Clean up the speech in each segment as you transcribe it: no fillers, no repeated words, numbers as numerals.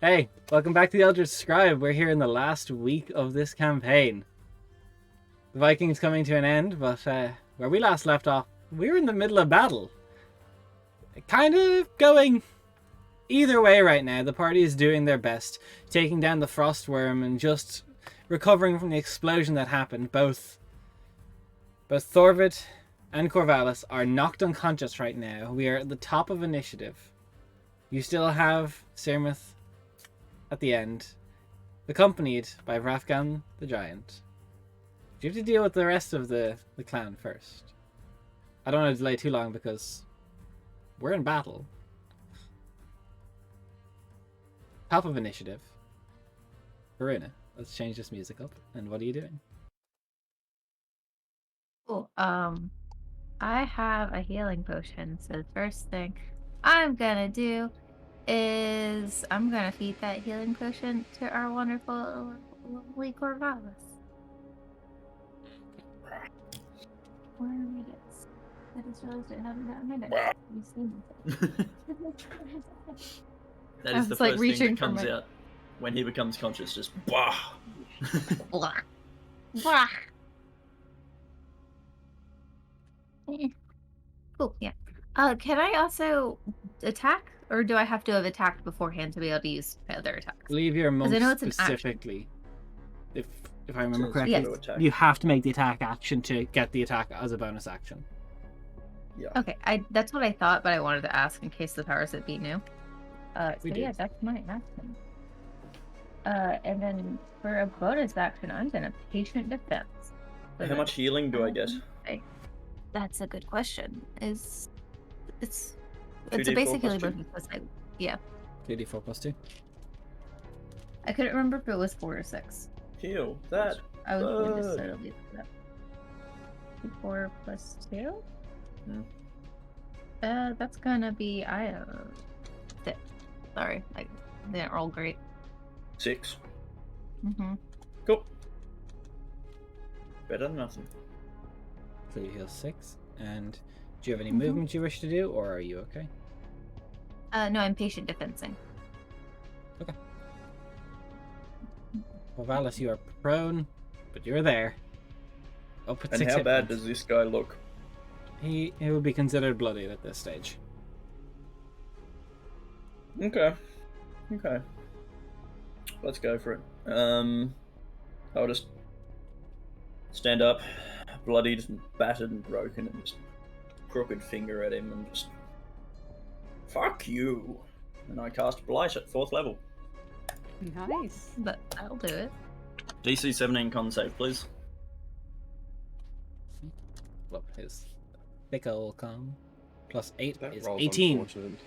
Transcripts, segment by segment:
Hey, welcome back to the Eldritch Scribe. We're here in the last week of this campaign. The Vikings coming to an end, but where we last left off, we were in the middle of battle. Kind of going either way right now. The party is doing their best, taking down the Frostworm and just recovering from the explosion that happened. Both Thorvid and Corvallis are knocked unconscious right now. We are at the top of initiative. You still have Cyrmyth at the end, accompanied by Vrafgan the Giant. You have to deal with the rest of the clan first. I don't want to delay too long because we're in battle. Top of initiative. Varuna, let's change this music up. And what are you doing? Cool. I have a healing potion, so the first thing I'm gonna do is I'm gonna feed that healing potion to our wonderful lovely Corvallis. Where are my dice? I just realized I haven't gotten my dice. You see That is the first thing that comes out when he becomes conscious. Just bah. Blah. Blah. Cool. Yeah. Can I also attack, or do I have to have attacked beforehand to be able to use my other attacks? Leave your monk I know it's specifically. If I remember correctly, Yes. you have to make the attack action to get the attack as a bonus action. Yeah. Okay, that's what I thought, but I wanted to ask in case the powers that be knew. Yeah, that's my action. And then for a bonus action, I'm gonna patient defense. So How much healing do I get? That's a good question. It's a 2d4 basic healing plus potion. Yeah. 2d4 plus 2. I couldn't remember if it was 4 or 6. Heal that. I was going to sort of leave that. 4 plus 2? Hmm. That's gonna be 6. Sorry, I didn't roll great. 6. Mm-hmm. Cool. Better than nothing. So you heal 6. And do you have any movement you wish to do, or are you okay? No, I'm patient defensing. Okay. Well, Valis, you are prone, but you're there. Up at And 6 how hit bad points. does this guy look? He would be considered bloodied at this stage. Okay. Let's go for it. I'll just stand up, bloodied and battered and broken, and just crooked finger at him and just fuck you. And I cast Blight at 4th level. Nice. But I'll do it. DC 17 con save, please. Well, his thick old con plus 8 That is roll's 18. unfortunate.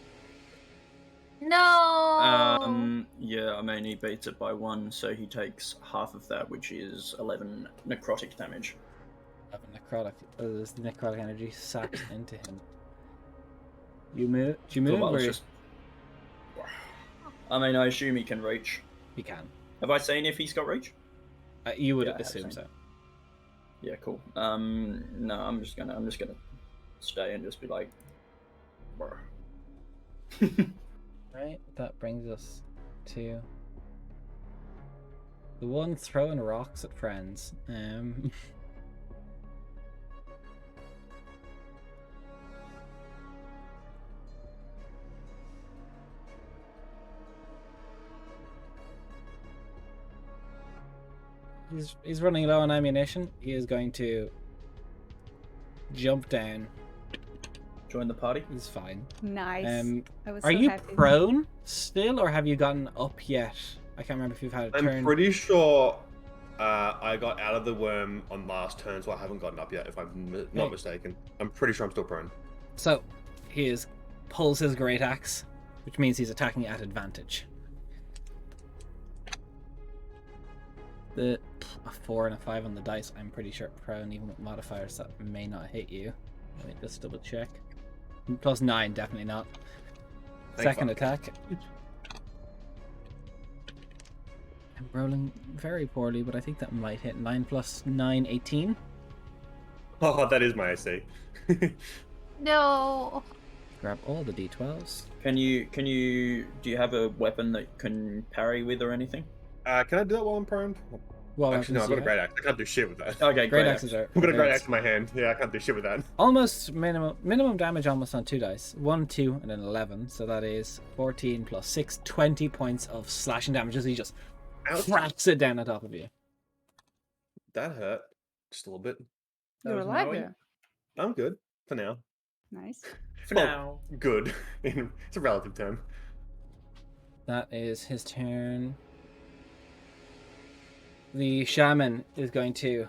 No. Yeah, I mean he beats it by 1, so he takes half of that, which is 11 necrotic damage. There's necrotic energy sapped into him. You move? Do you Cool, move? well, Or it's just... I mean, I assume he can reach. he can. Have I seen if he's got reach? You would Yeah, I have assume seen. so. Yeah, cool. No, I'm just gonna stay and just be like, Right, that brings us to the one throwing rocks at friends. He's running low on ammunition. He is going to jump down. join the party. He's fine. Nice. I was Are so you happy. prone still, or have you gotten up yet? I can't remember if you've had a turn. I'm pretty sure I got out of the worm on last turn, so I haven't gotten up yet, if I'm not mistaken. I'm pretty sure I'm still prone. So, he pulls his great axe, which means he's attacking at advantage. A 4 and a 5 on the dice, I'm pretty sure prone, even with modifiers that may not hit you. Let me just double check. Plus 9, definitely not. Second attack. I'm rolling very poorly, but I think that might hit. 9 plus 9, 18. Oh, that is my AC. No. grab all the d12s. Can you do you have a weapon that can parry with or anything? Can I do that while I'm prone? Well, Actually, no, I've got a great axe. I can't do shit with that. Okay, great great. axes are. I've got a great advanced. axe in my hand. Yeah, I can't do shit with that. Almost minimum damage almost on 2 dice. 1, 2, and then 11. So that is 14 plus 6, 20 points of slashing damage as he just Ouch. cracks it down on top of you. That hurt. Just a little bit. You're was alive Maui. there. I'm good for now. Nice. For Well, now. Good. It's a relative term. That is his turn. The shaman is going to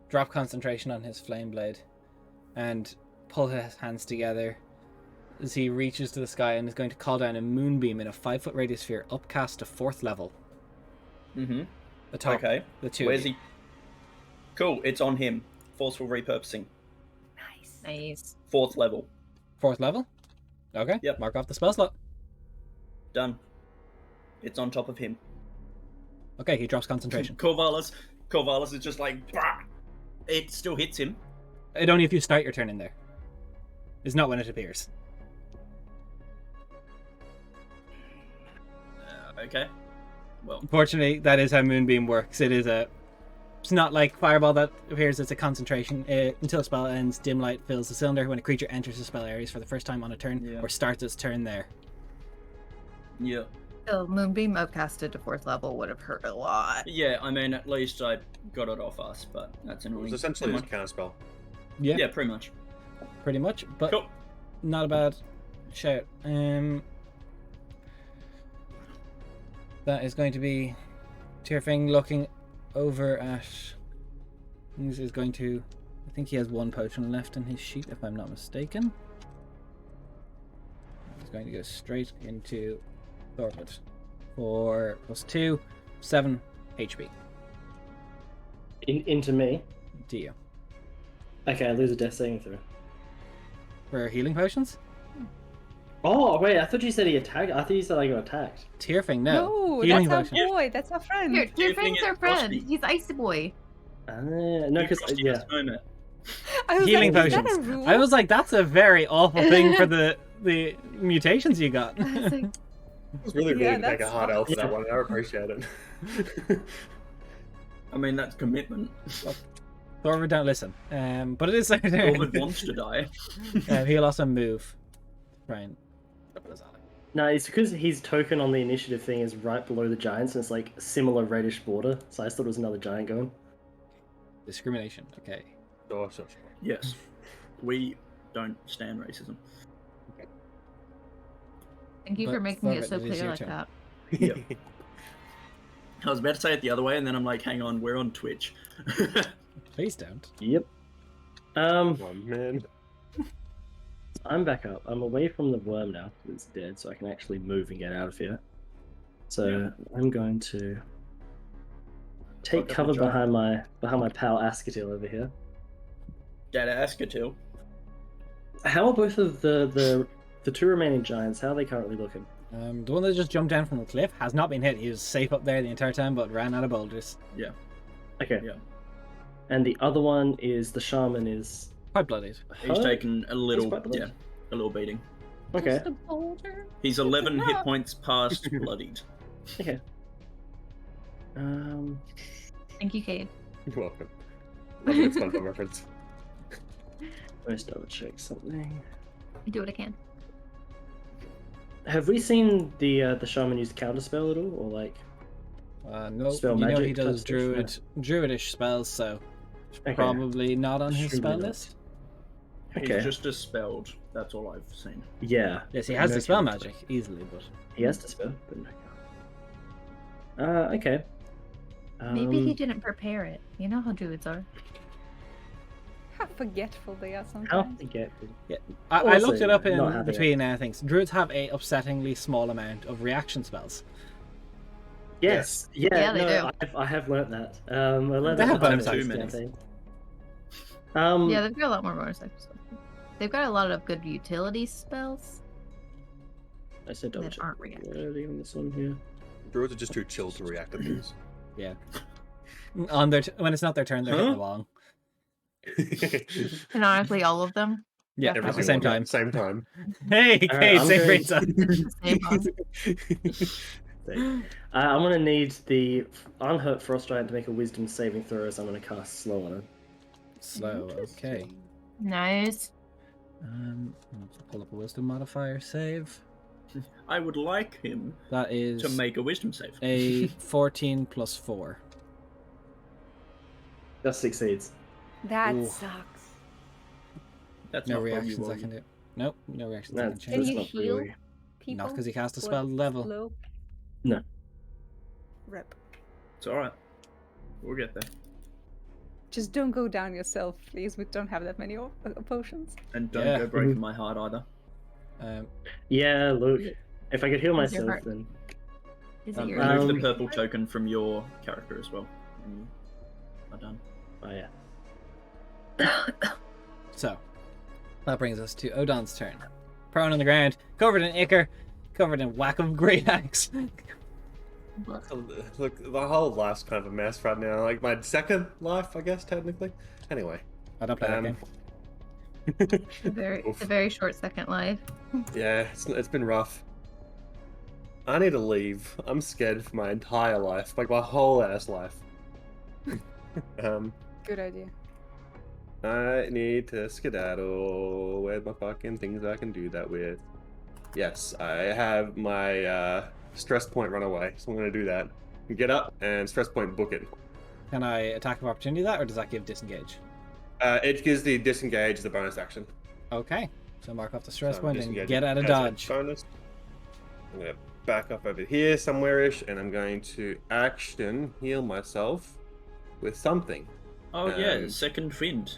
drop concentration on his flame blade and pull his hands together as he reaches to the sky and is going to call down a moonbeam in a 5-foot radius sphere upcast to 4th level. Mm-hmm. The top. Okay. The 2. Where's he? Cool. It's on him. Forceful repurposing. Nice. 4th level. 4th level? Okay. Yep. Mark off the spell slot. Done. It's on top of him. Okay, he drops concentration. Corvallis is just like, bah! It still hits him. It only if you start your turn in there. It's not when it appears. Okay. Well, Unfortunately, that is how Moonbeam works. It's not like Fireball that appears as a concentration. Until a spell ends, dim light fills the cylinder when a creature enters the spell areas for the first time on a turn Yeah. or starts its turn there. yeah. So Moonbeam upcasted to 4th level would have hurt a lot. Yeah, I mean, at least I got it off us, but that's It annoying. was essentially Never just counter spell. Yeah, Yeah, pretty much. pretty much. But Cool. not a bad shout. That is going to be Tyrfing looking over at. This is going to. I think he has 1 potion left in his sheet, if I'm not mistaken. He's going to go straight into Thorford for +2, 7 HP. Into me. To you. Okay, I lose a death saving throw. For healing potions? Oh wait, I thought you said he attacked. I thought you said I got attacked. Tyrfing, no. No, Healing that's potion. our boy. That's our friend. Your Tyrfing friend's is our friend. Frosty. He's Icy Boy. No, because Frosty yeah. has known it. I was Healing like, is that a potions. rule? I was like, that's a very awful thing for the mutations you got. I was like, It was really Yeah, rude to take a that's hard elf for Yeah. that one. I appreciate it. I mean, that's commitment. Thorford, don't listen. But it is their turn. Orvid wants to die. He'll also move. Right. No, it's because his token on the initiative thing is right below the giants, and it's like similar reddish border. So I just thought it was another giant going. Discrimination. Okay. Sure. Yes. We don't stand racism. thank you But for making it Thorford, so it is clear your like turn. that. Yep. I was about to say it the other way, and then I'm like, hang on, we're on Twitch. Please don't. Yep. One man. I'm back up. I'm away from the worm now. It's dead, so I can actually move and get out of here. So I'm going to take Okay, cover good job. behind my pal Asketil over here. Dad Asketil. How are both of the 2 remaining giants? How are they currently looking? The one that just jumped down from the cliff has not been hit. He was safe up there the entire time, but ran out of boulders. Okay. Yeah. And the other one is the shaman is. Quite bloodied. He's Huh? taken a little, quite bloody. a little beating. Okay. Just a boulder. He's 11 hit rock. points past bloodied. Okay. Thank you, Cade. You're welcome. Love a good SpongeBob reference. Let's double check something. I do what I can. Have we seen the shaman use counterspell at all, or like? No, Spell you know magic he does type stuff, druidish spells, so Okay. probably not on his Surely spell not. list. Okay. He's just dispelled. That's all I've seen. Yeah. Yes, he has No the spell counterspell. magic easily, but He has to spell, but no. Okay. Maybe he didn't prepare it. You know how druids are. How forgetful they are How sometimes. forgetful. I Also, looked it up not in having between things. Druids have a upsettingly small amount of reaction spells. Yes. Yeah. Yeah, they no, do. I have learnt that. I learned They that have in the bonus first actions. campaign. Yeah, they've got a lot more bonus actions. They've got a lot of good utility spells I said double that check. aren't reaction. Wording on this one here. Druids are just too chill to react to things. Yeah. On their when it's not their turn, they're hitting the wall. Canonically, all of them. Yeah, Every at the single same one time. Same time. Hey, Alright, Kate, I'm same going- rates up. Same one. I'm gonna need the unhurt frost giant to make a wisdom saving throw, as I'm gonna cast slow on it. Slow, okay. Nice. Let's pull up a wisdom modifier save. I would like him That is to make a wisdom save. a 14 plus 4. That succeeds. That Ooh. sucks. That's No not reactions I what can do. Nope, no reactions No, I can Can change. you not heal really. people? Not because he cast a What spell level. slope? No. Rip. It's alright. We'll get there. Just don't go down yourself, please. We don't have that many potions. And don't Yeah. go breaking my heart either. Yeah, look. If I could heal Is your myself, heart- then. Is it your Remove the Um, purple token from your character as well. when you are done. Oh yeah. So, that brings us to Odon's turn. Prone on the ground, covered in ichor, covered in whack of great axe. Look, the whole life's kind of a mess right now. Like my second life, I guess, technically. Anyway. I don't play that game. It's a very short second life. Yeah, it's been rough. I need to leave. I'm scared for my entire life, like my whole ass life. Good idea. I need to skedaddle. Where's my fucking things I can do that with? Yes, I have my stress point run away, so I'm gonna do that. Get up and stress point book it. Can I attack of opportunity that, or does that give disengage? It gives the disengage the bonus action. Okay, so mark off the stress So I'm point and disengaging get out of as a dodge. Bonus. I'm gonna back up over here somewhere-ish, and I'm going to action heal myself with something. Oh yeah, Um, second wind.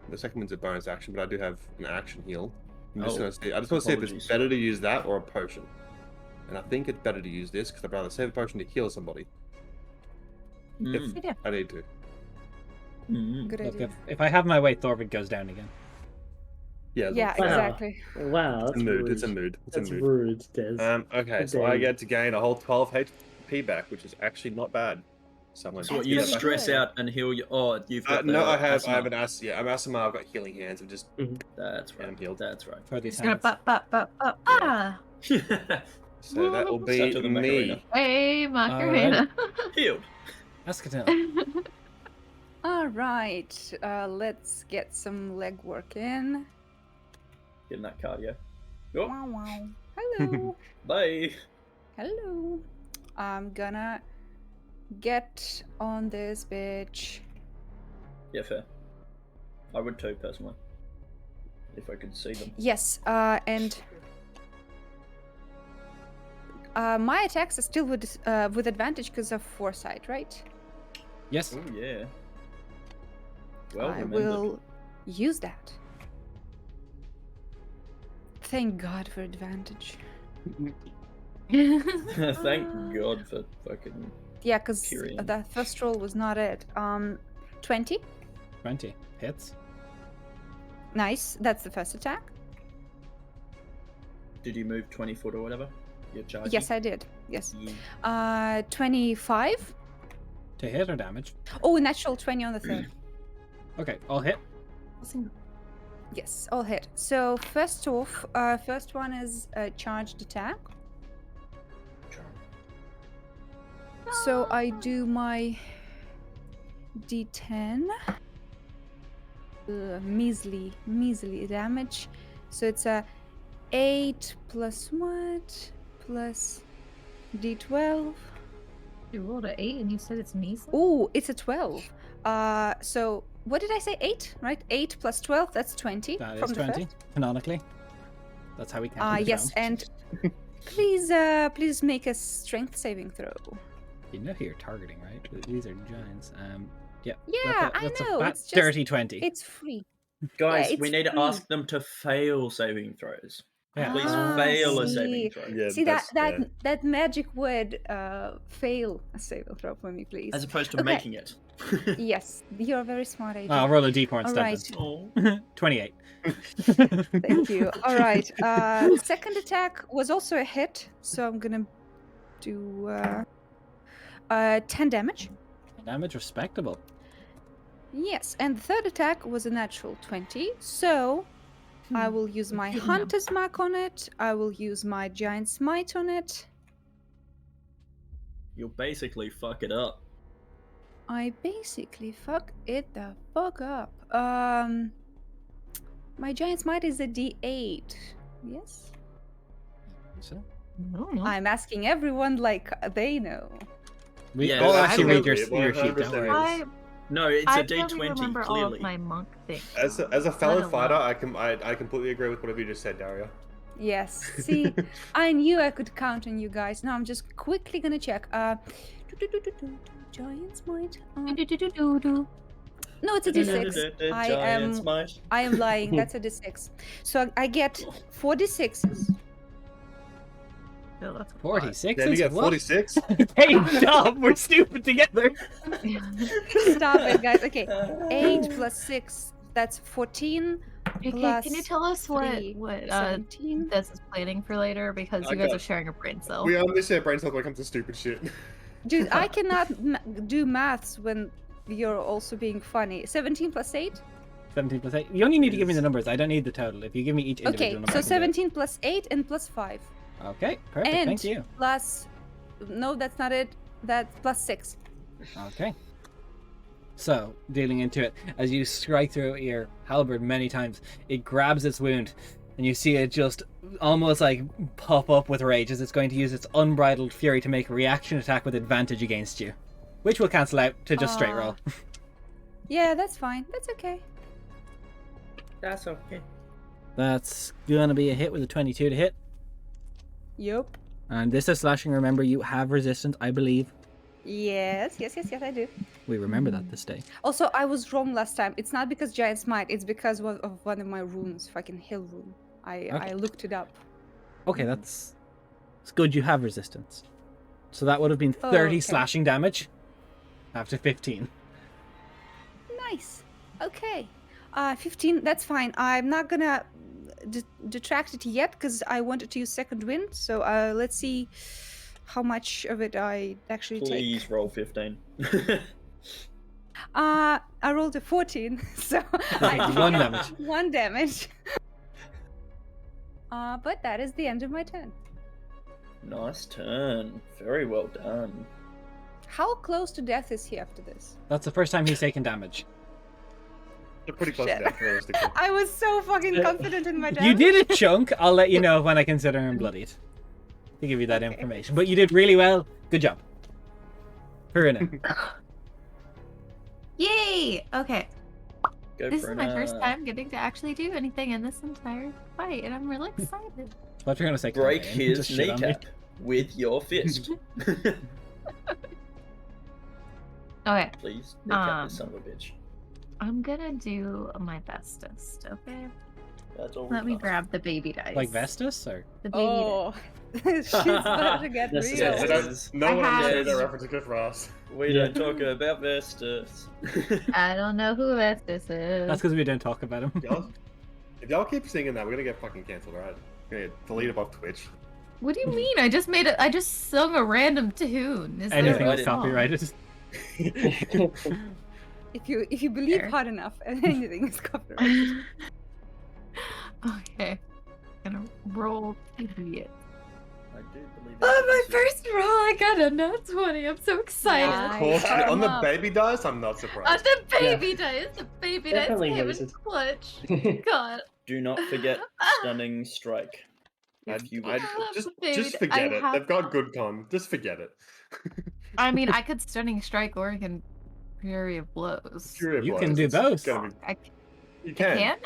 The second one's a bonus action, but I do have an action heal. I'm just Oh, gonna see. I just want to see if it's apologies. better to use that or a potion. And I think it's better to use this because I'd rather save a potion to heal somebody Mm. idea. I need to. Mm. Good Look, idea. if I have my way, Thorvid goes down again. Yeah. Yeah, look, Wow. exactly. Wow, It's that's a mood. rude. It's a mood. It's That's a mood. rude, Des. Okay, Good so I day. get to gain a whole 12 HP back, which is actually not bad. So I'm gonna So what, That's you pretty stress good. out and heal your... Oh, you've got no, the I have asthma. an as. Yeah, I'm asthma. I've got healing hands. I'm just That's right. I'm healed. That's right. For these Just gonna hands. bop, bop, bop, bop. Ah! so that will be Such a the Macarena. me. Hey, Macarena. Healed. Escatil. All right. Let's get some leg work in. Getting that cardio. Oh, Wow, wow. Hello. bye. Hello. I'm gonna get on this bitch. Yeah, fair. I would too, personally. If I could see them. Yes, and my attacks are still with advantage because of foresight, right? Yes. Oh, yeah. Well I remembered. will use that. Thank God for advantage. Thank God for fucking... Yeah, because Period. the first roll was not it. 20. 20. Hits. Nice. That's the first attack. Did you move 20 foot or whatever? You're charging? Yes, I did. Yes. Yeah. 25. To hit or damage? Oh, natural 20 on the third. Okay, I'll hit. Yes, all hit. So first off, first one is a charged attack. So I do my D10. Measly damage. So it's a 8 plus what? Plus D12. You rolled an 8 and you said it's measly? Oh, it's a 12. So what did I say? 8, right? 8 plus 12, that's 20. That from is the 20, first. canonically. That's how we count. Yes, and please make a strength saving throw. You know who you're targeting, right? These are giants. Yeah. Yeah, I that's know, A fat it's just- dirty 20. It's free. Guys, it's we need to free. ask them to fail saving throws. Yeah. Please Ah, fail a see. saving throw. Yeah, See that that's- yeah. that magic word, fail a saving throw for me, please. As opposed to Okay. making it. Yes, you're a very smart agent. I'll roll a d4 instead. Alright. Oh. Then. 28. Thank you. All right. Second attack was also a hit, so I'm gonna do 10 damage. Damage respectable. Yes, and the third attack was a natural 20, so I will use my Yeah. Hunter's Mark on it. I will use my Giant Smite on it. You'll basically fuck it up. I basically fuck it the fuck up. My Giant Smite is a D8. Yes? So I'm asking everyone like they know. we Yeah, all actually read absolutely, your sheet. Don't 100% worry. I No, it's I a barely D20, remember all clearly. of my monk things. As a let fellow alone- fighter, I completely agree with whatever you just said, Daria. Yes. See, I knew I could count on you guys. Now I'm just quickly gonna check. Giant Smite. Do-do-do-do-do-do. No, it's a D6. Giant smite. I am lying. That's a D6. So I get 4 D6s. No, that's a lot. 46. Then you get What? 46. Hey, stop! We're stupid together. Stop it, guys. Okay. 8 plus 6. That's 14. Okay, Plus can you tell us what 3, what 17. this is planning for later? Because I you guys got- are sharing a brain cell. We only share brain cells when it comes to stupid shit. Dude, I cannot do maths when you're also being funny. 17 plus 8? 17 plus 8. You only need to give me the numbers. I don't need the total. If you give me each individual Okay, number. so I can do it. 17 plus 8 and plus 5. Okay, perfect. And Thank you. plus. No, that's not it. That's plus 6. Okay. So, dealing into it, as you strike through your halberd many times, it grabs its wound, and you see it just almost like pop up with rage as it's going to use its unbridled fury to make a reaction attack with advantage against you, which will cancel out to just straight roll. Yeah, that's fine. That's okay. That's okay. That's gonna be a hit with a 22 to hit, Yup. and this is slashing. Remember, you have resistance, I believe. Yes, I do. We remember that this day. Also, I was wrong last time. It's not because Giant Smite, it's because of one of my runes, fucking Hill rune. I looked it up. Okay, that's it's good. You have resistance, so that would have been 30 Oh, okay. slashing damage after 15. Nice. Okay. 15, that's fine. I'm not gonna detract it yet because I wanted to use second wind. So let's see how much of it I actually Please take. roll 15. I rolled a 14, so I Take take 1 damage. 1 damage. But that is the end of my turn. Nice turn. Very well done. How close to death is he after this? That's the first time he's taken damage. They're pretty close Shit. to death, realistically. I was so fucking confident in my damage. You did a chunk. I'll let you know when I consider him bloodied. To give you that Okay. information. But you did really well. Good job. Purina. Yay! Okay, Go this for is my first an, time getting to actually do anything in this entire fight, and I'm really excited. What you're gonna say? break Campaign? his Just shit on me? kneecap with your fist. Okay, Please, kneecap this son of a bitch. I'm gonna do my bestest. Okay, That's all. let me we've got. grab the baby dice. Like Vestus or? the baby Oh, shit's about to get Yes, real. yes, yes. No one I understands have- that reference except for us. We Yeah. don't talk about Vestus. I don't know who Vestus is. That's because we don't talk about him. If y'all keep singing that, we're gonna get fucking cancelled, alright? We're gonna get deleted off Twitch. What do you mean? I just sung a random tune. Is Anything that is wrong? copyrighted. If you believe Fair. hard enough, anything is copyrighted. Okay, gonna roll idiot. I do believe Oh, my Vestus. first roll! I got a nat 20. I'm so excited. Nice. Of course, on the Karma. baby dice, I'm not On surprised. the baby dice, the baby dice Definitely came in raises. clutch. God. Do not forget stunning strike. If you I, wish. just Baby, forget I it. have- They've got good con. Just forget it. I mean, I could stunning strike or I can fury of blows. Fury of You Blows, can do it's both. gonna be- I You can. can?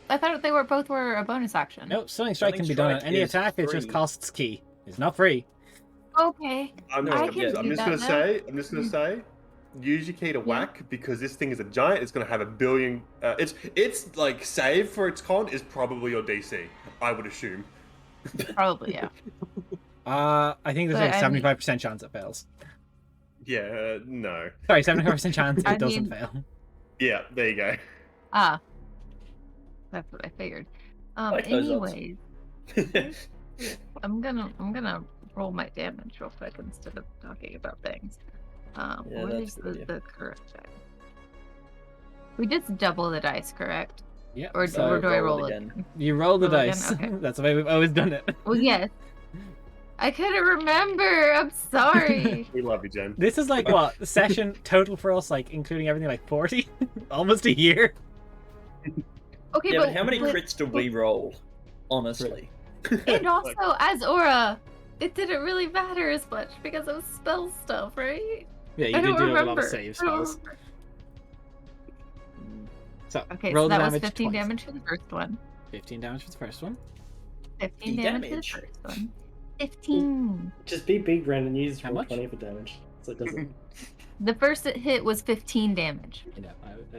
I thought they were both were a bonus action. No, stunning strike Stunning can be done on strike any is attack. It just free. costs key. It's not free. Okay. I'm No, just, I can I'm do just that gonna now. say. I'm just gonna say. Use your key to whack because this thing is a giant. It's gonna have a billion. It's like save for its con is probably your DC. I would assume. Probably, yeah. I think there's But like I mean- 75% chance it fails. Yeah. No. Sorry, 75% chance I it doesn't mean- fail. Yeah. There you go. Ah. That's what I figured. Like those odds. Anyways, I'm gonna roll my damage real quick instead of talking about things. Yeah, What that's is a good idea. the correct check? We just double the dice, correct? Yeah. Or, so or do I roll roll it it? again. you roll the roll again? dice. Okay. That's the way we've always done it. Well, yes. I couldn't remember. I'm sorry. We love you, Jen. This is like what session total for us, like including everything, like 40, almost a year. Okay, Yeah, but how many but- crits do we roll? Honestly. And also, as Aura, it didn't really matter as much because of spell stuff, right? Yeah, you I did don't do a lot remember. of save I don't spells. remember. So Okay, roll so the that was damage 15 twice. damage for the first one. 15 damage for the first one. 15 The damage damage. for the first one. 15. Just be big, Brandon. Use How roll much? 20 for damage. So it doesn't. The first hit was 15 damage. You know,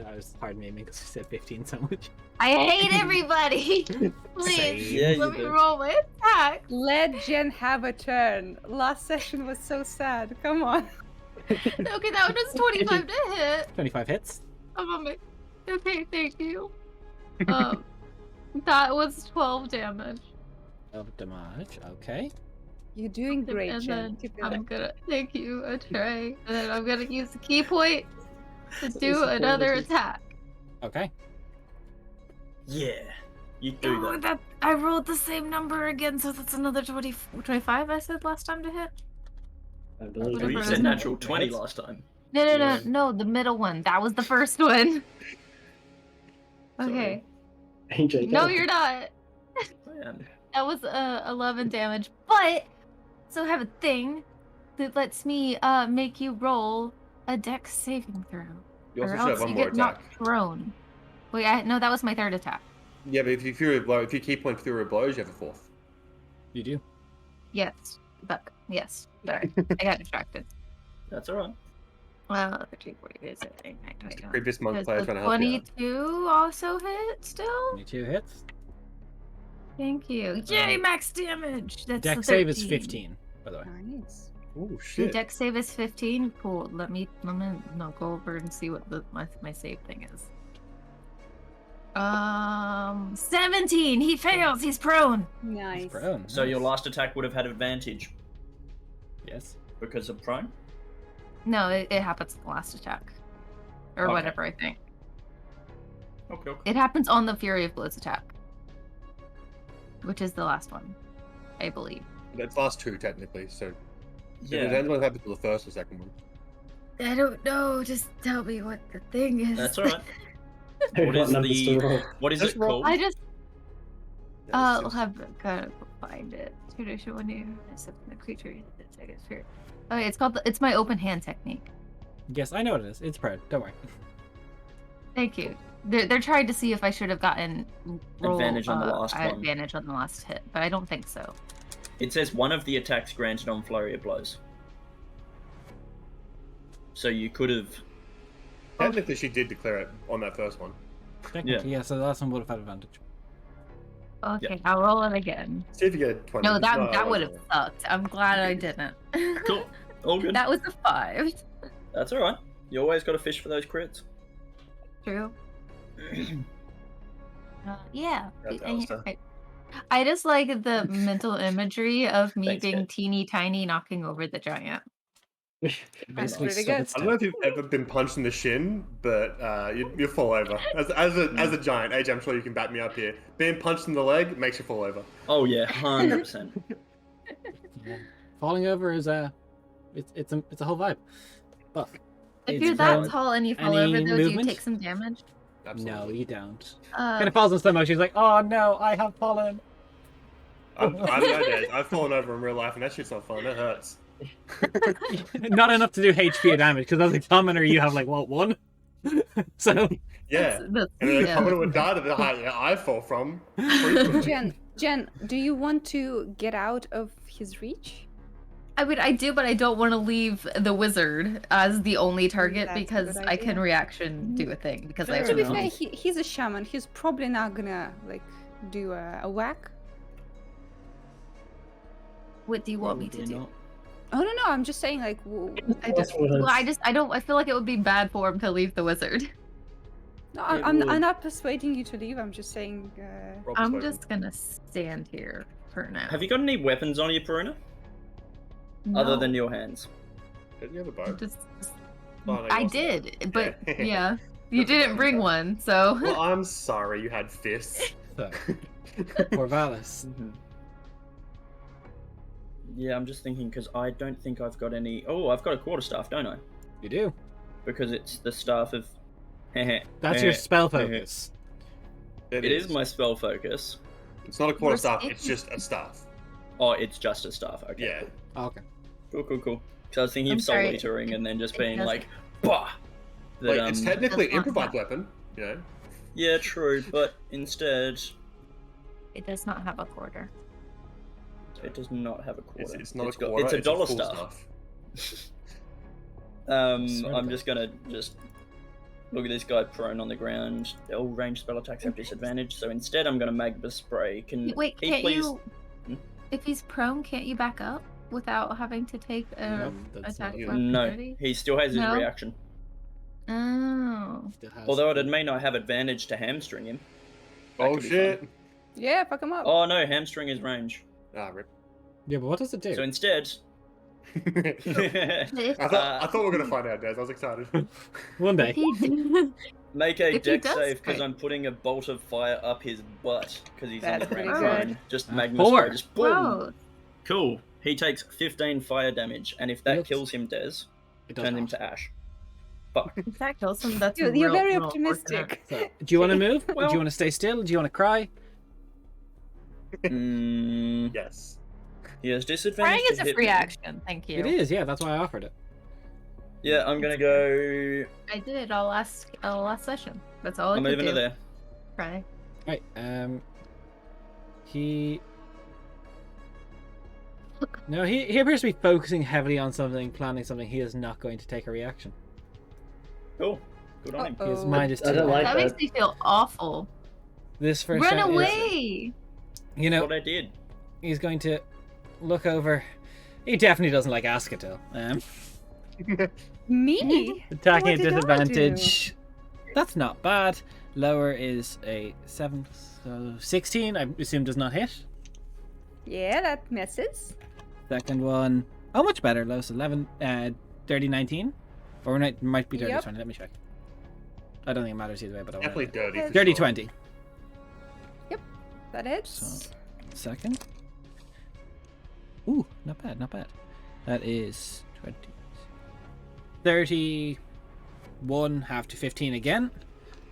I was hard naming because you said 15 so much. I hate everybody! Please, Same. Yeah, you let me do. roll my attack. Let Jen have a turn. Last session was so sad. Come on. Okay, that one was 25 to hit. 25 hits. Okay, thank you. That was 12 damage. Of damage. Okay. You're doing great, And Jen. then Keep it I'm up. gonna thank you, a tray. And then I'm gonna use the key point to do support another it. attack. Okay. Yeah. You do Oh, that. I rolled the same number again, so that's another 25 I said last time to hit. I Well, believe Whatever you it said is. natural 20 last time. No, the middle one. That was the first one. Okay. AJ, No, go. you're not. Man. That was 11 damage. But so I have a thing that lets me make you roll a dex saving throw. You also Or should have else one you more get attack. knocked prone. Wait, no, that was my third attack. Yeah, but if you Fury of Blow, if you keep one Fury of Blows, you have a fourth. You do. Yes. But yes. Sorry. I got distracted. That's alright. Well, 13, 40 is it? Previous monk Does player the trying to help you out. 22 also hit still? 22 hits. Thank you. Yay, max damage! That's Deck the save is 13. 15, by the way. Nice. Oh The shit. deck save is 15. Cool. Let me no go over and see what my save thing is. 17. He fails. He's prone. Nice. He's prone. So your Nice. last attack would have had advantage Yes. because of prone? No, it happens in the last attack, or Okay. whatever. I think Okay, okay. it happens on the Fury of Blows attack, which is the last one, I believe. That's last two technically, so it Yeah. depends what happened to the first or second one. I don't know. Just tell me what the thing is. That's alright. What is numbers to roll? What is Just it roll. called? I just Yeah, I'll gotta go find it. Tradition when you accept the creature that's I guess here. Okay, it's my open hand technique. Yes, I know what it is. It's prone. Don't worry. Thank you. They're trying to see if I should have gotten Advantage on the last one. advantage on the last hit, but I don't think so. It says one of the attacks granted on flurry of blows. So you could have. Technically, she did declare it on that first one. Technically, yeah. So the last one would have had advantage. Okay, I'll roll it again. See if you get 20. No, that Oh, would have sucked. I'm glad I didn't. Cool. All good. That was a 5. That's alright. You always got to fish for those crits. True. Yeah. That's I- Alistair. I just like the mental imagery of me Thanks, being Kat. teeny tiny knocking over the giant. Basically, pretty stop good. it I don't know if you've ever been punched in the shin, but you fall over. As a giant, AJ, I'm sure you can back me up here. Being punched in the leg makes you fall over. Oh yeah, 100%. Yeah. Falling over is it's a whole vibe. But If it's you're that prone. tall and you fall Any over, though, do you movement? take some damage? Absolutely. No, you don't. Uh, Kind of falls in slow motion. She's like, "Oh no, I have fallen." I know that. I've fallen over in real life, and that shit's not fun. It hurts. Not enough to do HP damage because as a commoner, you have like what 1. So Yeah. that's- And then yeah. coming to a dart that I fall from. Jen, do you want to get out of his reach? I mean, I do, but I don't want to leave the wizard as the only target That's a because good I can idea. reaction do a thing because I Fair have To be enough. fair, he's a shaman. He's probably not gonna like do a whack. What do you want me to Probably do? not. Oh no, I'm just saying like. I don't. I feel like it would be bad for him to leave the wizard. No, It I'm would. not persuading you to leave. I'm just saying. I'm just gonna stand here for now. Have you got any weapons on you, Peruna? Other than your hands? Didn't you have a bow? Just- Oh, no, you I lost did, but Yeah. yeah. You didn't bring one, so. Well, I'm sorry you had fists. So, Corvallis. Yeah, I'm just thinking because I don't think I've got any. Oh, I've got a quarterstaff, don't I? You do. Because it's the staff of. That's your spell focus. It is my spell focus. It's not a quarterstaff, it's just a staff. Oh, it's just a staff. Okay. Yeah. Oh, okay. Cool. Because I was thinking I'm of soul sorry. eatering and then just It being doesn't- like, bah. That, Like, it's technically an That's not improvised that. weapon, you know? Yeah, true, but instead, It does not have a quarter. it does not have a quarter. It's not It's a got- quarter, It's a dollar full staff. staff. I'm just gonna look at this guy prone on the ground. All ranged spell attacks have disadvantage, so instead I'm gonna Magma Spray. Can Wait, he can't please? you? If he's prone, can't you back up without having to take Nope, that's attack not- of No, opportunity? he still has his No? reaction. Oh. Still has- Although it may not have advantage to hamstring him. That Oh could be shit! fun. Yeah, fuck him up. Oh no, hamstring is range. Ah, rip. Yeah, but what does it do? So instead, I thought we were gonna find out, Des. I was excited. One If day. he make a If he dex does save because spray. I'm putting a bolt of fire up his butt because he's on the That's pretty ground good. prone. Just Ah, magma 4. spray, just boom. Whoa. Cool. He takes 15 fire damage, and if that Oops. kills him, Des, It does turn him not. to ash. Fuck. If that kills him, that's You're real, very real optimistic. So, do you want to move? Do Well- you want to stay still? Do you want to cry? Mm, Yes. he has Crying disadvantage. is to a hit free me. action. Thank you. It is, yeah. That's why I offered it. Yeah, I'm gonna go. I did it all last session. That's all I I'm could moving do. to there. Cry. Right. He. No, he appears to be focusing heavily on something, planning something. He is not going to take a reaction. Cool. Good on him. His Oh. mind is I don't too like That that. makes me feel awful. This first Run round is- away! you know, What I did. he's going to look over. He definitely doesn't like Asketil. Me? Attacking What at did I disadvantage. That's not bad. Lower is a 7, so 16. I assume does not hit. Yeah, that misses. Second one, oh, much better. Lowest 11, 30, 19, or might be dirty Yep. 20. Let me check. I don't think it matters either way, but I Definitely want dirty. for dirty sure. 20. That hits. Second. Ooh, not bad, not bad. That is 20. 31, half to 15 again,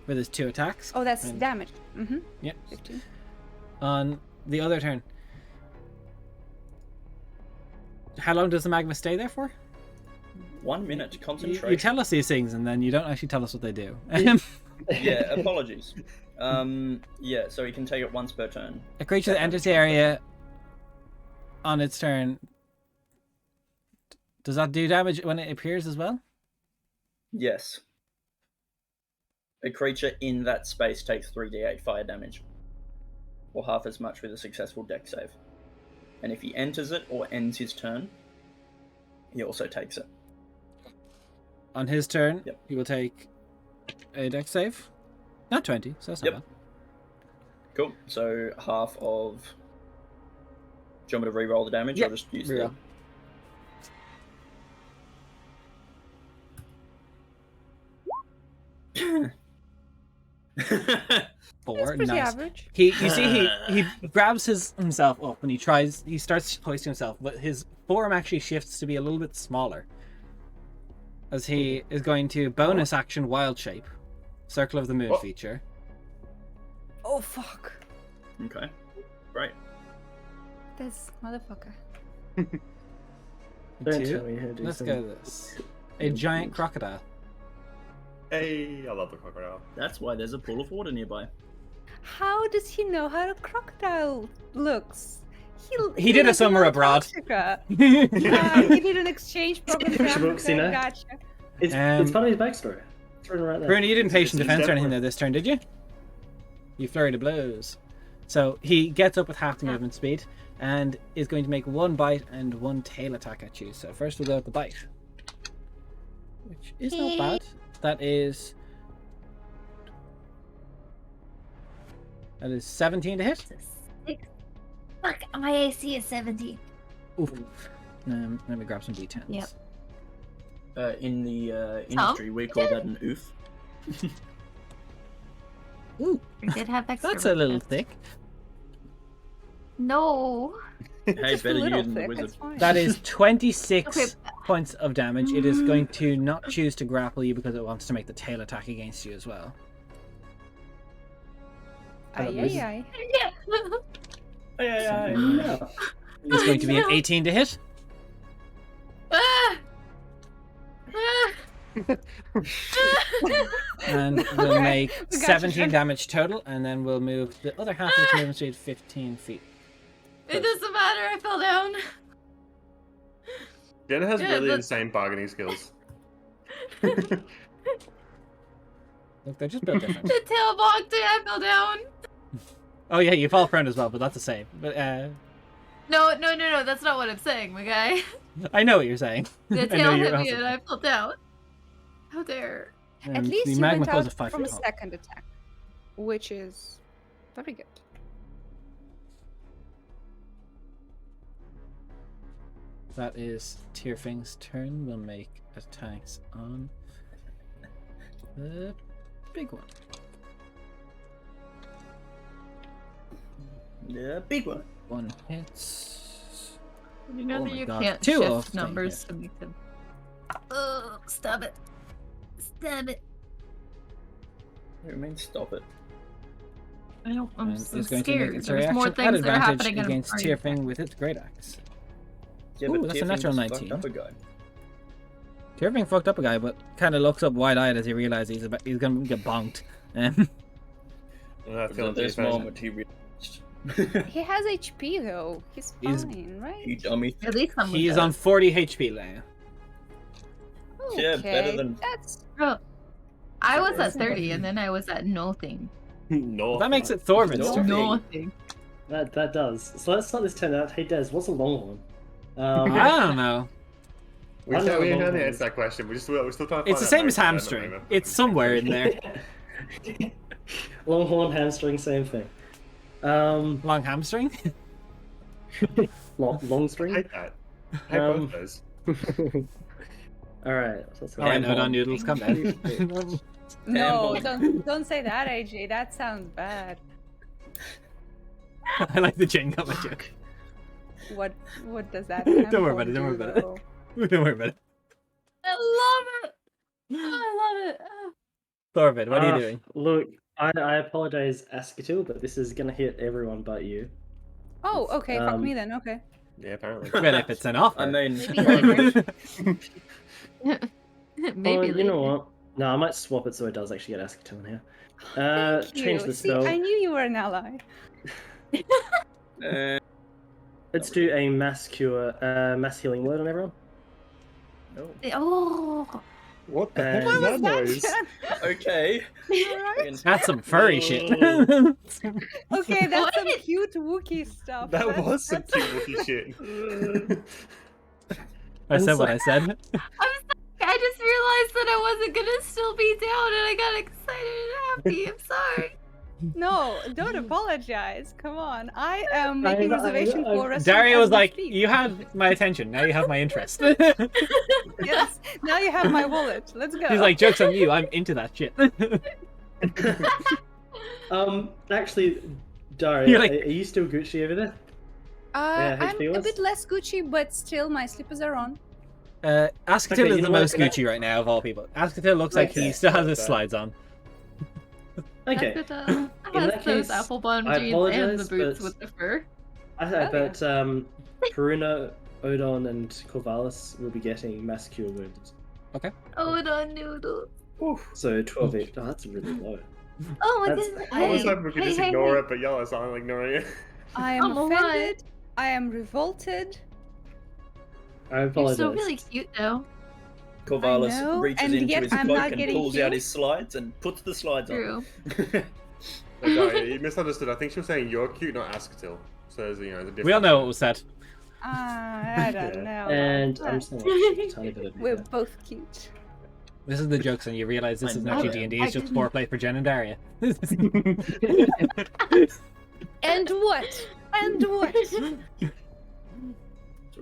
with his 2 attacks. Oh, that's And- damage. Mm-hmm. Yep. 15. On the other turn. How long does the magma stay there for? 1 minute You, concentration. you tell us these things and then you don't actually tell us what they do. Yeah, apologies. Yeah, so he can take it once per turn. A creature that enters the area on its turn. Does that do damage when it appears as well? Yes. A creature in that space takes 3d8 fire damage, or half as much with a successful dex save. And if he enters it or ends his turn, he also takes it. On his turn, Yep. he will take a dex save. Not 20, so that's not Yep. bad. Cool. So half of. Do you want me to re-roll the damage Yep, or just use reroll. the? 4, That's pretty nice. average. You see he grabs himself up and he starts hoisting himself, but his form actually shifts to be a little bit smaller. As he is going to bonus action wild shape. Circle of the Moon Oh. feature. Oh, fuck. Okay. Great. This motherfucker. Don't Two. tell me how to do Let's some- go to this. A giant crocodile. Hey, I love the crocodile. That's why there's a pool of water nearby. How does he know how a crocodile looks? He did a lives in summer abroad. Antarctica. He did an exchange program for Fiction books, you Africa, know? Gotcha. It's part of his backstory. It's written right there. Bruni, you didn't patient It's defense or anything definitely- there this turn, did you? You flurried of blows. So he gets up with half the movement speed and is going to make 1 bite and 1 tail attack at you. So first we'll go with the bite, which is not bad. That is 17 to hit. Fuck, my AC is 70. Oof. Let me grab some d10s. Yep. In the industry, we call that an oof. Ooh, We did have extra. that's a little resist. thick. No. Hey, Just a better you little than the thick, wizard. it's fine. That is 26 Okay. points of damage. It is going to not choose to grapple you because it wants to make the tail attack against you as well. Ay, ay, ay. Yeah. No. It's going to be an 18 to hit. Ah! Ah! And we'll Okay, make we got you. 17 damage total, and then we'll move the other half of its movement speed 15 feet. It doesn't matter. I fell down. Jenna has Yeah, really but- insane bargaining skills. Look, they're just built different. The tail bonked it. I fell down. Oh yeah, you fall prone as well, but that's a save. But No. That's not what I'm saying, my guy. I know what you're saying. The I know tail you're hit me also- and I fell down. How dare. At and least the you magma went pose out of 5 from a feet tall. second attack, which is very good. That is Tyrfing's turn. We'll make attacks on the big one. Yeah, big one. One hits. You know Oh that my you God. can't 2 shift of them numbers hit. to make them. Oh, stop it. Stop it. What do you mean, stop it? I don't, I'm, And I'm is going to scared. make its There's more reaction at things that are advantage happening against in Tyrfing with its great axe. Yeah, Ooh, but that's a Tiffin natural just 19. fucked up a guy. Tyrfing fucked up a guy, but kind of looks up wide-eyed as he realizes he's going to get bonked. Um, I feel At this like moment, he realized. He has HP though. He's He's- fine, right? You dummy. At least I'm he is on 40 HP now. Yeah, better than- That's Bro, I was at 30 and then I was at nothing. no. Well, that makes it Thorvin's No. turn. Nothing. That does. So let's start this turn out. Hey Des, what's a longhorn? I don't know. We I don't know haven't what answered longhorns. that question. We're still trying to It's the find same as out hamstring. moment. It's somewhere in there. Longhorn, hamstring, same thing. Long hamstring? Long I string. hate that. I hate both those. All right. So let's go. Alright, Ham no, horn. noodles, come down. no, Handball. don't say that, AJ. That sounds bad. I like the Jane comment joke. What does that? Don't worry handball about it, don't worry do, about it. though? Don't worry about it. I love it. I love it. Oh. Thorvin, what are you doing? Look, I apologize, Asketil, but this is gonna hit everyone but you. Oh, okay. Fuck Um, me then. Okay. Yeah, apparently. Well, if it's an offer. I mean, Maybe later. Maybe Oh, you know later. what? No, I might swap it so it does actually get Asketil in here. Thank Change you. the See, spell. I knew you were an ally. Let's do a mass cure, mass healing word on everyone. no. Oh. What the And- heck is that What was noise? that? Okay. Alright. That's some furry shit. Okay, that's some What? cute Wookiee stuff. That That's- was some that's- cute Wookiee shit. I said what I said. I'm sorry. I just realized that I wasn't gonna still be down and I got excited and happy. I'm sorry. No, don't apologize. Come on. I am I making know, reservation I know. for us. Dario was like, you had my attention, now you have my interest. Yes. Now you have my wallet. Let's go. He's like, joke's on you, I'm into that shit. Actually, Dario, You're like- are you still Gucci over there? yeah, I'm HP a was? bit less Gucci, but still my slippers are on. Asketil Okay, is you the know what, most can I- Gucci right now of all people. Asketil looks like he Okay. still has his slides on. Okay. That's In has that those case, apple bottom I jeans and the apologize, boots but- with the fur. I yeah. but Karuna, Odon, and Corvallis will be getting mass cure wounds. Oh, the noodles. So 12 each. Oh, that's really low. Oh my That's- goodness. I was Hey, hoping we could hey, just hey, ignore hey. it, but y'all are silently ignoring it. I am I'm alright. offended. I am revolted. I You're apologize. still really cute though. Corvallis I know, reaches and into yet his I'm cloak not and getting pulls out healed. his slides and puts the slides on. True. No, Daria, you misunderstood. I think she was saying you're cute, not Asketil. So there's, there's a difference. We all know what was said. I don't Yeah. know. And about I'm that. just gonna shift a tiny bit of We're it. both cute. This is the jokes, and you realize this I isn't know actually it. D&D, I it's just didn't- foreplay for Jen and Daria. And what? And what? So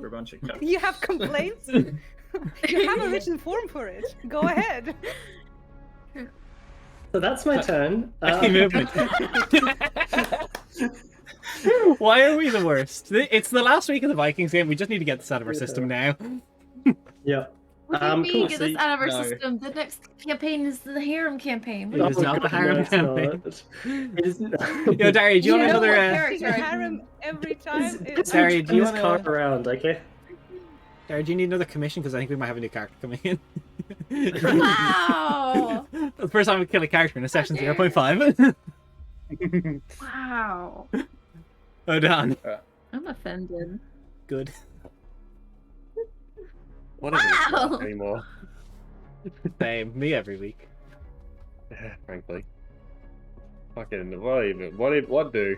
we're a bunch of cats. You have complaints? You have a written form for it. Go ahead. So that's my turn. Any movement. Why are we the worst? It's the last week of the Vikings game. We just need to get this out of our system now. Yeah. What do you mean, cool, get so this out of our no. system? The next campaign is the Harem Campaign. It is not the Harem Campaign. It isn't. Yo, Dari, do you want know another? what character character I- harem every time? Sorry, do you just wanna- car around, okay? Dari, do you need another commission? Because I think we might have a new character coming in. Wow! The first time we kill a character in a session 0.5. Wow. Oh, Dan. I'm offended. Good. What is it Wow. anymore? Same. Me every week. Frankly. Fucking, what do?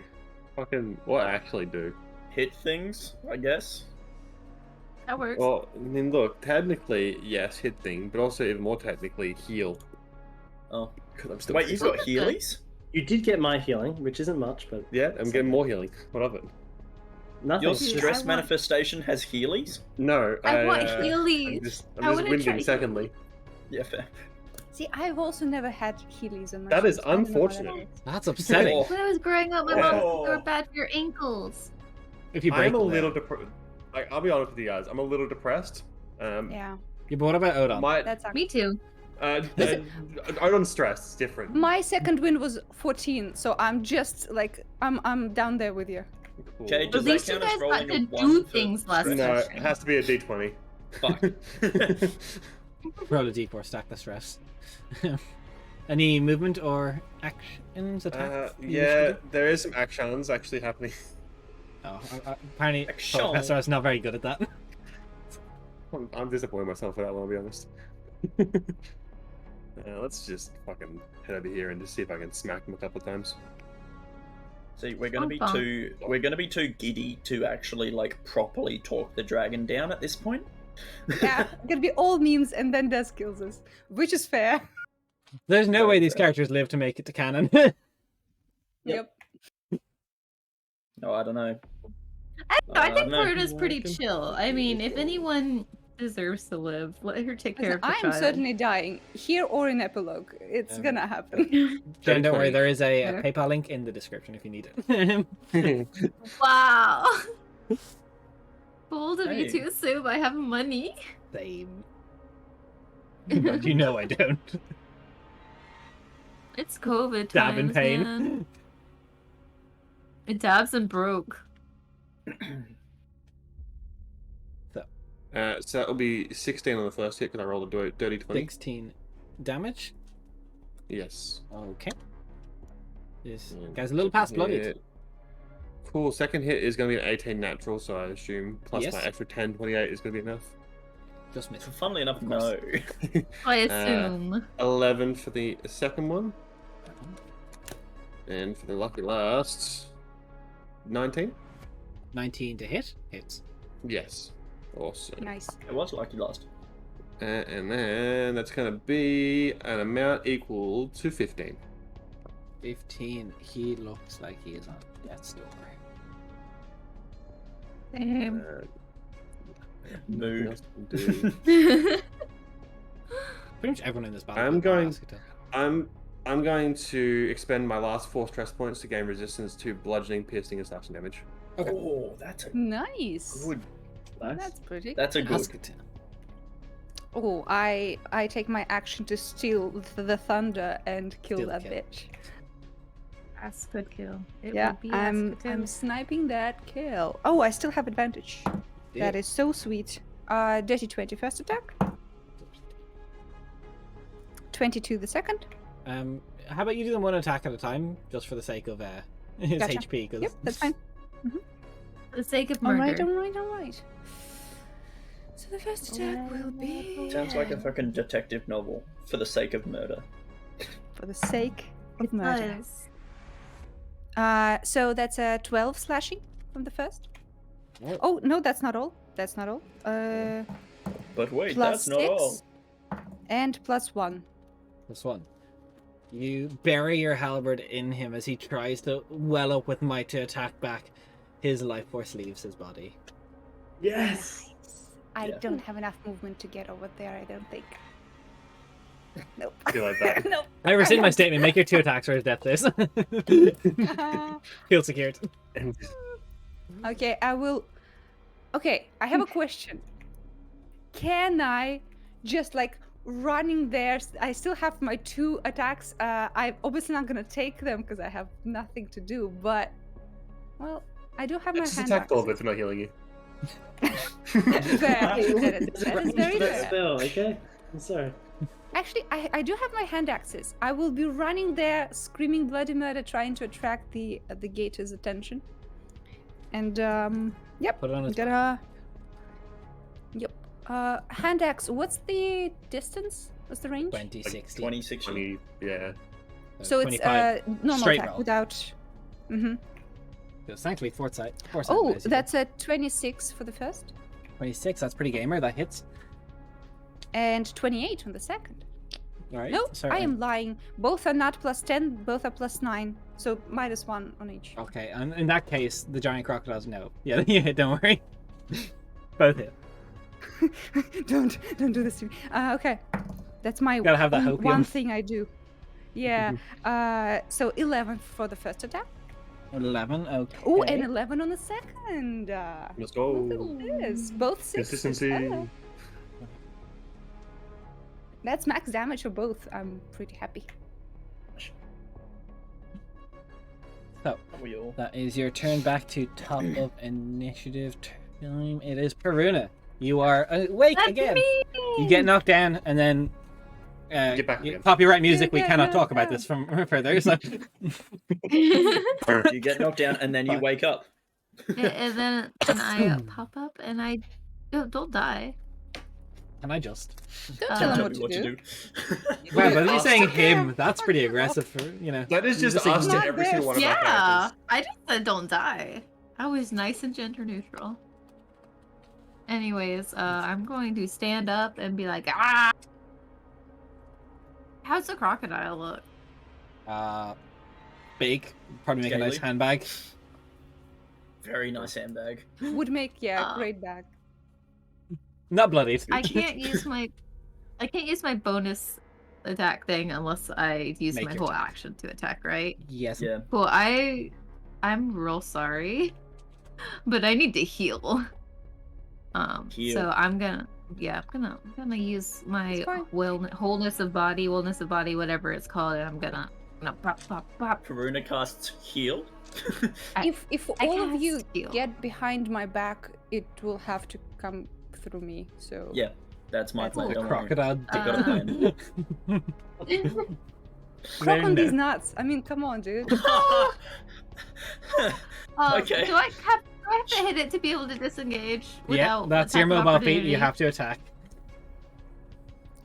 Fucking, what actually do? Hit things, I guess. That works. Well, I mean, look, technically, yes, hit thing, but also even more technically, heal. Oh. Because I'm still. Wait, you've got Good. Heelys? You did get my healing, which isn't much, but Yeah, I'm getting more healing. What of it? nothing. Your Dude, stress I want- manifestation has Heelys? No, I want I'm Heelys. just I wanna winding. try Secondly, Yeah, fair. See, I've also never had Heelys on my That is shoes. I don't know how that unfortunate. is. That's upsetting. Oh. When I was growing up, my mom said Oh. they were bad for your ankles. If you break I'm a them, little depressed. Like, I'll be honest with you guys, I'm a little depressed. Yeah, Yeah, but what about Odon? My that's Me too. Odon's stress is different. my second win was 14, so I'm just like I'm down there with you. Cool. Okay, At does that least you count as guys got rolling to a do 1 for things last stress? No, it session. has to be a D20. Fuck. Roll a d4, stack the stress. Any movement or actions, attacks? you Yeah, wish to there is some actions actually happening. do? Oh, apparently Action. Professor is not very good at that. I'm disappointed myself for that one, I'll be honest. Let's just fucking head over here and just see if I can smack him a couple of times. See, we're gonna be Bonk, too giddy to actually like properly talk the dragon down at this point. Yeah, gonna be all memes and then Des kills us, which is fair. There's no Very way these fair. characters live to make it to canon. Yep. No, I don't know. I think no. Florida's pretty chill. I mean, if anyone deserves to live, let her take care Listen, of her I'm child. certainly dying here or in epilogue. It's Um, gonna happen. Jen, don't worry, 20. there is a Yeah. PayPal link in the description if you need it. Wow. Bold of Hey. you to assume I have money. Same. But you know I don't. It's COVID Dab in times, pain. man. It dabs and broke. So that'll be 16 on the first hit because I rolled a dirty 20. 16 damage. Yes. Okay. This And guy's a little past bloodied. hit. Cool. Second hit is going to be an 18 natural, so I assume plus Yes. my extra 10, 28 is going to be enough. Just missed. Funnily enough, Of course. no. I assume. 11 for the second one. And for the lucky last, 19? 19 to hit. Hits. Yes. Awesome. Nice. It was lucky last. And then that's going to be an amount equal to 15. 15. He looks like he is on death's door. Same. Mood. nothing else to do. Pretty much everyone in this battle. I'm will going- ask you to- I'm going to expend my last 4 stress points to gain resistance to bludgeoning, piercing, and slashing damage. Okay. Oh, that's a Nice. good. Nice. That's pretty. That's a good. Ask it to- Oh, I take my action to steal the thunder and kill Steal that kill. bitch. That's good kill. It Yeah, would be I'm Asketil. sniping that kill. Oh, I still have advantage. That Yeah. is so sweet. Dirty 20 first attack. 22 the second. How about you do them one attack at a time, just for the sake of his Gotcha. HP? Cause... Yep, that's fine. For the sake of murder. Alright. So the first attack will be Sounds like a fucking detective novel for the sake of murder. for the sake of It murder. does. So that's a 12 slashing from the first. Oh. Oh no, that's not all. That's not all. But wait, Plus that's not 6 all. and plus 1. This one. You bury your halberd in him as he tries to well up with might to attack back. His life force leaves his body. Yes. I Yeah. don't have enough movement to get over there, I don't think. Nope. Feel like that. Nope. I rescind my statement. Make your 2 attacks or death this. Feel secured. And Okay, I will. Okay, I have a question. Can I just like running there? I still have my 2 attacks. I'm obviously not gonna take them because I have nothing to do. But well, I do have my just hand attack all of it axes. for not healing you. That is very That fair. spell, okay? I'm sorry. Actually, I do have my hand axes. I will be running there, screaming bloody murder, trying to attract the gator's attention. And yep, Put it on his gotta. Yep. Hand axe. What's the distance? What's the range? 20, 60. 26. 20, yeah. So it's 25 normal straight attack roll. without. Mm-hmm. It's thankfully foresight. Oh, basically. that's a 26 for the first, 26. That's pretty gamer. That hits. and 28 on the second. All right. No, sorry. I am lying. Both are not +10. Both are +9. So -1 on each. Okay, and in that case, the giant crocodiles no. Yeah, you hit. Don't worry. Both hit. don't do this to me. Okay, that's my Gotta have that hopium. one thing I do. Yeah. So 11 for the first attack. 11. Okay. Oh, and 11 on the second. Let's go. Look at this. Both 6. Consistency. That's max damage for both. I'm pretty happy. So We all. that is your turn. Back to top of initiative time. It is Peruna. You are awake That's again. me! You get knocked down, and then Get back again. copyright music. We Yeah, cannot yeah, talk about yeah. this from further. So You get knocked down and then you Fuck. wake up. And then I pop up and I don't die. can I just? Don't Uh, tell Tell him me what to do. Wow, but he's saying Okay. him. That's pretty aggressive for That is just You're us just to not every this. single one of our Yeah, characters. I just said don't die. I was nice and gender neutral. Anyways, I'm going to stand up and be like, ah! How's the crocodile look? big. Probably make a nice Scaly. handbag. Very nice handbag. Would make great bag. Not bloodied. I can't use my bonus attack thing unless I use Make my your whole attack. action to attack, right? Yes. Yeah. Cool. I'm real sorry, but I need to heal. Heal. So I'm gonna use my It's fine. wholeness of body, whatever it's called, and I'm gonna pop. Karuna casts heal. If I all of cast you heal. get behind my back, it will have to come through me. So Yeah, that's my That's plan. The Don't worry. crocodile. I got a plan. Croc on Very these nice. nuts. I mean, come on, dude. Okay. Do I have to hit it to be able to disengage? Yeah, Without that's your attack of mobile feat. opportunity? You have to attack.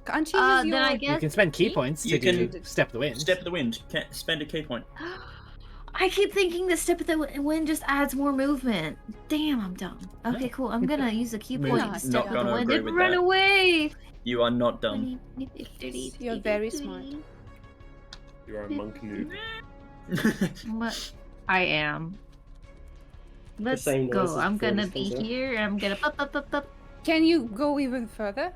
Can't you use Then your? I You guess can spend key points to You do can- step the wind. Step of the wind. Can't spend a key point. I keep thinking the step of the wind just adds more movement. Damn, I'm dumb. Okay, cool. I'm gonna use a key point Not to step of the gonna wind agree and with run that. away. You are not dumb. You're very smart. You are a monk noob. What? I am. Let's same noise go. as I'm before gonna this be comes out. here. I'm gonna up. Can you go even further?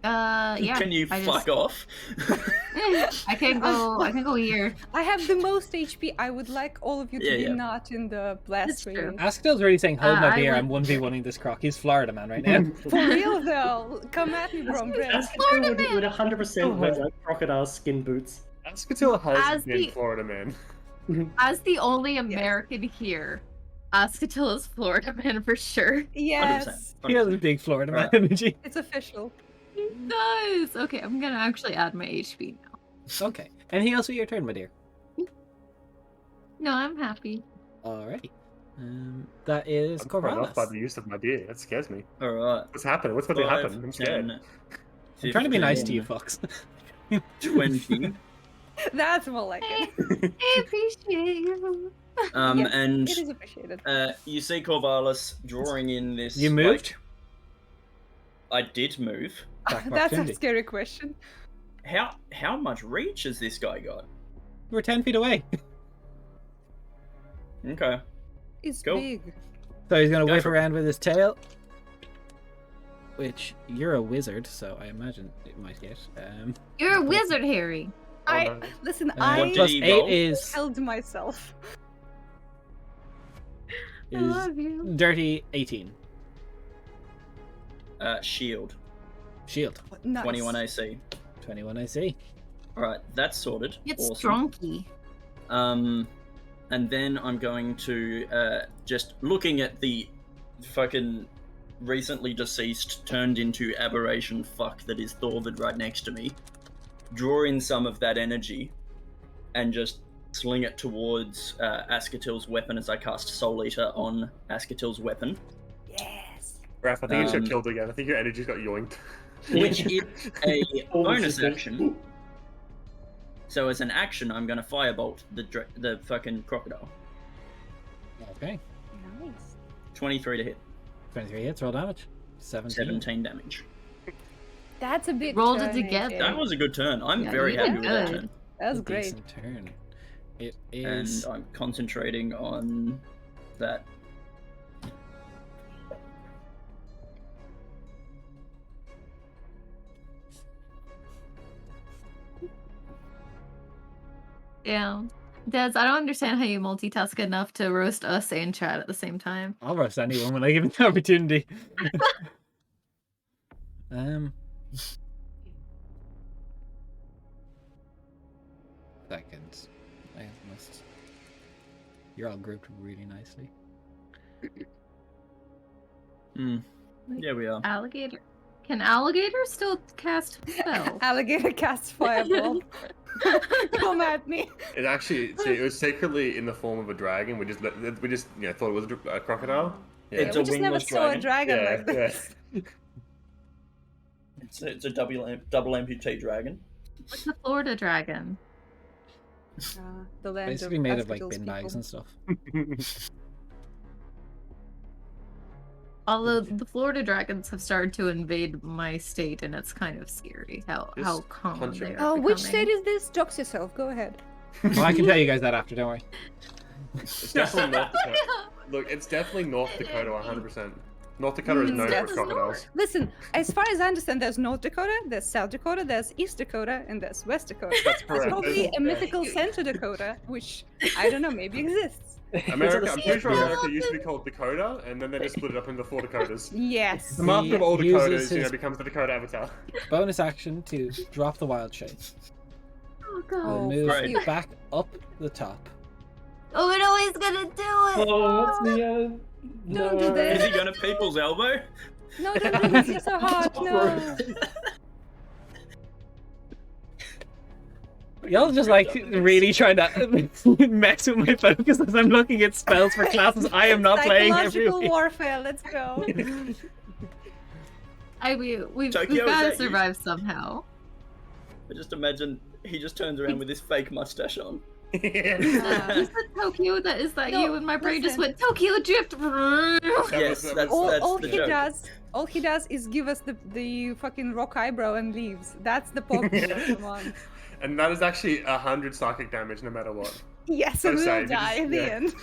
Yeah. Can you I fuck just- off? I can go. I can go here. I have the most HP. I would like all of you to Yeah, be yeah. not in the blast That's true. radius. Askdale's already saying, hold my I beer, would- I'm 1v1ing this croc. He's Florida man right now. For real though, come at me, bro. Would 100% wear like crocodile skin boots. Asketil has As been the- Florida man. As the only American here, Asketil is Florida man for sure. 100%. Yes, He has a big Florida man Right. energy. it's official. Nice. Okay, I'm gonna actually add my HP now. Okay. Anything else with your turn, my dear? No, I'm happy. Alrighty. That is I'm thrown off by Corvallis. the use of my beer. That scares me. Alright. What's happening? What's about to happen? I'm scared. I'm trying to be nice to you, Fox. 20. That's more like it. I appreciate you. Yes, And it is appreciated. you see Corvallis drawing in this. You moved? I did move. Back of That's a opportunity. scary question. How much reach has this guy got? We're 10 feet away. Okay. It's Go. big. So he's going to Go whip for it. around with his tail. which you're a wizard, so I imagine it might get. You're a wizard, Harry. Listen, What I plus did he 8 roll? is held myself. I love you. dirty 18. Shield. Shield. Nice. 21 AC. 21 AC. Alright, that's sorted. It's Awesome. strunky. And then I'm going to, just looking at the fucking recently deceased, turned into aberration fuck that is Thorvid right next to me, draw in some of that energy, and just sling it towards Asketil's weapon as I cast Soul Eater on Asketil's weapon. Yes. Raph, I think you just got Um, killed again. I think your energy's got yoinked. Which is a Oh, bonus interesting. action. So as an action, I'm going to firebolt the fucking crocodile. Okay. Nice. 23 to hit. 23 hits, roll damage. 17. 17 damage. That's a big Rolled it turn, together. AJ. That was a good turn. I'm Yeah, very you happy did with that good. turn. That was A great. decent turn. It And is. I'm concentrating on that. Yeah. Des, I don't understand how you multitask enough to roast us and chat at the same time. I'll roast anyone when I give it the opportunity. Seconds. I must. You're all grouped really nicely. Hmm. Yeah, we are. Alligator. Can alligators still cast spells? Alligator casts fireball. Come at me. It actually, it was secretly in the form of a dragon. We just thought it was a crocodile. Yeah. It's We a just never wingless saw a dragon. dragon Yeah, like this. It's a double amputee dragon. What's the Florida dragon? The land Basically of made of like Asketil's bin bags people. and stuff. Although the Florida dragons have started to invade my state, and it's kind of scary how Just common punch they it. are. Oh, which becoming. state is this? Dox yourself. Go ahead. Well, I can tell you guys that after, don't worry. It's definitely North Dakota. Look, it's definitely North Dakota, 100%. North Dakota is known That's for crocodiles. Listen, as far as I understand, there's North Dakota, there's South Dakota, there's East Dakota, and there's West Dakota. That's There's correct. probably a mythical Center Dakota, which I don't know, maybe exists. America, I'm pretty sure Yeah. America used to be called Dakota, and then they just split it up into 4 Dakotas. Yes. The master of all He uses Dakotas, his- becomes the Dakota Avatar. Bonus action to drop the wild shape. Oh We'll god! Oh, move right. back up the top. Oh, we know he's gonna do it! Oh, what's the end? Don't do Is this. he gonna people's elbow? No, don't do this, you're so hot, no. Y'all just like really trying to mess with my focus as I'm looking at spells for classes I am not playing every Psychological week. warfare, let's go. We've Tokyo, is gotta that you? survive somehow. I just imagine he just turns around with his fake mustache on. You said Tokyo, is that No, you? And my brain just listen. went Tokyo drift. Yes, that's all the he joke. all he does is give us the fucking rock eyebrow and leaves. That's the Pokemon. Come on. And that is actually 100 psychic damage no matter what. Yes, So and sad, we'll you die just- at the yeah. end.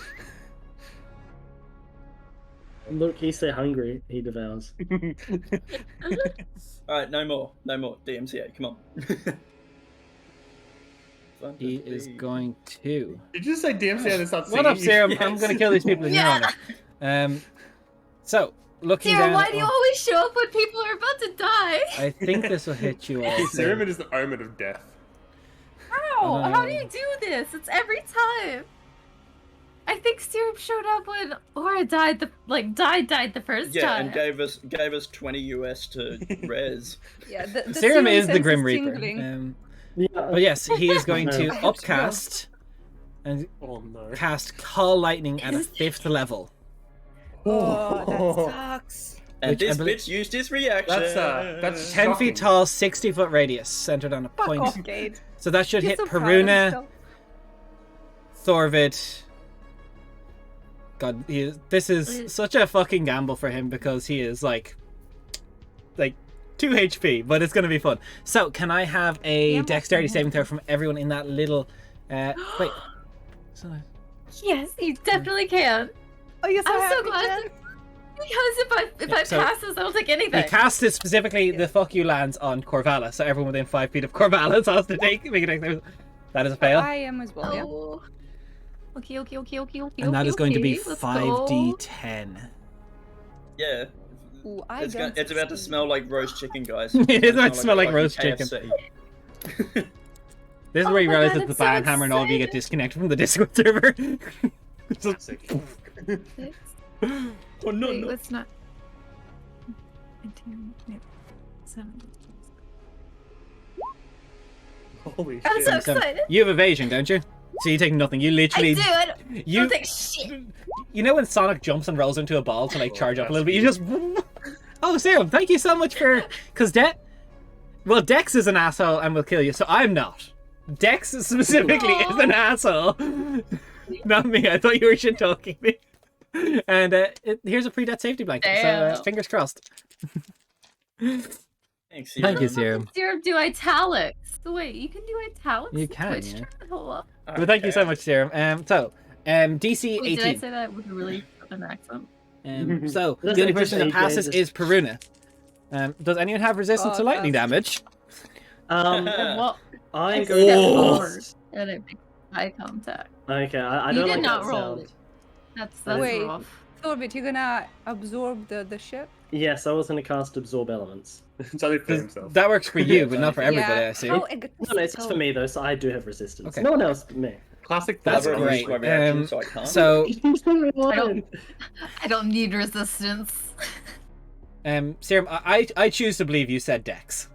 Look, he's so hungry, he devours. Alright, no more. DMCA, come on. He is going to. Did you just say DMC and start singing? What up, Serum? I'm Yes. gonna kill these people in your Yeah. honor. So, looking Sarah, down. why do you always show up when people are about to die? I think this will hit you all. Cyrmyth is the omen of death. How? How do you do this? It's every time. I think Syrup showed up when Aura died the first Yeah, time. and gave us 20 US to res. Yeah, the Serum is the sense Grim Reaper. tingling. Yeah. But yes, he is going to No. upcast and Oh no. cast Call Lightning at a 5th level. Oh, that sucks. And Which I this believe- bitch used his reaction. That's 10 shocking. feet tall, 60-foot radius, centered on a Fuck point. off, Gade. So that should You're hit so proud of Peruna, yourself. Thorvid. God, this is such a fucking gamble for him because he is like 2 HP, but it's gonna be fun. So, can I have a Yeah, dexterity but- saving throw from everyone in that little? Wait. So, Yes, you definitely can. Oh, you're so I'm so happy, glad. Jen. if I so pass this, I don't take He anything. cast it specifically. The fuck you lands on Corvallis, so everyone within 5 feet of Corvallis has to take. That is a fail, I am as well. Yeah. Oh. Okay. and that is going to be let's 5d10. Yeah. Ooh, It's about to smell like roast chicken, guys. It is about to It's smell like fucking roast chicken. KFC. This is Oh where you my realize God, that the it's so Banhammer and all of you get exciting. disconnected from the Discord server. Classic. Oh no, Wait, no. let's not. 19, no, 7. Holy I'm shit. so excited. You have evasion, don't you? So you take nothing. You I literally. do. I You don't take shit. You know when Sonic jumps and rolls into a ball to like Oh, charge up a that's little bit? You just. Oh, Serum, thank you so much for. Because Well, Dex is an asshole and will kill you, so I'm not. Dex specifically is an asshole. Not me. I thought you were shit talking me. And here's a pre-death safety blanket. So Damn. fingers crossed. Thanks, Thank you, Serum. Serum. Serum, do italics. So wait, you can do italics? You in can, Twitch yeah. chat? Hold up. Well, thank you so much, Serum. DC Wait, did I 18. say that with a really southern accent? So That's the only like person that just passes AJ, is Peruna. Does anyone have resistance Oh, to lightning that's- damage? Well, I'm I going stepped to forward cast. and it makes eye contact. Okay, I You don't did like not that roll sound. it. That's Wait. rough. Thorbit, you're gonna absorb the ship? Yes, I was going to cast Absorb Elements. It's only for himself. That works for you, but not for everybody, I yeah. assume. How No, egotistical. it's just for me though, so I do have resistance. Okay. No one else but me. Classic. That's I've already great. used my reaction, so I can't. So, I don't need resistance. Serum, I choose to believe you said Dex,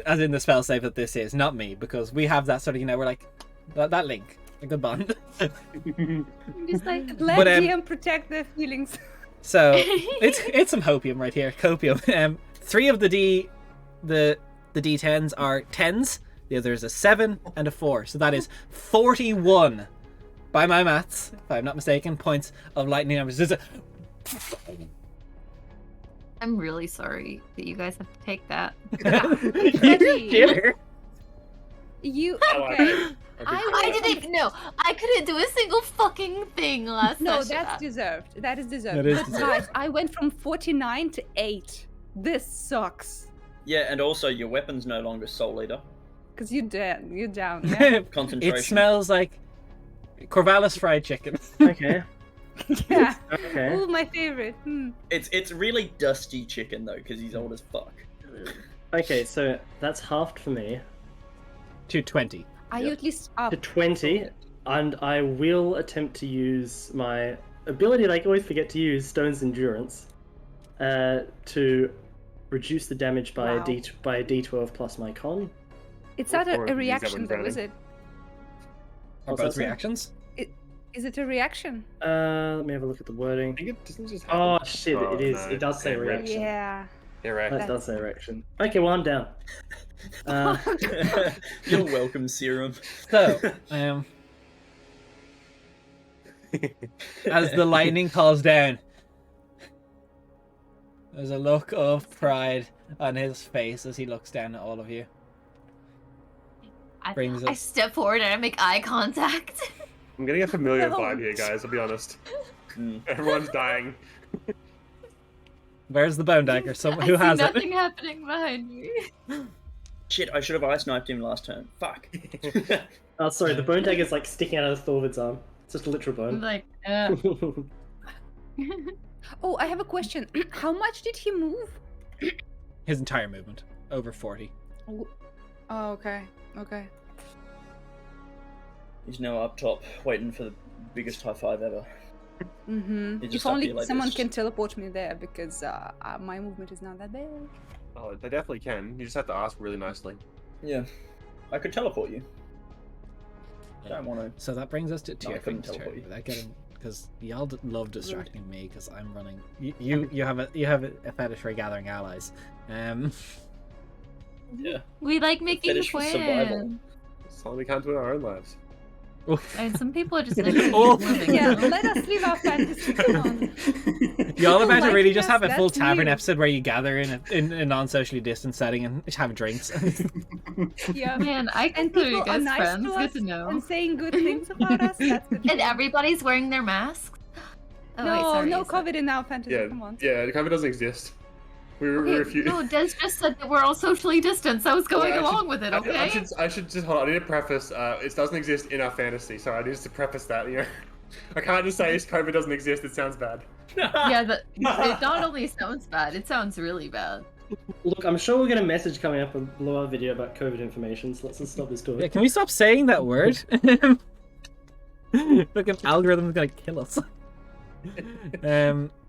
as in the spell save that this is, not me, because we have that sort of, we're like, that link, a good bond. I'm just like, Let But, DM protect their feelings. So it's some hopium right here, copium. 3 of the D10s are 10s. The other is a 7 and a 4. So that is 41, by my maths, if I'm not mistaken, points of lightning damage. I'm really sorry that you guys have to take that. You shitter. You Oh, okay? I didn't know. I couldn't do a single fucking thing last No, session. that's deserved. That is deserved. That is But deserved. guys, I went from 49 to 8. This sucks. Yeah, and also your weapon's no longer Soul Eater. Cause you're dead. You're down. Yeah. Concentration. It smells like Corvallis fried chicken. Okay. yeah. Okay. Ooh, my favorite. It's really dusty chicken though, because he's old as fuck. Okay, so that's halved for me To 20. Are you at least up? to 20, and I will attempt to use my ability that I always forget to use, Stone's Endurance, to reduce the damage by Wow. a D12 plus my con. It's not Or a use that reaction when though, running. is it? Are What's that both say? reactions? Is it a reaction? Let me have a look at the wording. I think it doesn't just Oh happen. shit, Oh, it is. no. It does say Yeah, reaction. Yeah. You're right. That does say reaction. Okay, well I'm down. You're welcome, Serum. So, as the lightning calls down, there's a look of pride on his face as he looks down at all of you. Brings I us. step forward and I make eye contact. I'm getting a familiar No. vibe here, guys. I'll be honest. Mm. Everyone's dying. Where's the bone dagger? Someone I who see has nothing it? happening behind me. Shit, I should have ice knifed him last turn. Fuck. Oh, sorry, the bone dagger's like sticking out of Thorvid's arm. It's just a literal I'm bone. like, Oh, I have a question. How much did he move? His entire movement, over 40. Oh, okay. Okay. He's now up top, waiting for the biggest high five ever. Mm-hmm. He just If up here only like someone this. can teleport me there, because my movement is not that big. Oh, they definitely can. You just have to ask really nicely. Yeah. I could teleport you. Don't want to. So that brings us to No, I your couldn't turn teleport you. without getting, because y'all love distracting me because I'm running. You have a fetish for gathering allies. Yeah. we like making fetish for survival. plans. So we can't do it in our own lives. And some people are just Oh. living. Yeah, let us live our fantasy. Come on. Y'all Oh about to my really just have a goodness, full that's tavern weird. episode where you gather in a non-socially distant setting and have drinks. Yeah. Man, I And consider you people are guys nice friends. to Good us to know. and saying good things about us. That's good. to And know. everybody's wearing their masks. Oh, no, wait, sorry, no is it- COVID in our fantasy. Yeah, Come on. yeah, the COVID doesn't exist. We're a few. No, Des just said that we're all socially distanced. I was going I along should- with it, I okay? should just hold on. I need to preface. It doesn't exist in our fantasy, so I need to preface that. You know, I can't just say COVID doesn't exist. It sounds bad. Yeah, it not only sounds bad, it sounds really bad. Look, I'm sure we'll get a message coming up below our video about COVID information, so let's just stop this talk. Yeah, can we stop saying that word? Fucking algorithm's gonna kill us.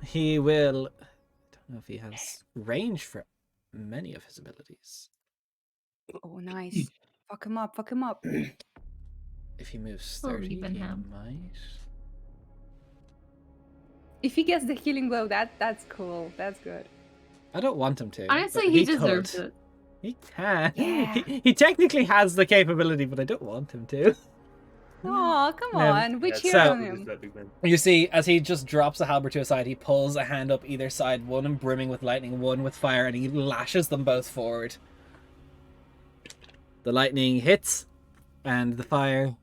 He will. I don't know if he has range for many of his abilities. Oh, nice. Fuck him up. Fuck him up. If he moves Oh, 30, even he him. might. If he gets the healing blow, that's cool. That's good. I don't want him to. Honestly, but he deserves could. it. He can. Yeah. He technically has the capability, but I don't want him to. Oh, come Um, on. We Yeah, cheer so- on him. that big man. You see, as he just drops a halberd to his side, he pulls a hand up either side, one brimming with lightning, one with fire, and he lashes them both forward. The lightning hits, and the fire...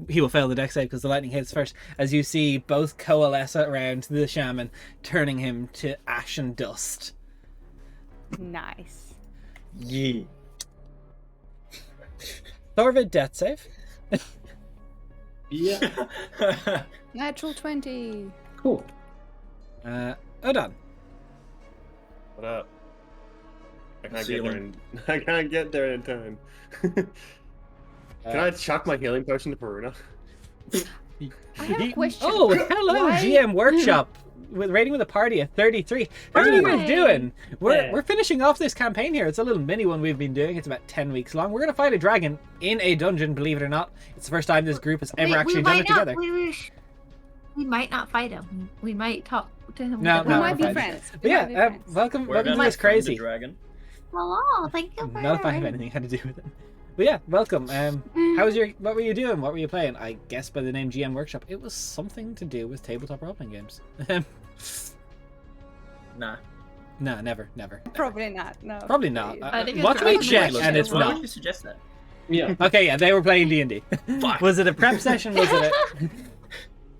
He will fail the dex save because the lightning hits first, as you see both coalesce around the shaman, turning him to ash and dust. Nice. Yeah. Thorvid, death save. Yeah. Natural 20. Cool. Odon. What up? I can't get there Ceiling. in. I can't get there in time. Can I chuck my healing potion to Peruna? I have a question. Oh, hello, Why- GM Workshop. With rating with a party at 33. How are you guys Hooray. doing? Yeah. We're finishing off this campaign here. It's a little mini one we've been doing. It's about 10 weeks long. We're gonna fight a dragon in a dungeon, believe it or not. It's the first time this group has ever actually done it together. We might not fight him. We might talk to him. No, with We no, a might be okay. friends. But We yeah, might be friends. welcome We're to gonna this friend the crazy. dragon. Hello, thank you for Not if I have anything had to do with it. But yeah, welcome. What were you doing? What were you playing? I guess by the name GM Workshop, it was something to do with tabletop role-playing games. Nah. No, never. Probably not. No. Probably not. I think it's Watch me Dragon check, Ball and it's Why not. would you suggest that? Yeah. Okay, yeah, they were playing D&D. Fuck. Was it a prep session? Was it a...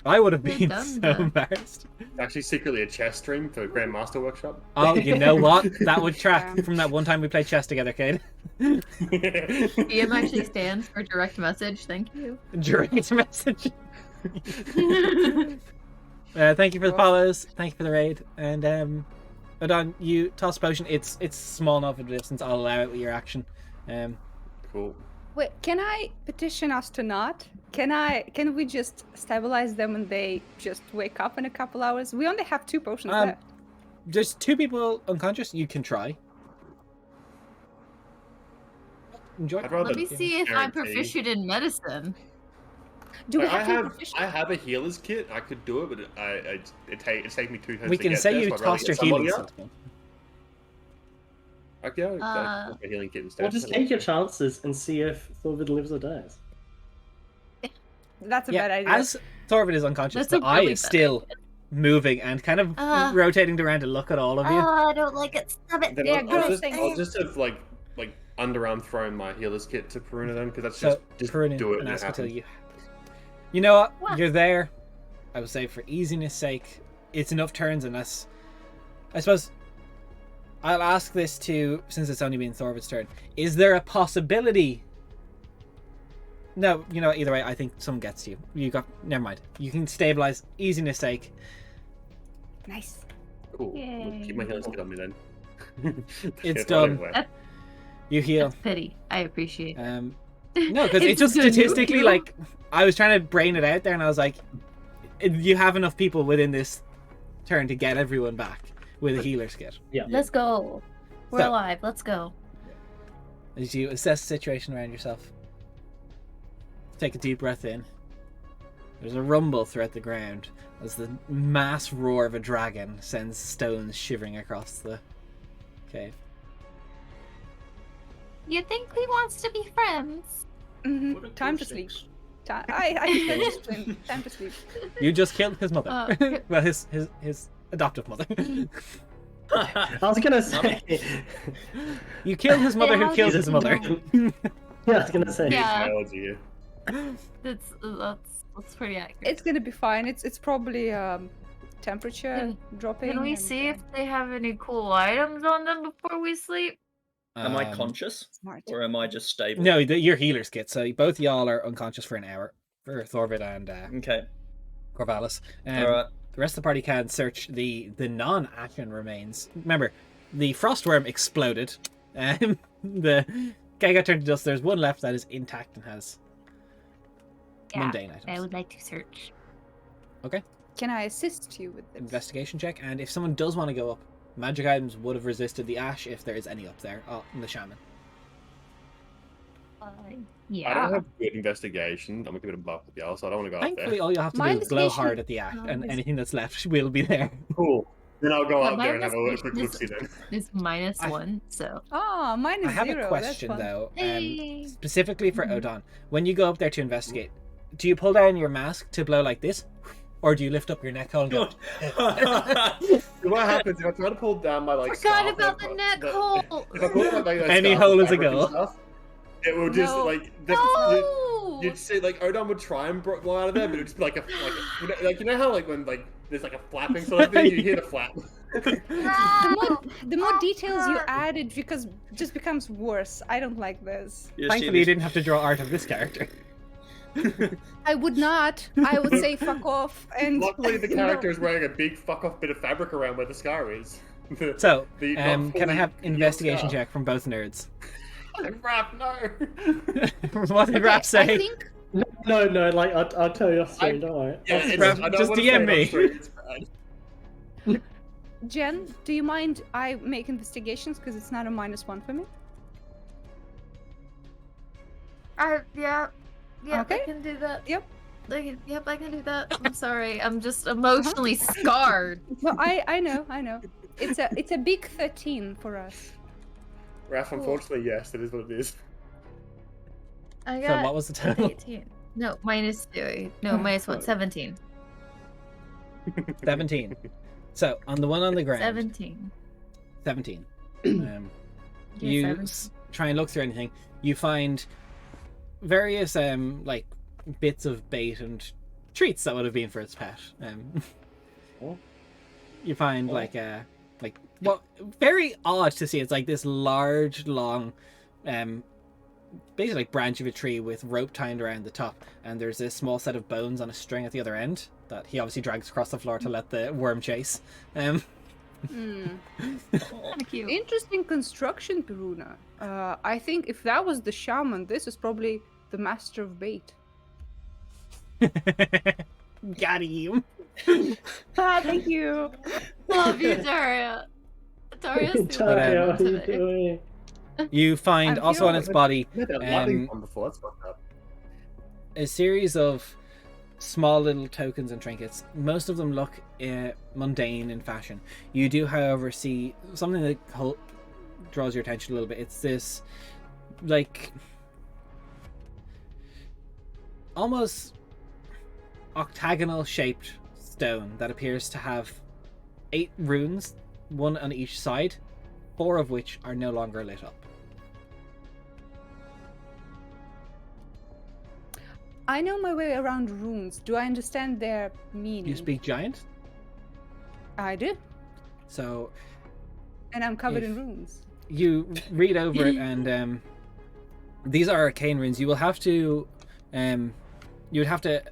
I would have Well been done, so Dan. embarrassed. It's actually secretly a chess stream for Grandmaster Workshop. Oh, you know what? That would track Yeah. from that one time we played chess together, Cade. DM actually stands for direct message. Thank you. Direct message. Thank you for the follows. Thank you for the raid. And Odon, you toss a potion. It's small enough of a distance. I'll allow it with your action. Cool. Wait, can I petition us to not? Can we just stabilize them and they just wake up in a couple hours? We only have 2 potions left. There's 2 people unconscious. You can try. Enjoy. I'd rather Let me see if I'm guarantee. proficient in medicine. Do we Like, have to be proficient? I have a healer's kit. I could do it, but it's taken me 2 turns. We to can get say there, you so I'd rather tossed get your somebody healing else. stuff. Okay, I'll go for a healing kit instead. Well, just take your chances and see if Thorvid lives or dies. That's a Yeah, bad idea. as Thorvid is unconscious, That's the a eye really is bad still moving and kind of rotating around to look at all of you. I don't like it. Stop it. Then Yeah, I'll just have like underarm thrown my healer's kit to Peruna then, because that's So, just Peruna do it and when it ask until happens. you know what? What? You're there. I would say for easiness sake, it's enough turns unless I suppose I'll ask this to, since it's only been Thorvid's turn. Is there a possibility? No, you know, either way, I think someone gets to you. Never mind. You can stabilize, easiness sake. Nice. Cool. We'll keep my healing kit on me then. It's Yeah, done. whatever. You heal. That's pity. I appreciate it. No, because it's just good, you statistically, heal. like, I was trying to brain it out there, and I was like, you have enough people within this turn to get everyone back with a healer's kit. Yeah. Let's go. We're So- alive. Let's go. As you assess the situation around yourself, take a deep breath in. There's a rumble throughout the ground as the mass roar of a dragon sends stones shivering across the cave. You think he wants to be friends? Mhm. What a Time cool to sleep. sticks. I said just swim. Time to sleep. You just killed his mother. Uh, Well, his adoptive mother. I was gonna say. You killed his mother Yeah, who how killed do his you mother. know? Yeah, I was gonna say. Yeah. Biology, yeah. That's That's pretty accurate. It's gonna be fine. It's probably temperature dropping. Can we and, see if they have any cool items on them before we sleep? Am I conscious? smart? Or am I just stable? No, your healer's kit. So both y'all are unconscious for an hour. For Thorvid and Okay. Corvallis. Alright. The rest of the party can search the non-ashen remains. Remember, the frostworm exploded. The guy got turned to dust. There's one left that is intact and has mundane items. I would like to search. Okay. Can I assist you with this? Investigation check, and if someone does want to go up, magic items would have resisted the ash if there is any up there. Oh, in the shaman. Yeah. I don't have good investigation. I'm gonna give it a buff with y'all, so I don't want to go up Thankfully, there. all you'll have to do Mine is blow is hard at the ash, Oh, and it's- anything that's left will be there. Cool. Then I'll go Yeah, up there and have a mine quick is- look see then. It's -1, so. Ah, mine is I have 0. a question That's fun. though, Hey. specifically for Mhm. Odon. When you go up there to investigate, do you pull down your mask to blow like this, or do you lift up your neck hole and go? What happens if I try to pull down my like? Forgot scarf, about like, the neck hole. If I pull down like, that Any scarf hole with is a fabric and goal. stuff, it will just No. No. you'd see like Odon would try and blow out of there, but it'd just be like a you know how like when like there's like a flapping sort of thing, you hear the flap. The more details you add, it just becomes worse. I don't like this. Thankfully, you didn't have to draw art of this character. I would not. I would say fuck off. And Luckily, the No. character is wearing a big fuck off bit of fabric around where the scar is. So, The not can I fully have healed investigation scar. check from both nerds? Rap, no. What did Rap I say? think No, like I'll tell you off screen, don't worry. Yeah, it's, Rap, I don't just wanna DM say it on me. stream, it's bad. Jen, do you mind I make investigations because it's not a -1 for me? Yeah, Okay. I can do that. Yep. Yep, I can do that. I'm sorry, I'm just emotionally scarred. No, I know. It's a big 13 for us. Raf, unfortunately, yes, that is what it is. I So got what was the total? 18. No, -2. No, -1, 17. 17. So, on the one on the ground, 17. 17. Yeah, You 17. try and look through anything. You find various like bits of bait and treats that would have been for its pet. Oh. You find Oh. like well, very odd to see. It's like this large, long, basically like branch of a tree with rope tied around the top, and there's this small set of bones on a string at the other end that he obviously drags across the floor to let the worm chase. Hmm. Kinda cute. Interesting construction, Peruna. I think if that was the shaman, this is probably the master of bait. Got him. Thank you. Love you, Daria. Daria's the Talia, one what are you today. doing? You find I'm also on its body I had that lightning one before, that's fucked up. a series of small little tokens and trinkets. Most of them look mundane in fashion. You do, however, see something that draws your attention a little bit. It's this, like, almost octagonal shaped stone that appears to have 8 runes, 1 on each side, 4 of which are no longer lit up. I know my way around runes. Do I understand their meaning? You speak giant, I do, so and I'm covered If- in runes. you read over it, and these are arcane runes. You will have to, you would have to,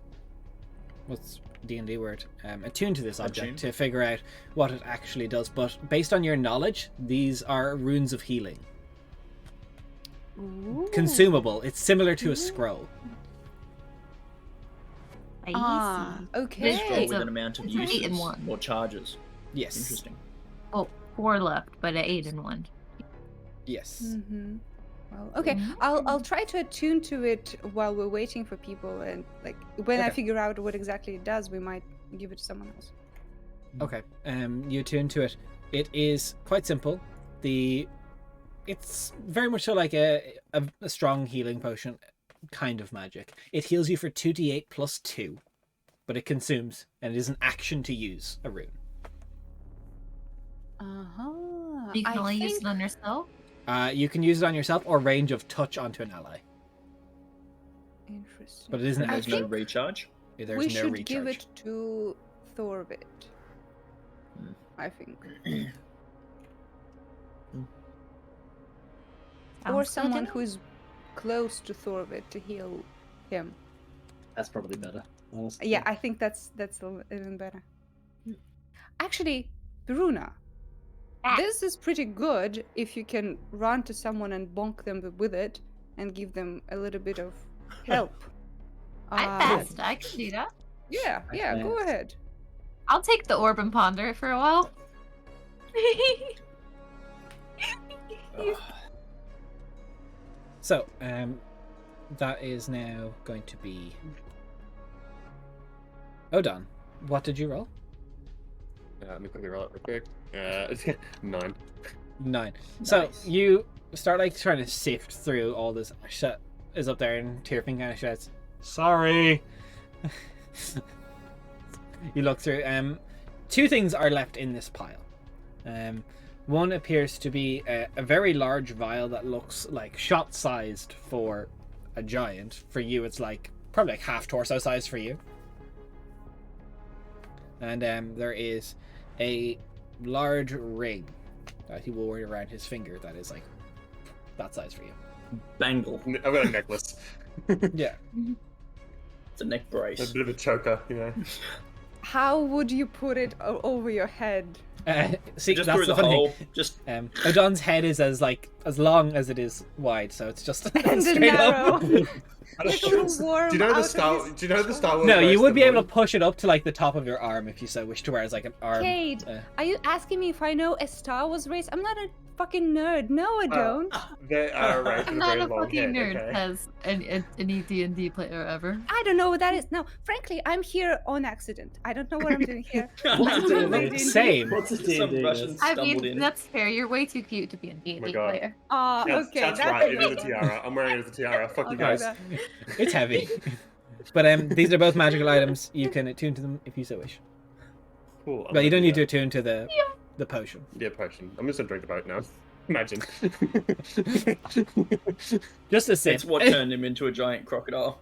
what's D&D word? Attune to this object Attune. to figure out what it actually does. But based on your knowledge, these are runes of healing. Ooh. Consumable. It's similar to a scroll. I Ah, see. okay. Scroll It's with a- an amount of it's an 8 in uses 1. or charges. Yes. Interesting. Well, 4 left, but an 8 in 1. Yes. Mm-hmm. Well, okay. Mhm. I'll try to attune to it while we're waiting for people, and like when I Okay. figure out what exactly it does, we might give it to someone else. Okay. You attune to it. It is quite simple. It's very much so like a strong healing potion kind of magic. It heals you for 2d8 plus 2, but it consumes, and it is an action to use a rune. Uh-huh. You can only use it on yourself? You can use it on yourself or range of touch onto an ally, Interesting. but it isn't. And I there's no think- recharge. There's we no should recharge. give it to Thorvit. I think. Or Sounds good to someone me. who's close to Thorvit to heal him. That's probably better. Honestly. Yeah, I think that's even better. Actually, Peruna, this is pretty good if you can run to someone and bonk them with it and give them a little bit of help. I'm fast. I can do that. Yeah, Okay. go ahead. I'll take the orb and ponder it for a while. So, that is now going to be Odon. What did you roll? Let me quickly roll it real quick. 9. 9. So Nice. you start like trying to sift through all this shit is up there, and Tyrfing kind of shouts, "Sorry." You look through. 2 things are left in this pile. One appears to be a very large vial that looks like shot-sized for a giant. For you, it's like probably like half torso size for you. And there is a large ring that he will wear around his finger that is like that size for you. Bangle. I've got a necklace. Yeah. It's a neck A brace. bit of a choker, you know. How would you put it over your head? See, Just that's through the the funny hole. thing. Just Odon's head is as long as it is wide, so it's just And straight narrow. up. Like a little worm Do you know out the of Star? his Do you know the Star shoulder. Wars? No, you race would be that able to one- push it up to like the top of your arm if you so wish to wear as like an arm. Cade, are you asking me if I know a Star Wars race? I'm not a fucking nerd. No, I don't. They are right. I'm with not very a long fucking head, nerd, okay? as any D&D player ever. I don't know what that is. No, frankly, I'm here on accident. I don't know what I'm doing here. What's I don't a play D&D? D&D. Same. What's a Some D&D? Russian Liz? I stumbled mean, in. that's fair. You're way too cute to be a D&D my God. player. Okay, That's that's right. It is a good. tiara. I'm wearing it as a tiara. Fuck you Okay, guys. that- It's heavy. But these are both magical items. You can attune to them if you so wish. Cool. I'm But you gonna don't do need to that. attune to the potion. Yeah, potion. I'm just gonna drink the boat now. Imagine. Just a sip. It's what turned him into a giant crocodile.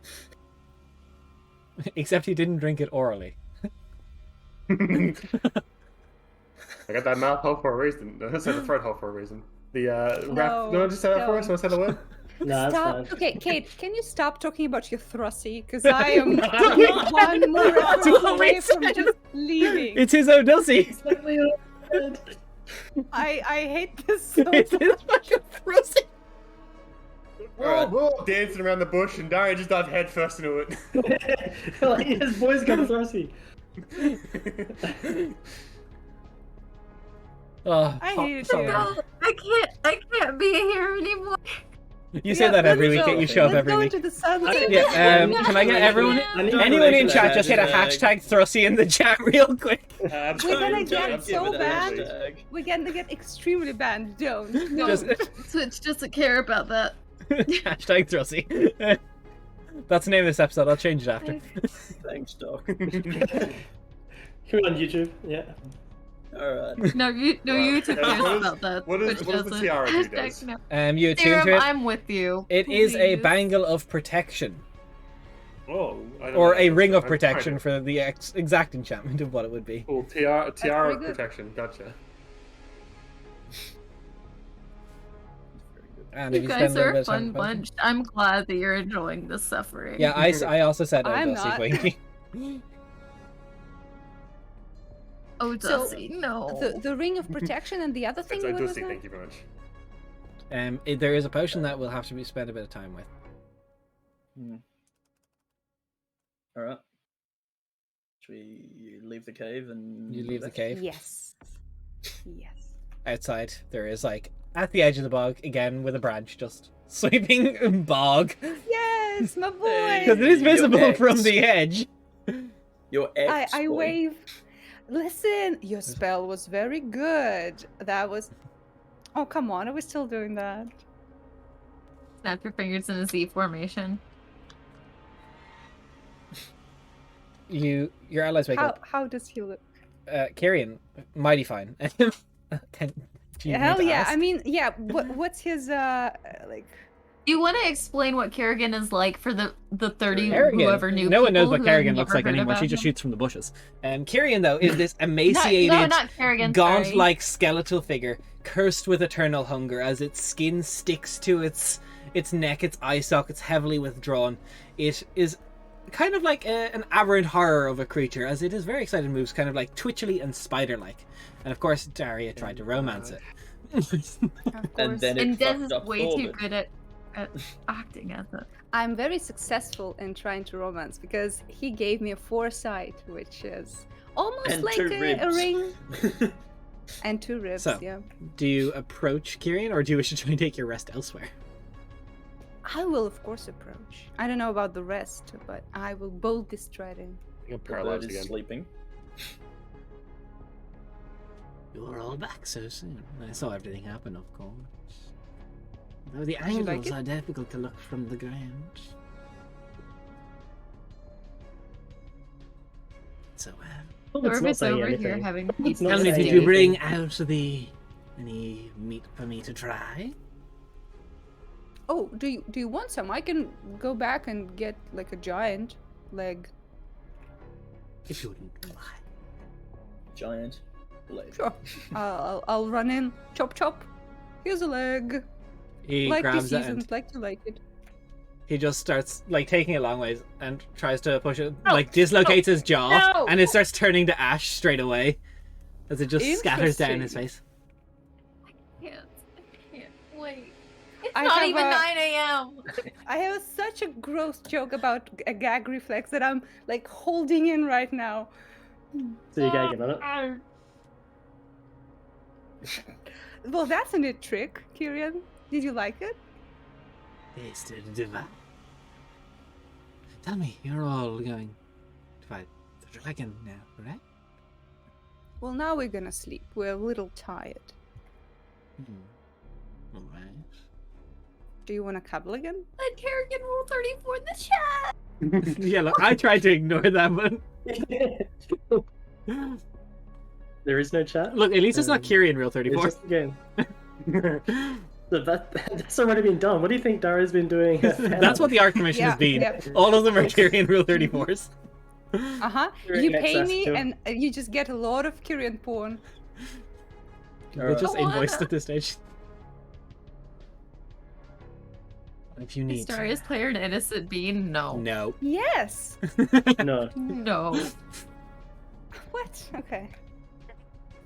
Except he didn't drink it orally. I got that mouth hole for a reason. I said the throat hole for a reason. The rap. No, just say that for us. Want to say the word? No, that's Stop. fine. Okay, Kate, can you stop talking about your thrussy? Because I am one more reference what away we from said. just leaving. It's his Odussi. Exactly what I said. I hate this so It's much. his fucking Odussi. Alright. Whoa, dancing around the bush, and Daria just dived head first into it. Like, his boy's got a thrusty. Oh, I hated sorry. you. No, I can't be here anymore. You say Yeah, that every let's week. go. You show up Let's every go week. into the sunset. Yeah, can I get everyone? I need Anyone in to chat, just hit a hashtag. hashtag Thrusty in the chat real quick. We're gonna Don't get give so it a bad. hashtag. We're gonna get extremely banned. Don't. Just Twitch doesn't care about that. hashtag Thrusty. That's the name of this episode. I'll change it after. Thanks, Doc. Come on, YouTube. Yeah. Alright. No, YouTube cares What is- about that. what is- Twitch what does the doesn't. tiara do, Hashtag does? no. You attune Serum, to it. I'm with you. It is a Please. bangle of protection, Oh, I don't or know. a ring of I'm protection trying for the exact enchantment of what it would be. to- Cool, tiara pretty of good. protection. Gotcha. And if You spend guys a little are bit a of time fun bunch. I'm glad that you're enjoying the suffering. Yeah, I also said I'm Odussi, not. Winky. Oh, So, Dusty, no. The ring of protection and the other thing. It's What was Dusty, that? thank you very much. There is a potion that will have to be spent a bit of time with. Alright. Should we leave the cave and You leave the rest? cave. Yes. Yes. Outside, there is like at the edge of the bog again with a branch just sweeping bog Yes, my boy. Hey. because it is Your visible ex. from the edge. Your ex. I boy. wave. Listen, your spell was very good. That was. Oh, come on. Are we still doing that? Snap your fingers in a Z formation. Your allies wake up. How does he look? Kyrian, mighty fine. Do you need Hell to yeah. ask? I mean, yeah. What's his like You want to explain what Kerrigan is like for the 30 Kerrigan. whoever knew? No one knows people what who have Kerrigan looks never like heard anymore. She about just him? shoots from the bushes. Kyrian, though, is this emaciated, not Kerrigan. sorry. gaunt-like skeletal figure, cursed with eternal hunger, as its skin sticks to its neck, its eye sockets heavily withdrawn. It is kind of like an aberrant horror of a creature, as it is very excited, moves kind of like twitchily and spider-like. And of course, Daria tried to romance it. Of And course. then it And Des fucked is up way too Corbin. good at acting as it. I'm very successful in trying to romance because he gave me a foresight, which is almost And like 2 a ribs. ring. And 2 ribs, So. yeah. Do you approach Kyrian, or do you wish to try and take your rest elsewhere? I will, of course, approach. I don't know about the rest, but I will boldly stride in. I can The paralyze bird is again. sleeping. You're all back so soon. I saw everything happen, of course. Though the you like angles it? are difficult to look from the ground. So, It's not Orvis saying over anything. here having It's not tell me, saying did you bring anything. out any meat for me to try? Oh, do you want some? I can go back and get like a giant leg. If you wouldn't mind. Giant leg. Sure. I'll run in. Chop chop. Here's a leg. He Like grabs this it season, and like you like it. he just starts like taking it long ways and tries to push it, No, like dislocates his jaw, no. and it starts turning to ash straight away as it just scatters down his Interesting. face. I can't wait. It's I not have even a- 9 a.m. I have such a gross joke about a gag reflex that I'm like holding in right now. So you're gagging on it? Well, that's a neat trick, Kyrian. Did you like it? Tasted divine. Tell me, you're all going to fight the dragon now, right? Well, now we're gonna sleep. We're a little tired. All right. Do you want to cuddle again? Let Kerrigan roll 34 in the chat. Yeah, look, I tried to ignore that, but There is no chat? look, at least it's not Um, Kyrian real It's 34. just a game. So that's already been done. What do you think Dara's been doing? That's what the art commission has been. Yeah. All of them are Kyrian real 34s. Uh-huh. During You pay access me to- and you just get a lot of Kyrian porn. They're just I wanna- invoiced at this stage. If you need Darius player an innocent bean? No. No. Yes! No. No. What? Okay.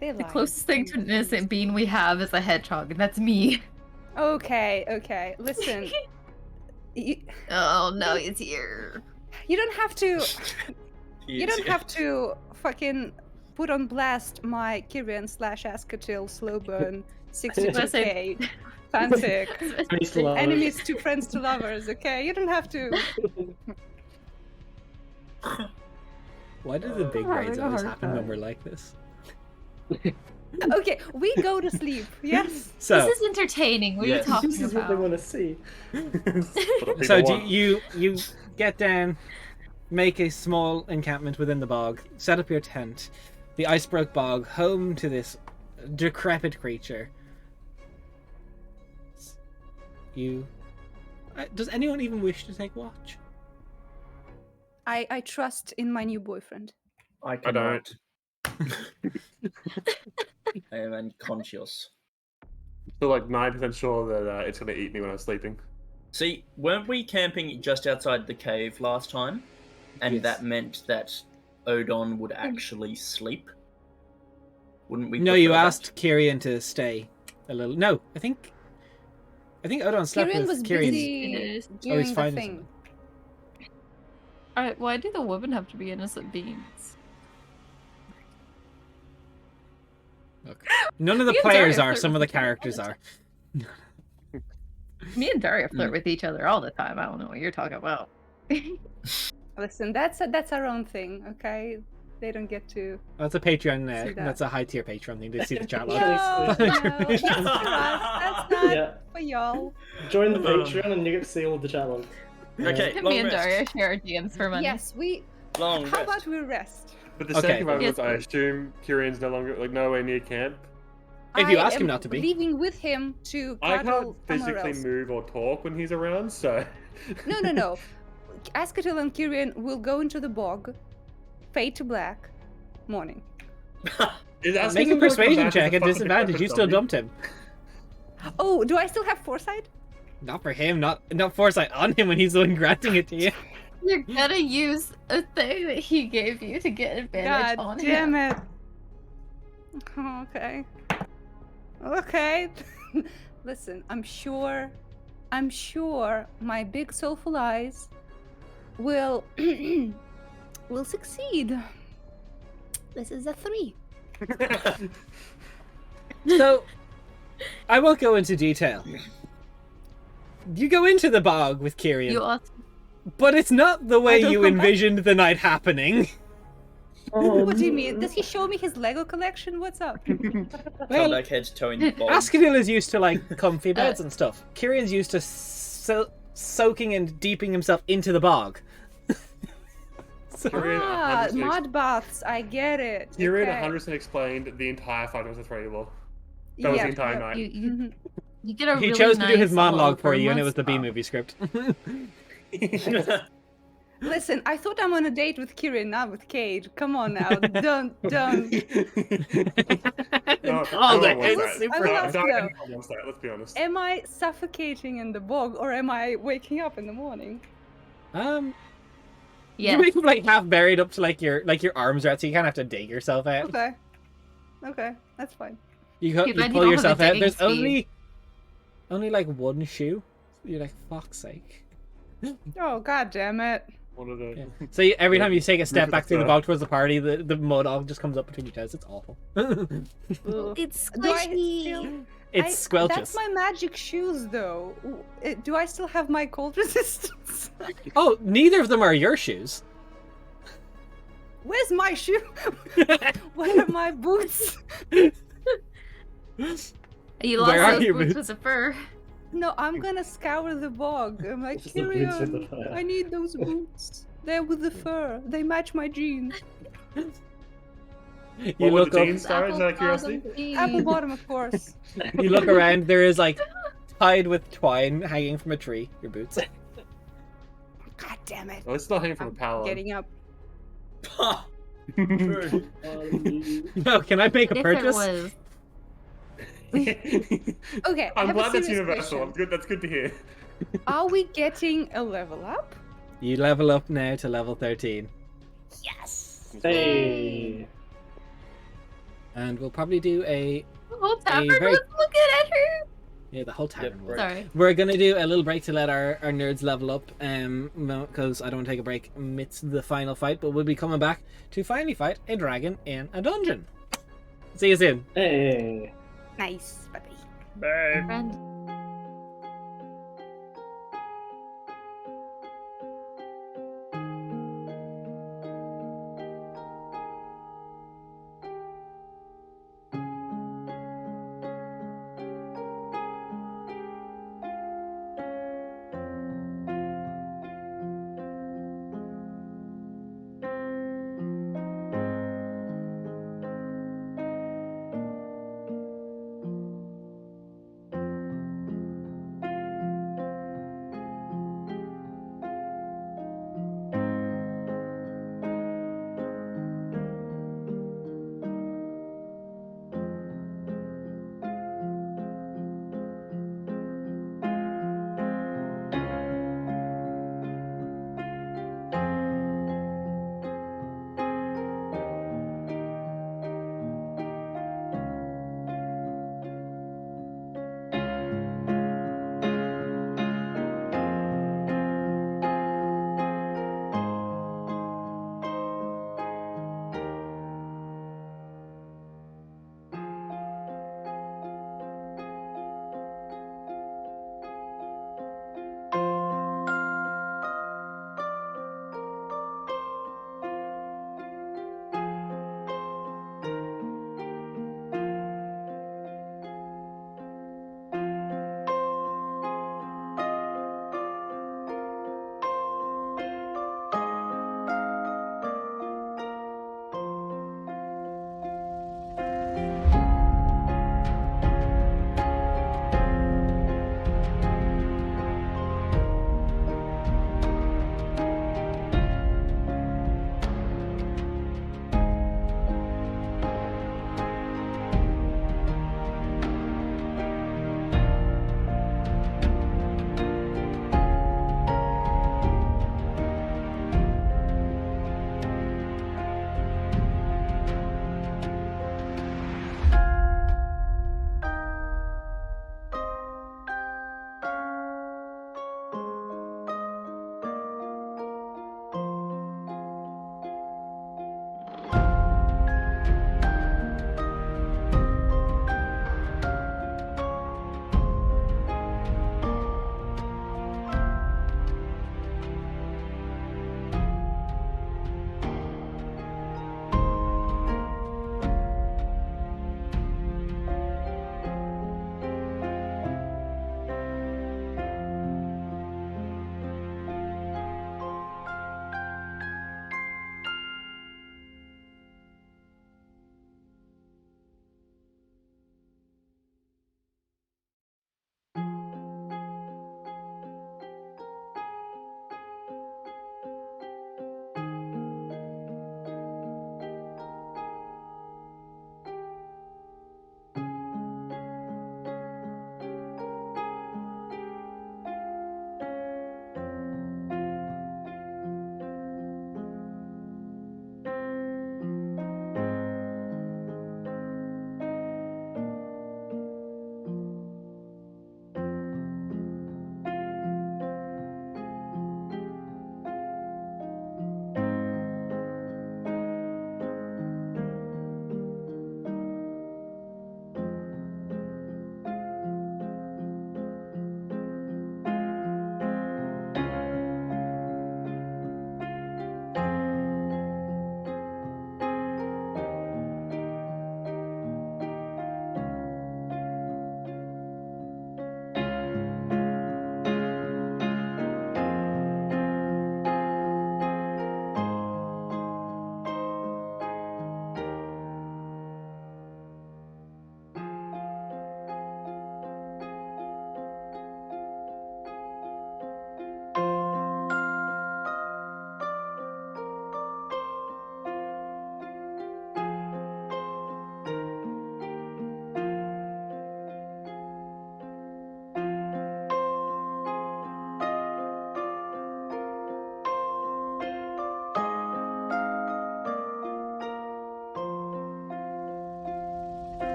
They The lied. closest thing to an innocent bean we have is a hedgehog, and that's me. Okay. Listen. you, Oh no, he's here. you don't have to you don't Yes, have to fucking put on blast my Kyrian / Asketil slow burn 62k fanfic. Enemies to lovers. Enemies to friends to lovers, okay? You don't have to. Why do the big I'm raids having a always hard happen when time. we're like this? Okay, we go to sleep, yes? So, This is entertaining. What Yes. are you talking This is what they about? want to see. so you get down, make a small encampment within the bog, set up your tent. The Icebroke Bog, home to this decrepit creature. You... does anyone even wish to take watch? I trust in my new boyfriend. I I cannot. don't. I am unconscious. Still like 9% sure that it's gonna eat me when I'm sleeping. See, weren't we camping just outside the cave last time? And Yes. that meant that Odon would actually sleep? Wouldn't we? No, prefer you that? asked Kyrian to stay a little. No, I think Odon slept Kyrian with was Kyrian. busy Oh, doing he's the fine. thing. Alright, why do the women have to be innocent beans? Look, none of the Me and players Daria are. flirt Some of the with each other all characters the are. Me and Daria flirt Mm. with each other all the time. I don't know what you're talking about. Listen, that's our own thing, okay? They don't get to. That's a Patreon. See that. That's a high tier Patreon thing to see the chat log. No, That's that's for us. That's not Yeah. for y'all. Join the Patreon and you get to see all the chat logs. Okay, Me long and rest. Daria share DMs for money. Yes, we. Long How rest. about we rest? For the Okay. sake of Yes. arguments, I assume Kyrian's no longer nowhere near camp. If you I ask him am not to be. leaving with him to I cuddle can't somewhere physically else. move or talk when he's around, so. No. Asketil and Kyrian will go into the bog, fade to black, morning. Is Asketil Make a gonna come persuasion back as check a at fucking disadvantage. decrepit You still zombie? dumped him. Oh, do I still have foresight? Not for him. Not foresight on him when he's the one granting it to you. You're gonna use a thing that he gave you to get advantage God on damn him. it. Oh, okay. Okay. Listen, I'm sure my big soulful eyes will will succeed. This is a 3. So, I won't go into detail. You go into the bog with Kyrian, You also but it's not the way don't you come back? envisioned the night happening. What do you mean? Does he show me his Lego collection? What's up? Come Well, back heads towing the bog. Askadil is used to like comfy beds and stuff. Kyrian's used to soaking and deeping himself into the bog. So, Kyrian Ah, 100% mud baths. I get it. Kyrian Okay. 100% explained the entire Five Nights at Freddy lore. That was the entire night. you get a he really chose to do his nice monologue for all-over you, and it was the mustache. B movie script. Listen, I thought I'm on a date with Kyrian, not with Cage. Come on now, don't. No, Oh, no that one is wants that. super I will ask No, though. no one wants that, let's be honest. Am I suffocating in the bog, or am I waking up in the morning? You Yeah. wake up like half buried up to like your arms are out, so you kind of have to dig yourself out. Okay, that's fine. You Too bad you pull don't have yourself a out. digging There's speed. only like one shoe. You're like, fuck's sake. Oh, god damn it. One of the... Yeah. So every time you take a step Move back it through the up. bog towards the party, the mud all just comes up between your toes. It's awful. Ugh. It's Do I squishy. still... It's That's squelches. my magic shoes, though. Do I still have my cold resistance? Oh, neither of them are your shoes. Where's my shoe? Where are my boots? You lost Where are those your boots boots? with the fur. No, I'm gonna scour the bog. I'm like, Just the boots with the Kyrian, fur. I need those boots. They're with the fur. They match my jeans. You What were look the up. jeans, sorry, is that out of curiosity? Apple bottom, of course. You look around. There is like tied with twine hanging from a tree. Your boots. God damn it. Oh, it's not hanging from a I'm pal. getting up. True. No, can I make a If it purchase? was. Okay, I I'm have a glad that's serious universal. question. That's good to hear. Are we getting a level up? You level up now to level 13, Yes. Hey. and we'll probably do a The whole tavern very- was looking at her. yeah the whole tavern. Yep, will. right. Sorry. We're gonna do a little break to let our nerds level up, because I don't want to take a break amidst the final fight, but we'll be coming back to finally fight a dragon in a dungeon. See you soon. Hey. Nice, buddy. Bye. Friend.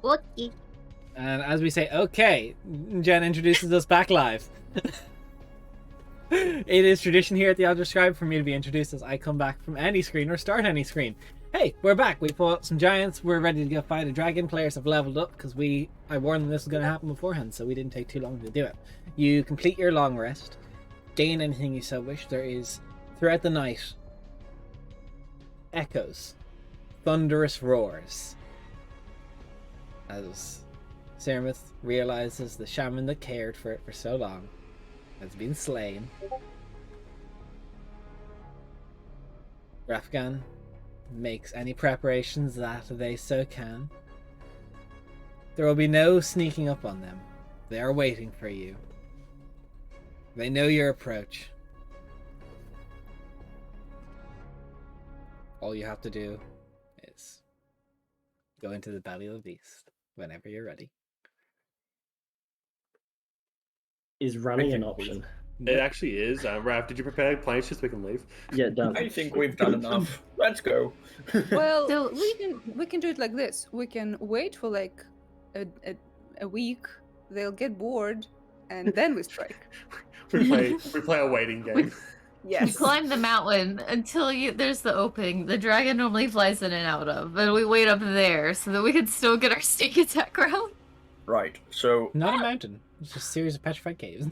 Okay. And as we say, okay, Jen introduces us back live. It is tradition here at the Elder Scribe for me to be introduced as I come back from any screen or start any screen. Hey, we're back. We fought some giants. We're ready to go fight a dragon. Players have leveled up because I warned them this was going to happen beforehand, so we didn't take too long to do it. You complete your long rest. Gain anything you so wish. There is, throughout the night, echoes, thunderous roars. As Cyrmyth realizes the shaman that cared for it for so long has been slain. Rafgan makes any preparations that they so can. There will be no sneaking up on them. They are waiting for you. They know your approach. All you have to do is go into the belly of the beast whenever you're ready. Is running an option? It actually is. Raph, did you prepare planes just so we can leave? Yeah, done. I think we've done enough. Let's go. Well, So- we can do it like this. We can wait for like a week. They'll get bored, and then we strike. we play a waiting game. You Yes. climb the mountain until there's the opening the dragon normally flies in and out of, and we wait up there so that we can still get our sneak attack round. Right, so Not a mountain. It's just a series of petrified caves.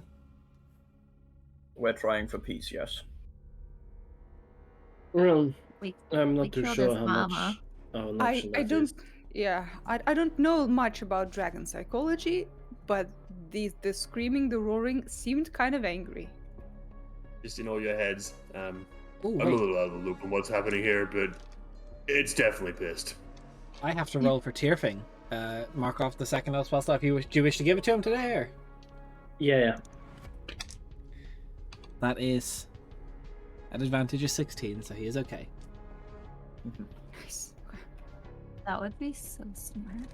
we're trying for peace, yes. Well, We I'm we not too killed sure his how mama. much. Oh, an I option I that don't. is. Yeah, I don't know much about dragon psychology, but the screaming, the roaring seemed kind of angry. Just in all your heads. Ooh, I'm a wait. little out of the loop on what's happening here, but it's definitely pissed. I have to roll for Tyrfing. Mark off the second level spell slot. Do you wish to give it to him today, or? Yeah. That is at advantage of 16, so he is okay. Nice. That would be so smart.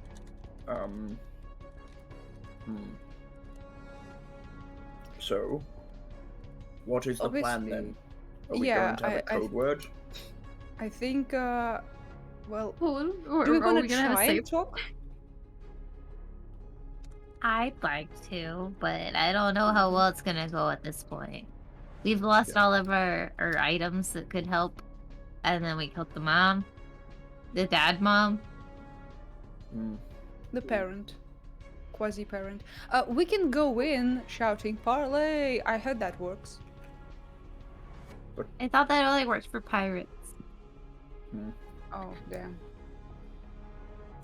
So, what is the plan Obviously- then? Are we yeah, going to have a code word? I think. Well, Well, do we are want we to gonna have a try safe? and talk? I'd like to, but I don't know how well it's gonna go at this point. We've lost all of our items that could help, and then we killed the mom, the dad mom. The parent, quasi-parent. We can go in shouting "Parlay!" I heard that works. I thought that only worked for pirates. Oh damn.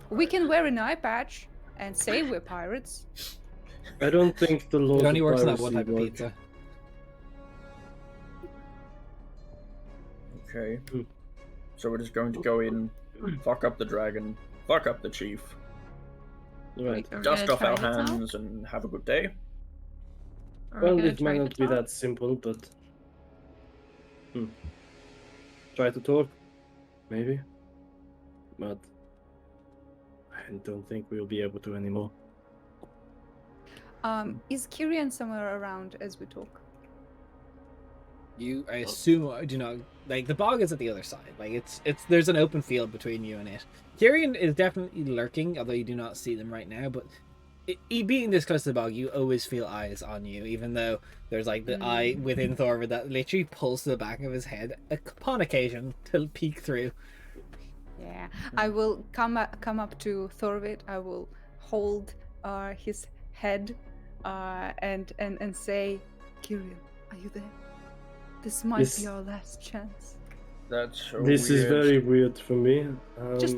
We can wear an eye patch and say we're pirates. I don't think the laws It only of works on that piracy one type of work. pizza. Okay. Hmm. So we're just going to go in, fuck up the dragon, fuck up the chief, Right. Are we dust gonna off our try to talk? hands, and have a good day. Are we Well, gonna it might try to not be talk? that simple, but try to talk, maybe. But I don't think we'll be able to anymore. Is Kyrian somewhere around as we talk? I assume, do not like the bog is at the other side. Like it's there's an open field between you and it. Tyrion is definitely lurking, although you do not see them right now. But being this close to the bog, you always feel eyes on you, even though there's like the eye within Thorvid that literally pulls to the back of his head upon occasion to peek through. Yeah, I will come up to Thorvid. I will hold his head and say, "Kyrian, are you there? This might This- be our last chance." That's so This is weird. very weird for me. Just-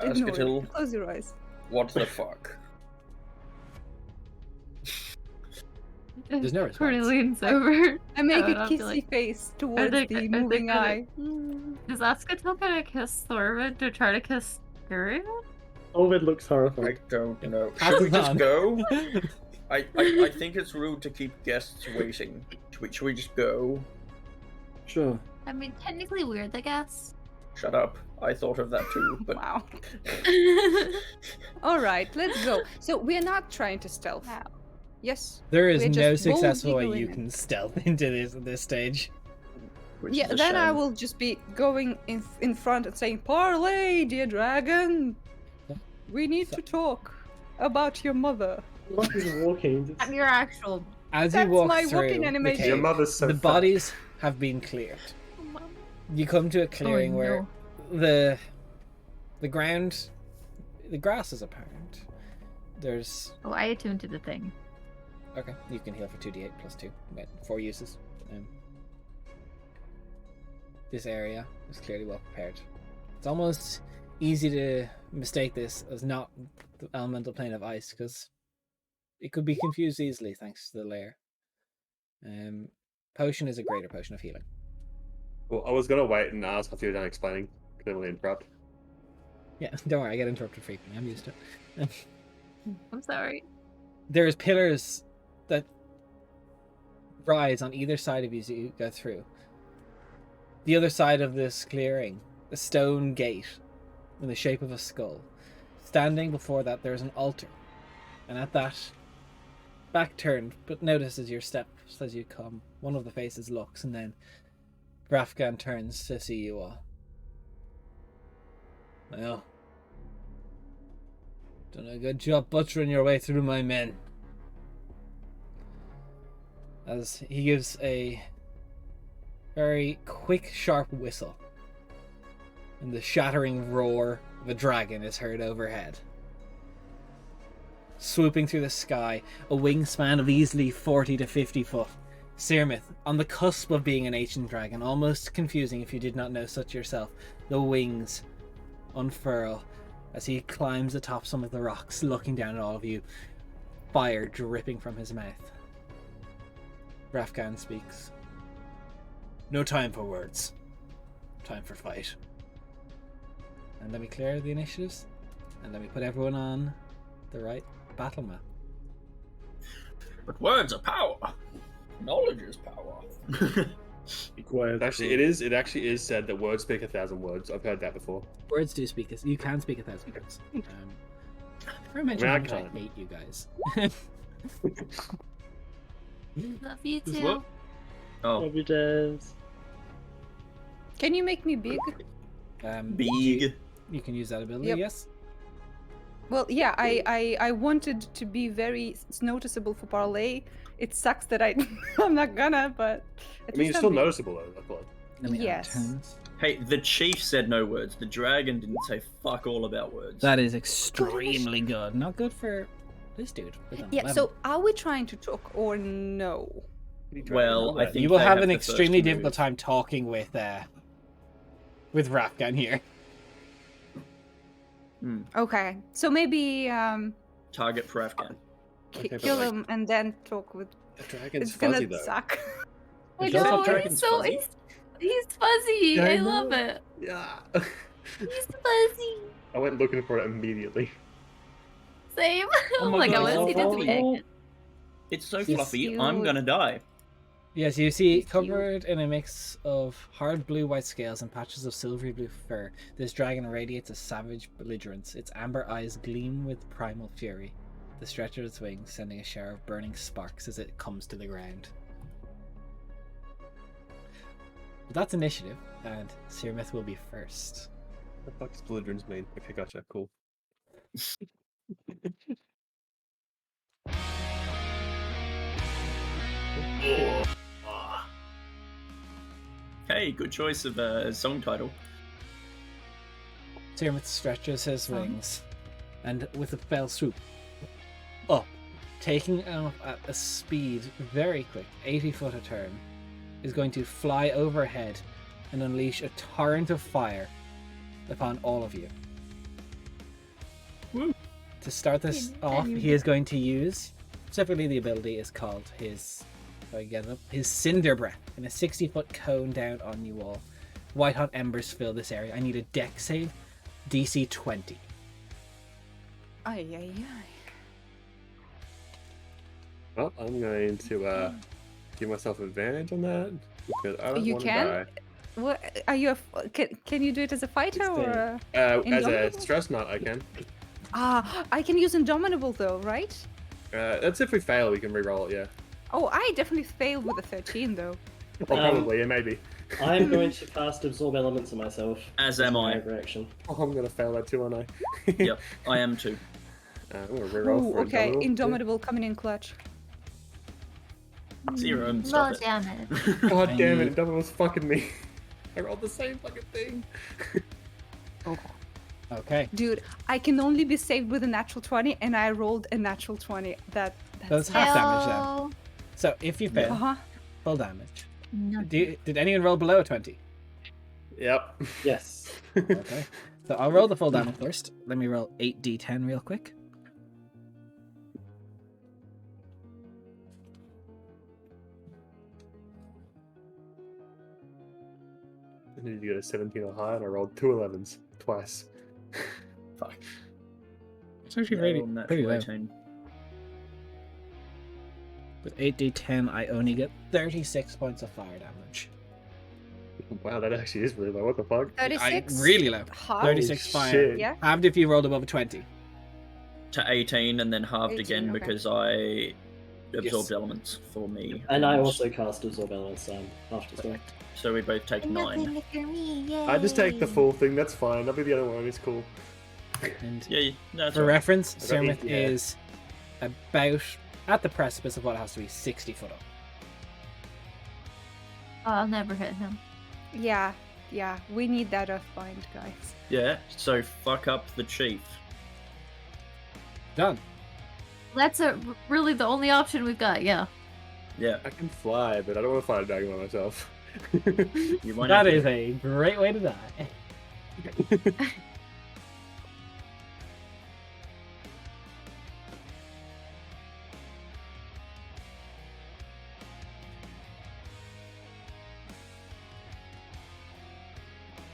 Ignore Asketil, it. Close your eyes. what the fuck? There's no response. Corey leans over. I make would a have to, kissy like- face towards the moving eye. Is Asketil gonna kiss Thorvid to try to kiss Tyrion? Ovid looks I horrified. don't know. Pass Should we it just on. go? I think it's rude to keep guests waiting. Should we just go? Sure. I mean, technically we're the guests. Shut up. I thought of that too, but Wow. All right, let's go. So we're not trying to stealth. Wow. Yes. There is We're no just boldly successful way going you in. can stealth into this at this stage. which Yeah. is a Then I shame. will just be going in front and saying "Parlay, dear dragon." We need to talk about your mother. What is walking? I'm your actual. As you That's walk my through walking the animation. Your cave, mother's so the fat. bodies have been cleared. You come to a clearing where the ground, the grass is apparent. There's Oh, I attuned to the thing. okay. You can heal for 2d8 plus 2. 4 uses. This area is clearly well prepared. It's almost easy to mistake this as not the elemental plane of ice because it could be confused easily thanks to the layer. Potion is a greater potion of healing. Well, I was gonna wait and ask after you're done explaining. Couldn't really interrupt. Yeah, don't worry, I get interrupted frequently. I'm used to it. I'm sorry. There's pillars that rise on either side of you as you go through. The other side of this clearing, a stone gate in the shape of a skull. Standing before that, there's an altar. And at that, back turned, but notices your steps as you come. One of the faces looks, and then Grafgan turns to see you all. Well, done a good job butchering your way through my men. As he gives a very quick, sharp whistle, and the shattering roar of a dragon is heard overhead. Swooping through the sky, a wingspan of easily 40 to 50 foot. Cyrmyth, on the cusp of being an ancient dragon, almost confusing if you did not know such yourself. The wings unfurl as he climbs atop some of the rocks, looking down at all of you, fire dripping from his mouth. Rafgan speaks. No time for words. Time for fight. And let me clear the initiatives, and let me put everyone on the right battle map. But words are power. Knowledge is power. It actually is said that words speak 1,000 words. I've heard that before. Words do speak. You can speak 1,000 words. I mentioned how much I hate you guys. Love you Just too. what? Oh, Love you, Des. Can you make me big? big. You can use that ability, Yep. yes? Well, yeah, I wanted to be very noticeable for parlay. It sucks that I'm not gonna, but at I mean, least it's I'm still big. noticeable though. I thought. Let me add Yes. tones. Hey, the chief said no words. The dragon didn't say fuck all about words. That is extremely good. Not good for this dude. with an Yeah. 11. So are we trying to talk or no? Well, I think you will they have an the first extremely to difficult move. time talking with Rafgan here. Okay. So maybe Target for Afghan. Okay, but kill like- him and then talk with. The dragon's It's gonna fuzzy though. suck. I Is that know, a dragon's he's so fuzzy? he's fuzzy. Yeah, I I love know. it. Yeah. He's fuzzy. I went looking for it immediately. Same. Oh my like I God, want to see it's this fluffy. big. It's so Yes, fluffy, I'm gonna die. Yes, you see, He's cute. covered in a mix of hard blue-white scales and patches of silvery blue fur, this dragon radiates a savage belligerence. Its amber eyes gleam with primal fury. The stretch of its wings sending a shower of burning sparks as it comes to the ground. But that's initiative, and Cyrmyth will be first. What the fuck does belligerence mean? Okay, gotcha. Cool. Hey, good choice of song title. Cyrmyth stretches his wings, and with a fell swoop, up, taking off at a speed very quick, 80 foot a turn, is going to fly overhead and unleash a torrent of fire upon all of you. Woo. To start this off, he is going to use, specifically the ability is called his, if I get it up, his Cinder Breath, in a 60-foot cone down on you all. White hot embers fill this area. I need a deck save, DC 20. Ay ay ay. Well, I'm going to give myself advantage on that because I don't You want to can? die. What are you? Can you do it as a fighter It's or? the- As a Indomitable? stress knot, I can. I can use Indomitable though, right? That's if we fail, we can re-roll it. Yeah. Oh, I definitely failed with a 13 though. Or probably, yeah, maybe. I'm going to cast Absorb Elements on myself. As am my I. reaction. Oh, I'm gonna fail that too, aren't I? Yep, I am too. I'm gonna reroll Ooh, for okay, Indomitable. Indomitable coming in clutch. Zero, Roll stop it. damage. God I damn it, need- Indomitable's fucking me. I rolled the same fucking thing. Okay. Dude, I can only be saved with a natural 20, and I rolled a natural 20. That's That's half damage then. Fail. So if you fail, Uh-huh. full damage. No. Did anyone roll below a 20? Yep. Yes. Okay. So I'll roll the full damage first. Let me roll 8d10 real quick. I needed to get a 17 or higher, and I rolled 2 11s twice. Fuck. It's actually Yeah, really roll natural pretty low. 18. With 8d10, I only get 36 points of fire damage. Wow, that actually is really low. What the fuck? 36? Really low. Half? 36 Holy fire. shit. Yeah? Halved if you rolled above a 20. To 18 and then halved 18, again okay. because I absorbed Yes. elements for me. And I also cast Absorb Elements after as well. So we both take 9. Nothing for me. Yay. I just take the full thing, that's fine. I'll be the other one, it's cool. And Yeah, that's for right. reference, I got Cyrmyth eight, yeah. is about at the precipice of what has to be 60 foot up. I'll never hit him. Yeah, yeah. We need that Earthbind, guys. Yeah, so fuck up the chief. Done. That's really the only option we've got. Yeah. Yeah, I can fly, but I don't want to fight a dragon by myself. you won't That have is to- a great way to die.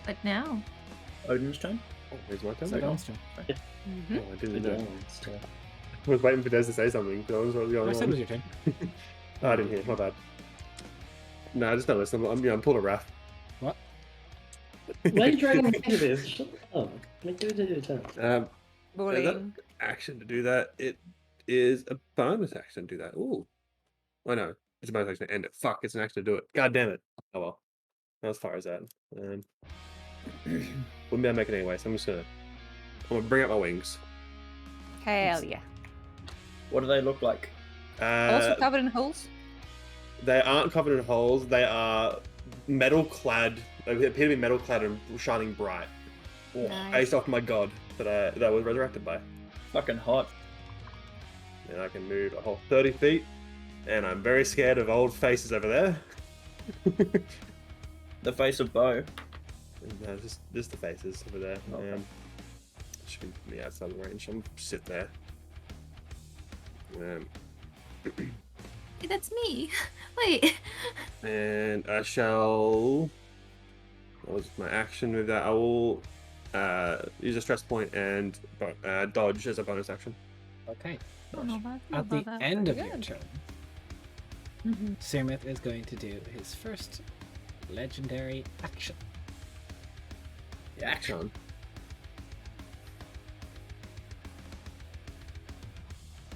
But now. Odin's turn. Oh, here's my turn. So Dawn's turn. Mm-hmm. Oh, I didn't Good know. elements, yeah. I was waiting for Des to say something. So I was I going said it on. was your turn. Oh, I didn't hear. My bad. No, just don't listen. I'm pulled a wrath. What? Lady Dragon Negative. Shut up. Make it your turn. Is that Bullying. action to do that? It is a bonus action to do that. Ooh. Oh no, it's a bonus action to end it. Fuck, it's an action to do it. God damn it. Oh well. Not as far as that. Wouldn't be able to make it anyway, so I'm gonna bring out my wings. Hell yeah. What do they look like? Also covered in holes? They aren't covered in holes. They are metal clad. They appear to be metal clad and shining bright. Nice. Based off my god that I was resurrected by. Fucking hot. And I can move a whole 30 feet. And I'm very scared of old faces over there. The face of Bo. No, just the faces over there. Okay. Should be me outside the range. I'm sit there. Hey, that's me. Wait. And I shall. What was my action with that? I will use a stress point and dodge as a bonus action. Okay. Don't know about At the that. end of Pretty your good. turn, Mhm. Cyrmyth is going to do his first legendary action. The action.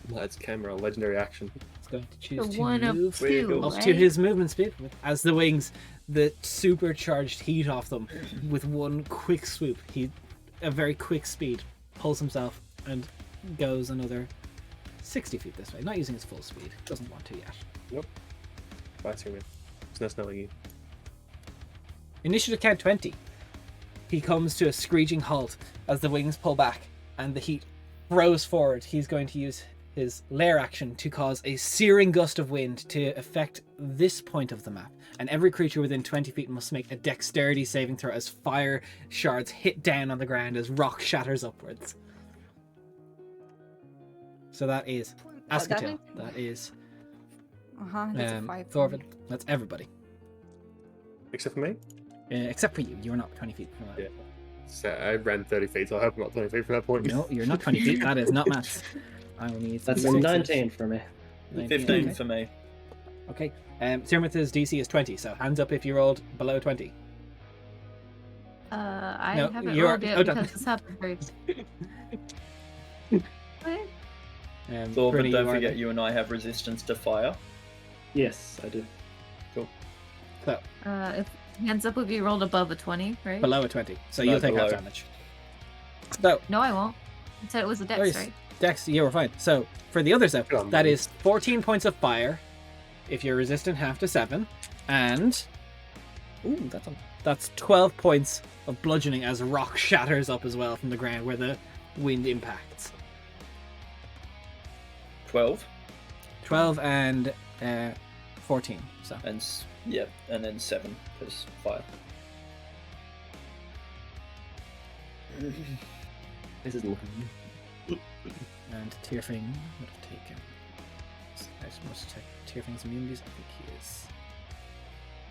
That's camera legendary action. He's going to choose The to one of move two, up right? to his movement speed as the wings, the supercharged heat off them, with one quick swoop. A very quick speed, pulls himself and goes another 60 feet this way. Not using his full speed. Doesn't want to yet. Bye, Cyrmyth. It's nice knowing you. Initiative count 20. He comes to a screeching halt as the wings pull back and the heat throws forward. He's going to use his lair action to cause a searing gust of wind to affect this point of the map. And every creature within 20 feet must make a dexterity saving throw as fire shards hit down on the ground as rock shatters upwards. So that is Asketil. That is That's a 5. Thorvald. That's everybody. Except for me? Except for you. You're not 20 feet from that. Yeah. So I ran 30 feet, so I hope I'm not 20 feet from that point. No, you're not 20 feet. That is not maths. I will need That's a 6. 19 for me. 15 okay. for me. Okay. Cyrmyth's DC is 20, so hands up if you rolled below 20. I No, haven't you're- rolled yet oh, done. because this happened first. What? Thor, but Brynny, don't are forget there. you and I have resistance to fire. Yes, I do. So, Hands up if you rolled above a 20, right? Below a 20. So No, you'll take half below. damage. So, No, I won't. I said it was a dex, oh, yes. right? Dex, you were fine. So, for the other stuff, Good on that me. is 14 points of fire if you're resistant half to 7. And. Ooh, that's 12 points of bludgeoning as rock shatters up as well from the ground where the wind impacts. 12 12 and 14. So. and and then 7 because fire. This is looking. And Tearfing would have taken. I just must check Tearfing's immunities. I think he is.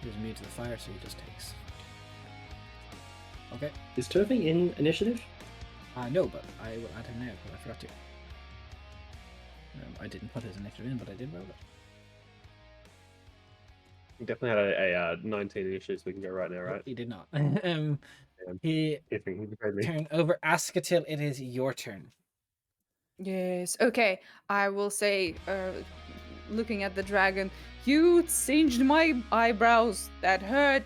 He's immune to the fire, so he just takes. Okay. Is Turfing in initiative? No, but I will add him now, but I forgot to. I didn't put his initiative in, but I did roll it. We definitely had a 19 initiatives we can go right now, right? He did not. He If he paid me. turn over Asketil. It is your turn. Yes. Okay. I will say, looking at the dragon, you singed my eyebrows. That hurt.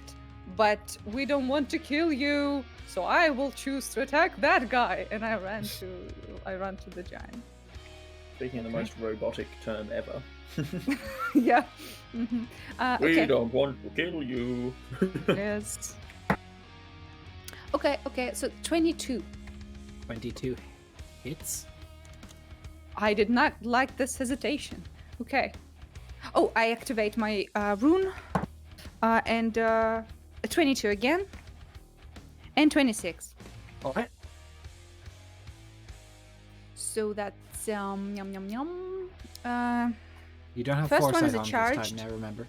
But we don't want to kill you, so I will choose to attack that guy. And I ran to the giant. Speaking of the Okay. most robotic term ever. Yeah. We Okay. don't want to kill you. Yes. Okay. So 22. 22 hits. I did not like this hesitation. Okay. Oh, I activate my rune. And 22 again. And 26. Alright. So that's yum yum yum. You don't have First one foresight is a on this charged. time now, remember.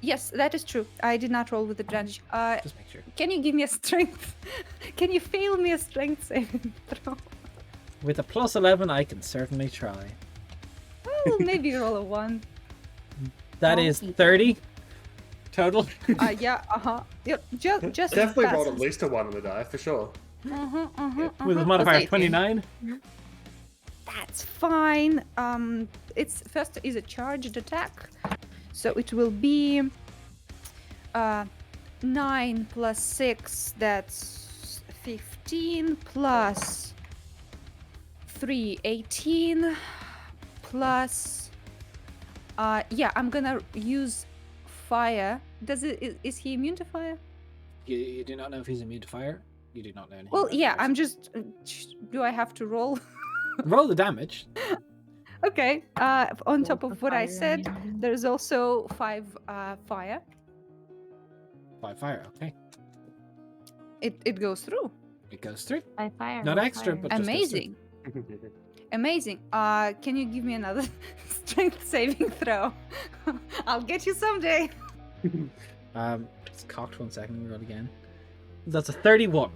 Yes, that is true. I did not roll with advantage. Just make sure. Can you give me a strength? Can you fail me a strength saving throw? With a plus 11, I can certainly try. Well, maybe roll a 1. That Oh, is you 30 total. Yeah, Yep, just Definitely as rolled fast at least a 1 on the die, for sure. With a I'll modifier say of 29. That's fine. It's first is a charged attack, so it will be 9 plus 6. That's 15 plus 3, 18 plus. Yeah, I'm gonna use fire. Is he immune to fire? You do not know if he's immune to fire. You do not know anything. Well, about yeah. fire, I'm so- just. Do I have to roll? Roll the damage. Okay. On top Roll of for what I fire said, immunity. there's also 5 fire. 5 fire. Okay. It goes through. It goes through. By fire. Not by extra, fire. but just goes through. Amazing. Amazing. Can you give me another strength saving throw? I'll get you someday. It's cocked 1 second. We roll again. That's a 31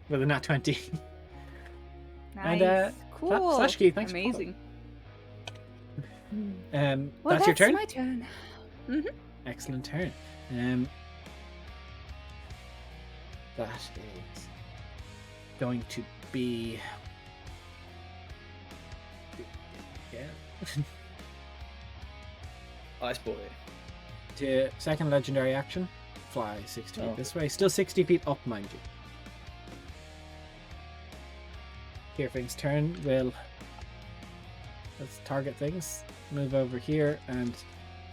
with a nat 20. Nice. And, cool. Slashkey, thanks for Amazing. Well, Well, that's your turn. my turn. Excellent turn. That is going to be. Yeah. Ice boy. To second legendary action, fly 60 feet Oh. this way. Still 60 feet up, mind you. Tearfing's turn will. Let's target things. Move over here and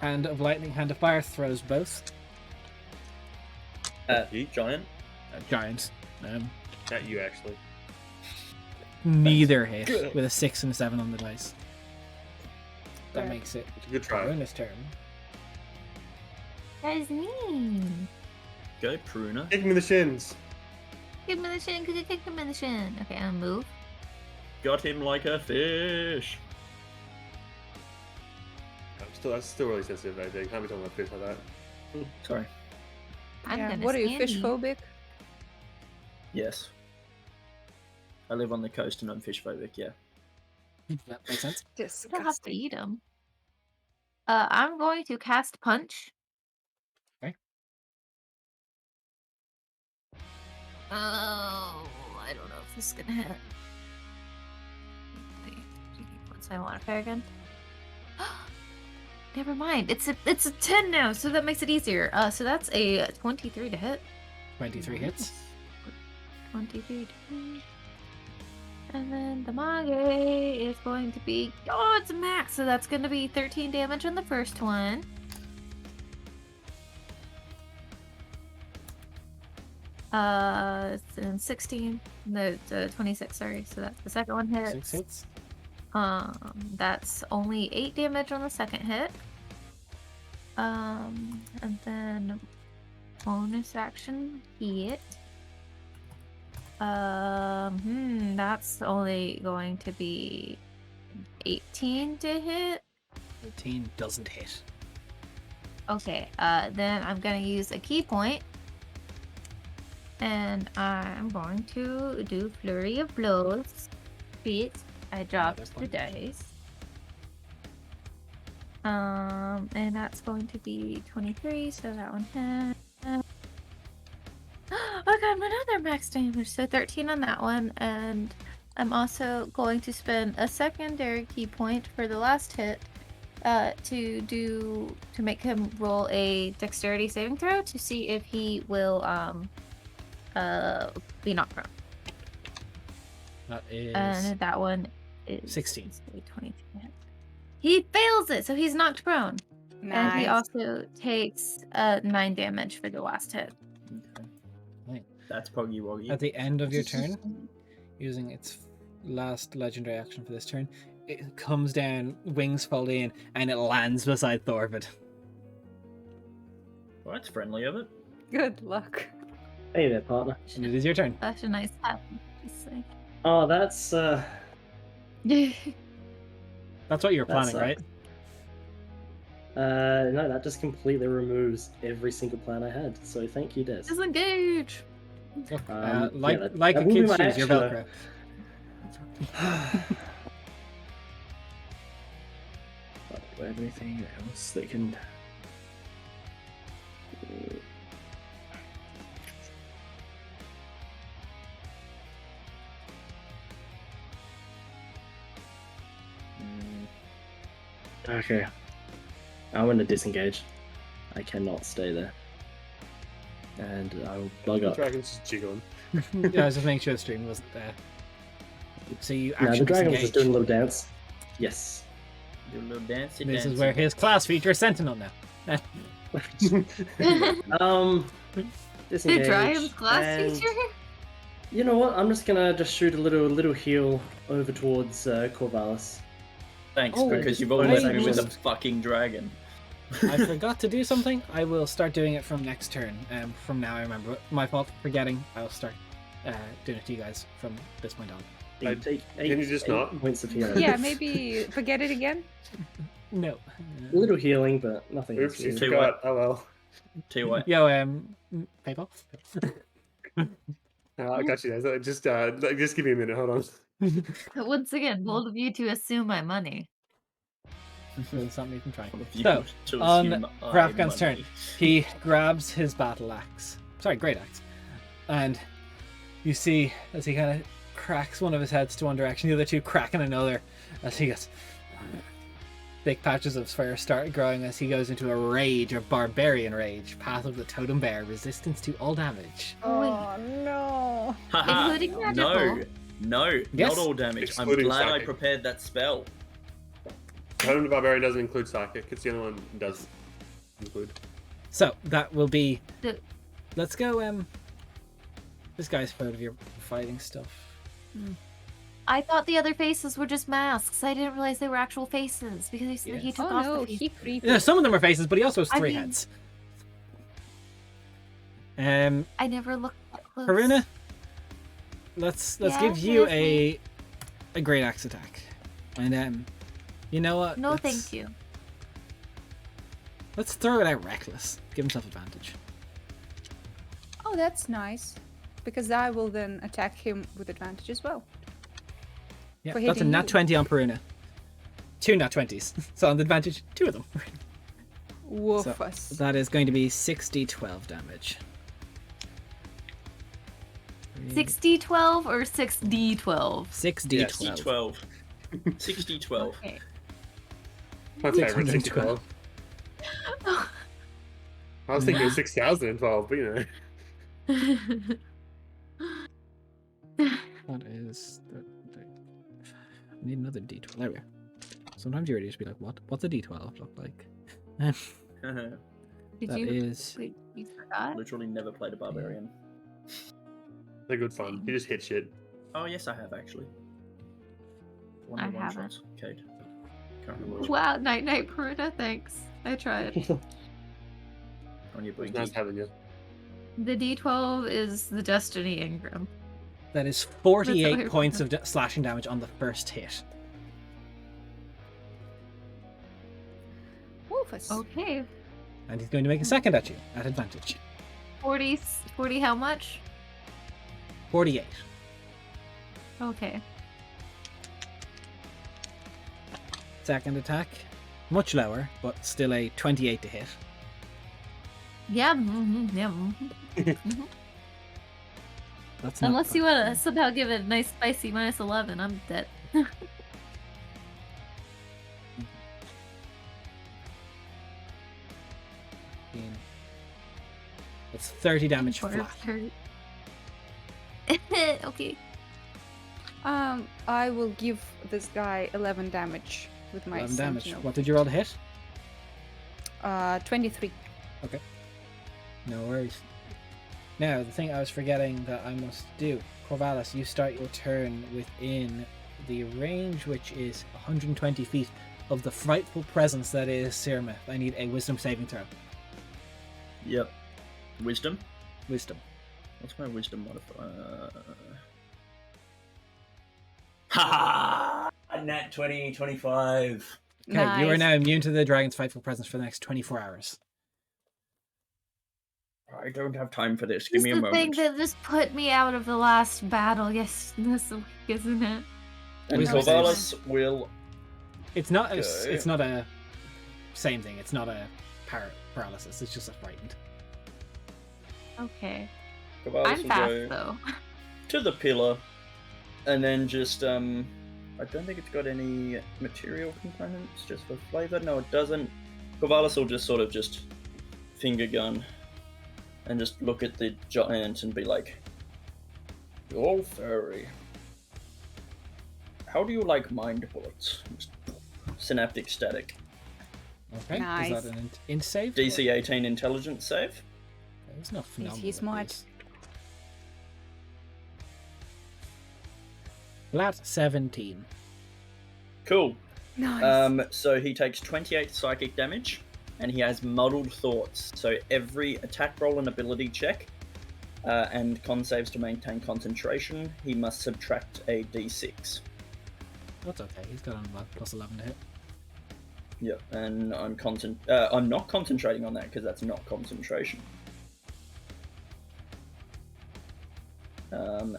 Hand of Lightning, Hand of Fire throws both. Giant. Giants. Not you, actually. Neither hit Good. with a 6 and a 7 on the dice. That Right. makes it It's a good try. bonus turn. That is mean. Go pruner. Kick me in the shins. Kick him in the shin, kick him in the shin. Okay, I'm gonna move. Got him like a fish. That's still really sensitive, I think. Can't be talking about fish like that. Sorry. I'm Yeah, gonna what are you, stand fish you. phobic? Yes. I live on the coast and I'm fish phobic, yeah. That makes sense. You don't have to Disgusting. eat them. I'm going to cast punch. Okay. Oh, I don't know if this is gonna hit. Wait, what's my modifier again? Never mind. It's a 10 now, so that makes it easier. So that's a 23 to hit. 23 hits. 23 to hit. And then the Mage is going to be... Oh, it's a max! So that's going to be 13 damage on the first one. And 16. No, 26, sorry. So that's the second one hits. 6 hits. That's only 8 damage on the second hit. And then bonus action hit. That's only going to be 18 to hit. 18 doesn't hit. Okay, then I'm gonna use a key point. And I'm going to do Flurry of Blows. Beat. I dropped the dice. And that's going to be 23, so that one hit. I got another max damage, so 13 on that one, and I'm also going to spend a secondary key point for the last hit to make him roll a dexterity saving throw to see if he will be knocked prone. That is And that one is 16. 22. He fails it, so he's knocked prone. And he Nice. also takes 9 damage for the last hit. Okay. Right. That's Poggy Woggy. At the end of your turn, using its last legendary action for this turn, it comes down, wings fold in, and it lands beside Thorvid. Well, that's friendly of it. Good luck. Hey there, partner. And it is your turn. That's a nice tap. Oh, that's That's what you were That planning, sucks. right? no, that just completely removes every single plan I had. So thank you, Des. Disengage. Look, Yeah, like that a will be kid's my shoes, you're action, Velcro. Do I have anything else that can? Okay, I'm gonna disengage. I cannot stay there, and I will bug The up. dragon's just jiggling. Yeah, I was just making sure the stream wasn't there. So you No, actually the dragon was disengage. just doing a little dance. Yes. Do a little dancey This is dancey. where his class features Sentinel now. Disengage. Drive's glass and feature? You know what? I'm just gonna shoot a little heal over towards Corvallis. Thanks, Oh, because you've wait, always me with a just- fucking dragon. I forgot to do something. I will start doing it from next turn. From now, I remember. My fault. Forgetting. I will start doing it to you guys from this point on. You take can you just not? points of healing? Yeah, maybe forget it again. No. A little healing, but nothing. Oops, else you really. Tell you forgot. Oh well. Tell you what, Yo, PayPal. I got you guys. Just give me a minute. Hold on. Once again, bold of you to assume my money. Doesn't stop me from trying. if you So, to on assume I Rafgan's turn, money. he grabs his battle axe. Sorry, great axe. And you see as he kind of cracks one of his heads to one direction, the other two crack in another as he gets... Thick patches of fire start growing as he goes into a rage, or barbarian rage. Path of the Totem Bear, resistance to all damage. Oh no. Haha, Including no, magical. no, Yes. not all damage. I'm Excluding glad I psychic. prepared that spell. Totem of Barbarian doesn't include psychic. It's the only one that does include. So that will be... The- Let's go, this guy's proud of your fighting stuff. I thought the other faces were just masks. I didn't realize they were actual faces because he Yes. took Oh off no, the face. he creepy. Yeah, some of them are faces, but he also has I 3 mean- heads. I never looked that close. Haruna, let's Yeah, give you yes, a great axe attack, and you know what? No, Let's- thank you. Let's throw it out reckless. Give himself advantage. Oh, that's nice. Because I will then attack him with advantage as well. Yeah, For that's a hitting nat you. 20 on Peruna. 2 nat 20s. So on the advantage, 2 of them. Woofus. That is going to be 6d12 damage. 6d12 or 6d12? 6d12. 60-12. 60-12. Okay. My favorite thing to 12. call. I was thinking 6,012, but you know. What is I need another D12. There we are. Sometimes you really just be like, what's a D12 look like? Did That you? is Wait, you forgot? Literally never played a barbarian. They're good fun. You just hit shit. Oh yes, I have actually. One I of the one haven't. shots. Kate. Can't remember which Wow, night night Peruna, thanks. I tried. on your It's blinky. nice having you. The D12 is the Destiny Ingram. that is That's 48 how I points of slashing damage on the first hit. Wolfus. Okay. And he's going to make a second at you at advantage. 40 how much? 48. Okay. Second attack, much lower, but still a 28 to hit. Yeah. Yeah. Mhm. That's not Unless you bad. want to somehow give it a nice spicy -11, I'm dead. It's 30 damage Or flat. hurt. Okay. I will give this guy 11 damage with my 11 damage. sentinel. What did you roll to hit? 23. No worries. Now, the thing I was forgetting that I must do. Corvallis, you start your turn within the range, which is 120 feet of the frightful presence that is Cyrmyth. I need a wisdom saving throw. Yep. Wisdom. Wisdom. What's my wisdom modifier? Ha! Nat 20, 25. Okay, you are Nice. now immune to the dragon's frightful presence for the next 24 hours. I don't have time for this. This Give is me a the moment. thing that just put me out of the last battle. Yes, this week, isn't it? And Wisdom Corvallis will. It's not Okay. it's not a same thing. It's not a paralysis. It's just a frightened. Okay. Corvallis I'm will fast go though. to the pillar, and then just I don't think it's got any material components, just for flavor. No, it doesn't. Corvallis will just sort of just finger gun, and just look at the giant and be like, "You're furry. How do you like mind bullets?" Just synaptic static. Okay. Nice. Is that an int save? DC 18 intelligence save. It's not phenomenal. he's smart. please. Flat 17. Cool. Nice. So he takes 28 psychic damage, and he has muddled thoughts. So every attack roll and ability check, and con saves to maintain concentration, he must subtract a d6. That's okay. He's got on plus 11 to hit. Yep, and I'm not concentrating on that because that's not concentration.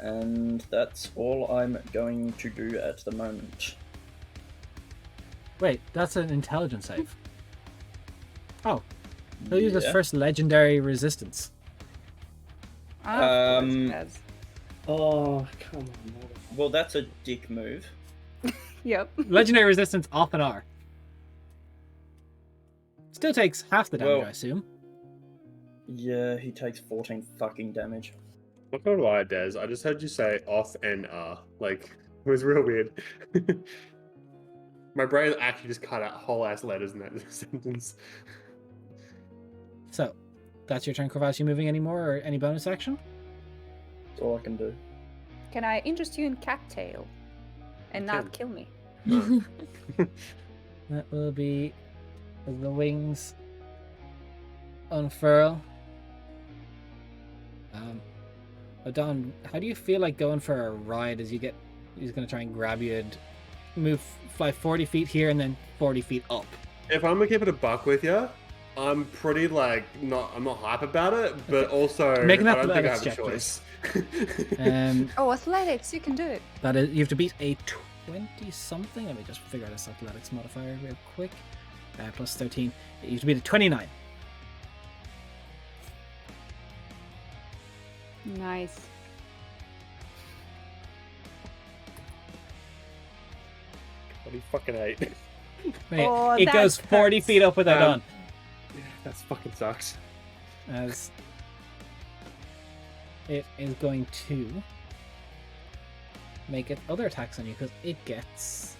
And that's all I'm going to do at the moment. Wait, that's an intelligence save. Oh, he'll use his Yeah. first legendary resistance. Of course um, it does. Oh, come on. Well, that's a dick move. Yep. Legendary resistance off an R. Still takes half the damage, Well- I assume. Yeah, he takes 14 fucking damage. Not gonna lie, Des. I just heard you say off and like it was real weird. My brain actually just cut out whole ass letters in that sentence. So, that's your turn, Corvallis. You moving any more or any bonus action? That's all I can do. Can I interest you in cattail and You not can. kill me? That will be as the wings unfurl. Adon, how do you feel like going for a ride as you get... He's going to try and grab you and fly 40 feet here and then 40 feet up. If I'm gonna keep it a buck with you, I'm pretty I'm not hype about it, but also Make an I don't think I athletics have a check, choice. Oh, athletics, you can do it. That is, you have to beat a 20-something. Let me just figure out this athletics modifier real quick. Plus 13. You have to beat a 29. Nice. What do you fucking hate? Right, Oh, it that goes 40 hurts. feet up with Adon. That fucking sucks. as it is going to make its other attacks on you because it gets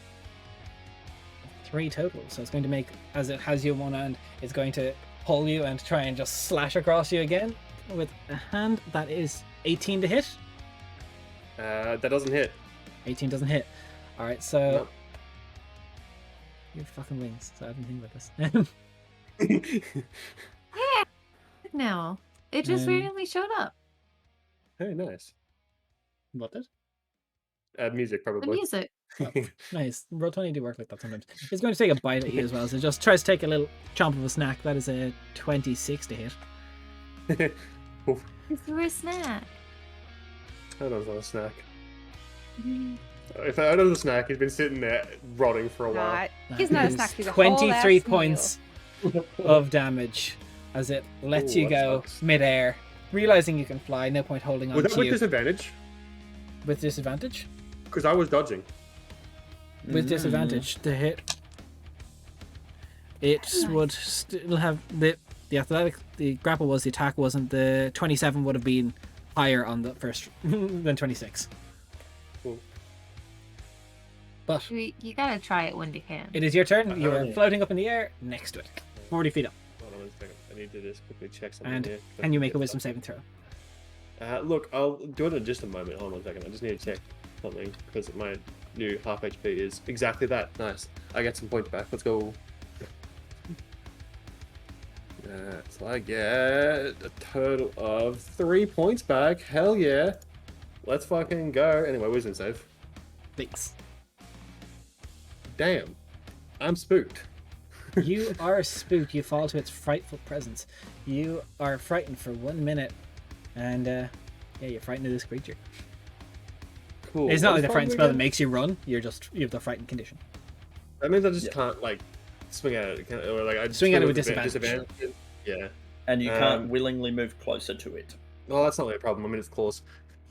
3 total. So it's going to make, as it has you in one hand, it's going to pull you and try and just slash across you again with a hand. That is 18 to hit. That doesn't hit. 18 doesn't hit. Alright, so Nope. your fucking wings. So I didn't think about this. No, it just randomly showed up. Very nice. What did? Music, The probably. music. Nice. Roll-20 do work like that sometimes. It's going to take a bite at you as well, so just tries to take a little chomp of a snack. That is a 26 to hit. Oof. It's for a snack. Hold on for a snack. If I order the snack, he's been sitting there rotting for a while. He's That not a is snack, he's a whole 23 ass points of damage as it lets you Ooh, that go sucks. mid-air. Realizing you can fly, no point holding on Was that to with you. disadvantage? With disadvantage? Because I was dodging. With disadvantage to hit. It would still have the athletic, the grapple was, the attack wasn't. The 27 would have been higher on the first than 26. Cool. But You gotta try it when you can. it is your turn. You are yeah. floating up in the air next to it, 40 feet up. Hold on a second. I need to just quickly check something And here. can you make a wisdom saving throw? Look, I'll do it in just a moment. Hold on a second. I just need to check something because my new half HP is exactly that. Nice. I get some points back. Let's go. So I get a total of 3 points back. Hell yeah. Let's fucking go. Anyway, wisdom save. Thanks. Damn. I'm spooked. You are spooked. You fall to its frightful presence. You are frightened for 1 minute, and yeah, you're frightened of this creature. Cool. It's not What like the was frightened fun spell that again? makes you run. You have the frightened condition. That means I just can't like swing at it, or like I Swing at it with disadvantage. Yeah. And you can't Um, willingly move closer to it. Well, that's not really a problem. I mean, it's claws.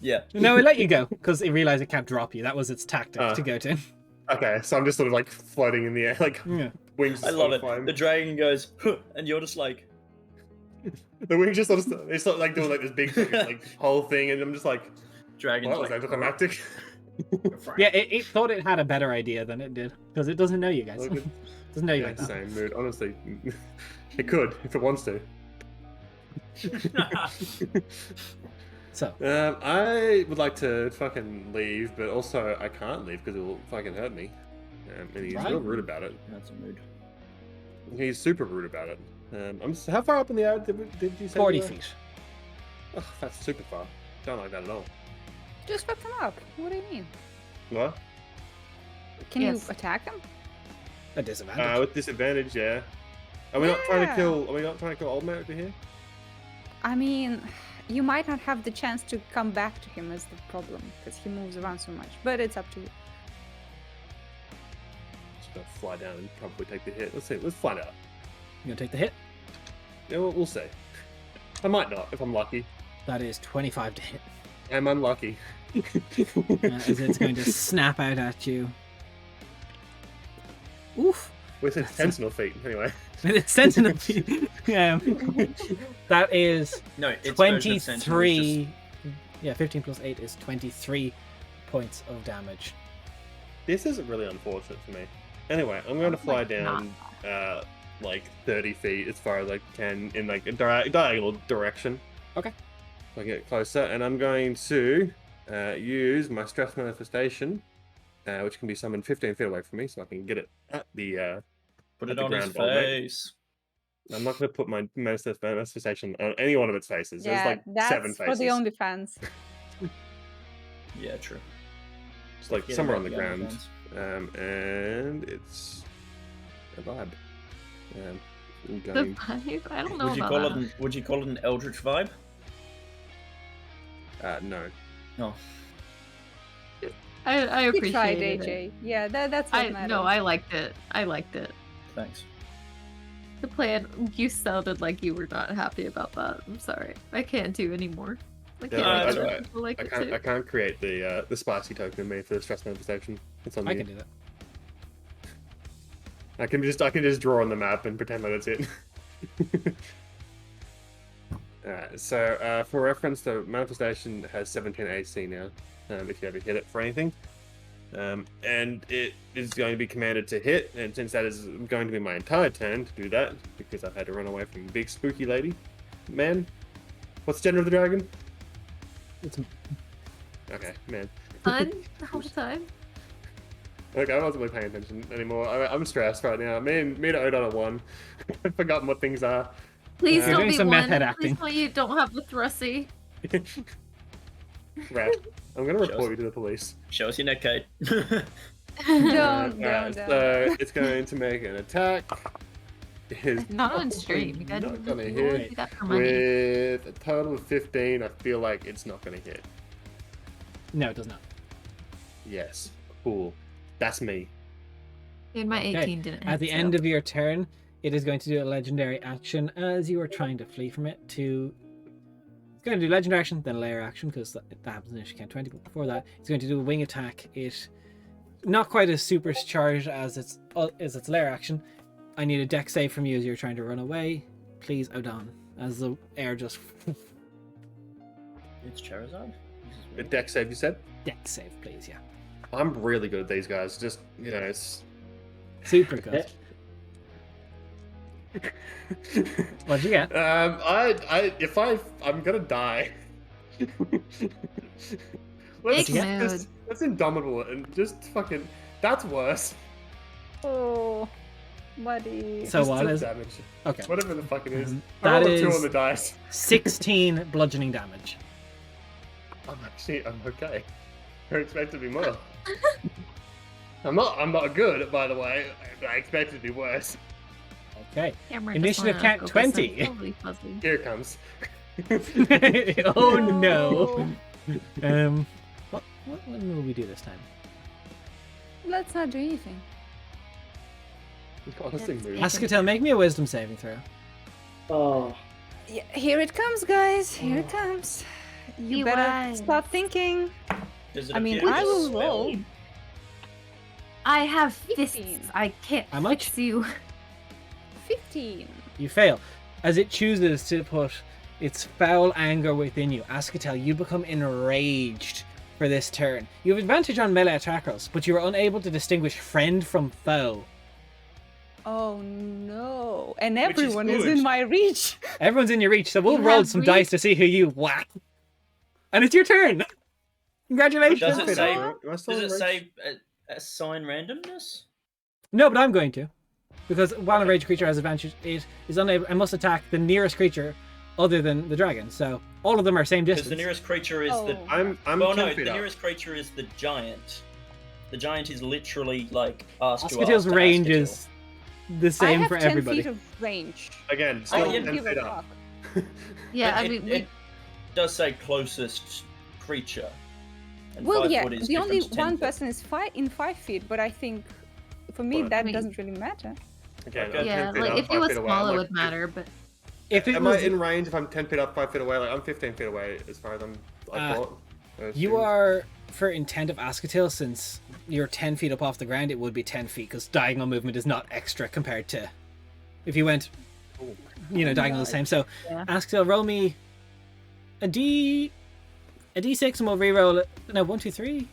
Yeah. No, it let you go because it realized it can't drop you. That was its tactic Ah. to go to. Okay, so I'm just sort of like floating in the air, like Yeah. wings. I love it. flying. The dragon goes, huh, and you're just like, The wings just sort of, it's sort of like doing like this big like whole thing, and I'm just like, dragon's well, that was like, anticlimactic. Yeah, it thought it had a better idea than it did because it doesn't know you guys. Look at- Doesn't know you Yeah, like that. same mood. Honestly, it could if it wants to. So I would like to fucking leave, but also I can't leave because it will fucking hurt me. And he's Right. real rude about it. That's a mood. He's super rude about it. How far up in the air did you say? 40 you were? feet. Oh, that's super far. Don't like that at all. Just fuck him up. What do you mean? What? Can Yes. you attack him? A disadvantage. With disadvantage, yeah. Are we not trying to Yeah. kill? Are we not trying to kill old man over here? I mean, you might not have the chance to come back to him is the problem, because he moves around so much. But it's up to you. Just gonna fly down and probably take the hit. Let's see. Let's find out. You gonna take the hit? Yeah, we'll see. I might not if I'm lucky. That is 25 to hit. I'm unlucky. As it's going to snap out at you. Oof. With its sentinel feet, anyway. With its sentinel feet. That is No, it's version of Sentinel is 23. Yeah, 15 plus 8 is 23 points of damage. This is really unfortunate for me. Anyway, I'm going to fly down like 30 feet as far as I can in like a diagonal direction. Okay. So I get closer, and I'm going to use my stress manifestation, which can be summoned 15 feet away from me, so I can get it at the. Put at it the on his ground ball, mate. face. I'm not going to put my manifestation on any one of its faces. Yeah, There's like that's 7 for faces. the OnlyFans. Yeah, true. It's like Forget somewhere on about the the ground. OnlyFans. And it's a vibe. I'm The going... vibe? I don't know Would you about call that. it? Would you call it an eldritch vibe? No. No. I You appreciate tried, it. AJ. Yeah, that's what matters. No, I liked it. I liked it. Thanks. The plan, you sounded like you were not happy about that. I'm sorry. I can't do anymore. I can't I- make I- other I- people like I it can't. too. I can't create the spicy token in me for the stress manifestation. It's on I you. can do that. I can just draw on the map and pretend that it's it. Alright, so for reference, the manifestation has 17 AC now, if you ever hit it for anything. And it is going to be commanded to hit, and since that is going to be my entire turn to do that, because I've had to run away from big spooky lady. Man, what's the gender of the dragon? It's Okay, man. Fun the whole time. Okay, I wasn't really paying attention anymore. I'm stressed right now. Me and Odon are one. I've forgotten what things are. Please You're don't doing be some one. meth head Please acting. tell you don't have the thrusty. Right. I'm gonna Shows- report you to the police. Show us your neck, Kate. Don't, Alright, don't. so it's going to make an attack. It is Not on stream. You gotta not gonna do hit. that for money. With a total of 15, I feel like it's not gonna hit. No, it does not. Yes. Cool. That's me. Dude, my Okay. 18 didn't hit. At the end of your turn, it is going to do a legendary action as you are trying to flee from it. It's going to do legendary action, then a layer action, because that happens if you count 20. But before that, it's going to do a wing attack. It not quite as supercharged as its layer action. I need a dex save from you as you're trying to run away. Please, Odon, as the air just It's Charizard? This is The weird. deck save, you said? dex save, please. Yeah, I'm really good at these guys. Just, it's. super good. What'd you get? I'm gonna die. Big mood. That's indomitable and just fucking. That's worse. Oh, buddy. So Just what the is damage? okay? Whatever the fuck it is. That I rolled a 2 is- on the dice. 16 bludgeoning damage. I'm okay. I expect to be more. I'm not good, by the way. I expect it to be worse. Okay. Camera Initiative just wanna count focus on 20. totally fuzzy. Here it comes. Oh no. What will we do this time? Let's not do anything. Honestly, That's move. it. Ascatel, make me a wisdom saving throw. Oh, Yeah, here it comes, guys. Here it comes. You Be better wise. start thinking. Does it I mean, appear I to will spell? roll. I have 15. fists. I can't How much? fix you. 15. You fail. As it chooses to put its foul anger within you, Ascatel, you become enraged for this turn. You have advantage on melee attack rolls, but you are unable to distinguish friend from foe. Oh no. And Which is everyone is good. in my reach. Everyone's in your reach, so we'll You roll have some reach? dice to see who you whack. And it's your turn! Congratulations! Does it Wait, say- am I still Does in it range? say assign randomness? No, but I'm going to. Because while a rage creature has advantage, it is unable and must attack the nearest creature other than the dragon. So all of them are same Because distance. the nearest creature is the. Oh. I'm Well, 10 no, feet the up. nearest creature is the giant. The giant is literally like ask to Ascatel's ask to range Ascatel. is the I same have for 10 everybody. feet of range. Again, I still don't 10 give feet a up. fuck. Yeah, I It- mean, it does say closest creature. And Well, 5 yeah, foot is the only different to 10 one foot. person is in 5 feet, but I think for me Well, that I mean- doesn't really matter. Again, Okay. I'm yeah, 10 feet like up, if 5 it was feet away. small, I'm it like, would matter, but If it Am was, I in range if I'm 10 feet up, 5 feet away? Like, I'm 15 feet away as far as I Uh, thought. you are, for intent of Ascatel, since you're 10 feet up off the ground, it would be 10 feet, because diagonal movement is not extra compared to if you went, diagonal the same. So, Yeah. Ascatel, roll me a D6 and we'll re-roll it. No, 1, 2, 3,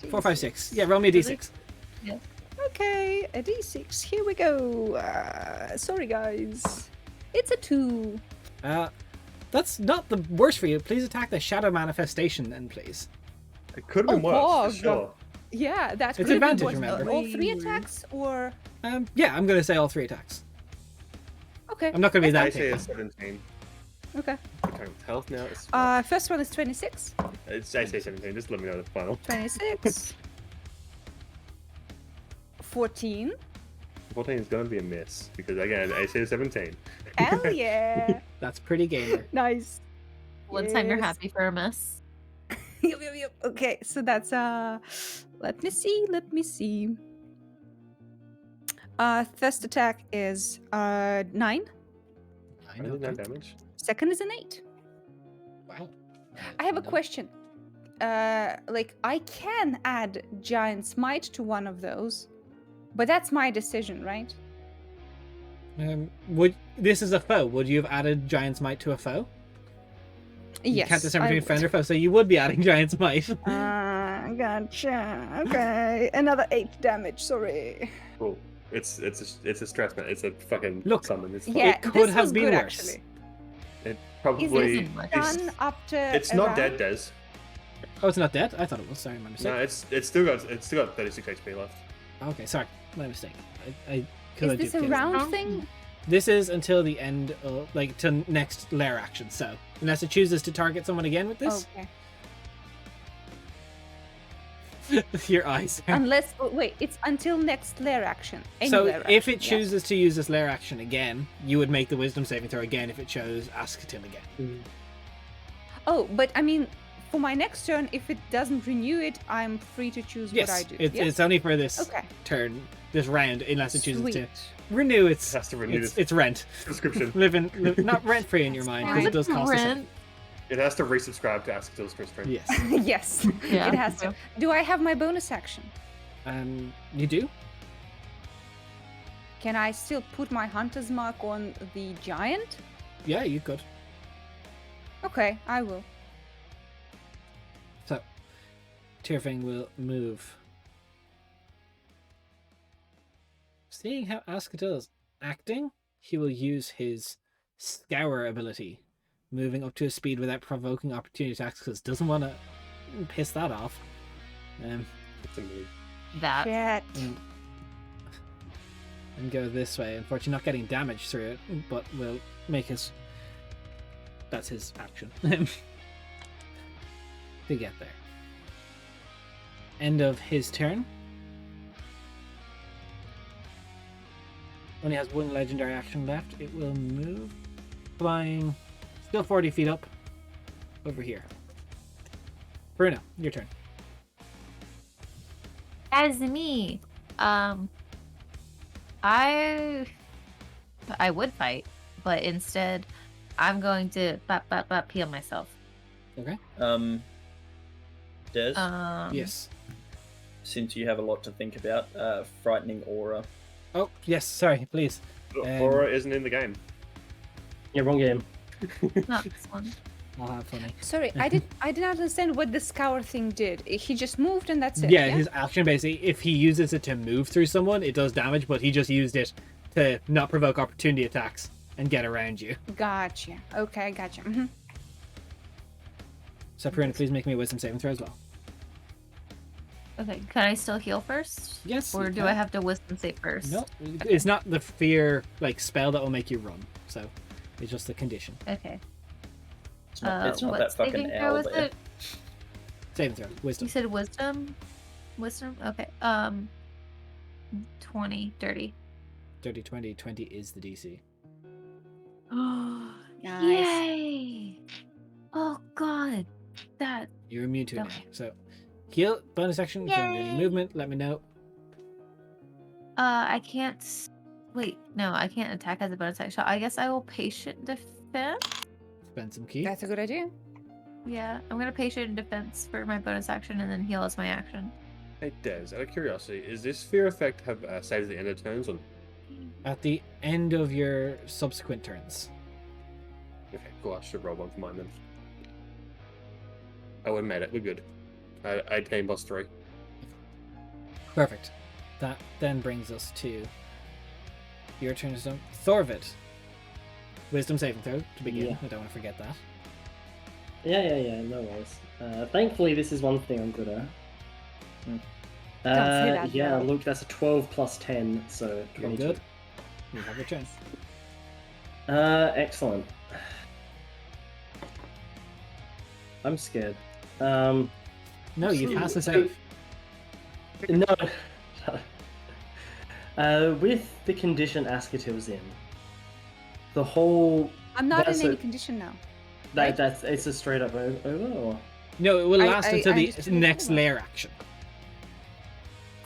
4, 5, 6. Yeah, roll me a D6. Okay, a d6. Here we go. Sorry, guys. It's a 2. That's not the worst for you. Please attack the shadow manifestation then, please. It could have been worse, God. for sure. Yeah, that It's could have been advantage, worse. remember. All 3 attacks, or Yeah, I'm going to say all 3 attacks. okay, I'm not going to be that AC picky. is 17. okay. Okay, health now. First one is 26. It's AC 17. Just let me know the final. 26. 14. 14 is going to be a miss because again, AC is 17. Hell yeah! That's pretty gamer. Nice. one time you're Yes. happy for a miss. Yep. Okay, so that's let me see. First attack is 9. I I did 9 damage. Second is an 8. Wow. I have a question. Like I can add Giant Smite to one of those, but that's my decision, right? This is a foe. Would you have added Giant Smite to a foe? You Yes. can't discern I between would. friend or foe, so you would be adding Giant's Might. Gotcha. Okay, another 8 damage. Sorry. Cool. It's a stress man. It's a fucking Look, summon. It's fine. Yeah, could this have was been good worse. actually. It Is probably isn't much. it done after? it's not dead, Des. Oh, it's not dead? I thought it was. Sorry, my mistake. No, it's still got 36 HP left. Okay, sorry. My mistake. I Is this a round thing? This is until the end of, like, to next lair action, so. Unless it chooses to target someone again with this. Okay. Your eyes. Unless, wait, it's until next lair action. Any So lair if action, it chooses to use this lair action again, you would make the wisdom saving throw again if it chose Asketil again. Yes. Oh, but I mean, for my next turn, if it doesn't renew it, I'm free to choose Yes, what I do. it's only for this Okay. turn, this round, unless it chooses Sweet. to renew its It has to renew its rent. Subscription. Not rent free in your mind, because it does cost us. Rent. It has to resubscribe to Asketil's Chris stream. Yes. Yes, Yeah. it has to. Do I have my bonus action? You do? Can I still put my hunter's mark on the giant? Yeah, you could. Okay, I will. So, Tyrfing will move. Seeing how Asketil is acting, he will use his Scour ability, moving up to a speed without provoking opportunity attacks, because doesn't want to piss that off. It's a move. That. Shit. And go this way. Unfortunately, not getting damage through it, but will make his. That's his action. To get there. End of his turn. Only has one legendary action left. It will move, flying, still 40 feet up, over here. Bruno, your turn. As me, I would fight, but instead, I'm going to heal myself. Okay. Des, Yes. since you have a lot to think about, frightening aura. Oh, yes. Sorry, please. Aura isn't in the game. Yeah, wrong game. Not this one. I'll have funny. Sorry, I didn't understand what the scour thing did. He just moved and that's it. Yeah, his action basically, if he uses it to move through someone, it does damage, but he just used it to not provoke opportunity attacks and get around you. Gotcha. Okay, gotcha. Mm-hmm. So, Purina, please make me a wisdom saving throw as well. Okay, can I still heal first? Yes. Or you do can. I have to wisdom save first? No, it's not the fear spell that will make you run. So, it's just the condition. Okay. It's not what that fucking saving throw owl is there. it? Saving throw, You wisdom. said wisdom? Wisdom? Okay. 20, dirty. 30, 20, 20 is the DC. Oh, Nice. yay! Oh god, that. You're immune to it now. Okay. So, heal, bonus action, if you want to do any Yay! movement, let me know. I can't. Wait, no, I can't attack as a bonus action. So I guess I will patient defense. Spend some key. That's a good idea. Yeah, I'm gonna patient defense for my bonus action and then heal as my action. Hey, Des, out of curiosity, is this fear effect have saves at the end of turns? Or... At the end of your subsequent turns. Okay, cool. I should roll one for mine then. Oh, we made it. We're good. 18 plus 3. Perfect. That then brings us to your turn is done. Thorvid. Wisdom saving throw to begin. Yeah. I don't want to forget that. Yeah, no worries. Thankfully, this is one thing I'm good at. Hmm. Don't say that, yeah, though. look, that's a 12 plus 10, so Very 22. good. You have your turn. Excellent. I'm scared. No, you pass the save. No. With the condition Asketil's in, the whole I'm not That's in any it. condition now. that's it's a straight up over or No, it will last I until the understood it next anyway. lair action.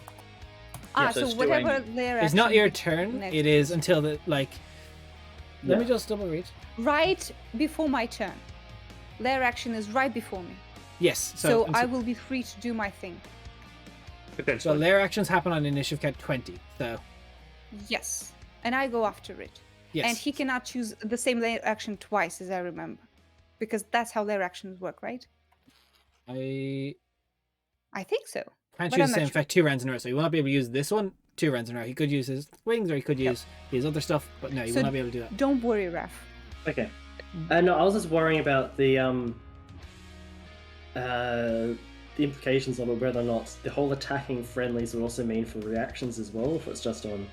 Yeah, Ah, so so it's whatever doing- layer It's not action your we- turn. next It is turn. until the Let Yeah. me just double read. Right before my turn. Lair action is right before me. Yes. So, So, I will be free to do my thing. so Potentially. lair actions happen on initiative count 20. So Yes. And I go after it. yes. And he cannot choose the same layer action twice, as I remember. Because that's how their actions work, right? I I think so. can't But choose I'm the not same sure. effect 2 rounds in a row, so he will not be able to use this one 2 rounds in a row. He could use his wings or he could Yep. use his other stuff, but no, he So will not be able to do that. Don't worry, Raph. Okay. No, I was just worrying about the implications of it, whether or not the whole attacking friendlies would also mean for reactions as well, if it's just on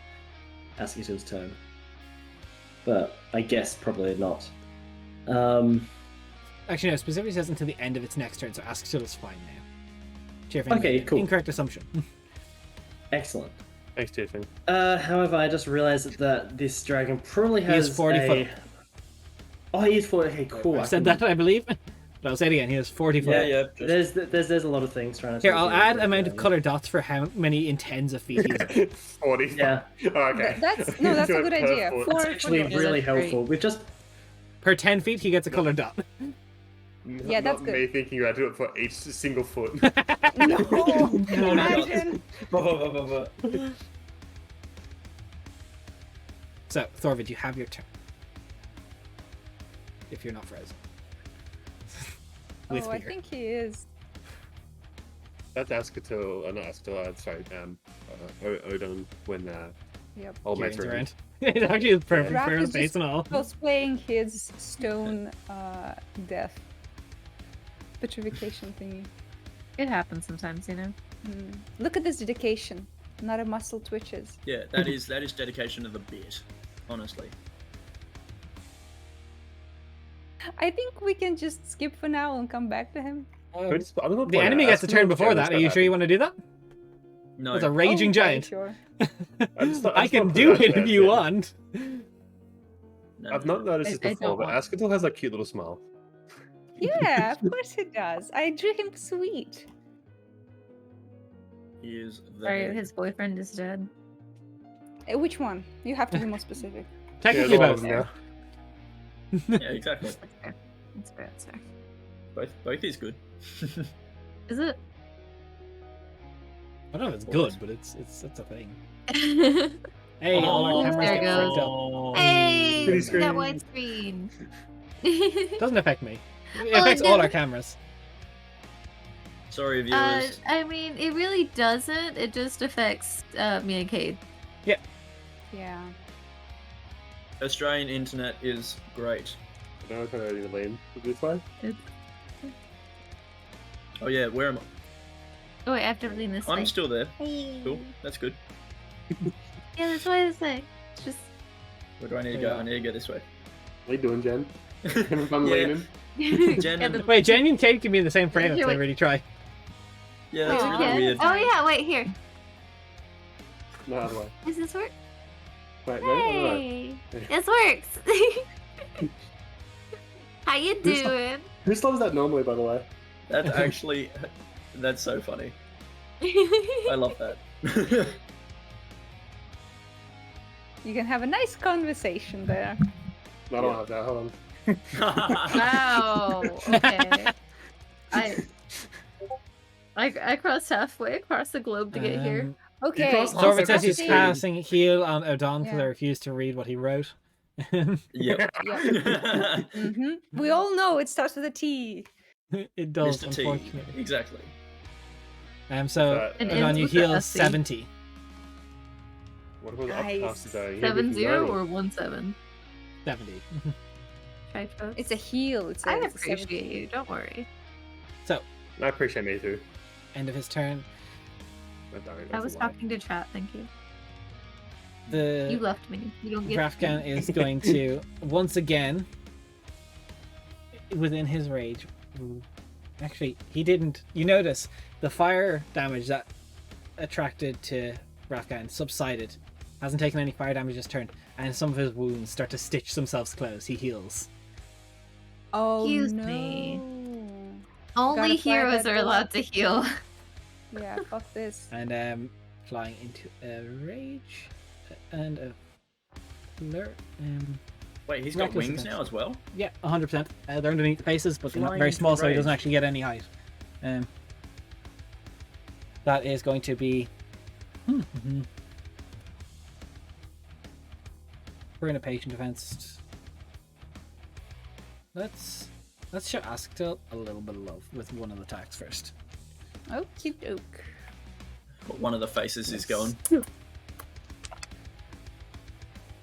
Asketil's turn. But I guess probably not. Actually, no, specifically says until the end of its next turn, so Asketil is fine now. Cheerfin Okay, made an cool. Incorrect assumption. Excellent. Thanks, Jason. However, I just realized that this dragon probably He has is 40 foot. Oh, he is 40. Okay, cool. I've said that, I believe. But I'll say it again, he is 40 foot. Yeah, just There's a lot of things trying to. Here, take I'll in add for amount it, of color dots for how many in tens of feet he's 40. Yeah. Oh, okay. That's a good idea. Foot. It's For actually Yeah, really that's great. helpful. We've just per 10 feet, he gets a color dot. Yeah, that's Not good. me thinking you had to do it for each single foot. No, my imagine. So, Thorvid, you have your turn. If you're not frozen. With I fear. think he is. That's Asketil, not Asketil, sorry, Odin when Yep. Old Mate's Kieran's around. around. It actually is perfect Raph for his is face just and all. cosplaying his stone death. Petrification thingy. It happens sometimes, you know. Look at this dedication. Not a muscle twitches. yeah, that is dedication of the bit, honestly. I think we can just skip for now and come back to him. The enemy gets a turn before that. Are you sure you want to do that? No, It's a raging Okay, giant. Sure. I can do it if you want. no, I've not noticed this I before, don't but want- Asketil has a cute little smile. Yeah, of course it does. I drew him sweet. He is the Sorry, head. his boyfriend is dead. Which one? You have to be more specific. Technically Yeah, both. now. Yeah, exactly. That's fair. That's fair. That's fair. Both is good. Is it? I don't know if it's good, but it's a thing. Hey, all our Oh, cameras there get goes. freaked up. Hey, Pretty that screen. widescreen. Doesn't affect me. It Oh, affects it all our doesn't. cameras. Sorry, viewers. I mean, it really doesn't. It just affects me and Cade. Yeah. Australian internet is great. I don't know if I need to lean this way. Oh yeah, where am I? Oh wait, I have to lean this way. I'm still there. Hey. Cool, that's good. Yeah, that's why I say. It's just. Where do I need to go? I need to go this way. What are you doing, Jen? I'm Yeah. leaning. Jen Yeah, and- the- Wait, Jen and Kate can be in the same frame if Here, they wait. really try. Yeah, Wait, that's we really can? weird. Oh yeah, wait here. No, other way. Does this work? Wait, no, other way. Hey, Hey. this works. How you Who's the- doing? Who slows that normally, by the way? That's actually, that's so funny. I love that. You can have a nice conversation there. No, I don't have that. Hold on. Wow. Okay. I crossed halfway across the globe to get here. Okay. crossed Thorvid Also, says he's that's casting heal on Odon because I Yeah. refuse to read what he wrote. Yep. We all know it starts with a T. It does, Mr. T. unfortunately. Exactly. So, And Odon, ends you with the heal SC. 70. What was Nice. upcast today? 7-0 or 1-7? 70. Typos. It's a heal. It's a, I it's a seven. appreciate you. Don't worry. I appreciate me too. End of his turn. I was talking to chat. Thank you. You The left me. You don't get. Rafgan is going to, once again, within his rage. Actually, he didn't. You notice the fire damage that attracted to Rafgan subsided. Hasn't taken any fire damage this turn. And some of his wounds start to stitch themselves closed. He heals. Oh Excuse no. me. Only Gotta fire heroes that are bullet. allowed to heal. Yeah, fuck this. And flying into a rage and a flare. Wait, he's got Reckless wings defense. now as well? Yeah, 100%. They're underneath the faces, but they're not Flying very small, so he rage. doesn't actually get any height. That is going to be. We're in a patient defense. Let's Let's show Asketil a little bit of love with one of the attacks first. Okie doke. But one of the faces is going.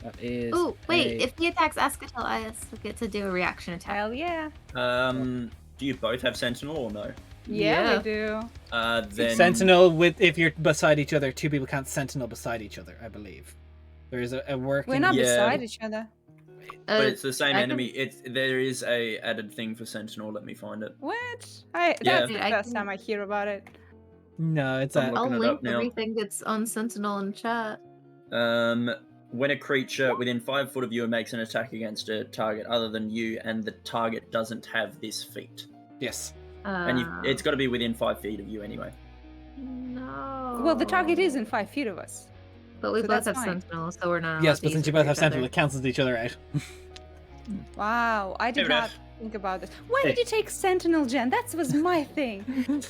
That is. Ooh, wait. a- If he attacks Asketil, I also get to do a reaction attack. Hell yeah. Do you both have Sentinel or no? Yeah, we do. Then Sentinel with if you're beside each other, two people can't sentinel beside each other. I believe there is a working. We're not Yeah. beside each other. But it's the same I enemy. There is a added thing for Sentinel. Let me find it. What? Yeah. That's the I first can- time I hear about it. No, it's I'm a. looking I'll it up link now. everything that's on Sentinel in chat. When a creature within 5 foot of you makes an attack against a target other than you, and the target doesn't have this feat, Yes. and it's got to be within 5 feet of you anyway. No. Well, the target is in 5 feet of us. But we so both that's have fine. Sentinel, so we're not. Yes, allowed but to since use you it both for have each sentinel, other. it cancels each other out. Wow, I did Fair enough. not think about this. Why Hey. did you take Sentinel, Jen? That was my thing.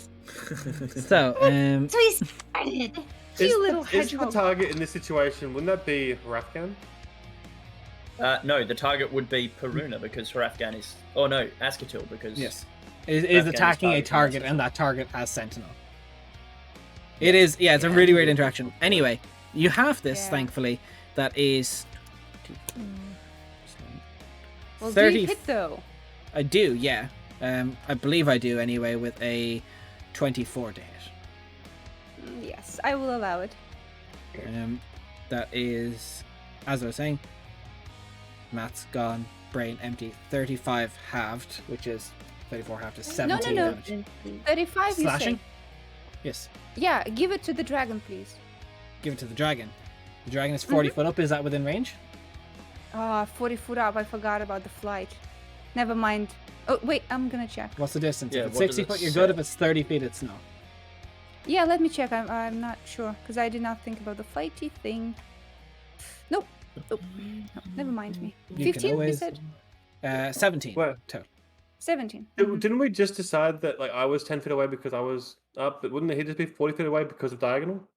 So, So he started. You little Is the hedgehog. target in this situation, wouldn't that be Rafgan? No, the target would be Peruna because her Afghan is. Oh no, Asketil because. yes, is Afghan is attacking a targeting target, us. and that target has sentinel. It is. Yeah, it's a really weird interaction. Anyway, you have this, Yeah. thankfully. That is. Well, do 30. you hit though? I do, yeah. I believe I do anyway with a 24 to hit. Yes, I will allow it. That is, as I was saying, math's gone, brain empty. 35 halved, which is 34 halved is 17 no. damage. 35, you Slashing? say? Yes. Yeah, give it to the dragon, please. Give it to the dragon. The dragon is 40 foot up. Is that within range? Ah, 40 foot up. I forgot about the flight. Never mind. Oh, wait, I'm gonna check. What's the distance? Yeah, if it's what does 60 it foot, you're good. say? If it's 30 feet, it's no. Yeah, let me check. I'm not sure because I did not think about the flighty thing. Nope. Nope. No, never mind me. You can 15, you always- said? 17 What? total. 17. Didn't we just decide that like I was 10 feet away because I was up, but wouldn't he just be 40 feet away because of diagonal?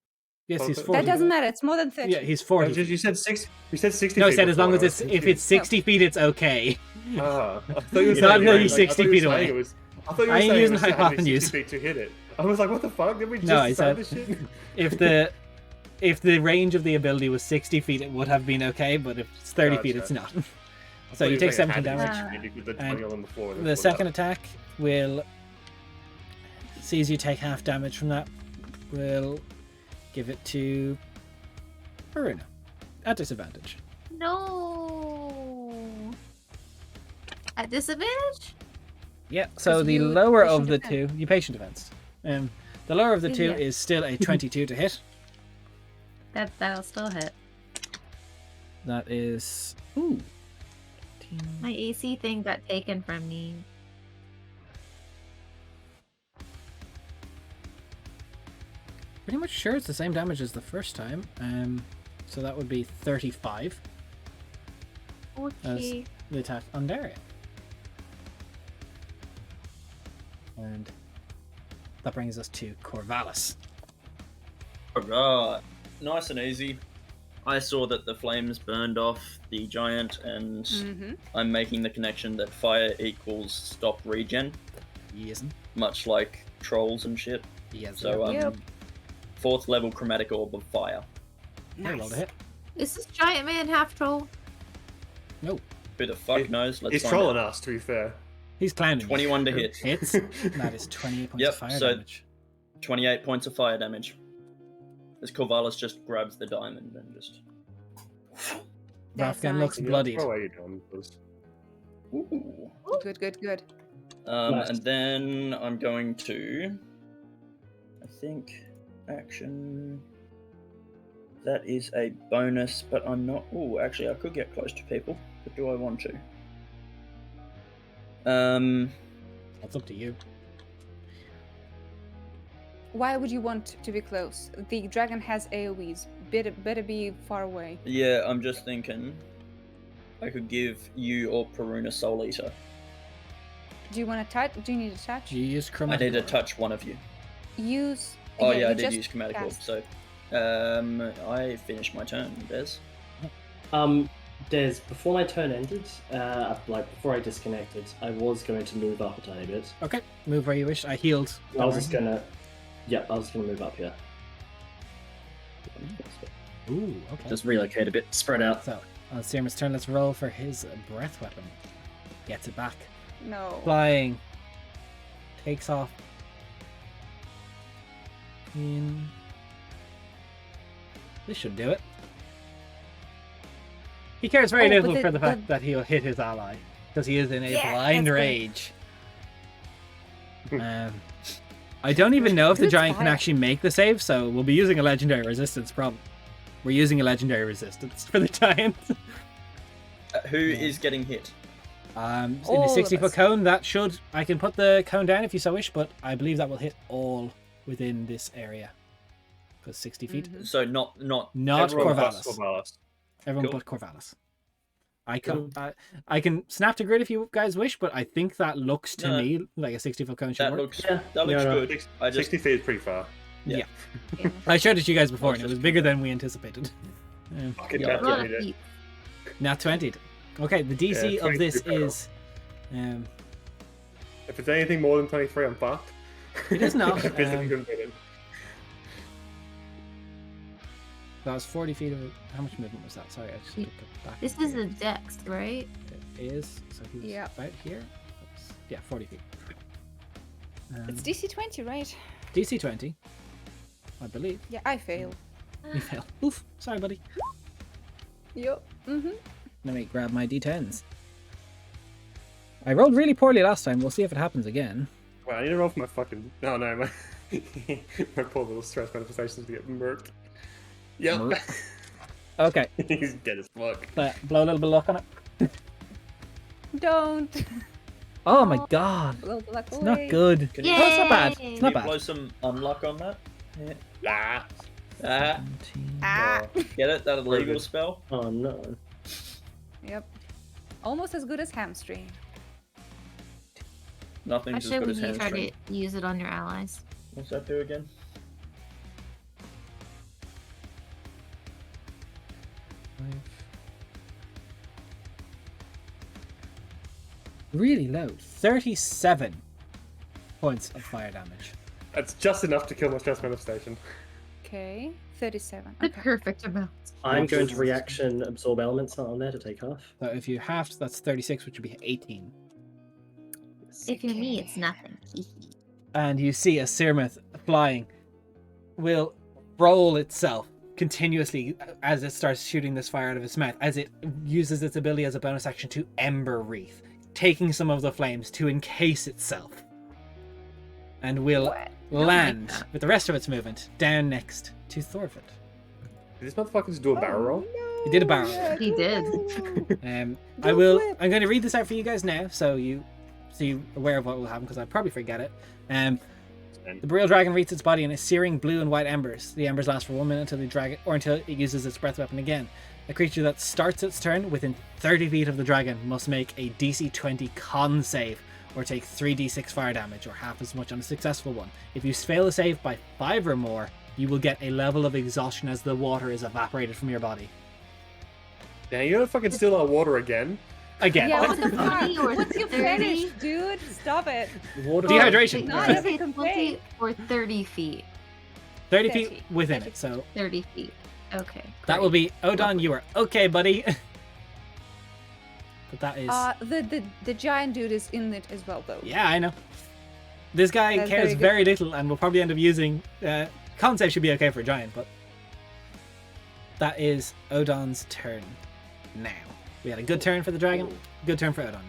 Yes, he's That 40. That doesn't matter. It's more than 30. Yeah, he's 40. You said 60. You said 60. No, he feet said as long before, as I it's was if it's 60 feet, it's okay. I thought you were It's saying not until like, he's I 60 thought you were feet saying away. it was- I thought you were I ain't saying using it was hypotenuse. 60 feet to hit it. I was like, what the fuck? Did we just No, I decide said- this shit? If the range of the ability was 60 feet, it would have been okay, but if it's 30 feet, Gotcha. it's not. I So thought you were take saying 17 it had to be damage. 60 with the And 20 on the floor. The second attack will sees you take half damage from that. Will give it to Peruna at disadvantage. No. At disadvantage? Yeah. So 'Cause the you lower patient of the defense. two, you patient defense. The lower of the two Yeah. is still a 22 to hit. That'll still hit. That is ooh. My AC thing got taken from me. Pretty much sure it's the same damage as the first time. So that would be 35 Okay. the attack on Daria. And that brings us to Corvallis. Alright, nice and easy. I saw that the flames burned off the giant, and Mm-hmm. I'm making the connection that fire equals stop regen, Yes. much like trolls and shit. Yes. So, Yep. 4th level chromatic orb of fire. Hey, roll to hit. Is this giant man half troll? No, Who the fuck knows? Let's He's find trolling out. us, to be fair. he's clowning. 21 to hit. Hits. That is 28 points Yep, of fire so- damage. 28 points of fire damage. As Corvallis just grabs the diamond and just. That's Rafgan nice. looks Yeah, bloodied. throw away your gun, please. Ooh. Good, good, good. Nice. And then I'm going to. I think. Action. That is a bonus, but I'm not. Oh, actually, I could get close to people, but do I want to? That's up to you. Why would you want to be close? The dragon has AoEs. Better be far away. Yeah, I'm just thinking. I could give you or Peruna Soul Eater. Do you want to touch? Do you need a touch? You use I chromatic. need to orb. touch one of you. Use. Oh yeah, I you did just use chromatic orb. cast. So, I finished my turn, Bez. Des, before my turn ended, before I disconnected, I was going to move up a tiny bit. Okay, move where you wish. I healed. I was just gonna, I was gonna move up here. Ooh, okay. Just relocate a bit, spread out. So, on Cyrmyth's turn, let's roll for his breath weapon. Gets it back. No. Flying. Takes off. This should do it. He cares very Oh, but little for the fact that he'll hit his ally, because he is in a Yeah, blind that's great. rage. I don't even know if the It's giant can fire. actually make the save, so we'll be using a legendary resistance problem. We're using a legendary resistance for the giant. Who is getting hit? In All a of 60-foot us. cone, that should... I can put the cone down if you so wish, but I believe that will hit all within this area. Because 60 feet. Mhm. So not Everyone but Corvallis. Corvallis. Everyone Cool. but Corvallis. I can snap to grid if you guys wish, but I think that looks to No. me like a 60-foot cone should that work. looks Yeah, that looks no. good. I just 60 feet is pretty far. Yeah. Yeah. I showed it to you guys before, and it Just was bigger than we anticipated. Fucking Yeah. can't A lot get of it. feet. Nat 20. Okay, the DC Yeah, of this 23 is... If it's anything more than 23, I'm fucked. It is not, I physically um, couldn't get it. that was 40 feet of... How much movement was that? Sorry, I just looked it back. This is a dex, right? It is. So he's Yeah. about here. Oops. Yeah, 40 feet. It's DC 20, right? DC 20, I believe. Yeah, I fail. You fail. Oof. Sorry, buddy. Yup. Mm-hmm. Let me grab my D10s. I rolled really poorly last time. We'll see if it happens again. Well, I need to roll for my fucking... Oh no, my, my poor little stress manifestations to get murked. Yep. Murked. Okay. He's dead as fuck. Blow a little bit of luck on it. Don't. Oh my god. Blow the luck It's away. not good. Can No, you- it's not bad. Yay! It's Can not you blow bad. some unluck on that? Yeah. Ah. Ah, Ah. get it? That illegal Rude. spell? Oh no. Yep. Almost as good as hamstring. Nothing's Actually, as good when as you try hamstring. to use it on your allies. What's that do again? Really low. 37 points of fire damage. That's just enough to kill my stress manifestation. Okay. 37. The Okay. perfect amount. I'm going to reaction absorb elements on there to take half. So if you halved, that's 36, which would be 18. If you're me, it's nothing. And you see a Cyrmyth flying will roll itself continuously as it starts shooting this fire out of its mouth, as it uses its ability as a bonus action to Ember Wreath, taking some of the flames to encase itself. And will What? land that. with the rest of its movement down next to Thorfinn. Did this motherfucker just do a barrel roll? He did a barrel roll. yeah, He did. I Don't will. flip. I'm going to read this out for you guys now, so you're aware of what will happen, because I probably forget it. The Boreal Dragon wreathes its body in a searing blue and white embers. The embers last for 1 minute until the dragon, or until it uses its breath weapon again. A creature that starts its turn within 30 feet of the dragon must make a DC 20 con save, or take 3d6 fire damage, or half as much on a successful one. If you fail a save by 5 or more, you will get a level of exhaustion as the water is evaporated from your body. Damn, you're gonna fucking steal our water again. Again. Yeah, what What's the it, fuck? 20 or What's your 30? fetish, dude? Stop it. Water Dehydration. Wait, Not did you every say complaint. 20 or 30 feet? 30 30. feet within 30. it, so 30 feet. Okay. that will be Odon. You are okay, buddy. But that is The giant dude is in it as well, though. yeah, I know. This guy That's cares very good. very little, and will probably end up using. Concept should be okay for a giant, but that is Odon's turn now. We had a good turn for the dragon. Good turn for Odon.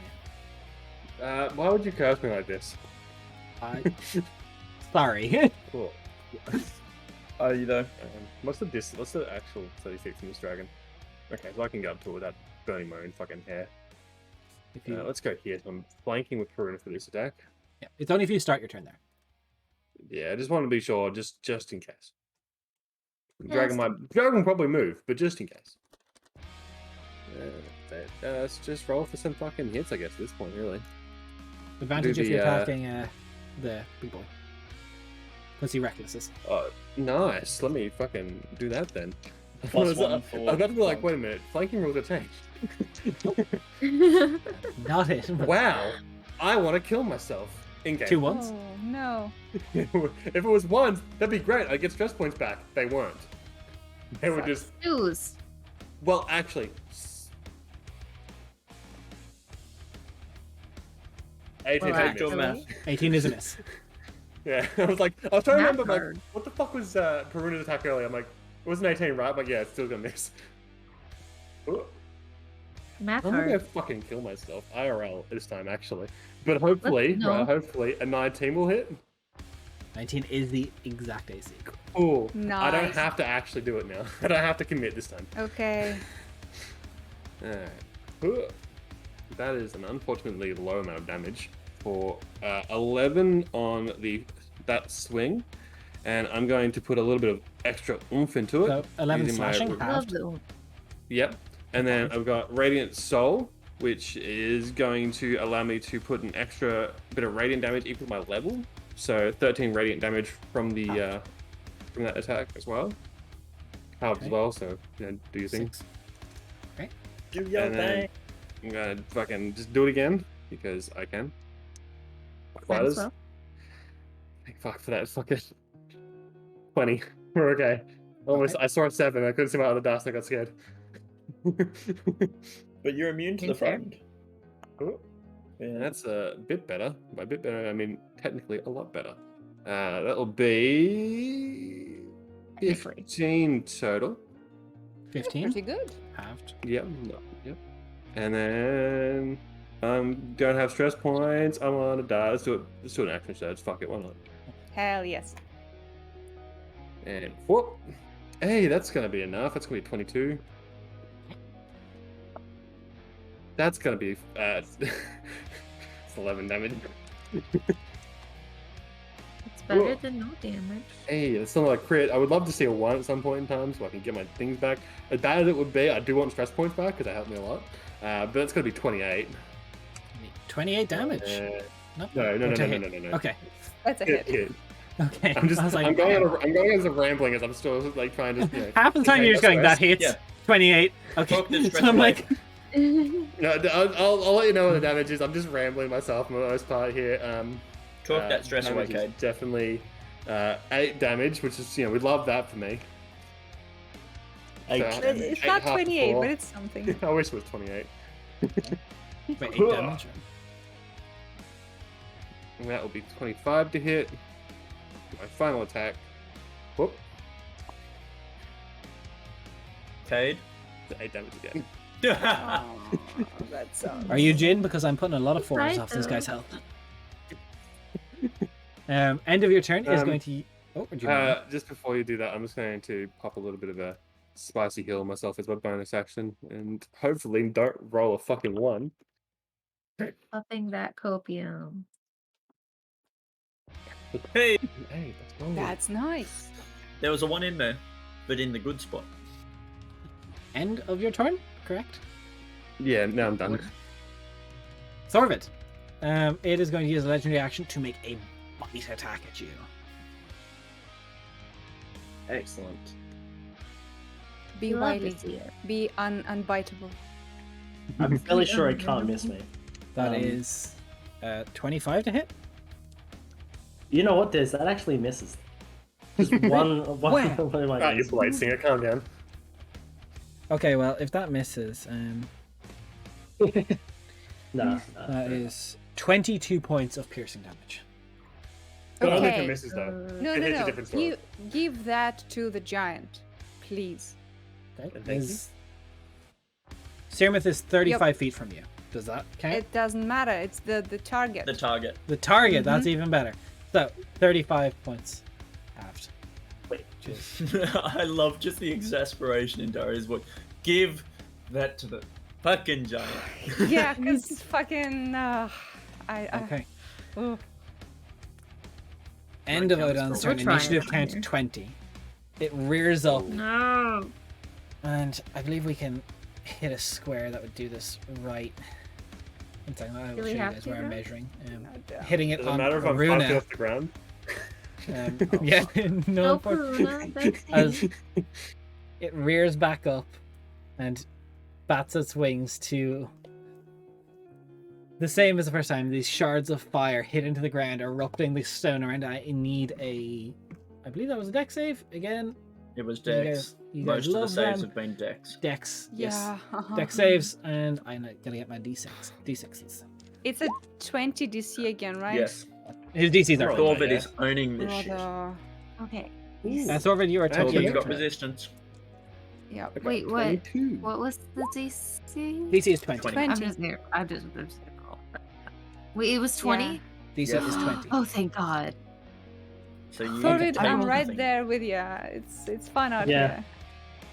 Why would you curse me like this? Yeah. Sorry. Cool. Oh, you know. What's the actual 36 in this dragon? Okay, so I can get up to it without burning my own fucking hair. If you, Let's go here. So I'm flanking with Karuna for this attack. yeah, it's only if you start your turn there. Yeah, I just want to be sure, just in case. Yeah, Dragon that's dragon will probably move, but just in case. Let's just roll for some fucking hits, I guess, at this point, really. Advantage Do if you're the, attacking the big boy. Because he recklesses. Oh, nice. Let me fucking do that then. Plus one I for was about to be like, flank. wait a minute, flanking rules have changed. Not it. but- Wow, I want to kill myself in game. 2 ones. Oh no. If it was ones, that'd be great. I'd get stress points back. They weren't. They were just, Choose. well, actually. 18 Well, hit me. Actual math. 18 is a miss. Yeah, I was trying to Math remember, like, hard. what the fuck was Peruna's attack earlier? I'm like, it was an 18, right? I'm like, yeah, it's still gonna miss. Ooh, Math I'm gonna hard. fucking kill myself. IRL this time, actually. But hopefully, no. hopefully, a 19 will hit. 19 is the exact AC. Cool. I don't Nice. have to actually do it now. I don't have to commit this time. Okay. Alright. Ooh. That is an unfortunately low amount of damage for 11 on that swing, and I'm going to put a little bit of extra oomph into it. So 11 using my slashing, re- Love halved. the Yep. And then I've got Radiant Soul, which is going to allow me to put an extra bit of radiant damage equal to my level. So 13 radiant damage from the from that attack as well. Halved Okay. as well, so do your thing. 6. Do your And then thing. I'm gonna fucking just do it again because I can. Might as Fighters. well. Thank fuck for that. Fucking 20. We're okay. Almost. Okay. I saw a 7. I couldn't see my other dice. And I got scared. But you're immune to the Fair. friend. Ooh. Yeah. That's a bit better. By a bit better, I mean technically a lot better. That'll be Technically. 15 total. 15. Pretty good. Halved. Yep. Yep. And then I'm gonna have stress points. I'm gonna die. Let's do it. Let's do an action surge. Fuck it. Why not? Hell yes. And whoop. Hey, that's gonna be enough. That's gonna be 22. That's gonna be it's 11 damage. It's better Whoa. than no damage. Hey, it's something like crit. I would love to see a 1 at some point in time so I can get my things back. As bad as it would be, I do want stress points back because that helped me a lot. But it's gonna be 28. 28 damage. No, No, no, or to no, hit. no, no, no. Okay. That's a Hit, hit. hit. Okay. I'm just, I was like, I'm going as a rambling as I'm still like trying to. half the time Okay, you're just that's going, right. that hits. Yeah. 28. Okay. Talk this So I'm like, No, I'll let you know what the damage is. I'm just rambling myself for the most part here. Talk that stress away, damage is Cade. definitely 8 damage, which is we love that for me. Eight So, damage. It's 8 not half 28, four. but it's something. I wish it was 28. wait, 8 damage. And that will be 25 to hit. My final attack. Whoop. Cade. 8 damage again. Oh, that sucks. Are you Jin? Because I'm putting a lot of It's fours right, off this though. guy's health. End of your turn is Um, going to. Oh, would you Just before you do that, I'm just going to pop a little bit of a spicy heal on myself as my bonus action, and hopefully don't roll a fucking 1. Upping that copium. Hey, Hey, that's wrong. That's nice. there was a 1 in there, but in the good spot. End of your turn, correct? Yeah, now I'm done. Thorvid. It is going to use a legendary action to make a bite attack at you. Excellent. Be You love to wily. see it. Be unbiteable. I'm fairly sure it can't miss me. That Um, is 25 to hit. You know what? That actually misses. Just one of my Ah, you blade singer, calm down. Okay, well, if that misses, No. that is 22 points of piercing damage. But only if Okay. it misses though. No, It no, hits a no. different story. Give that to the giant, please. Okay. Thank you. Cyrmyth is 35 feet from you. Does that count? It doesn't matter. It's the target. The target. The target, that's even better. So, 35 points halved. Wait. Which is I love just the exasperation in Darius' voice. Give that to the fucking giant. Yeah, because fucking. okay. Oh. End of counts Odin's for- turn. We're trying Initiative down count here. 20. It rears up, No. and I believe we can hit a square that would do this right. One second, I will Do show we you have guys to where I'm now? measuring. damn. Hitting it Does it on matter if I'm fucking Aruna. off the ground? Yeah, no, No, for- Karuna, that's as it rears back up and bats its wings to the same as the first time. These shards of fire hit into the ground, erupting the stone around. I need I believe that was a dex save again. It was You Dex. guys Most of the love saves them. have been Dex. Dex, yes. Yeah. Dex saves, and I'm gonna get my d6s. It's a 20 DC again, right? Yes. His DCs are Thorvid fine, yeah. is owning this shit. Brother. Okay. That's over. You are Actually, Thorvid's taking. got resistance. Yeah. I got Wait, what? 22. What was the DC? DC is 20. 20. I'm 20. just there. I'm just roll. Wait, it was 20? Yeah. DC Yes. is 20. Oh, thank God. So you Thorvid, take I'm nothing. right there with you. It's fun out Yeah. here.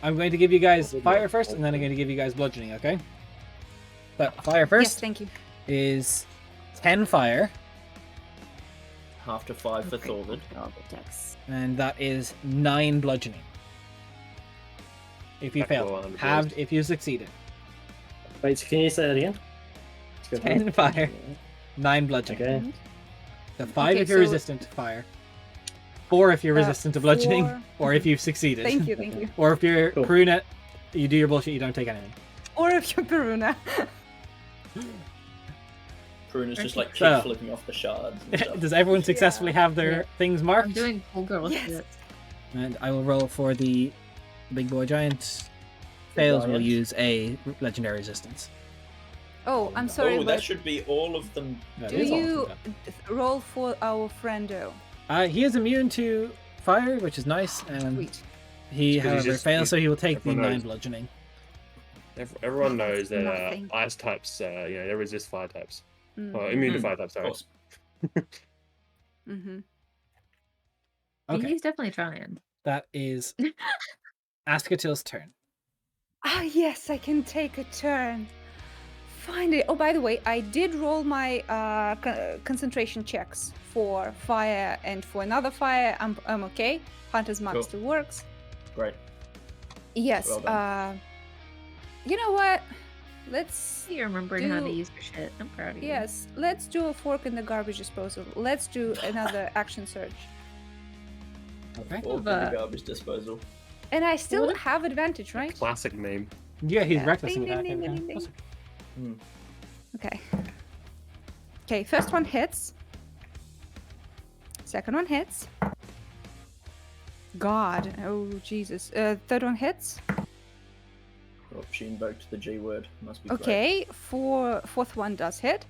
I'm going to give you guys Thorvid, fire yeah. first, and then I'm going to give you guys bludgeoning. Okay. But fire Yes, first thank you. is 10 fire, Half to 5 for Okay, Thorvid. all the decks. and that is 9 bludgeoning. If you Back to fail, 100 halved if you succeeded. Wait, so can you say that again? Let's go through 10 it. fire, 9 bludgeoning. Okay. So 5 Okay, if you're so- resistant to fire, 4 if you're resistant to bludgeoning, 4. or if you've succeeded. Thank you, thank you. Or if you're Cool. Karuna, you do your bullshit, you don't take anything. Or if you're Peruna. Pruna's just like So- kick flipping off the shards. And stuff. Does everyone successfully have their Yeah. things I'm marked? doing cool girl Yes. shit. And I will roll for the big boy giant. Fails will Giant. use a legendary resistance. Oh, I'm sorry, Oh, but that should be all of them. That do is awesome, you though. roll for our friendo? He is immune to fire, which is nice, and Sweet. he, It's 'cause however, he's fails, so he will take the everyone 9 knows. bludgeoning. Everyone knows that Nothing. ice types, they resist fire types. Mm. Immune to Mhm. fire types, Of sorry. course. Mm-hmm. Okay, He's definitely trying. that is Askatil's turn. Ah, yes, I can take a turn. Finally. Oh, by the way, I did roll my concentration checks for fire and for another fire. I'm okay. Hunter's Mark Cool. still works. Great. Yes. Well done. You know what? Let's. You're remembering how to Do- use your shit. I'm proud of you. Yes, let's do a fork in the garbage disposal. Let's do another action surge. Okay. Or But- the garbage disposal. And I still What? have advantage, right? Classic meme. Yeah, he's Yeah. reckless in Ding, that. ding, ding, ding, ding. Hmm. Okay. Okay, first one hits. Second one hits. God. Oh, Jesus. Third one hits. Oh, she invoked the G word. Must be great. Okay, fourth one does hit.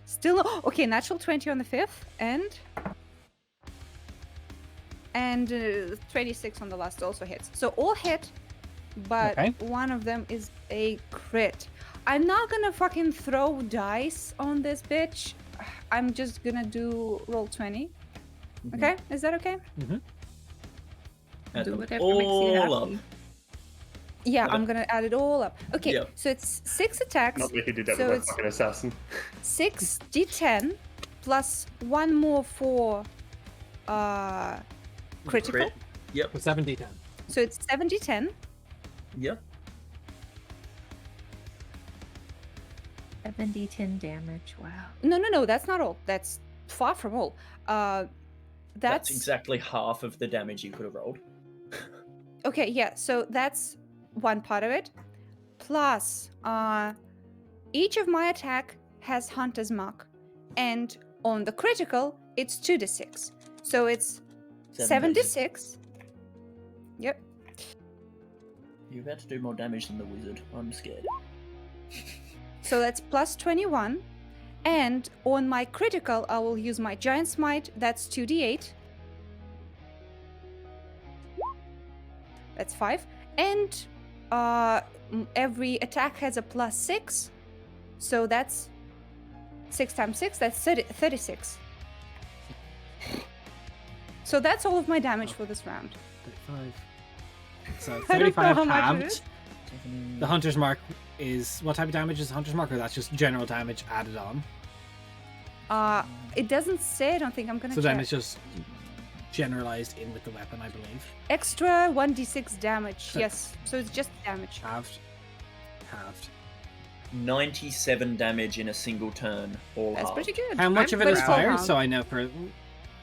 Still, okay, natural 20 on the fifth, and 26 on the last also hits. So all hit, but Okay. one of them is a crit. I'm not gonna fucking throw dice on this bitch. I'm just gonna do roll 20. Mhm. Okay, is that okay? Add Do them whatever makes you all happy. up. Yeah, Okay. I'm gonna add it all up. Okay, Yeah. so it's 6 attacks. Not that he did that So with my it's- fucking assassin. 6 d10 plus one more for critical. Crit. Yep. For 7d10. So it's 7 d10. Yep. 7d10 damage. Wow. No, that's not all. That's far from all. That's That's exactly half of the damage you could have rolled. okay. Yeah, so that's one part of it. Plus, each of my attack has Hunter's Mark, and on the critical, it's 2d6. So it's 7d6. Yep. You're about to do more damage than the wizard. I'm scared. So that's plus 21. And on my critical, I will use my Giant Smite. That's 2d8. That's 5. And every attack has a plus 6. So that's 6 times 6. That's 36. So that's all of my damage for this round. 35. So I don't know 35 how much it halved. is. The Hunter's Mark is... What type of damage is Hunter's Mark? Or that's just general damage added on? It doesn't say. I don't think I'm gonna So check. then it's just generalized in with the weapon, I believe. Extra 1d6 damage. So- Yes. So it's just damage. Halved. Halved. 97 damage in a single turn. All That's halved. pretty good. How much I'm of it is gonna fire? round. So I know for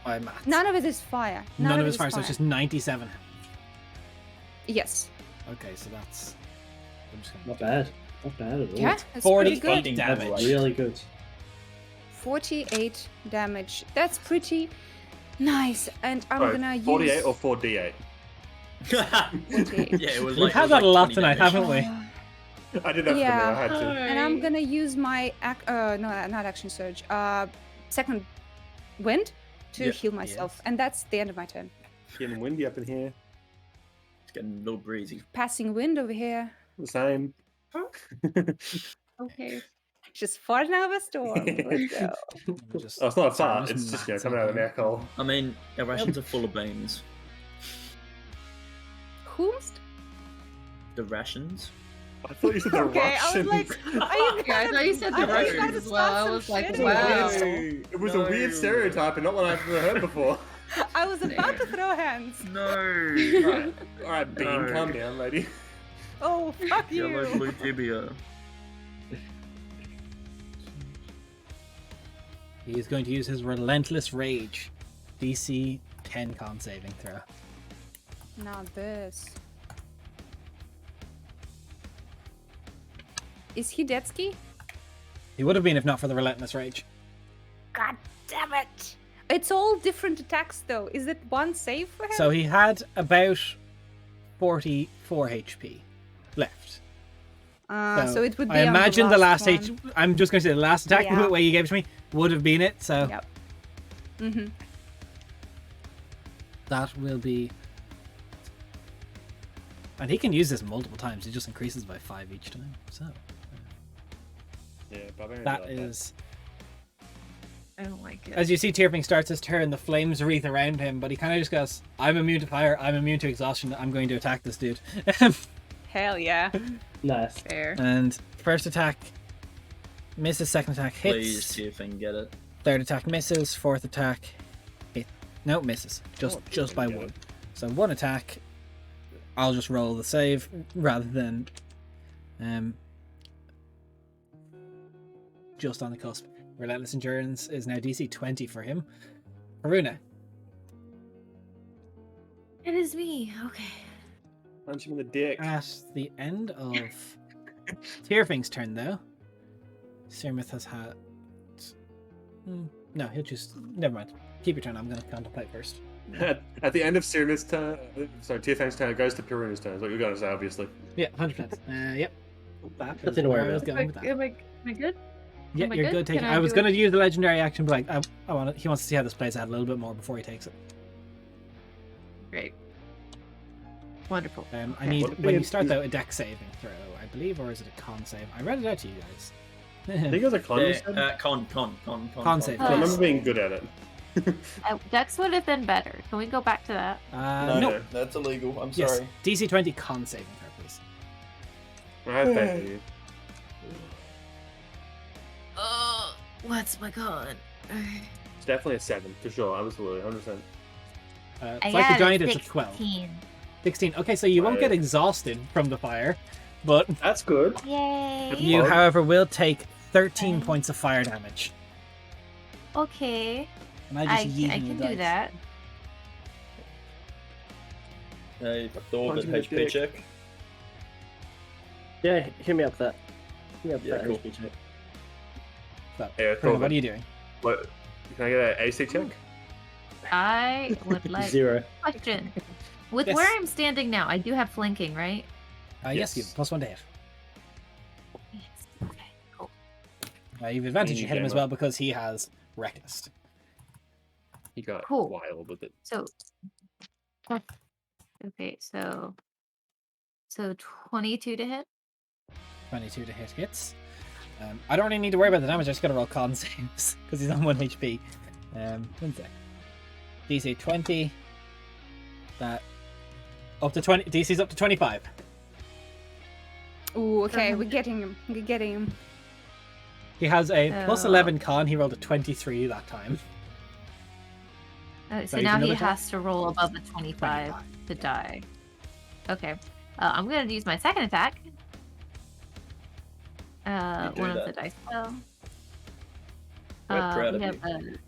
my maths. None of it is fire. None of it is fire, so it's just 97. Yes. Okay, so that's. I'm just gonna Not do bad. Not bad at all. Yeah, that's 40 pretty good. Fucking damage. average. Really good. 48 damage. That's pretty nice. And I'm Sorry, gonna 48 use or 4d8? yeah, it was We've like. had it was that a like lot 20 tonight, damage. haven't we? I did that for Yeah. the I had to. And I'm gonna use my no, not action surge. Second wind to Yeah. heal myself, Yes. and that's the end of my turn. Getting windy up in here. It's getting a little breezy. Passing wind over here. The same. Okay. Just farting out of a storm. Let's go. Just, Oh, it's not a sorry, I'm fart. It's just maxing coming out of an here. air hole. I mean, our rations are full of beans. Whomst? The rations? I thought you said the Okay, I was Russians. like, are you Yeah, I thought you said the I thought you Russians guys as well. I start was some like, shit. It was a wow. weird- It was a weird No. stereotype and not one I've ever heard before. I was about to throw hands. No! Alright, Bean, No. calm down, lady. Oh, fuck Yellow you. blue tibia. He is going to use his Relentless Rage. DC 10 con saving throw. Not this. Is he dead ski? He would have been if not for the Relentless Rage. God damn it. It's all different attacks though. Is it one save for him? So he had about 44 HP left. So it would be I on imagine the last one. H. I'm just going to say the last attack Yeah. way you gave it to me would have been it. So Yep. Mm-hmm. that will be. And he can use this multiple times. It just increases by 5 each time. So Yeah, barbarian. that is. I don't like it. As you see, Tyrping starts his turn. The flames wreath around him, but he kind of just goes, "I'm immune to fire. I'm immune to exhaustion. I'm going to attack this dude." Hell yeah. Nice. Fair. And first attack misses. Second attack Please hits. see if I can get it. Third attack misses. Fourth attack hit. No, misses. Just by yeah. one. So one attack. I'll just roll the save rather than just on the cusp. Relentless Endurance is now DC 20 for him. Haruna. It is me. Okay. Punch him in the dick. At the end of Tyrfing's turn, though, Cyrmyth has had. No, he'll just. Never mind. Keep your turn. I'm going to contemplate first. At the end of Cyrmyth's turn, sorry, Tyrfang's turn, it goes to Piruna's turn. Is what you're going to say, obviously. Yeah, 100%. Yep. That is Nothing to where worry I was about. going with that. Am I good? Yeah, am I you're good? good. Taking. Can I I was do going to it? use the legendary action, but like, he wants to see how this plays out a little bit more before he takes it. Great. Wonderful. I Okay. need What when you is- start though a deck saving throw, I believe, or is it a con save? I read it out to you I guys. think it was a con. you said? Con save, I please. remember being good at it. Dex would have been better. Can we go back to that? No. that's illegal. I'm Yes. sorry. DC 20 con saving throw, please. I have faith in you. What's my con? It's definitely a 7, for sure. Absolutely, 100%. I It's like got the a giant, it's a 12. 16. 16. Okay, so you won't get Right. exhausted from the fire, but That's good. Yay! you, Fun. however, will take 13 Okay. points of fire damage. Okay, And I I just yeet can in the do dice. that. Thor Punch with him in the HP dick. check. Yeah, hit me up that. Hit me up Yeah, that cool. HP check. So, Yeah, Karina, what are you doing? What? Can I get an AC check? I would like 0. question. With Yes. where I'm standing now, I do have flanking, right? Yes, you Yes. +1 to hit. Yes. Okay, cool. You have advantage And you hit him you as get well because he has Reckless. He got Cool. wild with it. So, okay, so 22 to hit. 22 to hit hits. I don't really need to worry about the damage, I just gotta roll con saves because he's on 1 HP. 1 sec. DC 20. That. Up to 20. DC's up to 25. Ooh, okay, we're getting him. We're getting him. He has a plus Oh. 11 con, he rolled a 23 that time. So use now he another attack? has to roll above a 25 to die. Okay. I'm going to use my second attack. do One of that. the dice fell. We're proud We of have a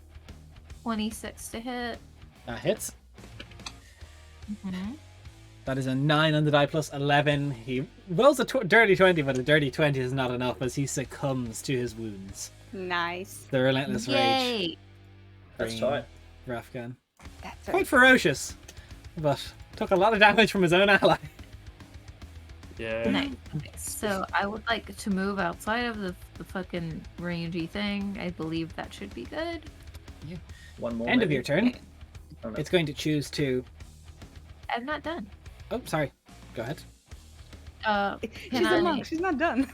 26 to hit. That hits. Mhm. That is a 9 on the die plus 11. He rolls a dirty 20, but a dirty 20 is not enough as he succumbs to his wounds. Nice. The relentless rage. Yay! That's Bring tight. Rafgan. That's Quite right. ferocious, but took a lot of damage from his own ally. Yeah. Nice. Okay, so I would like to move outside of the fucking rangey thing. I believe that should be good. One more. End of maybe? your turn. Oh, no. It's going to choose to... I'm not done. Oh, sorry. Go ahead. She's a monk. She's not done.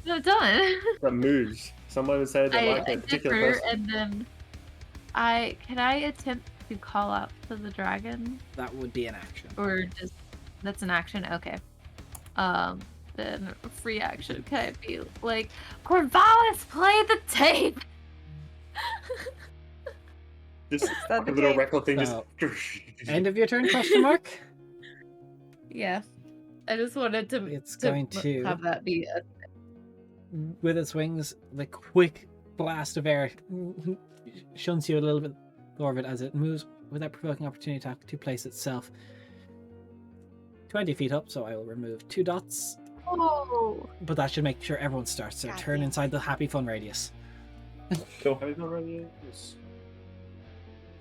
No, done. That moves. Someone would say they like I that particular differ, person. and then can I attempt to call out to the dragon, That would be an action. or just that's an action? Okay. Then free action. Can I be like, Corvallis, play the tape? Just Start a the little game. record thing. So, Just... End of your turn, question mark? Yeah. I just wanted to. It's going to- have that be a With its wings, the quick blast of air shunts you a little bit forward as it moves without provoking opportunity attack to place itself 20 feet up, so I will remove 2 dots. Oh. But that should make sure everyone starts their turn Goddamn. inside the happy fun radius. Cool. Have you not read it? Yes.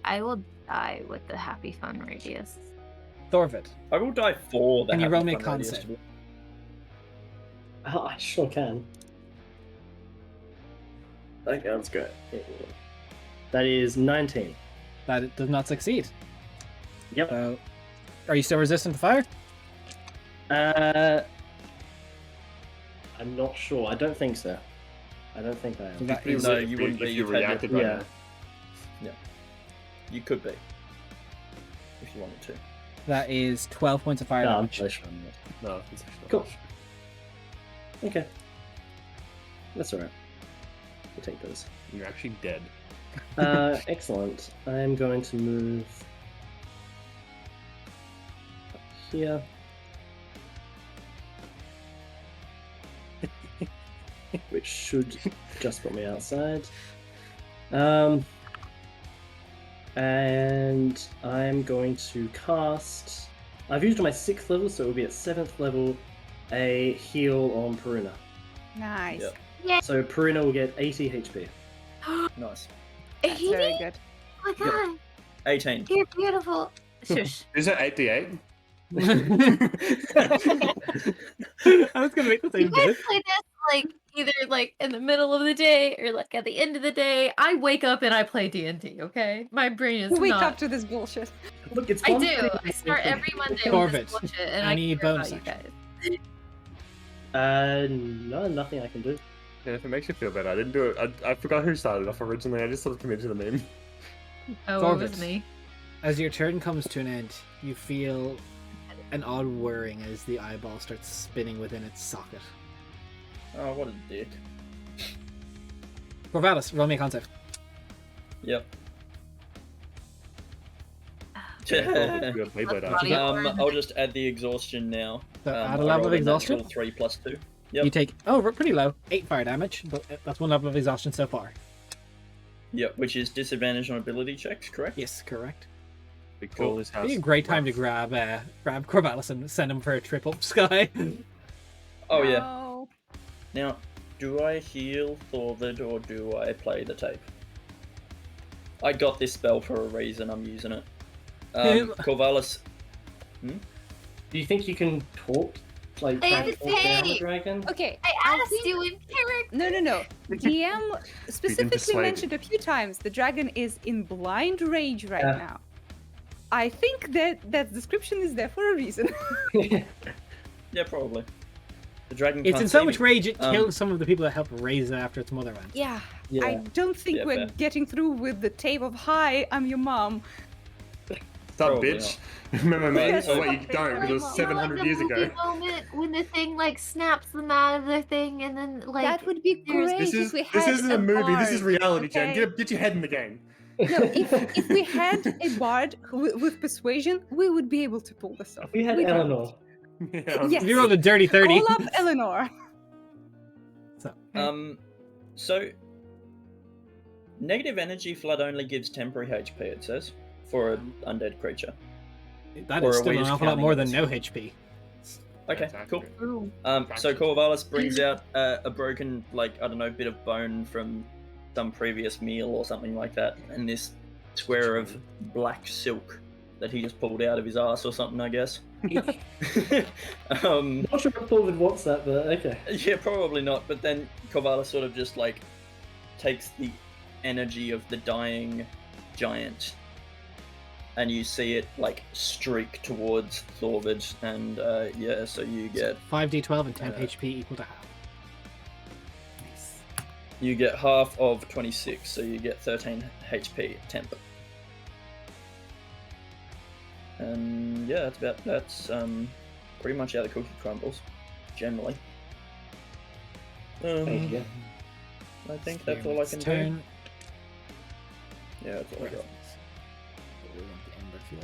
I will die with the happy fun radius. Thorvid, I will die for that. Can you roll me a con save? Oh, I sure can. Okay, let's go. That is 19. that it does not succeed. Yep. So, are you still resistant to fire? I'm not sure. I don't think so. I don't think I am. That You is, No, would you be wouldn't be. if you You've had your- reacted right Yeah. now. You could be. If you wanted to. that is 12 points of fire No, I'm damage. really sure I'm not. No, it's actually not Cool. much. Okay. That's alright. We'll take those. You're actually dead. Excellent. I'm going to move up here. Which should just put me outside. And I'm going to cast. I've used my 6th level, so it will be at 7th level. A heal on Peruna. Nice. Yep. So Peruna will get 80 HP. Nice. That's very good. Oh my god, 18. you're beautiful. Shush. Is it 8d8? I was gonna make the You same guys bit. play this like either like in the middle of the day or like at the end of the day. I wake up and I play D&D. Okay, my brain is Wake not. up to this bullshit. Look, it's I fun do. playing I start every Monday with Corbett, this bullshit, and I I need care about bonus you action. guys. No, nothing I can do. Yeah, if it makes you feel better. I didn't do it. I forgot who started off originally. I just sort of committed to the meme. Oh, it Corbett. was me. As your turn comes to an end, you feel an odd whirring as the eyeball starts spinning within its socket. Oh, what a dick. Corvallis, roll me a concept. Yep. You got played by that. Body I'll just add the exhaustion now. So add a I level of rolled a exhaustion. natural 3 plus 2. Yep. You take, we're pretty low, 8 fire damage, but that's 1 level of exhaustion so far. Yep, which is disadvantage on ability checks, correct? Yes, correct. We call this house. It'd be a great time to grab Corvallis and send him for a trip up Sky. Oh, yeah. No. Now, do I heal Thorvid or do I play the tape? I got this spell for a reason, I'm using it. Corvallis. Do you think you can talk? Like, Hey, try and the talk down the tape! dragon? Okay. I I asked think- you in character. No. DM specifically dissuade. mentioned a few times the dragon is in blind rage right Yeah. now. I think that description is there for a reason. Yeah, probably. The dragon It's can't in so see much me. rage it killed some of the people that helped raise it after its mother went. Yeah. Yeah. I don't think Yeah, we're fair. getting through with the tape of "Hi, I'm your mom." Stop, Probably bitch. Remember me? Yes. Or what you don't, because it was Like, 700 years the ago. movie moment when the thing like snaps them out of their thing, and then like That would be there's- great This if we had isn't a movie, this is bard, reality, Jen. okay? Get your head in the game. No, if we had a bard with persuasion, we would be able to pull this off. We had We can't. Eleanor. Yeah. Yes. You rolled a dirty 30. Call up Eleanor. So negative energy flood only gives temporary HP, it says, for an undead creature. That Or is are still we an just awful lot counting more it than as no full? HP. Okay, That's cool. accurate. Ooh. So Corvallis brings out a broken, like, I don't know, bit of bone from some previous meal or something like that, and this square of black silk that he just pulled out of his ass or something, I guess. Not sure if Paul would wants that, but okay. Yeah, probably not. But then Corvallis sort of just like takes the energy of the dying giant, and you see it like streak towards Thorvid, and yeah, so you get 5d12 and 10 HP equal to half. you get half of 26, so you get 13 HP temp. And yeah, that's pretty much how the cookie crumbles, generally. Thank you. I think that's all I can do. Turn. Yeah, that's all I got. We want the ember fuel.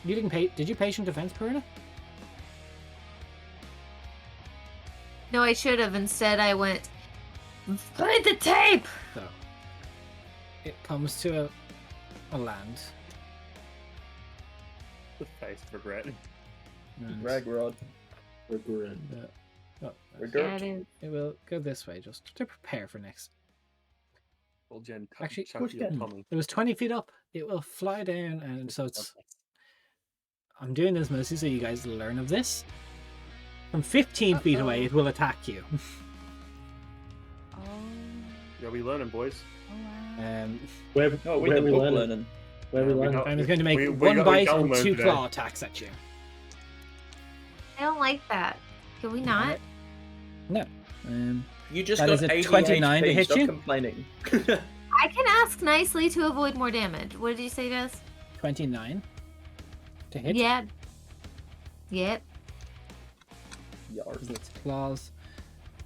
You didn't pay. Did you patient defense, Perina? No, I should have. Instead, I went, play the tape! So it comes to a land. The face of regret. and Ragrod. Regret. oh, Yeah, it is. it will go this way just to prepare for next. Well, Jen, Actually, chunky Jen. Tommy. It was 20 feet up. It will fly down, and so it's. I'm doing this mostly so you guys learn of this. From 15 feet away, it will attack you. Oh, Yeah, we learning, boys. wow. Where, Oh, where the we book learning? learning. Where we Yeah, we learning? got- And it's going to make we one got bite a and government 2 today. claw attacks at you. I don't like that. Can we not? No. You just That got is a 80 29 to HP. hit Stop you? complaining. I can ask nicely to avoid more damage. What did you say, Des? 29 to hit. Yeah. Yep. Yard. Because it's claws.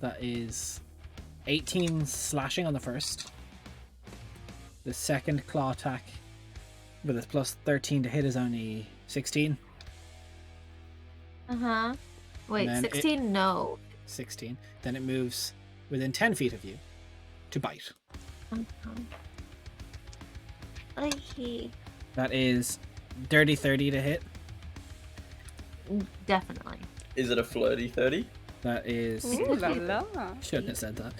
That is 18 slashing on the first. The second claw attack with its plus 13 to hit is only 16. Uh-huh. Wait, then 16? No. 16. Then it moves within 10 feet of you to bite. Okay. That is dirty 30 to hit. Definitely. Is it a flirty 30? That is. Ooh la la. Shouldn't have said that.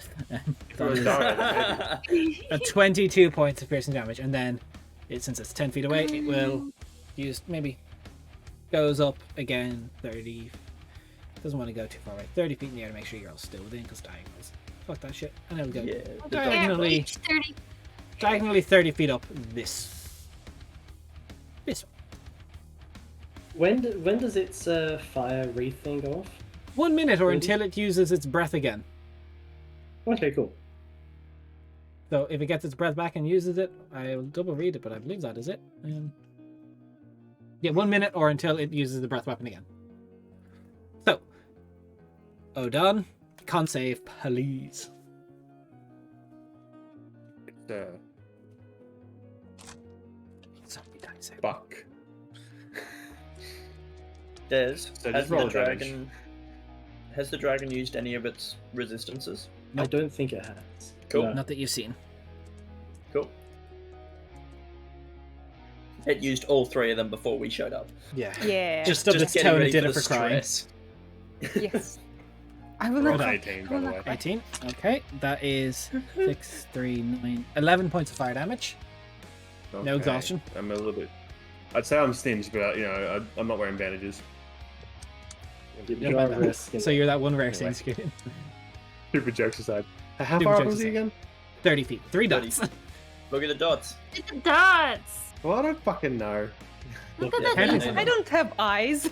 If it was That direct, is a 22 points of piercing damage, and then since it's 10 feet away, it will use maybe goes up again 30. Doesn't want to go too far away. 30 feet in the air to make sure you're all still within, because diagonals. Fuck that shit. And it'll go Yeah. diagonally, Reach 30. diagonally 30 feet up this way. When does its fire wreath thing go off? 1 minute or Really? until it uses its breath again. Okay, cool. So if it gets its breath back and uses it, I'll double read it, but I believe that is it. Yeah, 1 minute or until it uses the breath weapon again. So, Odon, con save, please. it's Zombie die save. fuck. Des, So has just roll the damage. dragon has the dragon used any of its resistances? I don't think it has. Cool. No. Not that you've seen. Cool. It used all 3 of them before we showed up. Yeah. Yeah. Just stubbed its getting toe and ready did for it the for crying. stress. Yes. I will Rolled not cry. 18, I by will the not way. cry. 18. Okay, that is 6, 3, 9, 11 points of fire damage. No Okay. exhaustion. I'm a little bit. I'd say I'm stinged, but I'm not wearing bandages. You You're are that. risking So it. you're that one rare Anyway. screen. Stupid jokes aside. How Stupid far up jokes was he aside. again? 30 feet. 3 30. dots. Look at the dots. Look at the dots. Well, I don't fucking know. Look at Yeah, the Henry's dots. I don't have eyes.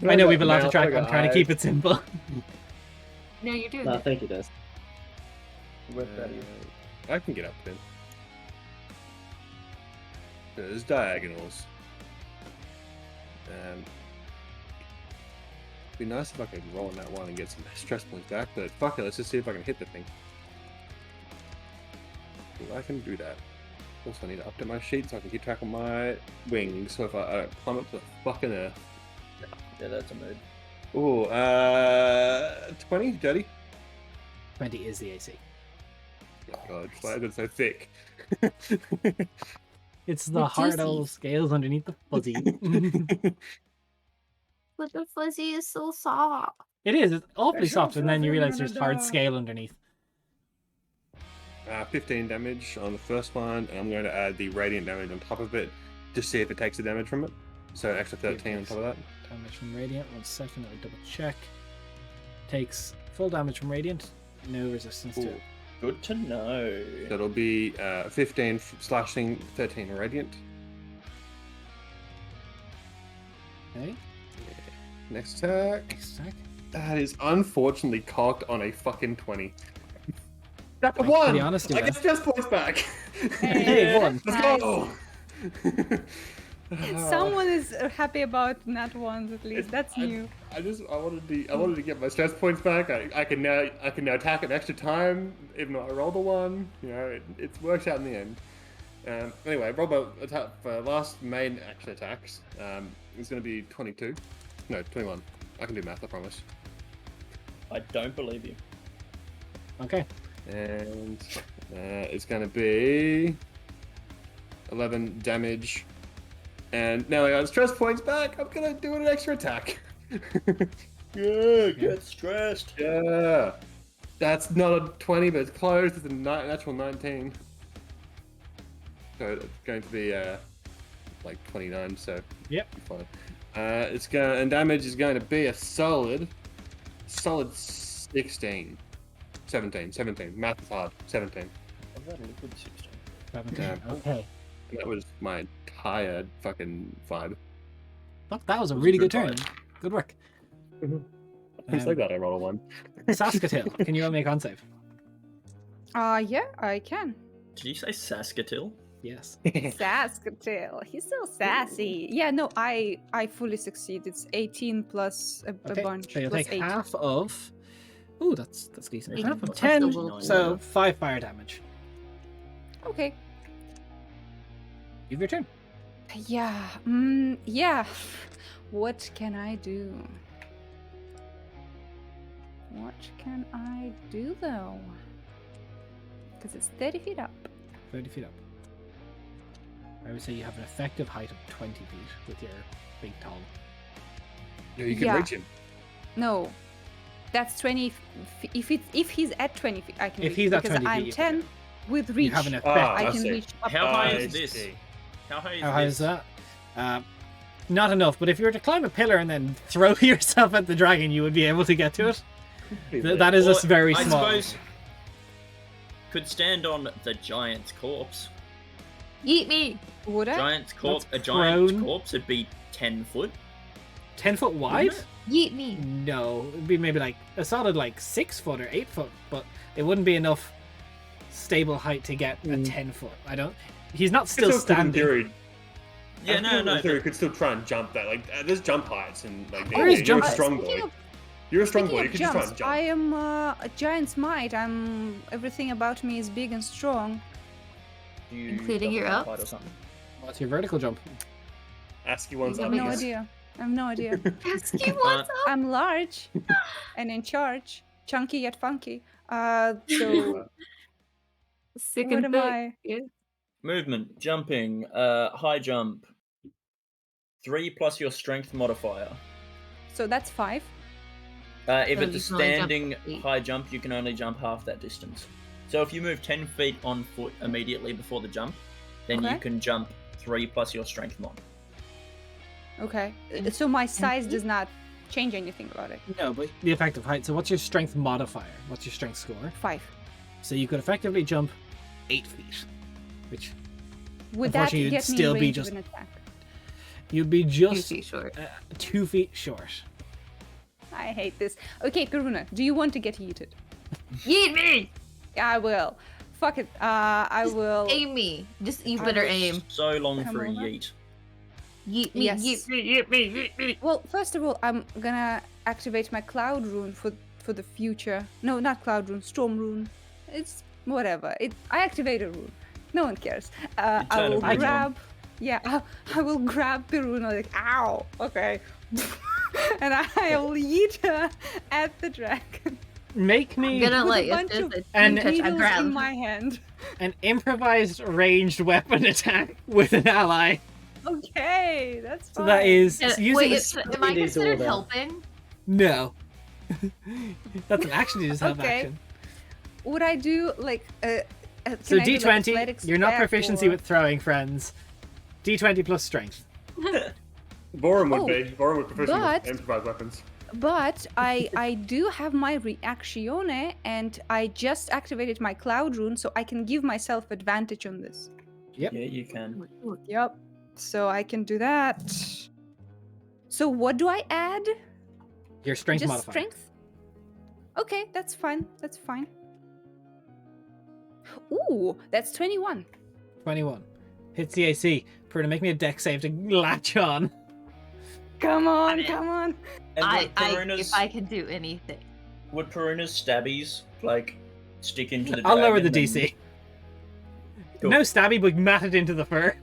I know we've a lot to Mouth, track. I got I'm trying to eyes. keep it simple. No, you're doing No, it. thank you, Des. With that, I can get up then. There's diagonals. Be nice if I could roll on that one and get some stress points back, but fuck it, let's just see if I can hit the thing. Well, I can do that. Also, I need to update my sheet so I can keep track of my wings, so if I don't plummet to the fucking earth. yeah, that's a mood. Ooh, 20, dirty. 20 is the AC. Oh god, why is it so thick? It's the They're hard juicy. old scales underneath the fuzzy. But the fuzzy is so soft. It is. It's awfully Special soft, and then you fluffy realize there's hard Canada. scale underneath. 15 damage on the first one, and I'm going to add the radiant damage on top of it to see if it takes the damage from it. So an extra 13 on top of that. Damage from radiant. 1 second, let me double check. Takes full damage from radiant. No resistance to Cool. it. Good to know. So it'll be 15 slashing, 13 radiant. Okay. Next attack. Next attack. That is unfortunately cocked on a fucking 20. That's a That's 1! pretty honest, I yeah. get stress points back! Hey, 1. Let's Nice. go! Someone is happy about nat ones at least. That's new. I wanted to get my stress points back. I can now attack an extra time, even though I rolled a 1. You know, it works out in the end. Anyway, roll attack for last main action attacks. It's going to be 22. No, 21. I can do math, I promise. I don't believe you. Okay. And it's going to be 11 damage. And now I got stress points back. I'm going to do an extra attack. Yeah, get stressed. Yeah. That's not a 20, but it's close. It's a natural 19. So it's going to be like 29, so Yep. fine. And damage is going to be a solid 16. 17. Math is hard. 17. I've got a liquid 16. 17. Yeah. Okay. That was my entire fucking vibe. Look, that was a That was a really good good turn. Good work. I'm so glad I rolled a 1. Saskatoon, can you roll me a con save? Yeah, I can. Did you say Saskatoon? Yes. Saskatoon. He's so sassy. Yeah, no, I fully succeed. It's 18 plus a Okay. bunch. So you'll plus take 8. half of. Ooh, that's decent. Yeah, Half of that's 10, still so well. 5 fire damage. Okay. You've your turn. Yeah. Yeah. What can I do? What can I do though? Because it's 30 feet up. 30 feet up. I would say you have an effective height of 20 feet with your big tall. Yeah, you can Yeah. reach him. No. That's 20. If he's at 20 feet, I can If reach he's at because 20 feet, I'm you 10 can with You reach. have an effect. I I can see. reach up. How high I is this? see. How high is How high this? is that? Not enough, but if you were to climb a pillar and then throw yourself at the dragon, you would be able to get to it. That is Or, a very I small. suppose could stand on the giant's corpse. Eat me! Would I? Giant's corpse. A That's giant's prone. corpse would be 10 foot. 10 foot wide? Wouldn't Eat me! No, it'd be maybe like a solid like 6 foot or 8 foot, but it wouldn't be enough stable height to get a 10 foot. I don't. He's not still In standing. theory, Yeah, no, no. In theory, you could still try and jump that. Like, there's jump heights, and like, There is you're jump a heights. strong Speaking boy. of- You're a strong Speaking boy. You of can just try and jumps, jump. I am a giant's might. I'm everything about me is big and strong. Do you Including your double ups? height or something? What's your vertical jump? Ask you once. I I have mean, no yes. idea. I have no idea. Ask you what's up! I'm large and in charge, chunky yet funky. So Sick what and am thick. I? Yeah. Movement, jumping, high jump. 3 plus your strength modifier. So that's 5. If So it's a you can only jump standing 8. high jump, you can only jump half that distance. So if you move 10 feet on foot immediately before the jump, then you Okay. can jump 3 plus your strength mod. Okay. So my size does not change anything about it. No, but the effective height. So what's your strength modifier? What's your strength score? 5. So you could effectively jump 8 feet, which Would that Unfortunately, you'd get me still in be range just- of an attack? you'd be You're just too short. 2 feet short. I hate this. Okay, Karuna, do you want to get heated? Eat me! Yeah, I will. Fuck it. I will. Aim me! Just you I better will- aim. So long Come for a over. yeet. Eat me! Yes. Eat me! Eat me! Eat me! Well, first of all, I'm gonna activate my cloud rune for the future. No, not cloud rune, storm rune. It's whatever. I activate a rune. No one cares. I turn will a page on. grab. Yeah, I will grab the rune. Like, ow. Okay. And I'll yeet her at the dragon. Make me I'm gonna With a let you bunch just of a And- touch a needles grab. in my hand. an improvised ranged weapon attack with an ally. Okay, that's fine. So that is using Wait, the am I It is considered order. helping? No. That's an action you just have Okay. action. Would I do like So can I do, like, D20, athletics you're not check proficiency or- with throwing, friends. D20 plus strength. Vorum would Oh, be. Vorum would proficient but- with improvised weapons. But I do have my reazione, and I just activated my cloud rune, so I can give myself advantage on this. Yep. Yeah, you can. Yep. So I can do that. So what do I add? Your strength Just modifier. strength? Okay, that's fine. That's fine. Ooh, that's 21. 21. Hits the AC. Purna, make me a deck save to latch on. Come on, come on. And If I can do anything. would Peruna's stabbies like stick into the? I'll lower the dragon DC. Cool. No stabby, but matted into the fur.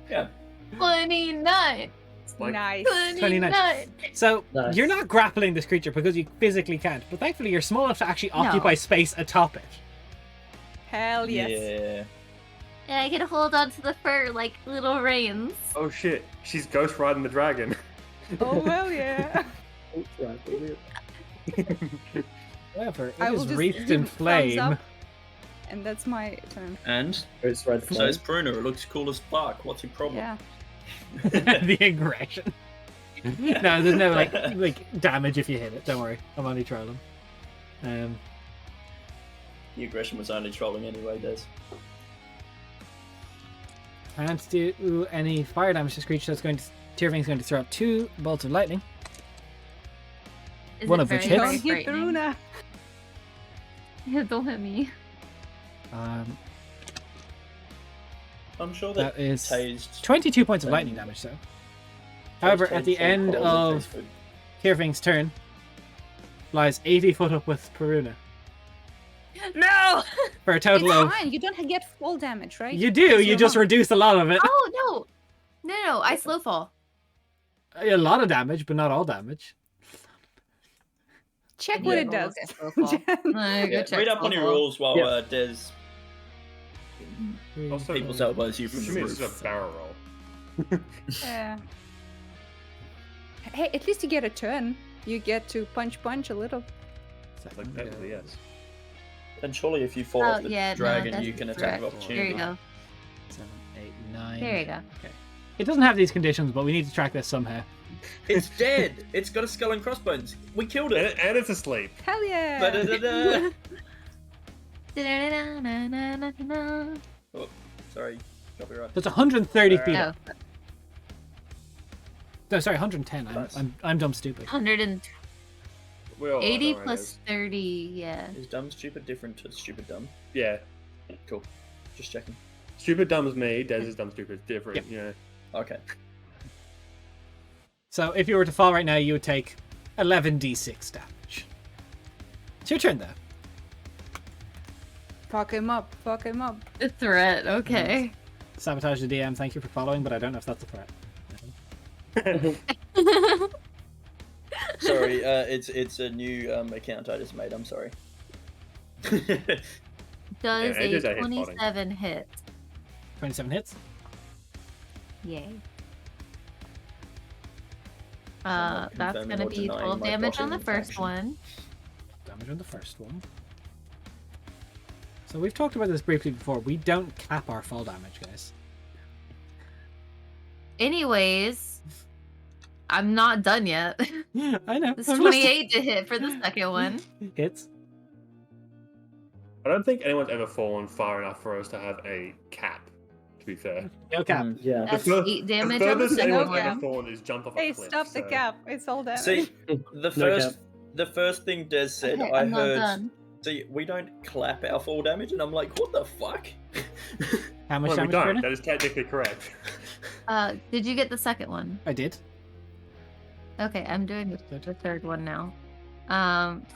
Yeah. 29. Like- Nice. 29. So Nice. you're not grappling this creature because you physically can't, but thankfully you're small enough to actually occupy space atop it. Hell yes. Yeah. And I can hold on to the fur like little reins. Oh shit, she's ghost riding the dragon. Oh hell yeah. Oh, right, brilliant. However, it I will is just wreathed give in thumbs flame. up, and that's my turn. And Ghost Red so Flame. is Peruna. It looks cool as fuck. What's your problem? Yeah. The aggression. No, there's no like damage if you hit it. Don't worry, I'm only trolling. The aggression was only trolling anyway, Des. Can't do any fire damage to this creature. That's going to Tyrving's going to throw out 2 bolts of lightning. Is One it of which very, hits. very Don't hit frightening? Peruna. Don't hit me. I'm sure that, That is tased. 22 points of lightning damage. So, however, at the end of Tyrving's turn, lies 80 foot up with Peruna No! for a total It's of. fine. You don't get full damage, right? You do. Because You you're just not- reduce a lot of it. Oh, no. No, I slow fall. A lot of damage, but not all damage. Check what Yeah. it does. Okay, slow fall. Yeah, Go check read up slow on your fall. rules while Yeah. Des Also, people's elbows you what from you the mean it's roof. a barrel roll. Yeah. Hey, at least you get a turn. You get to punch a little. Like technically, yes. And surely if you fall Oh, off the yeah, no, dragon, that's you can correct. attack of There opportunity. you go. 7, 8, 9. There you go. Okay. It doesn't have these conditions, but we need to track this somehow. It's dead. It's got a skull and crossbones. We killed it. And it's asleep. Hell yeah! Ba-da-da-da. Da-da-da-da-da-da-da-da. Oh, sorry, copyright. That's 130 feet No, up. No, sorry, 110. Nice. I'm dumb stupid. 180 We all know where it plus is. 30, yeah. Is dumb stupid different to stupid dumb? Yeah. Cool. Just checking. Stupid dumb is me, Des is dumb stupid. Different, Yep. yeah. Okay. So if you were to fall right now, you would take 11d6 damage. It's your turn, though. Fuck him up. Fuck him up. A threat, okay. Sabotage the DM. Thank you for following, but I don't know if that's a threat. Sorry, it's a new account I just made. I'm sorry. Does Yeah, it is a a hit, buddy. 27 hit. 27 hits. Yay. not That's confirming gonna or be denying 12 my damage on the dotting first action. one. Damage on the first one. So we've talked about this briefly before. We don't cap our fall damage, guys. Anyways, I'm not done yet. I know. It's I'm just- 28 to hit for the second one. Hits. I don't think anyone's ever fallen far enough for us to have a cap, to be fair. No cap. Mm. Yeah. That's fur- 8 damage the on the furthest second anyone's one. ever fallen is jump off a Hey, cliff. stop the so- cap. It's all damage. See, the No first cap. the first thing Des said, Okay, I I'm not heard. done. See, we don't clap our full damage, and I'm like, what the fuck? How much Well, we damage, don't. Brenna? That is technically correct. Did you get the second one? I did. Okay, I'm doing the third one now.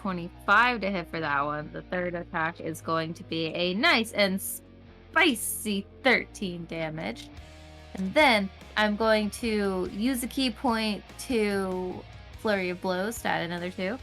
25 to hit for that one. The third attack is going to be a nice and spicy 13 damage. And then I'm going to use a key point to Flurry of Blows to add another 2.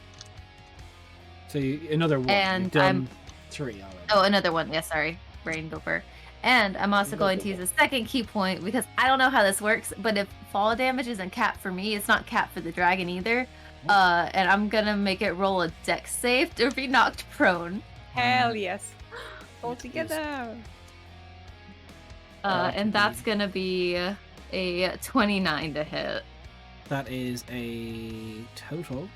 So another one. And You've done 3 already. Oh, another one. Yeah, sorry. Brain over. And I'm also going to use a second key point because I don't know how this works, but if fall damage isn't capped for me, it's not capped for the dragon either. And I'm gonna make it roll a dex save to be knocked prone. Hell yes. All together. And that's gonna be a 29 to hit. That is a total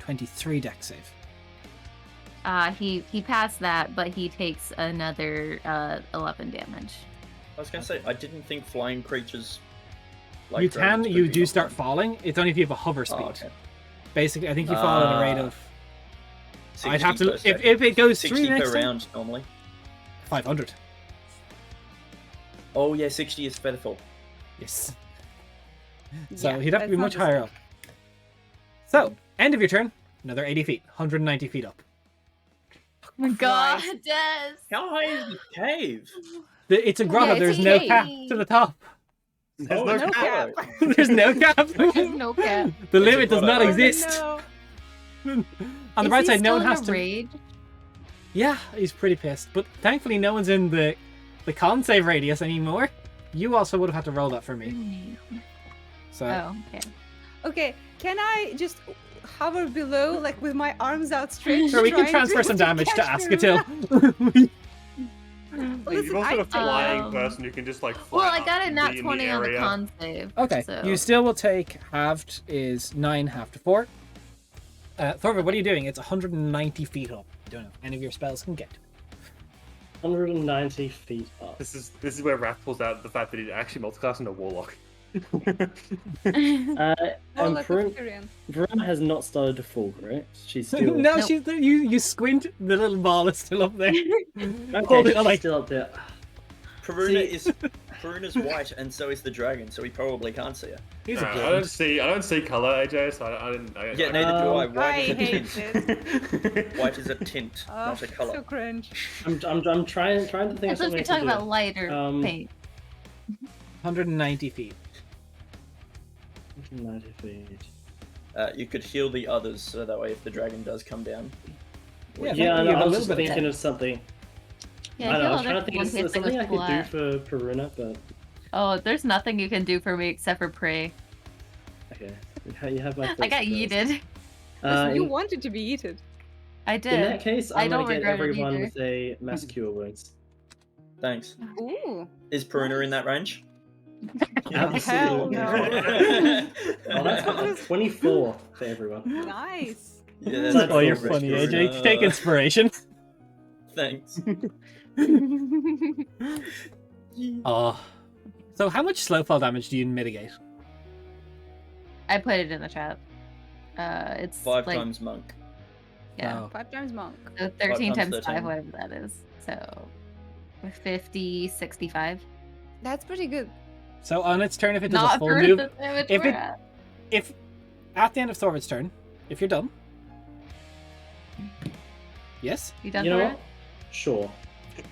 23 dex save. He passed that, but he takes another 11 damage. I was gonna say, I didn't think flying creatures. You dragons could you be do knocked start prone. falling. It's only if you have a hover speed. Oh, okay. Basically, I think you fall at a rate of. 60 I'd have to. per If second. it goes 60 3 per next time, round normally. 500. Oh yeah, 60 is featherfall. Yes. So Yeah, he'd have to be that's much not higher up. So, end of your turn. Another 80 feet. 190 feet up. Oh my god, Christ. Des! How high is the cave? It's a grotto. it's There's a no cave. cap to the top. There's Oh, no it's cap. hollow. There's no cap. There's no cap. The It's a limit does not grotto. exist. No. On the Is bright he side, no still one in has a to. rage? Yeah, he's pretty pissed. But thankfully, no one's in the con save radius anymore. You also would have had to roll that for me. So Oh, okay. Okay, can I just hover below, like with my arms outstretched? sure, we can trying transfer some damage to catch the Askatil. Listen, You've also got a flying Um, person who can just like fly. Well, I up got a and nat be in 20 on the area. con save. Okay, So. you still will take halved is 9, half to 4. Thorvald, what are you doing? It's 190 feet up. You don't know if any of your spells can get. 190 feet up. This is where Raph pulls out the fact that he actually multiclass into Warlock. And Warlock Varun, Experience. Varun has not started to fall, right? She's still. no, Nope. she's you squint. The little ball is still up there. Okay, Hold it, she's like- still up there. Karuna's white, and so is the dragon, so he probably can't see her. He's a I blonde. don't see color, AJ. So I didn't. Yeah, neither do I. Um, White I is a hate tint. this. White is a tint, Oh, not a color. so cringe. I'm trying to think I of suppose something we're I talking can do. about lighter paint. 190 feet. 190 feet. You could heal the others, so that way if the dragon does come down. Yeah, Yeah, thank no, you, I a was little just bit of thinking that. of something. Yeah, I don't know, I was heal trying to other think one of hit something with I could do flat. for Peruna, but Oh, there's nothing you can do for me except for pray. okay. You have my I thoughts got first. yeeted. Listen, you In, wanted to be eaten. I in did. that case, I I'm don't gonna get regret it everyone either. with a mass cure wounds. Thanks. Ooh. Is Peruna in that range? Hell Absolutely. no. Oh, that's 24 for everyone. Nice. Yeah, That's Oh, you're so funny, rich, AJ. Take inspiration. Thanks. Oh. So how much slowfall damage do you mitigate? I put it in the chat. It's 5 like, times monk. yeah, Oh. 5 times monk. so 13 times times 13. 5, whatever that is. So 50, 65. That's pretty good. So on its turn, if it does a Not full for move, the damage if we're it- at. if at the end of Thorvald's turn, if you're done, yes. You done You know for what? Sure.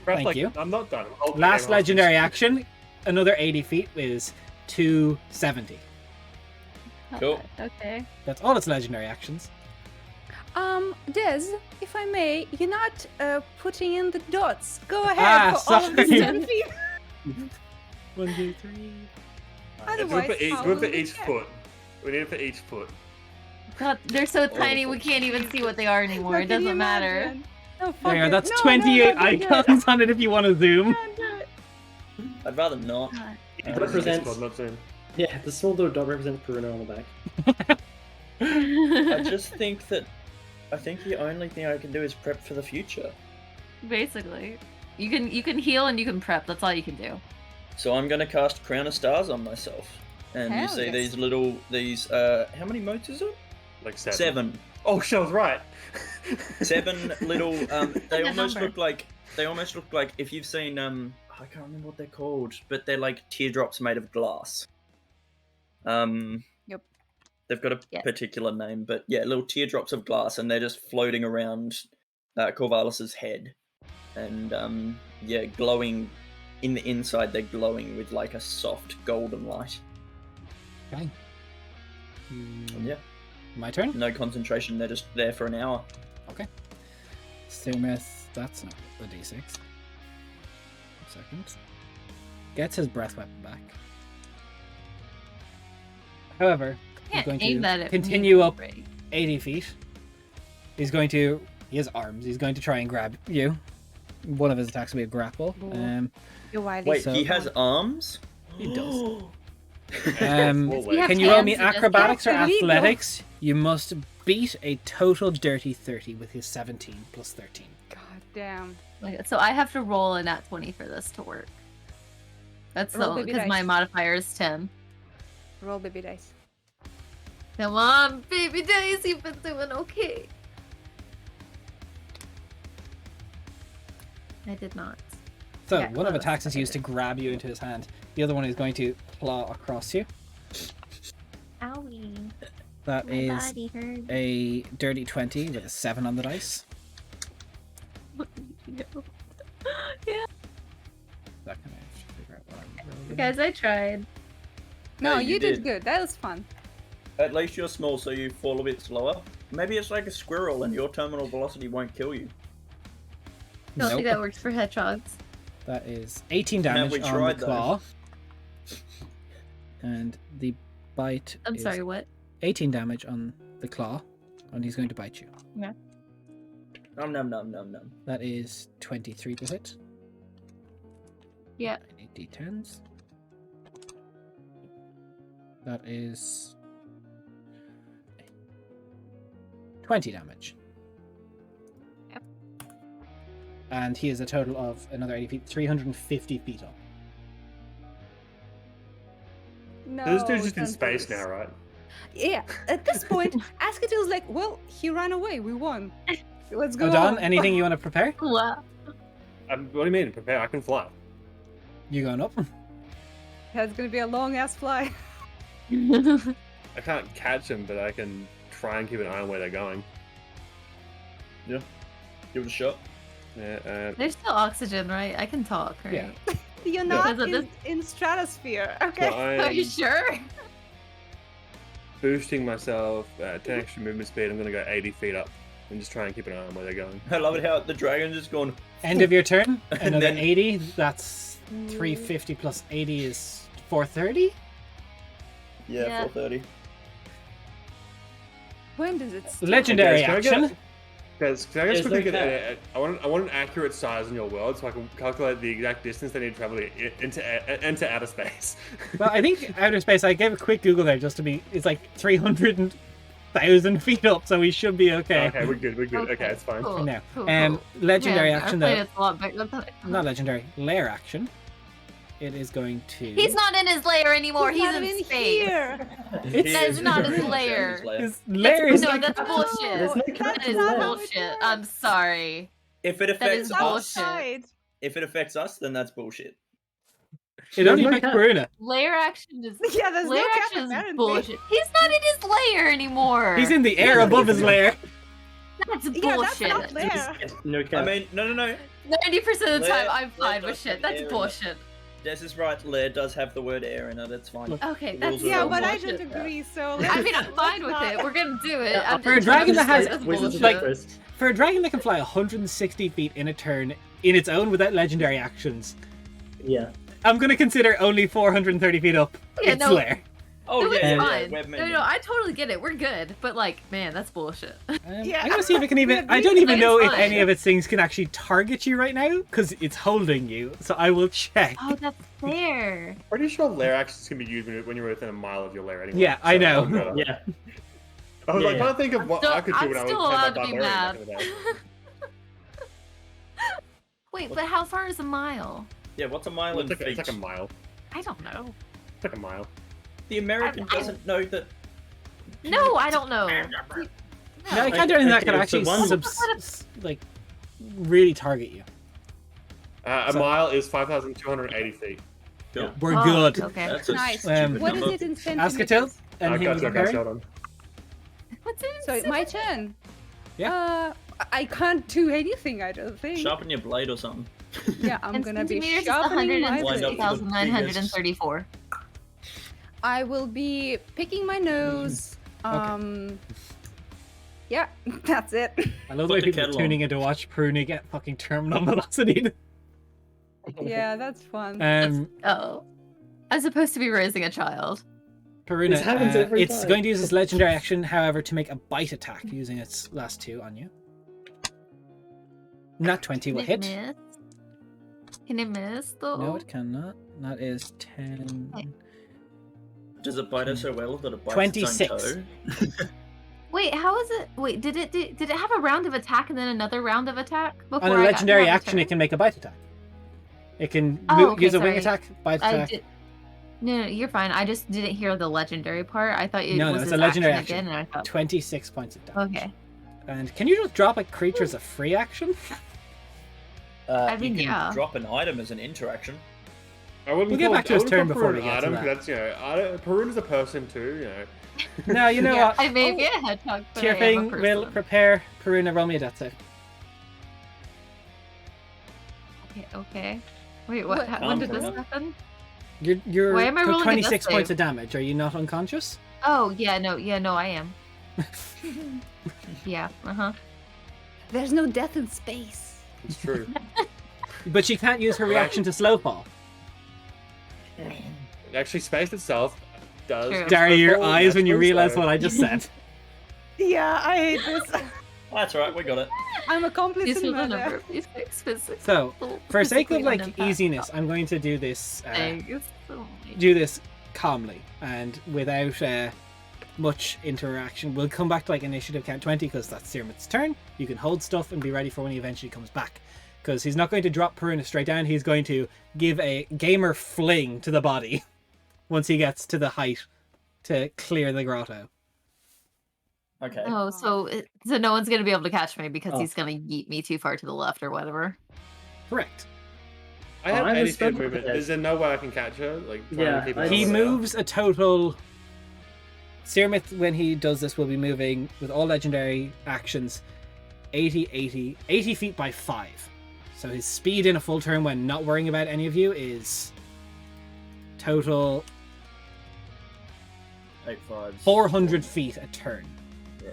Thank like, you. I'm not done. I'll play Last game legendary after. action, another 80 feet is 270. it? Cool. Okay. That's all its legendary actions. Des, if I may, you're not putting in the dots. Go ahead Ah, for all of the sorry. 10 feet. 1, 2, 3. Yeah, do it Otherwise, for each, how do it for will we each check? foot. We need it for each foot. God, they're so tiny we can't even see what they are anymore. Now, It can you doesn't matter. imagine? No, fuck There you go. it. That's No, no, 28 don't do it. icons on it if you want to zoom. Don't do it. I'd rather not. God. It Uh, represents. Discord, not Zoom. Yeah, the small little dot represents Peruna on the back. I just think that I think the only thing I can do is prep for the future. Basically, you can heal and you can prep. That's all you can do. So I'm gonna cast Crown of Stars on myself. And you Hell see yes. these how many motes is it? Like 7. 7. Oh, she was right. 7 little they a almost number. look like if you've seen I can't remember what they're called, but they're like teardrops made of glass. Yep. They've got a Yes. particular name, but yeah, little teardrops of glass, and they're just floating around Corvalis's head, and yeah, glowing in the inside. They're glowing with like a soft golden light. Okay. And yeah, My turn. no concentration. They're just there for an hour. Cyrmyth that's not a d6. A second. Gets his breath weapon back. However, he's going aim that to at continue me, up right? 80 feet. He has arms. He's going to try and grab you. One of his attacks will be a grapple. You're wily. Wait, So- he has arms? He does. Well, Can you roll me hands, he just acrobatics or can't. There we go. athletics? You must beat a total dirty 30 with his 17 plus 13. God damn. Like, so I have to roll a nat 20 for this to work. That's Roll the baby because my dice. modifier is 10. Roll baby dice. Come on, baby dice, you've been doing okay. I did not. So Yeah, one of close. attacks is used to grab you into his hand. The other one is going to claw across you. Owie. That My is body hurts. a dirty 20 with a 7 on the dice. Yeah. That can I figure out what I'm rolling. Guys, I tried. No, you you did did. good. That was fun. At least you're small, so you fall a bit slower. Maybe it's like a squirrel and your terminal velocity won't kill you. Don't Nope. think that works for hedgehogs. That is 18 Have damage we on tried, the though? claw. And the bite I'm is sorry, what? 18 damage on the claw. And he's going to bite you. Nom nom nom nom nom. That is 23 to hit. Yeah. I need d10s. That is 20 damage. Yep. And he is a total of another 80 feet, 350 feet up. No. This dude's just in don't space do this. now, right? Yeah. At this point, Asketil's like, well, he ran away. We won. Let's go. Odon, on. anything you want to prepare? Wow. What do you mean? Prepare? I can fly. You going up? That's gonna be a long ass fly. I can't catch them, but I can try and keep an eye on where they're going. Give it a shot. Yeah, There's still oxygen, right? I can talk, right? Yeah. You're not Because of in stratosphere. so Okay. I Are am you sure? boosting myself 10 extra movement speed. I'm gonna go 80 feet up and just try and keep an eye on where they're going. I love it how the dragon's just gone. End of your turn. And Another then- 80. That's 350 plus 80 is 430. Yeah, Yeah. 430. When does it start? Legendary Guys, can I get- action. Guys, can I just There's quickly no get I want an accurate size in your world so I can calculate the exact distance they need to travel into outer space. Well, I think outer space, I gave a quick Google there just to be, it's like 300,000 feet up, so we should be okay. Okay, we're good. Okay, it's fine. Cool. No. Cool, Legendary Man, action our though. planet's a lot bigger than Not legendary. Lair action. It is going to. He's not in his lair anymore. He's not in in space. here. It's- That is not his His lair. His lair is No, like. that's No, bullshit. There's no that's That is not how it bullshit. works. I'm sorry. If it That is affects us, bullshit. Outside. if it affects us, then that's bullshit. It only No, affects no. Bruna. Lair action is Yeah, there's lair no cap action is apparently. bullshit. He's not in his lair anymore. He's in the air above his lair. That's Yeah, that's bullshit. not there. No cap. I mean, no. 90% of the time, Lair- I'm fine lair with does shit. have That's air in it. bullshit. Des is right. Lair does have the word air in it. It's fine. Okay, The that's rules are Yeah, all but I bullshit. don't agree. So I mean, I'm fine with it. We're gonna do it. Yeah, I'm for a just- dragon that has- that's Wizards bullshit. like- first. For a dragon that can fly 160 feet in a turn in its own without legendary actions, Yeah. I'm going to consider only 430 feet up Yeah, its no. lair. Oh No, it's yeah, fine. web No, menu. I totally get it. We're good. But like, man, that's bullshit. Yeah. I'm going to see if it can even. We I don't agree. even know if Fine. any of its things can actually target you right now because it's holding you. So I will check. Oh, that's fair. Pretty sure lair actions can be used when you're within a mile of your lair anyway. Yeah, I know. Yeah. I was like, Yeah. trying to think of what I could do I'm when I was still playing my allowed to be barbarian mad. back in the day. Wait, but how far is a mile? Yeah, what's a mile in It's feet? like a mile. I don't know. It's like a mile. The American I- doesn't know that. No, I don't know. No, I can't do anything that could Okay, actually so one- like really target you. A mile is 5,280 feet. Cool. We're Oh, good. Okay. That's a Nice. stupid What is number. it in Asketil, centimeters? and I he got was you, prepared. hold on. What's in So it's my turn. Yeah. I can't do anything. I don't think. Sharpen your blade or something. Yeah, I'm In gonna be centimeters, it's sharpening my Line up blade. the 160,934. I will be picking my nose. Okay. Yeah, that's it. I love the way Put the people are kettle tuning on. in to watch Peruna get fucking terminal velocity. Yeah, that's fun. Oh. I'm supposed to be raising a child. Peruna, This happens every it's time. going to use its legendary action, however, to make a bite attack using its last 2 on you. Nat 20 will hit. Miss? Can it miss though? No, it cannot. That is 10. Okay. Does it bite her so well that it bites 26. its own toe? Wait, how is it? Wait, did it have a round of attack and then another round of attack before On a I got to legendary have a action, it turn? can make a bite attack. It can Okay, use a wing sorry. attack, bite I attack. did. No, you're fine. I just didn't hear the legendary part. I thought it No, was it's his a legendary action action. again, and I thought, 26 points of damage. okay. And can you just drop a creature as a free action? I mean, you can yeah. drop an item as an interaction. I wouldn't We'll get call- back to I his wouldn't turn call before Perun we an get to item, that. 'cause that's, Perun is a person too, No, you know Yeah, what? I may be a hedgehog, but I am a Tierfing will person. prepare Peruna, roll me a death save. Okay. Wait, what? What- When did this Calm, happen? You're Why am I took rolling a 26 death points save? of damage. Are you not unconscious? Oh, yeah, no, I am. Yeah, There's no death in space. It's true. But she can't use her reaction to slow fall. Actually, space itself does. True. Dari, your Slowfall eyes when you naturally realize slow. what I just said. Yeah, I hate this. That's right, we got it. I'm accomplice These in are the murder. number of these physics. So, for sake of physically like unimpactful easiness, I'm going to do this things. So much. do this calmly and without much interaction. We'll come back to like initiative count 20 because that's Cyrmyth's turn. You can hold stuff and be ready for when he eventually comes back. Because he's not going to drop Peruna straight down, he's going to give a gamer fling to the body once he gets to the height to clear the grotto. Okay. Oh, so no one's gonna be able to catch me because Oh. he's gonna yeet me too far to the left or whatever. Correct. I have I 80 was feet supposed to movement. put that- Is there no way I can catch her? Like, trying Yeah, to keep I- her He out? moves a total... Cyrmyth, when he does this, will be moving with all legendary actions 80 feet by 5. So his speed in a full turn when not worrying about any of you is total 8 5s. 400 feet a turn. Yeah.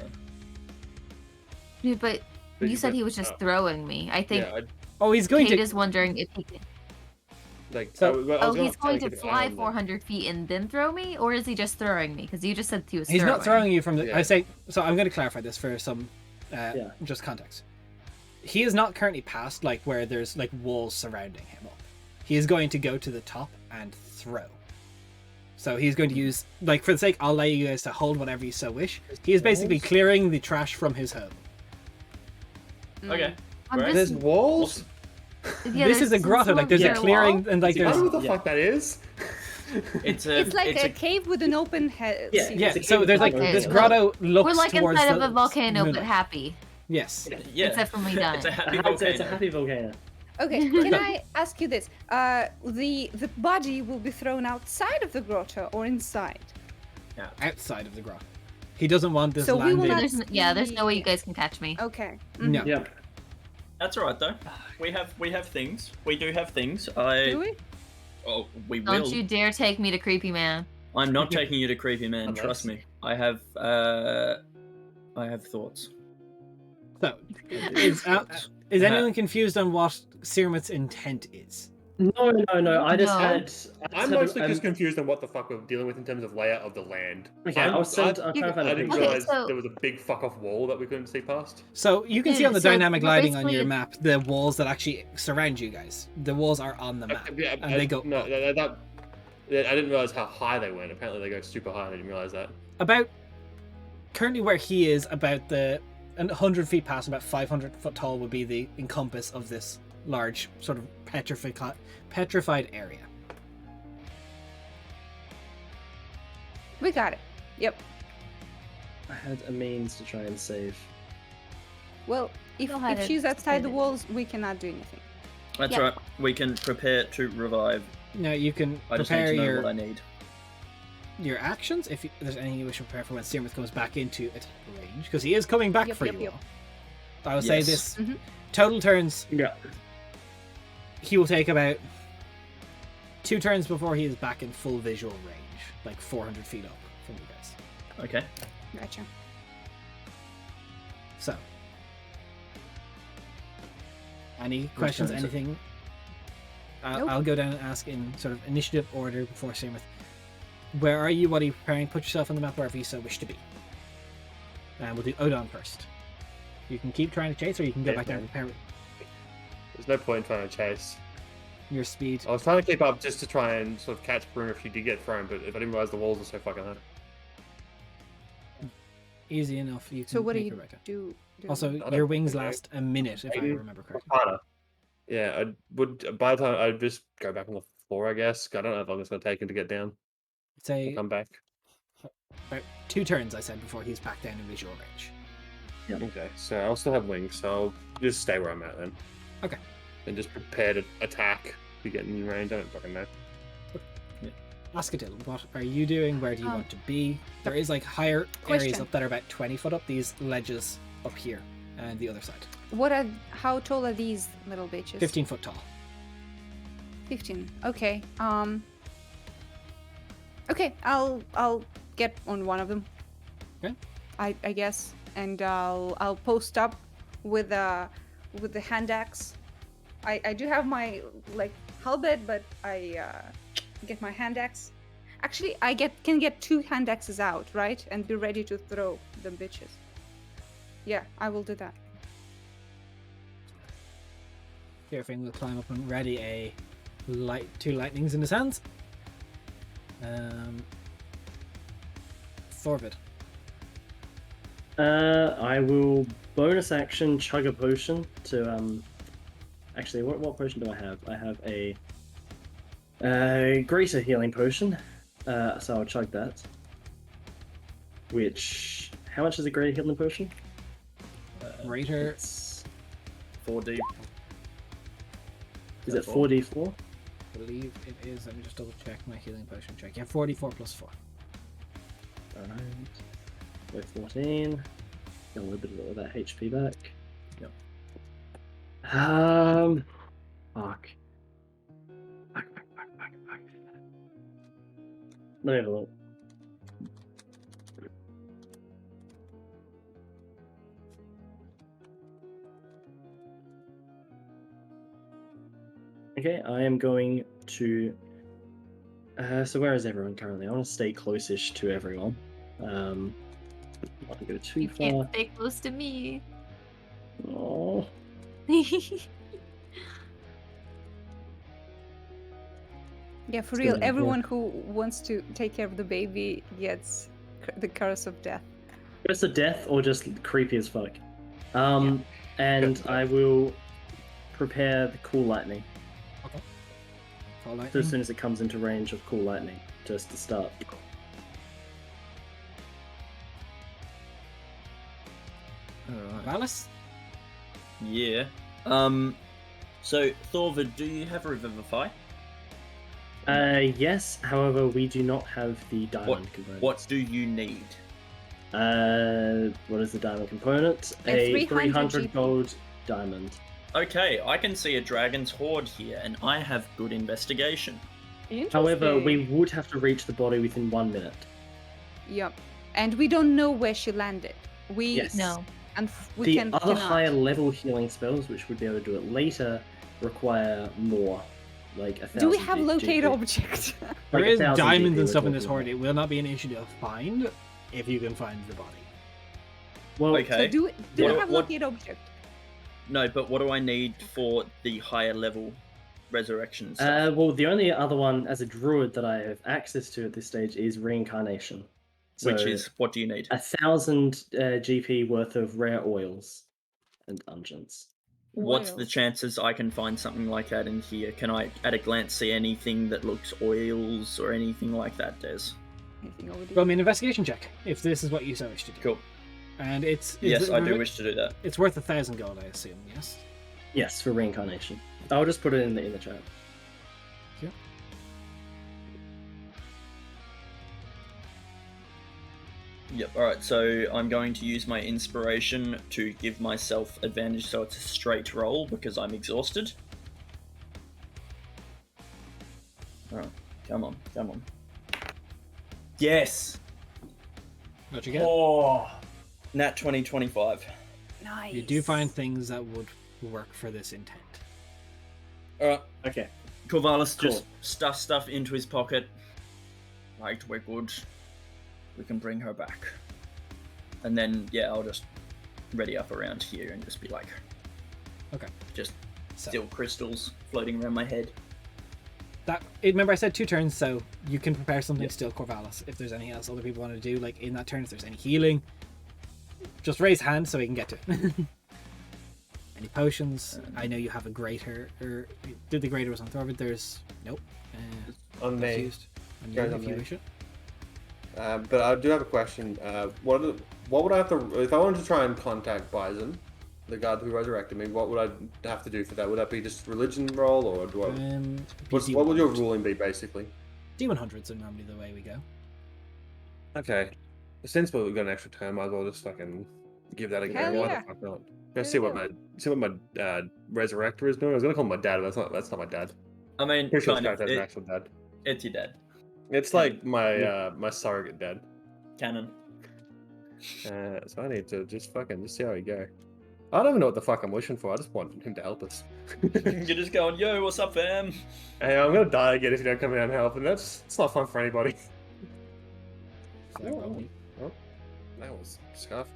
Yeah, but But you said he was but- just throwing me. I think Yeah, Oh, he's going Kate to... is wondering if he can. like. So- I was Oh, gonna he's going keep to an eye fly on them. 400 feet and then throw me, or is he just throwing me? Because you just said he was. He's not throwing you from the... Yeah. I say... So I'm going to clarify this for some Yeah. just context. He is not currently past like where there's like walls surrounding him up. He is going to go to the top and throw. So he's going to use, like, for the sake, I'll allow you guys to hold whatever you so wish. He is basically clearing the trash from his home. Okay. I'm Right. There's just, walls. yeah, This is a there's grotto, some like there's sort a of clearing wall. and like I don't know there's... what the Yeah. fuck that is. It's a. It's like it's a cave with an open head. Yeah, Yeah, It's a so cave there's with like Okay, this well, grotto looks We're like towards inside the of a volcano, but moonlight. happy. Yes. Yeah. Except for me dying. It's a happy It's a volcano. happy volcano. Okay, can I ask you this? The body will be thrown outside of the grotto or inside? Outside of the grotto. He doesn't want this So we will landing. not- There's no way you guys can catch me. Okay. No. Yeah. That's alright though. We have things. We do have things. I. Do we? Oh, we Don't will. you dare take me to creepy man. I'm not taking you to creepy man. Unless- Trust me. I have thoughts. So, is anyone confused on what Cyrmyth's intent is? No. I just No. had. I'm mostly just confused on what the fuck we're dealing with in terms of layout of the land. Okay, I'll try to find I a didn't picture. realize so- there was a big fuck off wall that we couldn't see past. So you can see Yeah, on the so dynamic we're lighting on your basically- map the walls that actually surround you guys. The walls are on the map, Yeah, and they go No, up. I didn't realize how high they went. Apparently, they go super high. I didn't realize that. About currently where he is, about 100 feet past, about 500 foot tall would be the encompass of this large sort of petrified area. We got it. Yep. I had a means to try and save. Well, if Go ahead she's and outside the save it. walls, we cannot do anything. That's Yeah. right. We can prepare to revive. Now you can I just need prepare to know what I your need. actions if there's anything you wish to prepare for when Cyrmyth comes back into attack range, because he is coming back Yep, for yep, you yep. all. I will say Yes. this: Mhm. total turns. Yeah. He will take about 2 turns before he is back in full visual range, like 400 feet up from you guys. Okay. Gotcha. So, any questions? turn is it? Anything? Nope. I'll go down and ask in sort of initiative order before Cyrmyth. Where are you? What are you preparing? Put yourself on the map wherever you so wish to be. And we'll do Odon first. You can keep trying to chase, or you can go Yeah, back down man. and prepare There's no point in trying to chase. your speed. I was trying to keep up just to try and sort of catch Bruno if he did get thrown, but if I didn't realize the walls are so fucking high. Easy enough. You can So what do make you it back down. do? Also, don't your wings know. last a minute, if I Maybe. remember correctly. Harder. Yeah, I would. By the time I'd just go back on the floor, I guess. I don't know how long it's going to take him to get down. Say I'll come back. about 2 turns, I said, before he's back down in visual range. Okay, so I'll still have wings, so I'll just stay where I'm at then. Okay. And just prepare to attack if you get in range. I don't fucking know. Askadil, what are you doing? Where do you want to be? There is like higher areas Question. up that are about 20 foot up, these ledges up here, and the other side. How tall are these little bitches? 15 foot tall. 15. Okay. Okay, I'll get on one of them. Okay. I guess, and I'll post up with the hand axe. I do have my like halberd, but I get my hand axe. Actually, I can get 2 hand axes out, right, and be ready to throw them bitches. Yeah, I will do that. Fearfing will climb up and ready a 2 lightnings in his hands. Thorvid. I will bonus action chug a potion to Actually, what potion do I have? I have a greater healing potion, so I'll chug that. Which, how much is a greater healing potion? Greater. It's, 4D. is it 4d4? I believe it is. Let me just double check my healing potion check. Yeah, 44 plus 4. Alright. So 14. Got a little bit of that HP back. Yep. Fuck. Let me have a look. Okay, I am going to. So where is everyone currently? I want to stay close-ish to everyone. I don't want to go too You far. can't stay close to me. Oh. Yeah, for It's real. gonna be Everyone who wants to take care of the baby gets the curse of death. Curse of death or just creepy as fuck. And I will prepare the cool lightning. Call So as lightning. soon as it comes into range of cool lightning, just to start. Valis? Yeah. So Thorvid, do you have Revivify? Yes, however, we do not have the diamond component. What do you need? What is the diamond component? A A 300 300 GP. gold diamond. Okay, I can see a dragon's hoard here, and I have good investigation. However, we Interesting. would have to reach the body within 1 minute. Yep. And we don't know where she landed. We Yes. No. and we The can other cannot. higher level healing spells, which would be able to do it later, require more. Like 1,000 Do we have locate GP. object? There Like is 1,000 diamonds GP and we're stuff in this talking hoard. about. It will not be an issue to find if you can find the body. Well, Okay. So do we What- have what- locate object? No, but what do I need for the higher level resurrection stuff? well, the only other one as a druid that I have access to at this stage is reincarnation. So Which is, what do you need? 1,000 GP worth of rare oils and unguents. What's the Oils. chances I can find something like that in here? Can I, at a glance, see anything that looks oils or anything like that, Des? Anything over Roll me an investigation check if this is what you so wish to do. Cool. And it's Yes, I do wish to do that. It's worth 1,000 gold, I assume. Yes. Yes, for reincarnation. I'll just put it in the chat. Yep, alright, so I'm going to use my inspiration to give myself advantage so it's a straight roll because I'm exhausted. Alright, come on, come on. Yes! What'd you get? Oh! Nat 2025. Nice. You do find things that would work for this intent. Alright, Okay. Corvallis Cool. just stuffs stuff into his pocket. Right, we're good. We can bring her back. And then, yeah, I'll just ready up around here and just be like, Okay. just So still crystals floating around my head. remember I said 2 turns, so you can prepare something Yep. still, Corvallis. If there's anything else other people want to do, like in that turn, if there's any healing, just raise hand so we can get to it. Any potions? I know you have a greater, or did the greater was on Thorvid? There's nope. On That's me. used on you Carries if on you me. wish it. But I do have a question. What would I have to, if I wanted to try and contact Bison, the god who resurrected me? What would I have to do for that? Would that be just religion roll, or do I? What would your ruling be, basically? D100s are normally the way we go. Okay. Since we've got an extra turn, might as well just fucking give that a Hell go. Why yeah. the fuck not? Go see what my resurrector is doing. I was gonna call him my dad, but that's not my dad. I mean, Pretty sure this kind guy of. has an actual dad. It's your dad. It's like my my surrogate dad. Canon. So I need to just see how we go. I don't even know what the fuck I'm wishing for. I just want him to help us. You're just going, yo, what's up, fam? Hey, I'm gonna die again if you don't come out and help, and it's not fun for anybody. So I roll. Oh, that was scuffed.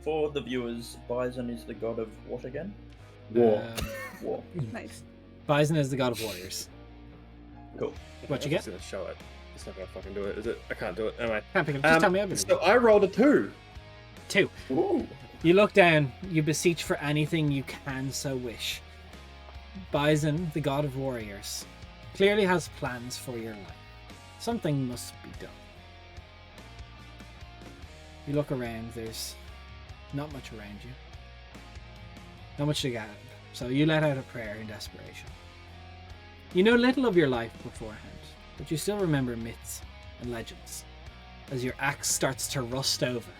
For the viewers, Bison is the god of what again? War. War. Nice. Bison is the god of warriors. Cool. What you I'm get? just gonna show it. It's not gonna fucking do it, is it? I can't do it. Anyway. Can't pick 'em. Just tell me everything. So I rolled a 2. 2. Ooh. You look down, you beseech for anything you can so wish. Bison, the god of warriors, clearly has plans for your life. Something must be done. You look around, there's not much around you. Not much to gather. So you let out a prayer in desperation. You know little of your life beforehand, but you still remember myths and legends. As your axe starts to rust over,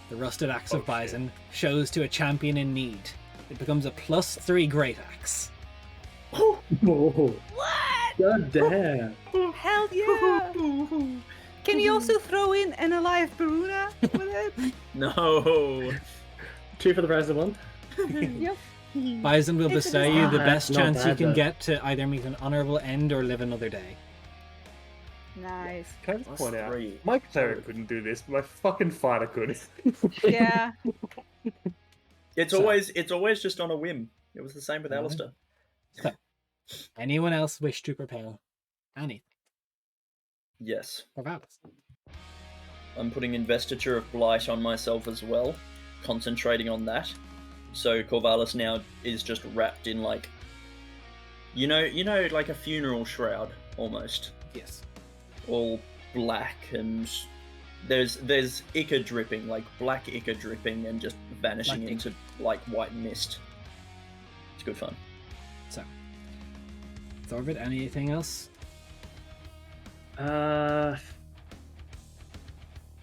the rusted axe of Bison shows to a champion in need. It becomes a +3 great axe. Whoa. What? God damn. Hell yeah! Can you also throw in an alive Baruna with it? No. 2 for the price of 1. Yep. Bison will If it bestow is you not- the best Not chance you bad, can though. get to either meet an honourable end or live another day. Nice. Can I just Plus point out? 3. My cleric couldn't do this, but my fucking fighter could. Yeah. It's So- always just on a whim. It was the same with Yeah. Alistair. Anyone else wish to prepare anything? Yes. Corvallis. I'm putting Investiture of Blight on myself as well, concentrating on that. So Corvallis now is just wrapped in like, you know, like a funeral shroud almost, Yes. all black, and there's ichor dripping, like black ichor dripping, and just vanishing Black into like white mist. It's good fun. So, Thorvid, anything else?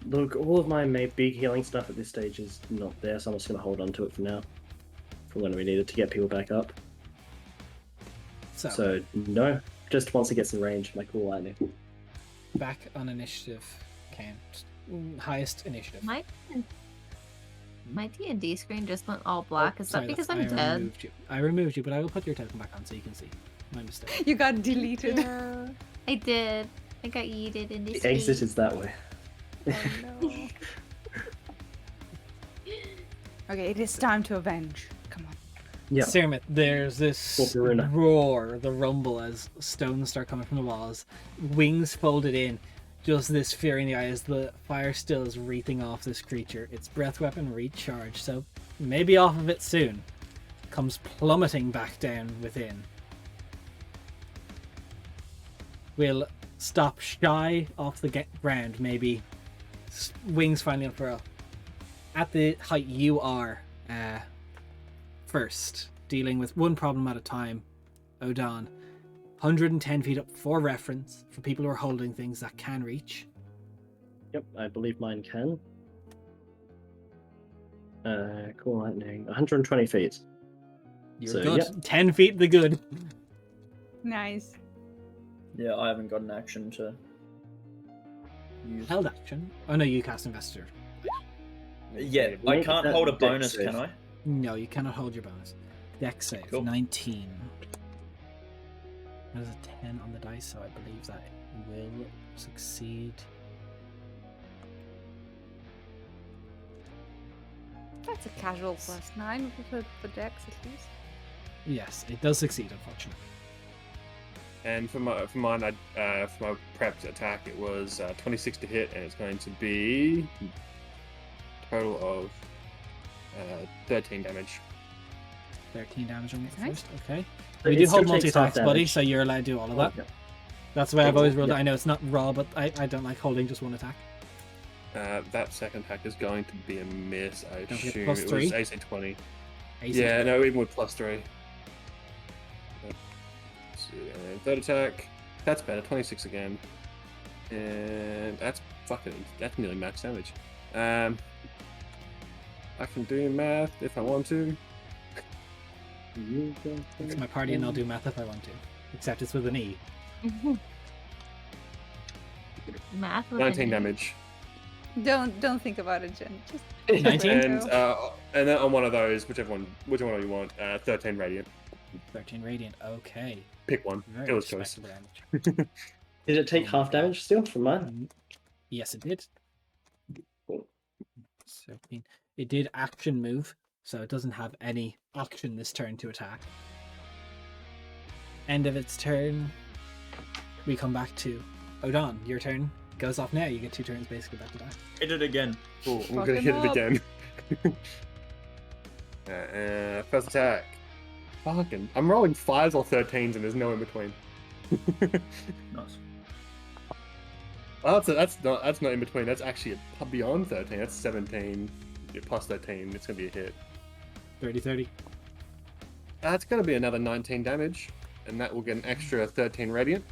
Look, all of my big healing stuff at this stage is not there, so I'm just going to hold on to it for now. For when we need it to get people back up. So, no. Just once it gets in range, my cool lightning. back on initiative. Count. Highest initiative. My D&D screen just went all black. Is Sorry, that because that's- I'm I dead? removed you. I removed you, but I will put your token back on so you can see. My mistake. You got deleted. Yeah, I did. I got yeeted in The this. exit is that way. Oh no. Okay, it is time to avenge. Come on. Yeah. Cyrmyth, there's this Ocarina. roar, the rumble as stones start coming from the walls, wings folded in, just this fear in the eye as the fire still is wreathing off this creature. Its breath weapon recharged, so maybe off of it soon. Comes plummeting back down within. Will stop shy off the ground, maybe wings finally unfurl. At the height you are, first, dealing with one problem at a time, Odan. 110 feet up for reference, for people who are holding things that can reach. Yep, I believe mine can. Cool lightning. 120 feet. You're So, good. yep. 10 feet the good. Nice. Yeah, I haven't got an action to use. Held action. Oh no, you cast Investor. Yeah, I Make can't that hold a dex bonus, save. can I? No, you cannot hold your bonus. Dex save, Cool. 19. That is a 10 on the dice, so I believe that will succeed. That's a casual +9 for Dex at least. Yes, it does succeed, unfortunately. And for mine, for my prepped attack, it was 26 to hit, and it's going to be total of 13 damage. 13 damage on the Nice. first, okay. But We it do still hold takes multi-attacks, half buddy, damage. so you're allowed to do all of that. Yeah. That's the way I've always ruled it. Yeah. I know it's not raw, but I don't like holding just one attack. That second attack is going to be a miss, I Don't forget assume. plus It three. was AC 20. AC. Yeah, no, even with +3. Let's see, and third attack, that's better, 26 again. And that's nearly max damage. I can do math if I want to. It's my party and I'll do math if I want to. Except it's with an E. Math with 19 an E. damage. Don't think about it, Jen. Just 19? And then on one of those, whichever one you want, 13 radiant. 13 radiant, okay. Pick one. Very It was choice. respectable damage. Did it take half damage still from mine? Yes, it did. Cool. 13. It did action move, so it doesn't have any action this turn to attack. End of its turn, we come back to Odon. Your turn goes off now. You get 2 turns basically back to back. Hit it again. Cool, I'm Fuck gonna him hit up. it again. First attack. Fucking, I'm rolling 5s or 13s and there's no in between. Nice. Oh, that's not in between. That's actually beyond 13. That's 17 plus 13. It's gonna be a hit. 30-30. That's gonna be another 19 damage, and that will get an extra 13 radiant.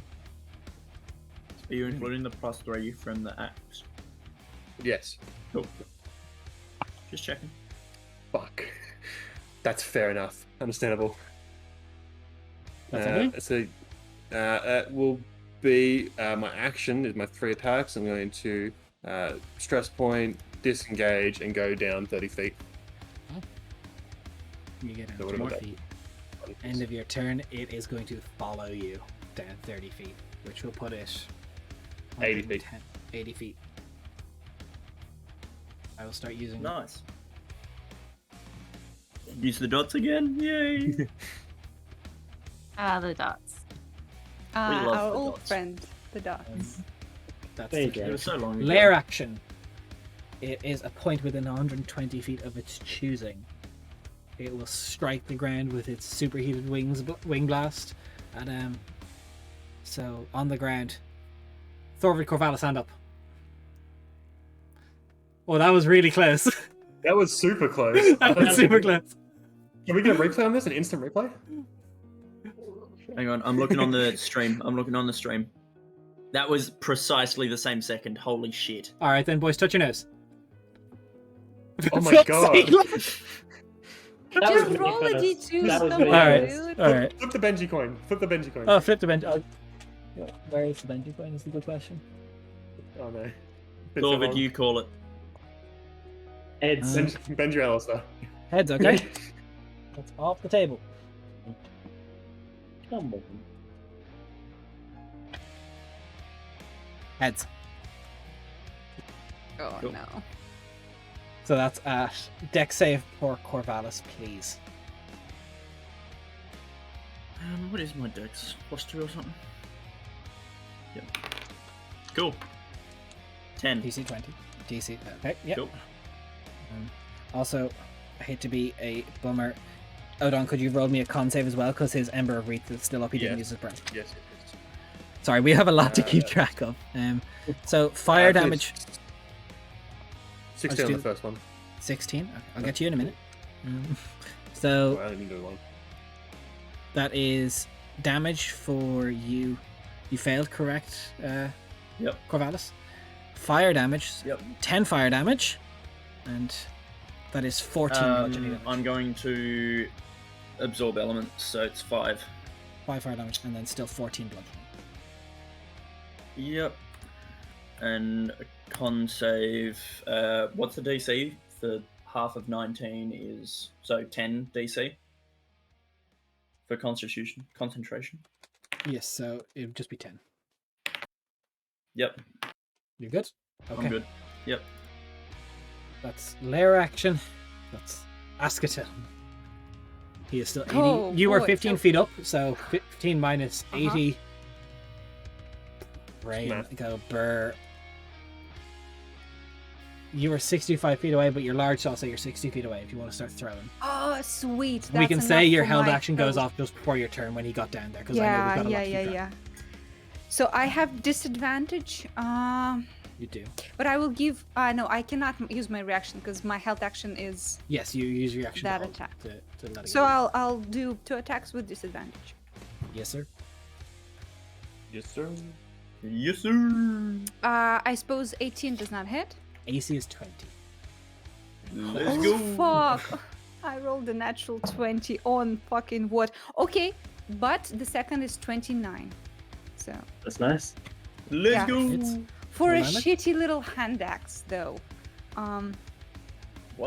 Are you including the +3 from the axe? Yes. Cool. Just checking. Fuck. That's fair enough. Understandable. That's okay. So that will be my action is my 3 attacks. I'm going to stress point, disengage, and go down 30 feet. You get down So what 2 more about that? feet. End of your turn, it is going to follow you down 30 feet, which will put it 80 feet. 80 feet. I will start using Nice. Use the dots again. Yay. The dots. love Our the old dots. friend, the dots. That's There you the go. It was so long ago. lair action. It is a point within 120 feet of its choosing. It will strike the ground with its superheated wing blast, and so on the ground. Thorvid Corvallis, stand up. Oh, that was really close. That was super close. That was super close. Can we get a replay on this? An instant replay? Hang on, I'm looking on the stream. That was precisely the same second. Holy shit. All right, then, boys, touch your nose. Oh my For god. God's sake, That was Just really roll a close. d2 That was somewhere, really close. dude. All right. Flip the Benji coin. Flip the Benji coin. Oh, flip the bench. Oh. Where is the Benji coin? Is a good question. Oh no. Thorvid, you call it. Heads. Benji Alistair. Heads, okay. That's off the table. Come on. Heads. Oh Cool. no. So that's at dex save for Corvallis, please. What is my dex? +2 or something? Yep. Cool. 10. DC 20. DC. Okay, yep. Cool. Also, I hate to be a bummer. Odon, could you roll me a con save as well? Because his Ember of Wreath is still up. He didn't Yes. use his breath. Yes. Sorry, we have a lot to keep track of. So, fire damage. 16 on do- the first one. 16. Okay, I'll get you in a minute. So, I only do one. that is damage for you. You failed, correct? Yep. Corvallis. Fire damage. Yep. 10 fire damage. And that is 14 bludgeoning damage. I'm going to absorb elements, so it's 5. 5 fire damage, and then still 14 bludgeoning. Yep. And a con save. What's the DC for half of 19 is 10 DC for concentration. Yes, so it would just be 10. Yep, You're good? I'm good. Yep. That's lair action. That's Asketil. He is still 80. Oh, You are boy, 15 so- feet up, so 15 minus 80. Brain, Math. go burr. You are 65 feet away, but you're large, so I'll say you're 60 feet away if you want to start throwing. Oh, sweet. We can That's say enough your for held my action goes health. off just before your turn when he got down there, because I know we've Yeah, got a lot yeah, to yeah, keep yeah. track. So I have disadvantage. You do. But I will give. No, I cannot use my reaction because my health action is. Yes, you use your action That to hold attack. to let it So go. I'll do 2 attacks with disadvantage. Yes, sir. Yes, sir. Yes, sir. I suppose 18 does not hit. AC is 20. Let's Oh, go. fuck. I rolled a natural 20 on fucking what? Okay, but the second is 29. So That's nice. Let's Yeah. go. It's for a Roll damage? shitty little hand axe, though. Why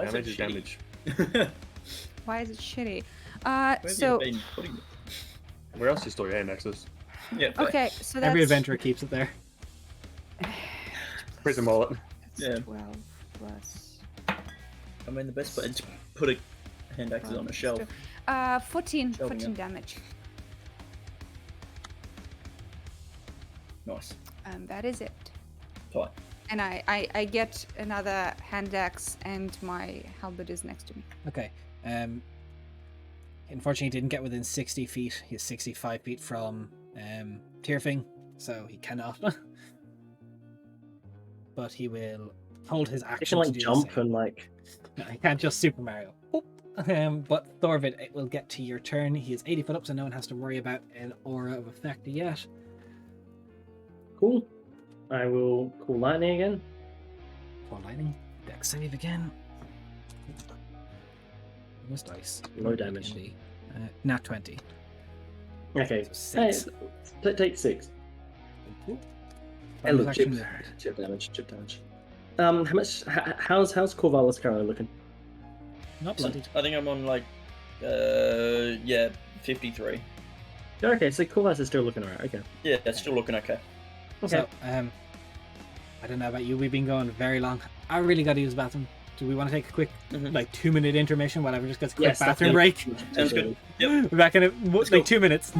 is Damage it is shitty? damage. Why is it shitty? Where have So you been putting it? Where else do you store your hand axes? Yeah, fair. okay, so that's Every adventurer keeps it there. Prison wallet. Yeah. 12 plus. I mean, the best way to put a hand axe is on a shelf. 14 Shelving it. damage. Nice. That is it. Tight. And I get another hand axe, and my halberd is next to me. Okay. Unfortunately, he didn't get within 60 feet. He's 65 feet from Tyrfing, so he cannot. But he will hold his You action can to like do jump the same. and like. No, he can't just Super Mario. But Thorvid, it will get to your turn. He is 80 foot up, so no one has to worry about an aura of effect yet. Cool. I will call lightning again. For lightning. Dex save again. This dice. Low damage. Nat 20. Okay. So Hey, 6. take 6. Cool. Hey, look, Bonus chip, action. chip damage, chip damage. How much? How's Corvallis currently looking? Not So, bloodied. I think I'm on like, 53. Yeah, okay, so Corvallis is still looking alright. Okay. Yeah, it's still looking okay. Okay. So, I don't know about you. We've been going very long. I really got to use the bathroom. Do we want to take a quick, Mhm. like, 2-minute intermission? Whatever, just gets a quick Yes, that's bathroom good. break. Sounds good. Yep. We're back in Let's like go. 2 minutes.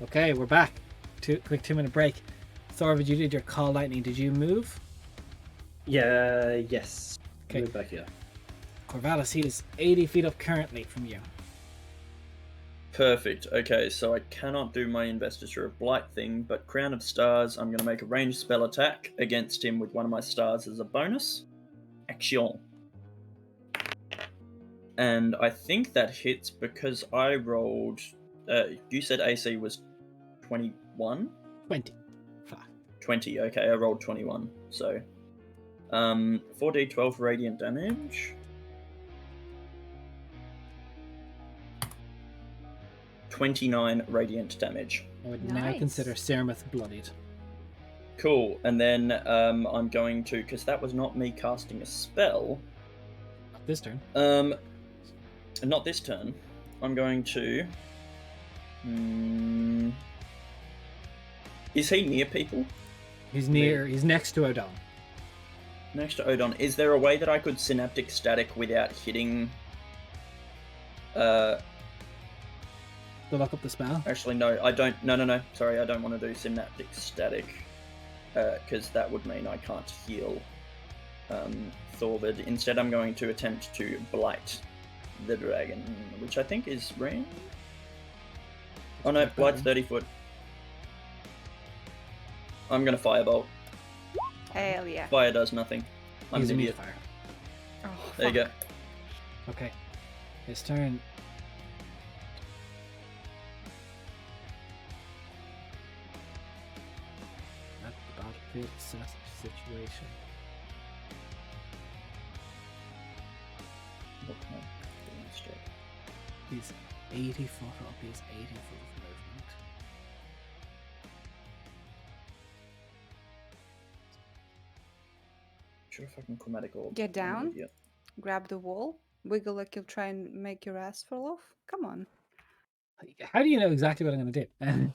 Okay, we're back. Quick 2-minute break. Thorvid, you did your call lightning. Did you move? Yeah, yes. Okay. Move back here. Corvallis, he is 80 feet up currently from you. Perfect. Okay, so I cannot do my Investiture of Blight thing, but Crown of Stars, I'm going to make a ranged spell attack against him with one of my stars as a bonus. Action. And I think that hits because I rolled... you said AC was 21? 20. Fuck. 20, okay, I rolled 21. So, 4d12 radiant damage. 29 radiant damage. I would now Nice. consider Cyrmyth bloodied. Cool, and then I'm going to, because that was not me casting a spell, Not this turn. not this turn, I'm going to... Is he near people? He's next to Odon. Next to Odon. Is there a way that I could Synaptic Static without hitting... To look up the spell. Actually, no, I don't... No. Sorry, I don't want to do Synaptic Static, because that would mean I can't heal Thorvid. Instead, I'm going to attempt to Blight the dragon, which I think is range. Oh no, Blight's 30 foot. I'm gonna Firebolt. Hell yeah. Fire does nothing. I'm He's an immune idiot. fire. Oh, There you go. Okay. His turn. Not the battlefield situation. He's 80 foot up. He's 80 foot of movement. Should have fucking chromatic orb. Get I'm an down. idiot. Grab the wall. Wiggle like you'll try and make your ass fall off. Come on. How do you know exactly what I'm going to do?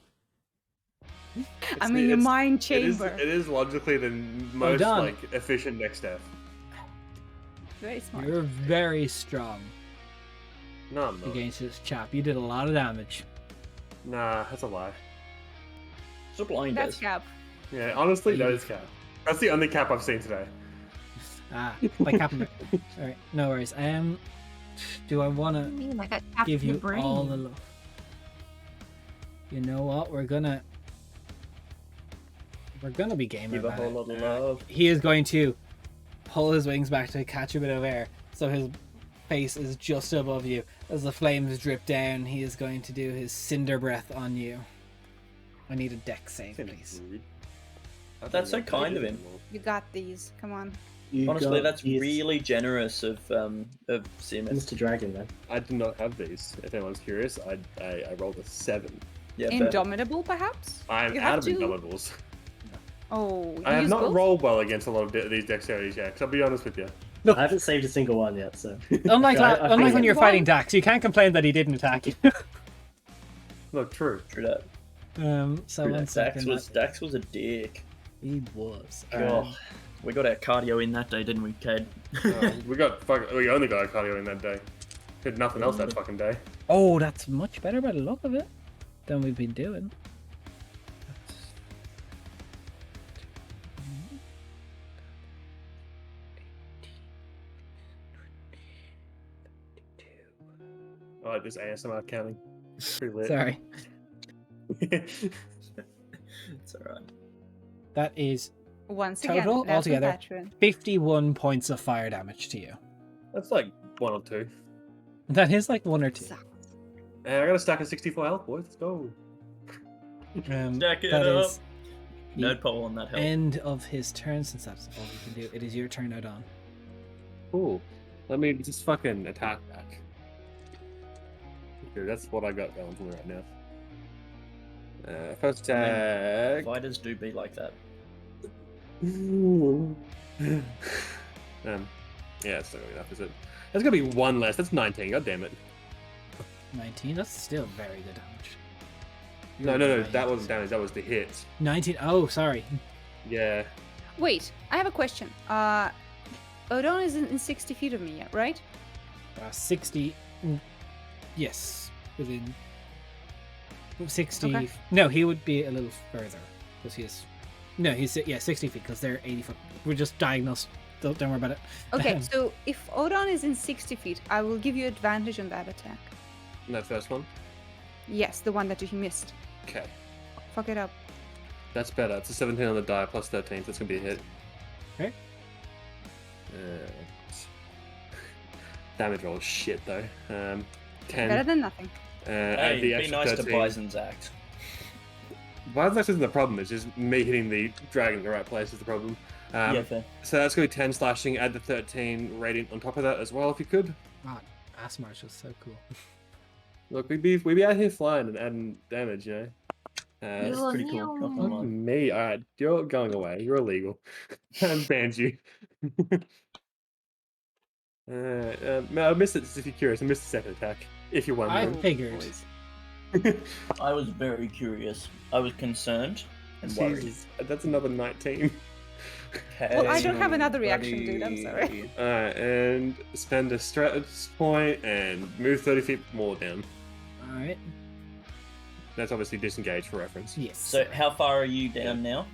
I'm in your mind It chamber. is logically the most done. like efficient next step. Very smart. You're very strong No, I'm not. against this chap. You did a lot of damage. Nah, that's a lie. It's a blind That's as. cap. Yeah, honestly, that is cap. That's the only cap I've seen today. Like Captain. Alright, no worries. Do I want What do to you mean? I got tapped give in the you brain. all the love? You know what? We're gonna be game Give a about whole it. lot of love. He is going to pull his wings back to catch a bit of air, so his face is just above you. As the flames drip down, he is going to do his Cinder Breath on you. I need a dex save, please. That's so kind of him. You got these. Come on. You Honestly, got that's this, really generous of Cyrmyth. Mr. Dragon, man. I do not have these. If anyone's curious, I rolled a 7. Yeah, perfect. Indomitable, perhaps? I'm You out have of to- indomitables. Oh, you I have use not both? rolled well against a lot of these dexterities yet, 'cause I'll be honest with you. Look, I haven't saved a single one yet, so. unlike I unlike when think- you're fighting Dax, you can't complain that he didn't attack you. Look, true. True that. So one second. Dax was a dick. He was. God. We got our cardio in that day, didn't we, Cade? We only got a cardio in that day. Did nothing else that fucking day. Oh, that's much better by the look of it than we've been doing. I like this ASMR counting. Pretty lit. Sorry. It's alright. That is Once Total, again, that's altogether. my Patreon. 51 points of fire damage to you. That's like 1 or 2. That is like 1 or 2. And I got a stack of 64 health, boys. Let's go. Stack it that up. is the No pole on that help. end of his turn, since that's all we can do. It is your turn, Odon. Cool. Let me just fucking attack back. Dude, that's what I got going for me right now. First attack. Fighters do be like that. Yeah, it's not gonna be enough, is it? There's gonna be 1 less. That's 19. God damn it. 19? That's still very good damage. No. That wasn't damage. That was the hit. 19. Oh, sorry. Yeah. Wait, I have a question. Odon is in 60 feet of me, yeah, right? 60. Yes. Within 60. Okay. No, he would be a little further because he's. No, he's 60 feet because they're 80 foot. We're just diagonals. Don't worry about it. Okay, so if Odon is in 60 feet, I will give you advantage on that attack. That first one. Yes, the one that you missed. Okay, Fuck it up. that's better. It's a 17 on the die plus 13, so it's gonna be a hit. Okay. Damage roll is shit though. 10. Better than nothing. Add the Hey, be extra nice 13. to Bison's act. Bison's act isn't the problem. It's just me hitting the dragon in the right place is the problem. Yeah, fair. So that's gonna be 10 slashing. Add the 13 radiant on top of that as well, if you could. God, Ass March is so cool. Look, we'd be out here flying and adding damage, you know. That's You pretty cool. Not gonna lie. Me, alright, you're going away. You're illegal. I banned you. I missed it. If you're curious, I missed the second attack. If you're I wondering. figured. I was very curious. I was concerned and worried. Jesus, that's another 19. Well, I don't Hey, have another reaction, dude. I'm buddy. sorry. Alright, and spend a stress point and move 30 feet more down. All right. That's obviously disengaged for reference. Yes. So, how far are you down now?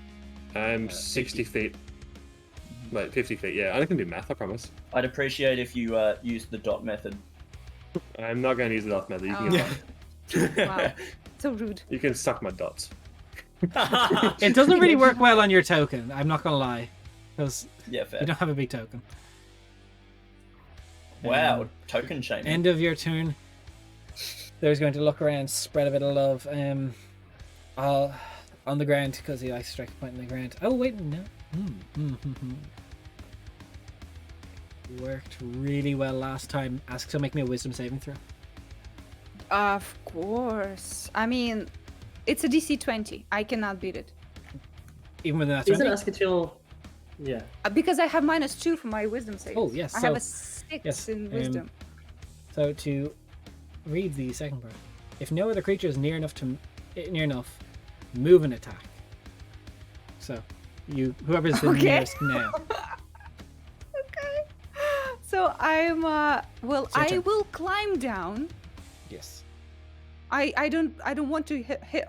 I'm 60 feet. Like 50 feet, yeah. I can do math, I promise. I'd appreciate if you use the dot method. I'm not going to use the dot method. You can, Wow. So rude. you can suck my dots. It doesn't really work well on your token. I'm not gonna lie, because Yeah, fair. you don't have a big token. Wow, token shaming. End of your turn. There's going to look around, spread a bit of love. On the ground because he likes to strike a point in the ground. Oh wait, no. Worked really well last time. Ask to make me a wisdom saving throw. Of course. I mean, it's a DC 20. I cannot beat it. Even with that Isn't 20? Asketil? Yeah. Because I have -2 for my wisdom saves. Oh, yes, I have so- a 6 yes, in wisdom. So to read the second part, if no other creature is near enough, move an attack. So whoever's the Okay. nearest now. Okay. So I'm well, It's your I turn. will climb down. Yes. I don't want to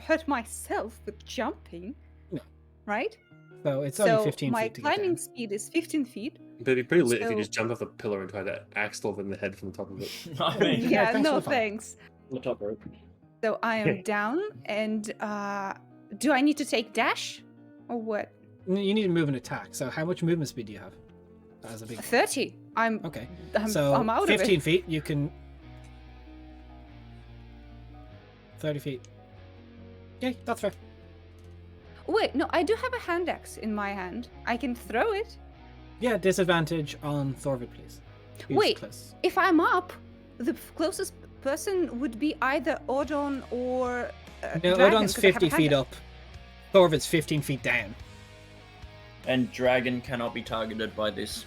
hurt myself with jumping. No. Right? So it's So only 15 my feet to get climbing down. speed is 15 feet. But it'd be pretty lit if you So- just jumped off the pillar and tried to axe Thorvald in the head from the top of it. I mean, Yeah, thanks no for the fun. thanks. On the top rope. So I am down, and do I need to take dash or what? You need to move an attack. So how much movement speed do you have? That was a big. 30. I'm Okay. I'm, So I'm out 15 of it. feet, you can. 30 feet. Okay, that's fair. Wait, no, I do have a hand axe in my hand. I can throw it. Yeah, disadvantage on Thorvid, please. Who's Wait. close. If I'm up, the closest person would be either Odon or No, Dragon, Odon's 'cause I have a 50 hand feet axe. up. Thorvid's 15 feet down. and dragon cannot be targeted by this.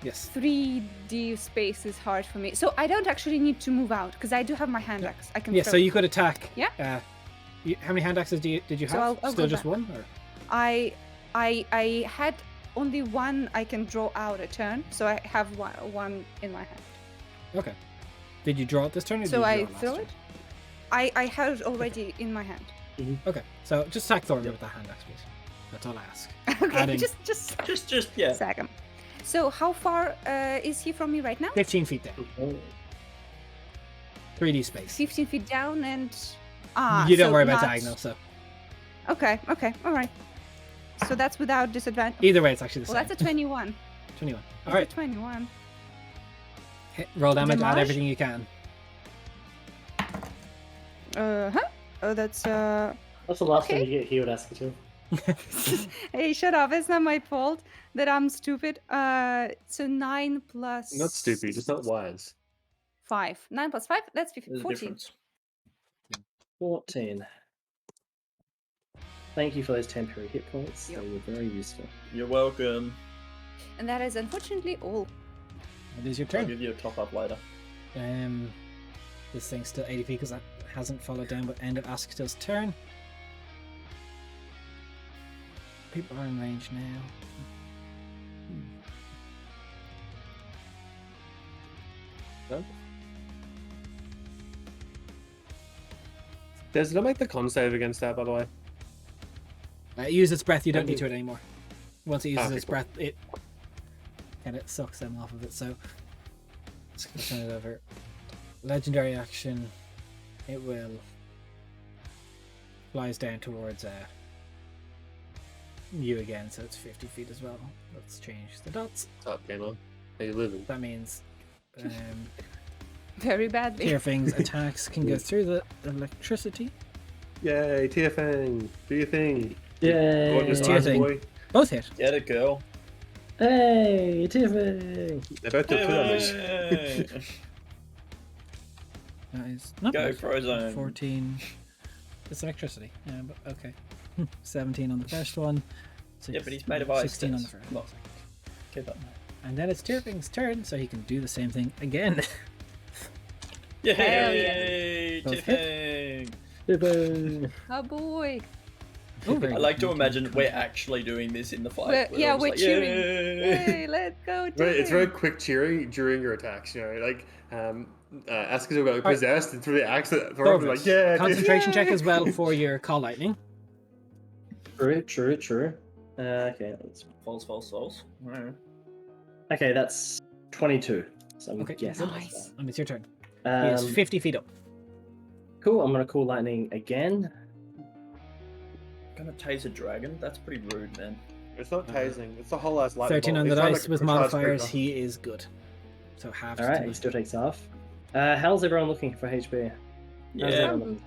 Yes. 3D space is hard for me. So I don't actually need to move out because I do have my hand axe. I can Yeah, throw so it. you could attack. Yeah. How many hand axes did you have? So I'll Still go just back. one? Or? I had only one I can draw out a turn, so I have one in my hand. Okay. Did you draw it this turn? Or So did I you draw last throw turn? it. I had it already in my hand. Okay, so just attack Thorvid with that hand axe, please. That's all I ask. Okay, Adding- just Yeah. second. So how far is he from me right now? 15 feet down. Oh, 3D space. 15 feet down and You don't so worry about not- diagonal, so Okay, all right. So that's without disadvantage. either way, it's actually the Well, same. that's a 21. 21. That's All right, a 21. roll damage. Add Damage? everything you can. Oh, that's that's the last time Okay. you get healed, Asketil. Hey, shut up! It's not my fault that I'm stupid. So 9 plus. Not stupid, just not wise. 5. 9 plus 5. That's There's a 14. difference. 14. Thank you for those temporary hit points. Yep. They were very useful. You're welcome. And that is unfortunately all. It is your I'll turn. give you a top up later. This thing's still 80 feet because that hasn't followed down, but end of Asketil's turn. People are in range now. No? Did I make the con save against that, by the way? It uses its breath, you don't need to it anymore. Once it uses Okay, its cool. breath, it kind of sucks them off of it. So let's turn it over. Legendary action, it will flies down towards you again, so it's 50 feet as well. Let's change the dots. What's up, Gamer? How you living? That means Very badly. Tierfing's attacks can go through the electricity. Yay, Tiafang, do your thing. Yay! Go on, this Tier nice thing. boy. Both hit. Get it, girl. Hey, Tiffany! They both did 2 damage. Hey. That is not Go bad. Frozone. 14. It's electricity. Yeah, but okay. 17 on the first one. Yeah, but he's made of ice. 16 on the Tess. first Look, one. keep up. And then it's Tierfing's turn, so he can do the same thing again. Yay! Both Tiffany! Tiffany! Oh boy. Oh, very I good. like to 19, imagine 20. we're actually doing this in the fight. Yeah, all we're just like, cheering. "Yay!" Hey, let's go. Right, it's Tiffany. very quick cheering during your attacks, you know, like Aska's got possessed and through the axe throw like, yeah, Concentration check Yay! as well for your call lightning. True. Okay, False. Alright. okay, that's 22. So I'm Okay. guessing. Nice. And it's your turn. He Um, is 50 feet up. cool, I'm gonna call lightning again. Gonna tase a dragon? That's pretty rude, man. It's not tasing, it's the whole ass light 13 bulb. on the It's not dice like with a charged modifiers. creeper. He is good. So half. Alright, he still takes half. How's everyone looking for HP? Yeah. everyone?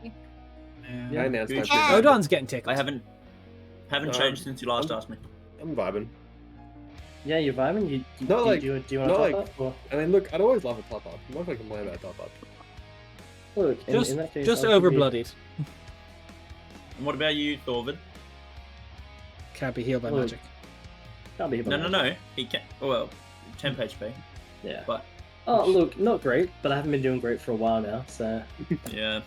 I announced my Good. big- Odon's getting tickled. I haven't changed since you last asked me. I'm vibing. Yeah, you're vibing? You, Not do, like- do you want not to top like- up? Or? I mean, look, I'd always love a top up. I'm not going to complain about top up. Look, Just, in that case, just I'll give you- over-bloodied. And what about you, Thorvid? Can't be healed by Look. magic. Can't be No. He can. Well, 10 HP. Yeah. But Oh, look, not great, but I haven't been doing great for a while now, so... yeah,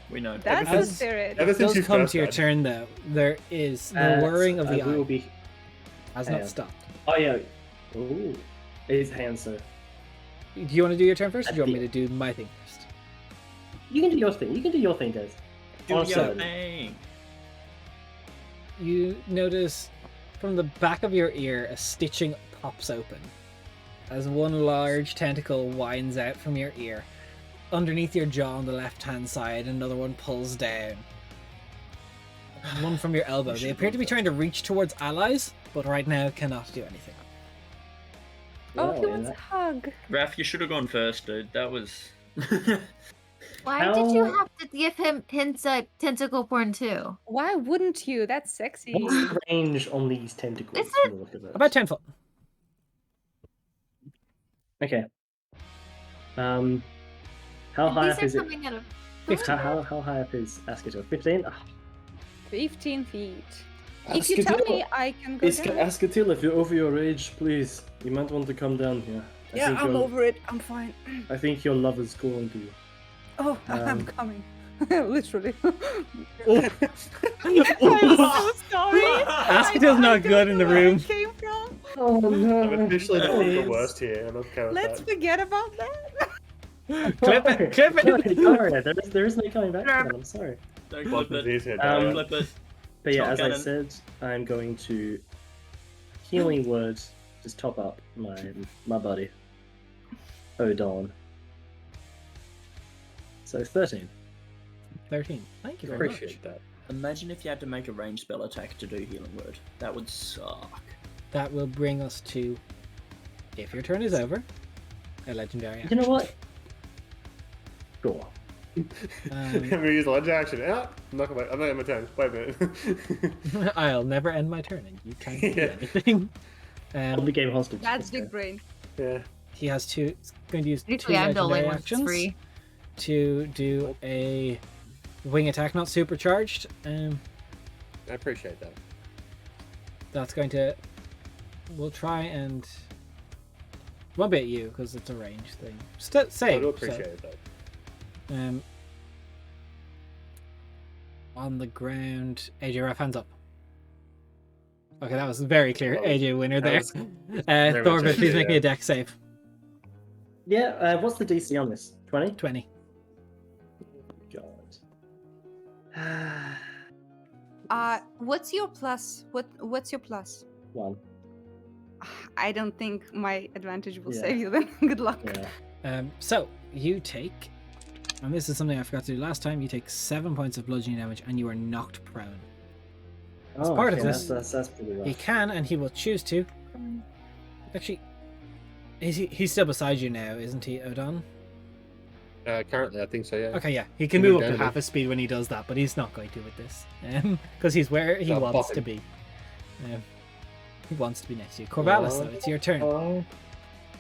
we know. That's Ever the since- spirit. Ever It since does you come first to your died. turn, though. There is the whirring of the I will eye be... has hang not on. stopped. Oh, yeah. Ooh. His hand, so... Do you want to do your turn first, or do you At want me the- to do my thing first? You can do your thing. You can do your thing, Des. Do Oh, your sorry. thing. You notice from the back of your ear a stitching pops open as one large tentacle winds out from your ear. Underneath your jaw on the left-hand side, another one pulls down. One from your elbow. They appear to be trying to reach towards allies, but right now cannot do anything. Oh, Well, he in wants a that- hug. Raph, you should have gone first, dude. That was. Why did you How- have to give him hints at tentacle porn too? Why wouldn't you? That's sexy. What's the range on these tentacles? Is it- From the look of it? About 10 foot. Okay. How And high these up are is it? coming out of. 15. How high up is Asketil? 15? 15 feet. If you tell me, I can go down. Asketil, if you're over your age, please, you might want to come down here. Yeah, I'm over it. I'm fine. I think your love is calling to you. Oh, I'm Um, coming. Literally. Oh. I'm so sorry. Asketil's not good in the room. Came from. Oh no! I'm officially not the Please. worst here, and I'm okay with Let's that. forget about that. Clip it! Clip it! Sorry, there is no coming back from it, I'm sorry. Don't Blood clip it. disease here, Um, Darius. Clip it. But yeah, Not as I canon. said, I'm going to healing words just top up my body. Odon. So 13. 13. Thank you very much. Appreciate that. Imagine if you had to make a ranged spell attack to do healing word. That would suck. That will bring us to, if your turn is over, a legendary You action. know what? Go on. I'm gonna use lunge action. Ah, I'm not in my turn. Wait a minute. I'll never end my turn, and you can't do Yeah. anything. Hold the game hostage. That's Okay. big brain. Yeah. He has two. He's going to use two Usually I'm the only legendary one that's actions free. to do a wing attack, not supercharged. I appreciate that. That's going to. We'll try and. Won't be at you because it's a range thing. I Save. do appreciate that. On the ground, AJ Ref, hands up. Okay, that was very clear. That was- AJ winner that there. was very much Thorvald, please AJ, make me yeah. a deck save. Yeah, what's the DC on this? 20? 20. God. What's your plus? What's your plus? 1. I don't think my advantage will Yeah. save you then. Good luck. Yeah. So you take, and this is something I forgot to do last time. You take 7 points of bludgeoning damage, and you are knocked prone. As part of okay, this, that's pretty rough. he can, and he will choose to. Actually, he's still beside you now, isn't he, Odon? Currently, I think so. Yeah. Okay, yeah, he can He move moved up to down a half bit. his speed when he does that, but he's not going to with this, because he's where he I'll wants pop to him. be. He wants to be next to you. Corvallis, Oh. though, it's your turn. Oh,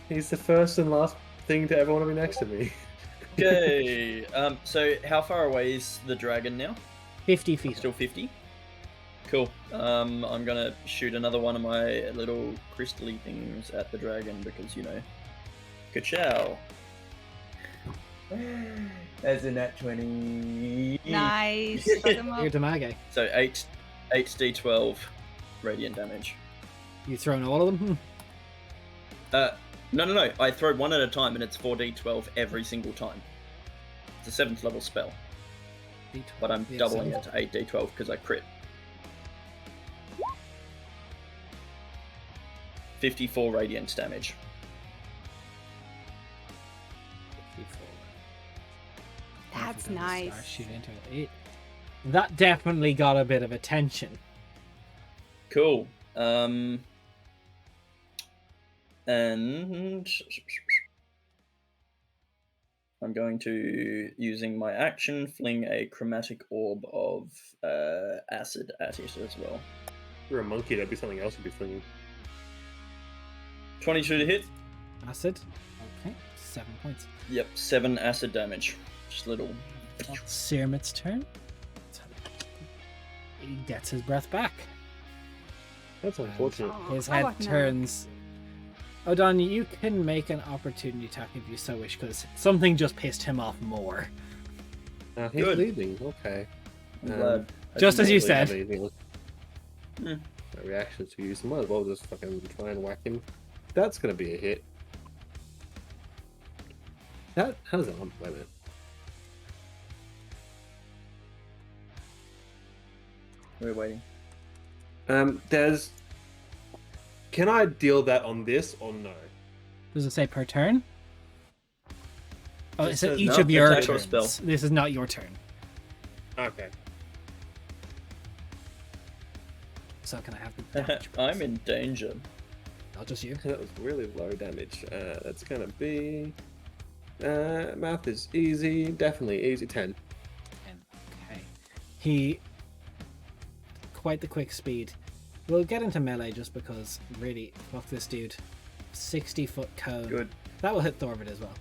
he's the first and last thing to ever want to be next to me. Okay. So how far away is the dragon now? 50 feet. Still 50. Cool. I'm gonna shoot another one of my little crystally things at the dragon because ka-chow. That's a nat 20. Nice. Shut him up. You're Damage. So 8d12 radiant damage. You thrown all of them? No. I throw one at a time, and it's 4d12 every single time. It's a 7th level spell, but I'm Yeah, doubling so- it to 8d12 because I crit. 54 radiant damage. That's Start nice. shooting into it. That definitely got a bit of attention. Cool. And I'm going to, using my action, fling a chromatic orb of acid at it as well. If you're a monkey, that'd be something else you'd be flinging. 22 to hit. Acid. Okay, 7 points. Yep, 7 acid damage. Just little. Cyrmyth's turn. He gets his breath back. That's unfortunate. His How head about now? turns. Odon, you can make an opportunity attack if you so wish, because something just pissed him off more. He's Good. leaving. Okay. I'm Um, glad. I just didn't as you really said. have Have anything else? Hmm. A reaction to use. Might as well just fucking try and whack him. That's gonna be a hit. How does that? Wait a minute. We're waiting. There's. Can I deal that on this or no? Does it say per turn? Oh, It it's at says each no, of your attack or turns. spell. This is not your turn. Okay. So can I have the damage? I'm in danger. Not just you. That was really low damage. That's gonna be. Math is easy. Definitely easy. 10. Okay. He. Quite the quick speed. We'll get into melee just because, really, fuck this dude. 60-foot cone. Good. That will hit Thorvid as well.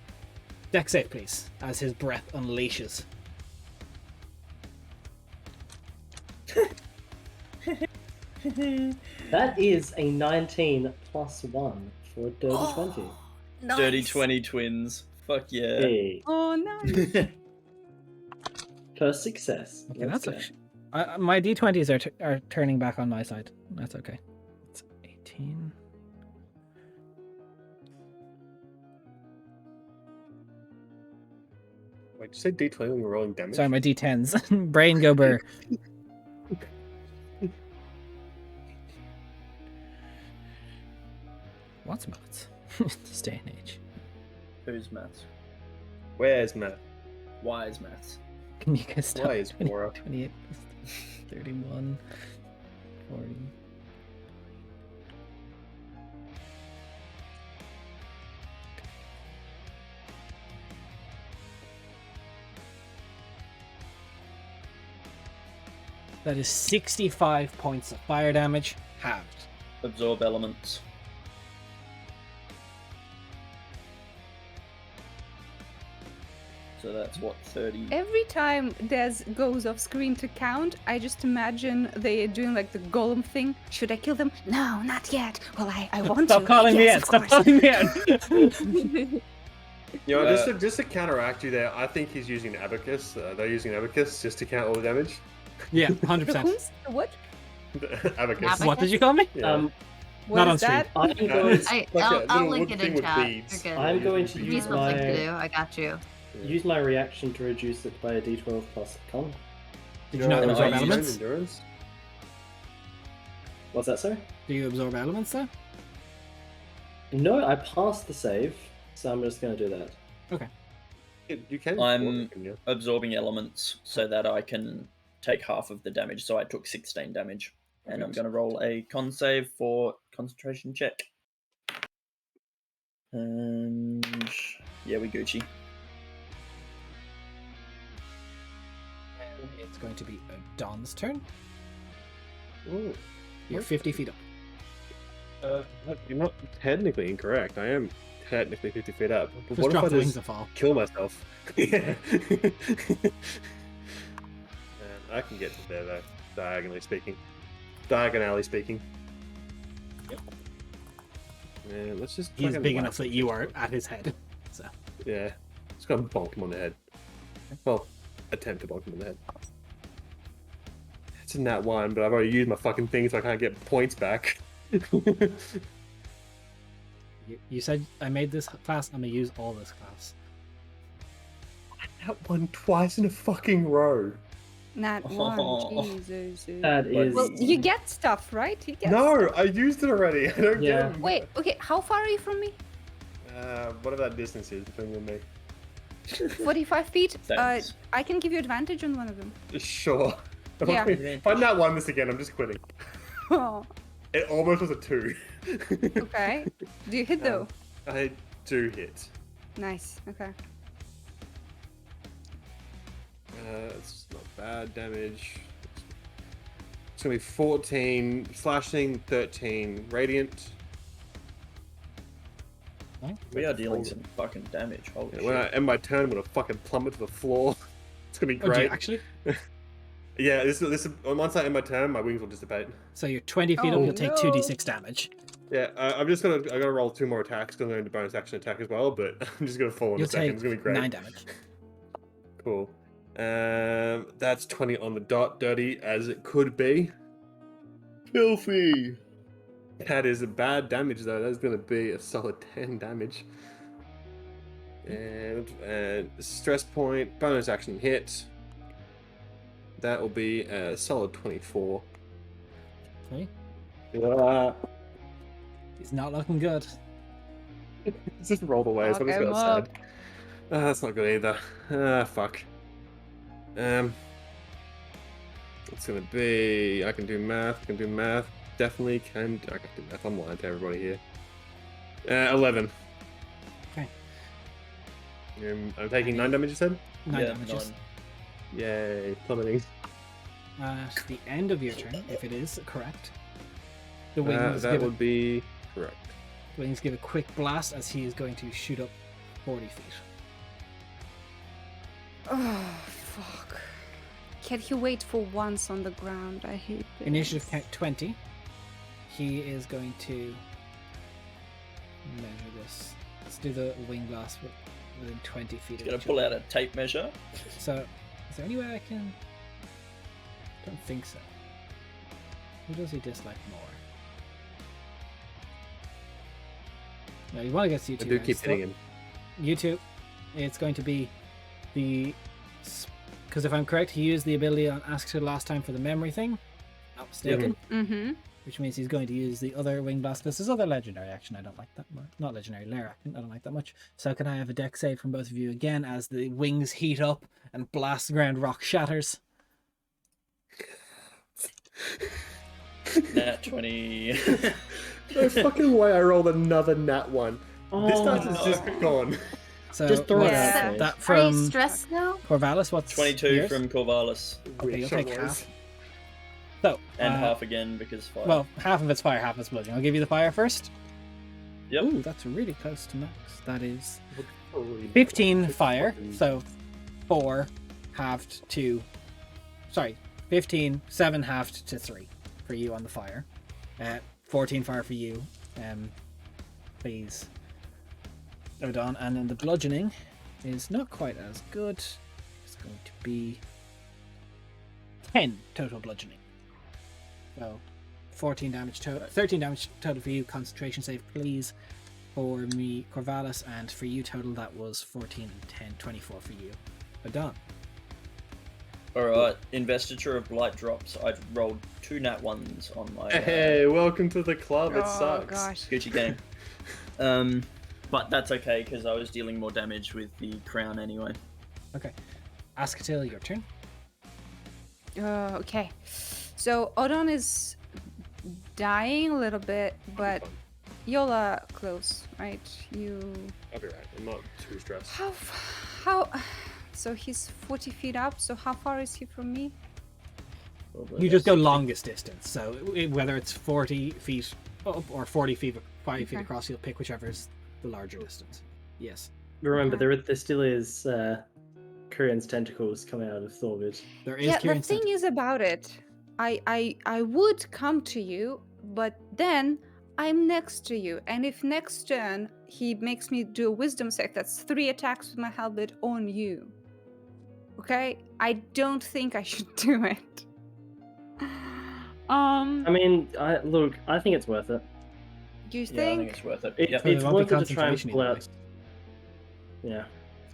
Dex save, please, as his breath unleashes. That is a 19 plus 1 for a dirty 20. Nice. Dirty 20 twins. Fuck yeah. Hey, Oh, nice. first success. Okay, Let's that's go. my d20s are turning back on my side. That's okay. It's 18. Wait, did you say D20 when we're rolling damage? Sorry, my d10s. Brain go burr. What's maths? This day and age. Who's maths? Where's Matt? Why is maths? Can you guys stop? Why is 20, Bora? 28, 31, 40. That is 65 points of fire damage, halved. Absorb elements. So that's what, 30? Every time Des goes off screen to count, I just imagine they doing like the golem thing. Should I kill them? No, not yet. Well, I want Stop to. calling me Yes, out! of Stop course. calling me out! You know, Yeah. just to counteract you there, I think he's using abacus. They're using abacus just to count all the damage. Yeah, The 100%. Kunst? What? Abacus. Abacus? What did you call me? Yeah. What Not is on stream. that? I'm going, It's I, like a I'll little link wood it thing in with chat. beads. You're good. I'm going to Give use me something my to do. I got you. use my reaction to reduce it by a d12 plus con. Did you not No, absorb I used- elements? Endurance. What's that, sir? Do you absorb elements though? No, I passed the save, so I'm just going to do that. Okay. You can. I'm can you? absorbing elements so that I can take half of the damage. So I took 16 damage, and I'm Perfect. going to roll a con save for concentration check. And yeah, we Gucci. And it's going to be Don's turn. Ooh. You're 50 feet up. You're not technically incorrect. I am technically 50 feet up. But Just what drop if the I wings just and fall. kill myself? Yeah. I can get to there though, diagonally speaking. Yep. Yeah, let's just. He's fucking big whack enough that him. you are at his head. So Yeah, just gotta bonk him on the head. Well, attempt to bonk him on the head. It's in that one, but I've already used my fucking thing, so I can't get points back. you said I made this class. I'm gonna use all this class. That one twice in a fucking row. Not Oh. one. Jesus. That is. Well, you get stuff, right? You get No, stuff. I used it already. I don't Yeah. get them. Wait, okay, how far are you from me? Whatever that distance is between you and me. 45 feet? Thanks. I can give you advantage on one of them. Sure. Yeah. If I not won this again, I'm just quitting. Oh, It almost was a 2. okay. Do you hit though? I do hit. Nice, okay. It's not bad damage. It's gonna be 14 slashing, 13 radiant. We are dealing some fucking damage. Holy Yeah, shit. when I end my turn, I'm gonna fucking plummet to the floor. It's gonna be Oh, do you great. actually? Yeah, this once I end my turn, my wings will dissipate. So you're 20 feet up. Oh, You'll take no. 2d6 damage. Yeah, I gotta roll 2 more attacks because I'm going to bonus action attack as well, but I'm just gonna fall in You'll a second. take It's gonna be great. 9 damage. Cool. That's 20 on the dot, dirty as it could be. Filthy. That is a bad damage though. That's gonna be a solid 10 damage. And stress point, bonus action hit. That will be a solid 24. Okay. Ah, He's not looking good. it's just rolled away, so I'm just Fuck him gonna up. sad. That's not good either. Fuck. It's gonna be. I can do math. Definitely can. I can do math. I'm lying to everybody here. 11. Okay. I'm taking 9 damage. You said? 9 Yeah, damages. 9. Yay! Plummeting. At the end of your turn, if it is correct, the wings That give would be correct. wings give a quick blast as he is going to shoot up 40 feet. Oh, fuck. Can he wait for once on the ground? I hate this. Initiative count 20. He is going to measure this. Let's do the wing blast within 20 feet of Gonna each pull other. out a tape measure. So, is there any way I can? Don't think so. Who does he dislike more? No, you want to get you I two. do guys. keep So, hitting him. You two. It's going to be the. Because if I'm correct, he used the ability on Ask to last time for the memory thing. Not mistaken. Mm-hmm. Which means he's going to use the other wing blast. This is other legendary action. I don't like that much. Not legendary, lair action. I don't like that much. So can I have a deck save from both of you again as the wings heat up and blast the ground, rock shatters? Nat 20. No fucking way I rolled another nat 1. This Oh, dice is no. just gone. So Just throw it what's out there. that Are you from stressed now? Corvallis? What's 22 yours? from Corvallis. Okay, you'll Wish I take was. half. So, And half again because fire. well, half of it's fire, half of it's bludgeoning. I'll give you the fire first. Yep. Ooh, that's really close to max. That is Holy 15 fuck. fire, so 4 halved to. Sorry, 15, 7 halved to 3 for you on the fire. 14 fire for you, please. Odon, and then the bludgeoning is not quite as good. It's going to be 10 total bludgeoning. So 14 damage total, 13 damage total for you. Concentration save, please. For me, Corvallis, and for you total that was 14 and 10, 24 for you. Odon. Alright, investiture of blight drops. I've rolled 2 nat 1s on my Hey, welcome to the club. It Oh sucks. gosh. Gucci game. But that's okay because I was dealing more damage with the crown anyway. Okay. Asketil, your turn. Okay. So Odon is dying a little bit, but you'll close, right? I'll be right. I'm not too stressed. How so he's 40 feet up, so how far is he from me? You just go longest distance. So whether it's 40 feet up or 40 feet, 5 feet Okay. across, you'll pick whichever is the larger distance. Yes. Remember, there still is Korean's tentacles coming out of Thorvid. There is Yeah, the Kieran's thing is about it, I would come to you, but then I'm next to you, and if next turn he makes me do a wisdom save, that's 3 attacks with my halberd on you. Okay, I don't think I should do it. I mean, I think it's worth it. Do you Yeah, I think think? it's worth it. It- Yep. So there it's won't be worth it to try and concentration pull either out. Yeah.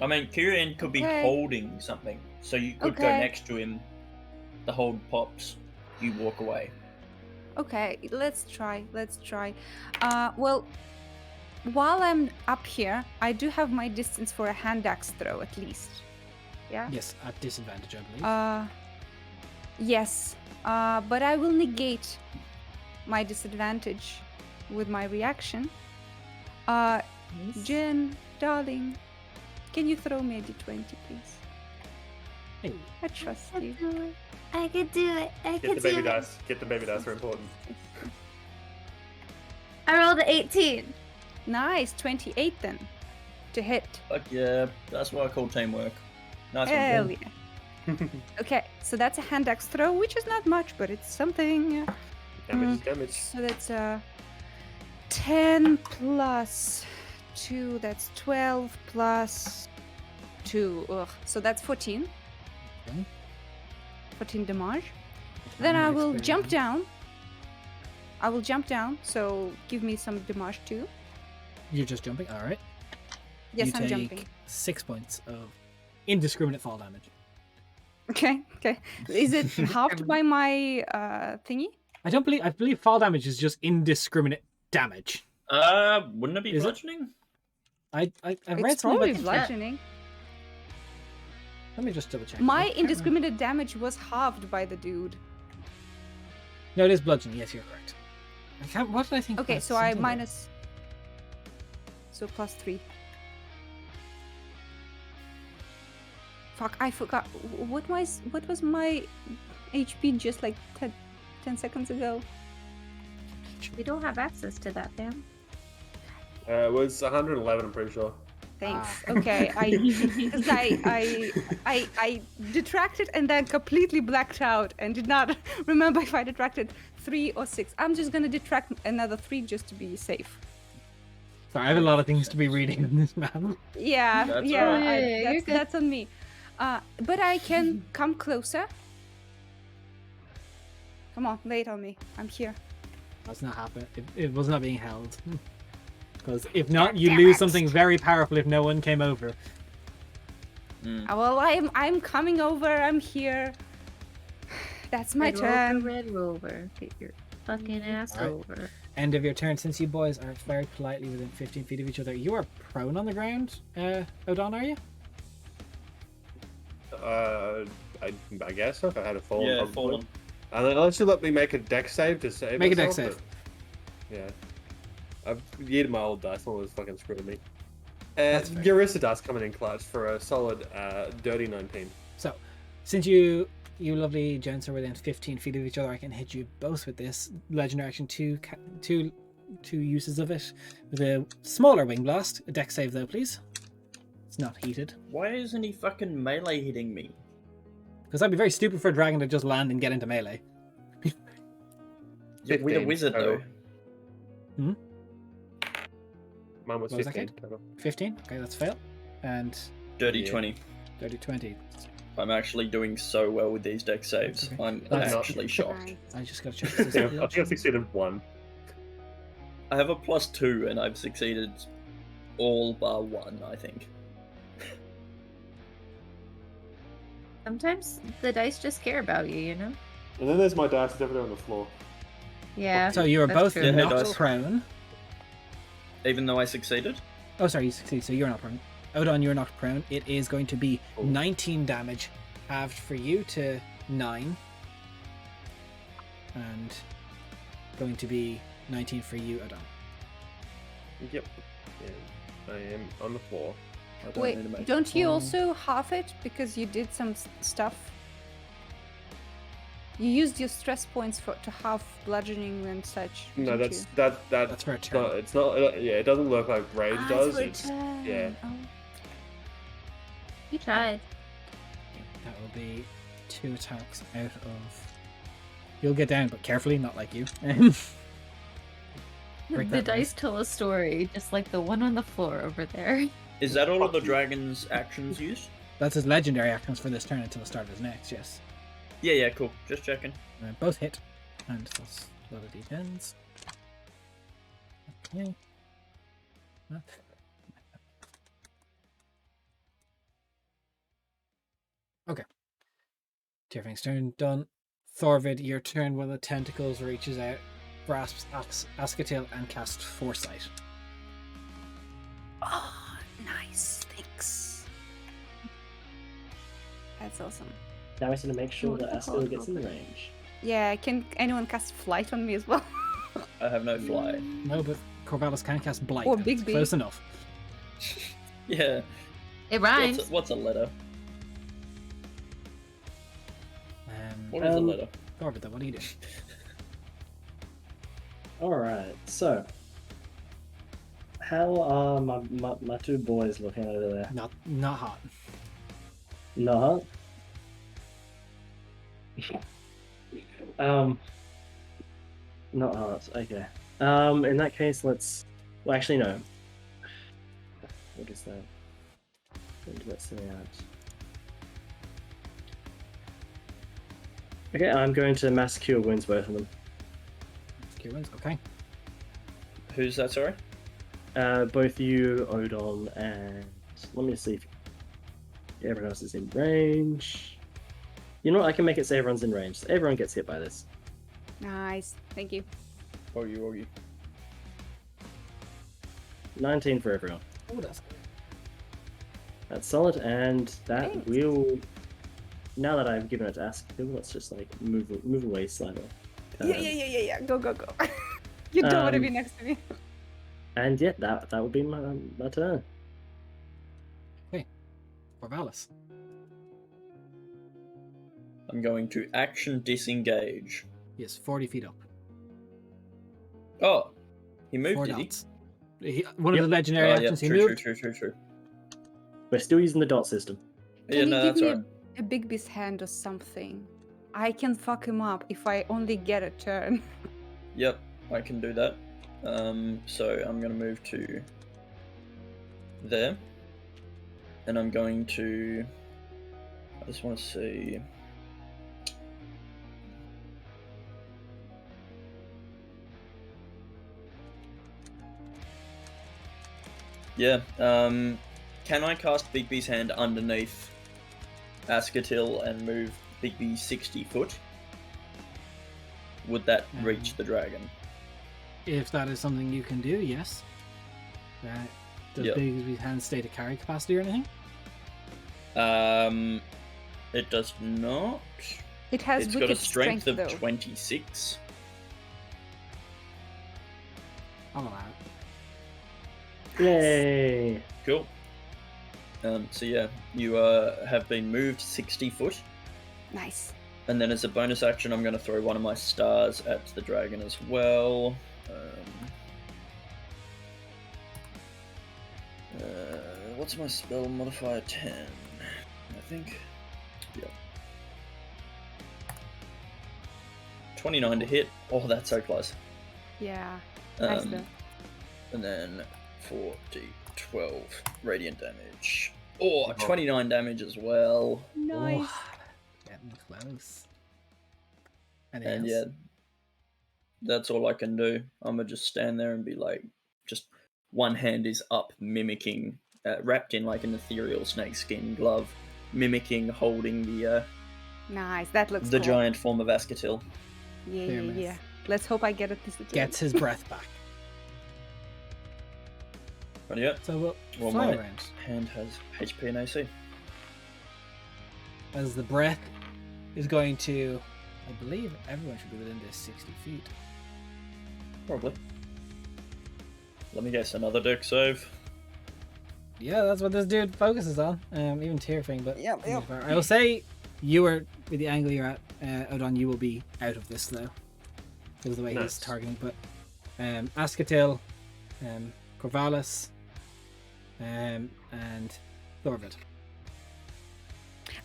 I mean, Kyrian could be Okay. holding something, so you could go Okay. next to him. The hold pops. You walk away. Okay, let's try. Well, while I'm up here, I do have my distance for a hand axe throw at least. Yeah. Yes, at disadvantage, I believe. Yes. But I will negate my disadvantage with my reaction. Jen, darling, can you throw me a d20, please? Hey. I trust you. I could do it. Get the baby dice. Get the baby dice. Are important. I rolled an 18. Nice, 28 then, to hit. Fuck yeah, that's what I call teamwork. Nice Hell one. yeah. Okay, so that's a hand axe throw, which is not much, but it's something. Damage is damage. So that's 10 plus 2, that's 12 plus 2. Ugh. So that's 14. Okay. 14 damage. Then I will jump down. So give me some damage too. You're just jumping? Alright. Yes, You I'm take jumping. 6 points of indiscriminate fall damage. Okay. Is it halved by my thingy? I believe fall damage is just indiscriminate damage. Wouldn't it be Is it? bludgeoning? I read It's something probably about bludgeoning. Let me just double check. My I can't indiscriminate damage was halved by the dude. remember. No, it is bludgeoning. Yes, you're correct. I can't. What did I think? Okay, about so I something minus. So plus 3. Fuck, I forgot. What was my HP just like 10 seconds ago? We don't have access to that, fam. It was 111. I'm pretty sure. Thanks. Ah. Okay, because I detracted and then completely blacked out and did not remember if I detracted 3 or 6. I'm just gonna detract another 3 just to be safe. Sorry, I have a lot of things to be reading in this map. Yeah, That's yeah, alright. Yeah, you're good. that's on me. But I can come closer. Come on, lay it on me. I'm here. That's not happening. It was not being held. Because if not, you Damn lose it. something very powerful if no one came over. Well, I'm coming over. I'm here. That's my turn. Red Rover. Get your fucking ass Alright. over. End of your turn. Since you boys are very politely within 15 feet of each other, you are prone on the ground, Odon, are you? I guess so. If I had a fall. Yeah, probably. fallen. Unless you let me make a dex save to save Make a dex myself, save. but- Yeah. I've yeeted my old dice. One was fucking screwing me. That's fair. Eurissa dice coming in clutch for a solid dirty 19. So, since you lovely gents are within 15 feet of each other, I can hit you both with this legendary action. Two uses of it with a smaller wing blast. A dex save though, please. It's not heated. Why isn't he fucking melee hitting me? Because that'd be very stupid for a dragon to just land and get into melee. Yeah, with a 15 wizard though. total. Mine was What was that, 15 Kate? total. 15. Okay, that's fail. And Dirty Yeah. 20. dirty 20. I'm actually doing so well with these deck saves. Okay. I'm That's- actually shocked. I just gotta check this Yeah, out. I think I succeeded 1. I have a +2 and I've succeeded all bar 1, I think. Sometimes the dice just care about you, you know? And then there's my dice that's over there on the floor. Yeah. So you are that's both true. Yeah, hey, not dice. prone. Even though I succeeded? Oh, sorry, you succeed, so you're not prone. Odon, you're not prone. It is going to be Oh. 19 damage, halved for you to 9. And going to be 19 for you, Odon. Yep. And I am on the floor. I don't need to Wait, make don't you one. also half it because you did some stuff? You used your stress points to half bludgeoning and such. No, didn't that's you? That's for a turn. not, it's not. Yeah, it doesn't work like rage Ah, does. for a It's turn. yeah. Oh. You tried. That will be 2 attacks out of... You'll get down, but carefully, not like you. Break The that dice tell a story, just like the one on the floor over there. Is that all of the dragon's actions used? That's his legendary actions for this turn until the start of his next, yes. Yeah, cool. Just checking. Both hit. And that's a lot of d10s. Okay. Okay. Tyrfing's turn done. Thorvid, your turn when the tentacles reaches out, grasps Asketil and casts Foresight. Oh, nice. Thanks. That's awesome. Now we just need to make sure What that the Aspil fuck? gets in range. Yeah, can anyone cast flight on me as well? I have no fly. No, but Corvallis can cast Blight. Or and Big it's B. close enough. Yeah. It rhymes. What's a letter? What is a letter? Thorvid, though, what do you do? Alright, so. How are my two boys looking over there? Not hot. Not. Not hard. Okay. In that case, let's. Well, actually, no. What is that? Let's see out. Okay, I'm going to mass cure wounds both of them. Cure wounds, okay. Who's that, sorry? Both you, Odon, and let me see if everyone else is in range. You know what? I can make it so everyone's in range. So everyone gets hit by this. Nice. Thank you. Or you. 19 for everyone. Oh, that's good. That's solid, and that Thanks. will. Now that I've given it to Askill, let's just like move away slightly. Yeah. Go. You don't want to be next to me. And yeah, that would be my turn. Corvallis. I'm going to action disengage. He is 40 feet up. Oh, he moved, 4 did he? dots. One of the legendary Oh, yeah, actions he true. moved. We're still using the dot system. Yeah, Can no, you give that's me right. a big beast hand or something? I can fuck him up if I only get a turn. Yep, I can do that. So I'm going to move to there. And I'm going to... I just want to see... Yeah, can I cast Big B's hand underneath Asketil and move Big B 60 foot? Would that reach the dragon? If that is something you can do, yes. Does Yep. Bigby's hand stay to carry capacity or anything? It does not. It has It's got wicked a strength of though. 26. I'll allow it. Yay! Cool. So yeah, you have been moved 60 foot. Nice. And then as a bonus action, I'm going to throw one of my stars at the dragon as well. What's my spell modifier? 10, I think. Yeah. 29 to hit. Oh, that's so close. Yeah. Nice though. And then 4d12 radiant damage. Oh, 29 damage as well. Nice. Oh, getting close. And Anything yeah, else? that's all I can do. I'm gonna just stand there and be like, just one hand is up, mimicking, wrapped in like an ethereal snakeskin glove, mimicking holding the Nice. That looks cool. giant form of Asketil. Yeah, Fair yeah, enough. yeah. Let's hope I get it this time. Gets his breath back. Right, yeah. So we'll Well, fly my around. hand has HP and AC. As the breath is going to, I believe everyone should be within this 60 feet. Probably. Let me guess, another deck save. Yeah, that's what this dude focuses on. Even tier thing, but Yep, yep. I will say you are with the angle you're at, Odon. You will be out of this though, because of the way Nice. he's targeting. But Asketil, Corvallis, and Thorvid.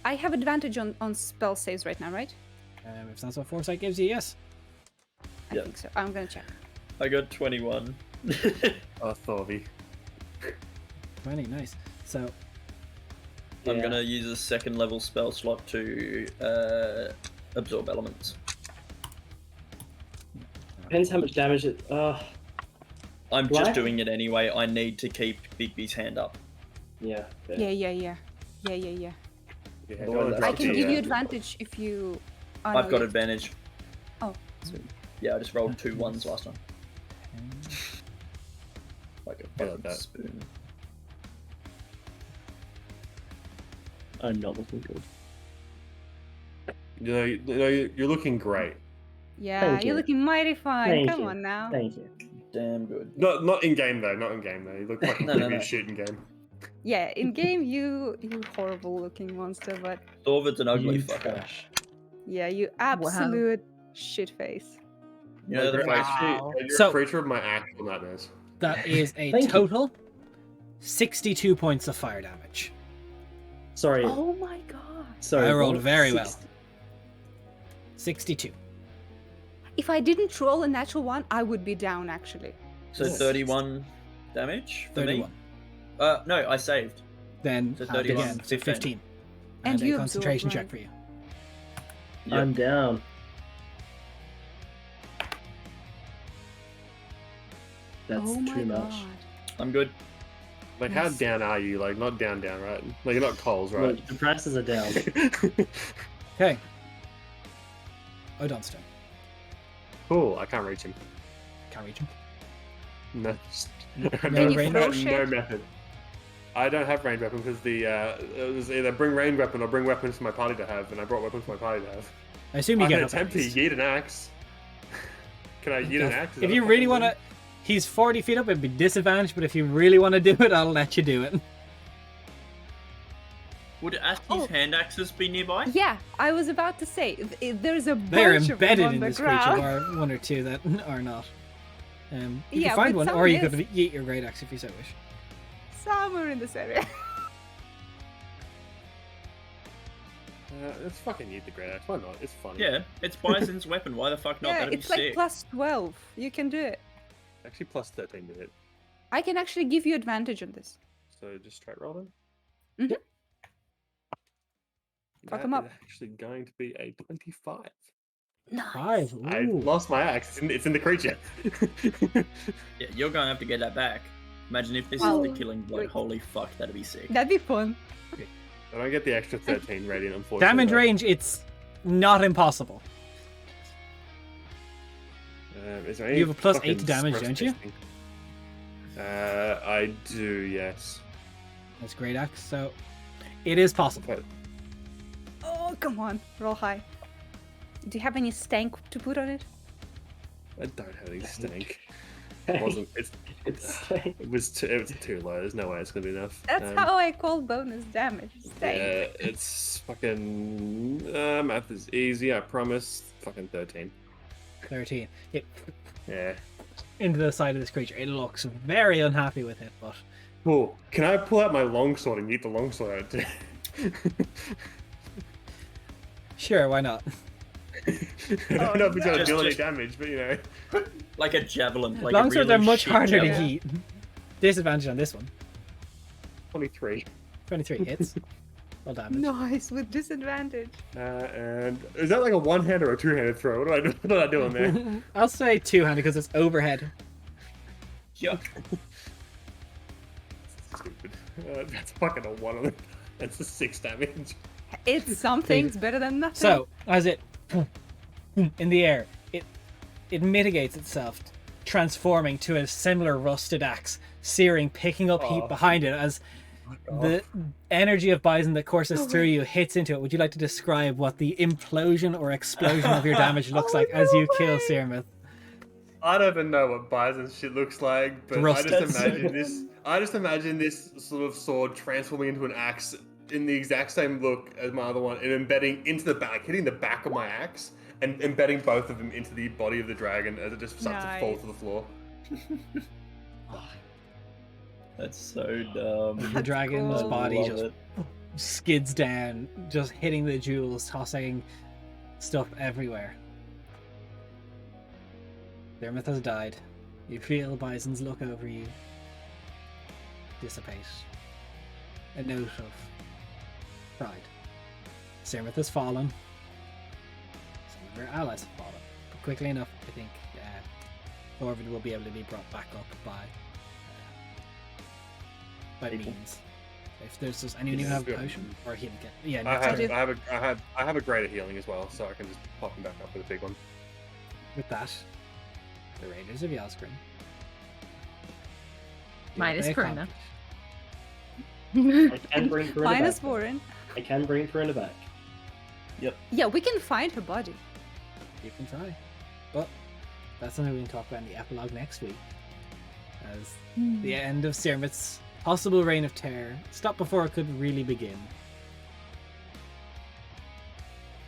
I have advantage on spell saves right now, right? If that's what foresight gives you, yes. I Yeah. think so. I'm gonna check. I got 21. Oh, Thorby. 20, nice. So I'm Yeah. gonna use a second level spell slot to absorb elements. Depends how much damage it. I'm Why? just doing it anyway. I need to keep Bigby's hand up. Yeah. fair. Yeah, yeah, yeah. Yeah, yeah, yeah. Yeah, Otherwise don't wanna that's drop I can the, give you uh, advantage if you. Oh, I've no, got yeah. advantage. Oh, sweet. Yeah, I just rolled 2 1s last time. Like a I like fucking that. spoon. I'm not looking good. You're looking great. Yeah, Thank you're you. looking mighty fine. Thank Come you. on now. Thank you. Damn good. Not in game though. Not in game though. You look fucking No, no, creepy no. as shit in game. Yeah, in game you horrible looking monster, but Thorvid's an ugly You fucker. trash. yeah, you absolute shit face. You know the You're phrase? Wow. a So- creature of my actual nightmares. that is a Thank you. total 62 points of fire damage. Sorry. Oh my god. Sorry. I rolled what? very well. 60. 62. If I didn't roll a natural one, I would be down actually. So 31 damage for 31. me? No, I saved. Then So add 31, again, so 15. And And you a concentration absorb, check for you. Yep. I'm down. That's oh my too god. much. I'm good. Like, how Yes. down are you? Like, not down, right? Like, you're not Coles, right? Look, the prices are down. Okay. Odon's turn. Cool. I can't reach him. Can't reach him. No. Can you no, throw no shit? method. I don't have range weapon because it was either bring range weapon or bring weapons for my party to have, and I brought weapons for my party to have. I assume you I get can up at attempt to least. yeet an axe. Can I yeet an axe? Is If that you a really fucking want to... He's 40 feet up, it'd be disadvantaged, but if you really want to do it, I'll let you do it. Would Aski's Oh. hand axes be nearby? Yeah, I was about to say there's a bunch They're of them embedded on in the this ground. creature, or one or two that are not. You Yeah, can find but one, some or you is. could yeet your great axe if you so wish. Somewhere in this area. Let's fucking yeet the great axe. Why not? It's fun. Yeah, it's Bison's weapon. Why the fuck not? Yeah, That'd it's be like sick. plus 12. You can do it. Actually, plus 13 to hit. I can actually give you advantage on this. So just straight roll then. Mhm. Fuck That 'em up. is actually going to be a 25. Five. I Ooh. lost my axe. It's in the creature. Yeah, you're gonna have to get that back. Imagine if this Well, is the killing blow. wait. Holy fuck, that'd be sick. That'd be fun. I don't get the extra 13 radiant, unfortunately. Damage though. range, it's not impossible. Is there any You have a plus 8 fucking to damage, stress don't you? testing? I do, yes. That's great axe, so it is possible. But Oh, come on. Roll high. Do you have any stank to put on it? I don't have any stank. It wasn't. It's It was too low. There's no way it's gonna be enough. That's how I call bonus damage. Stank. Yeah, it's fucking. Math is easy. I promise. Fucking 13. 13. It Yeah. into the side of this creature. It looks very unhappy with it, but Cool. Can I pull out my longsword and yeet the longsword out too? sure, why not? I don't know if it's gonna Just- deal any just- damage, but you know. Like a javelin. Like Longswords a really are much shit harder to javelin. heat. Disadvantage on this one. 23. 23 hits. Well damage. Nice, with disadvantage. And is that like a one-handed or a two-handed throw? What am I doing there? I'll say two-handed because it's overhead. Yuck. Stupid. That's fucking a 1 on it. That's the 6 damage. It's something. It's better than nothing. So, as it in the air, it mitigates itself, transforming to a similar rusted axe, searing, picking up heat behind it as the energy of Bison that courses through you hits into it. Would you like to describe what the implosion or explosion of your damage looks like as you kill Cyrmyth? I don't even know what Bison's shit looks like, but Rusted. I just imagine this sort of sword transforming into an axe in the exact same look as my other one, and embedding into the back, hitting the back of my axe, and embedding both of them into the body of the dragon as it just starts to fall to the floor. That's so dumb. The dragon's cool. body Love just it. skids down, just hitting the jewels, tossing stuff everywhere. Cyrmyth has died. You feel Bison's look over you dissipate. A note of pride. Cyrmyth has fallen. Some of your allies have fallen. But quickly enough, I think Thorvid will be able to be brought back up by means. If there's just anyone even have a potion, or he'll get. Yeah, I have a greater healing as well, so I can just pop him back up with a big one. With that, the Raiders of Yosgrin. Minus Perna. I can bring Corinna Minus back. Warren. I can bring Corinna back. Yeah, we can find her body. You can try. But that's something we can talk about in the epilogue next week. As the end of Cyrmyth's possible reign of terror stopped before it could really begin.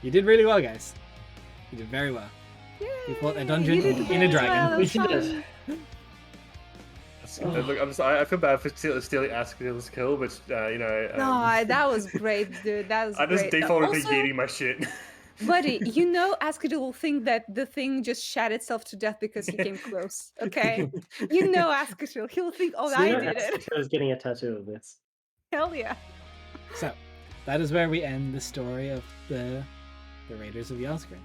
You did really well, guys. You did very well. You fought a dungeon in a dragon. We did. Look, I feel bad for stealing Asketil's kill, but you know. No, that was great, dude. That was I just great. defaulted Also, to eating my shit. buddy, you know Askedil will think that the thing just shot itself to death because he came close. Okay? You know Askedil. He'll think, oh, I did it. I was getting a tattoo of this. Hell yeah. So, that is where we end the story of the Raiders of Yosgrin.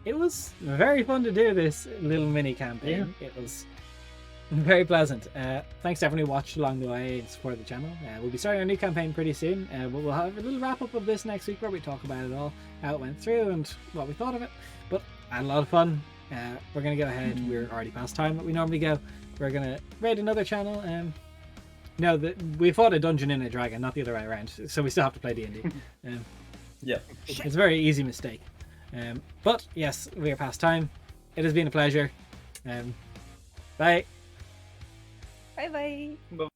It was very fun to do this little mini campaign. It was very pleasant. Thanks to everyone who watched along the way and supported the channel. We'll be starting a new campaign pretty soon. But we'll have a little wrap up of this next week where we talk about it all, how it went through and what we thought of it. But I had a lot of fun. We're going to go ahead. We're already past time that we normally go. We're going to raid another channel. No, we fought a dungeon in a dragon, not the other way around. So we still have to play D&D. Yeah. It's a very easy mistake. But yes, we are past time. It has been a pleasure. Bye. Bye bye.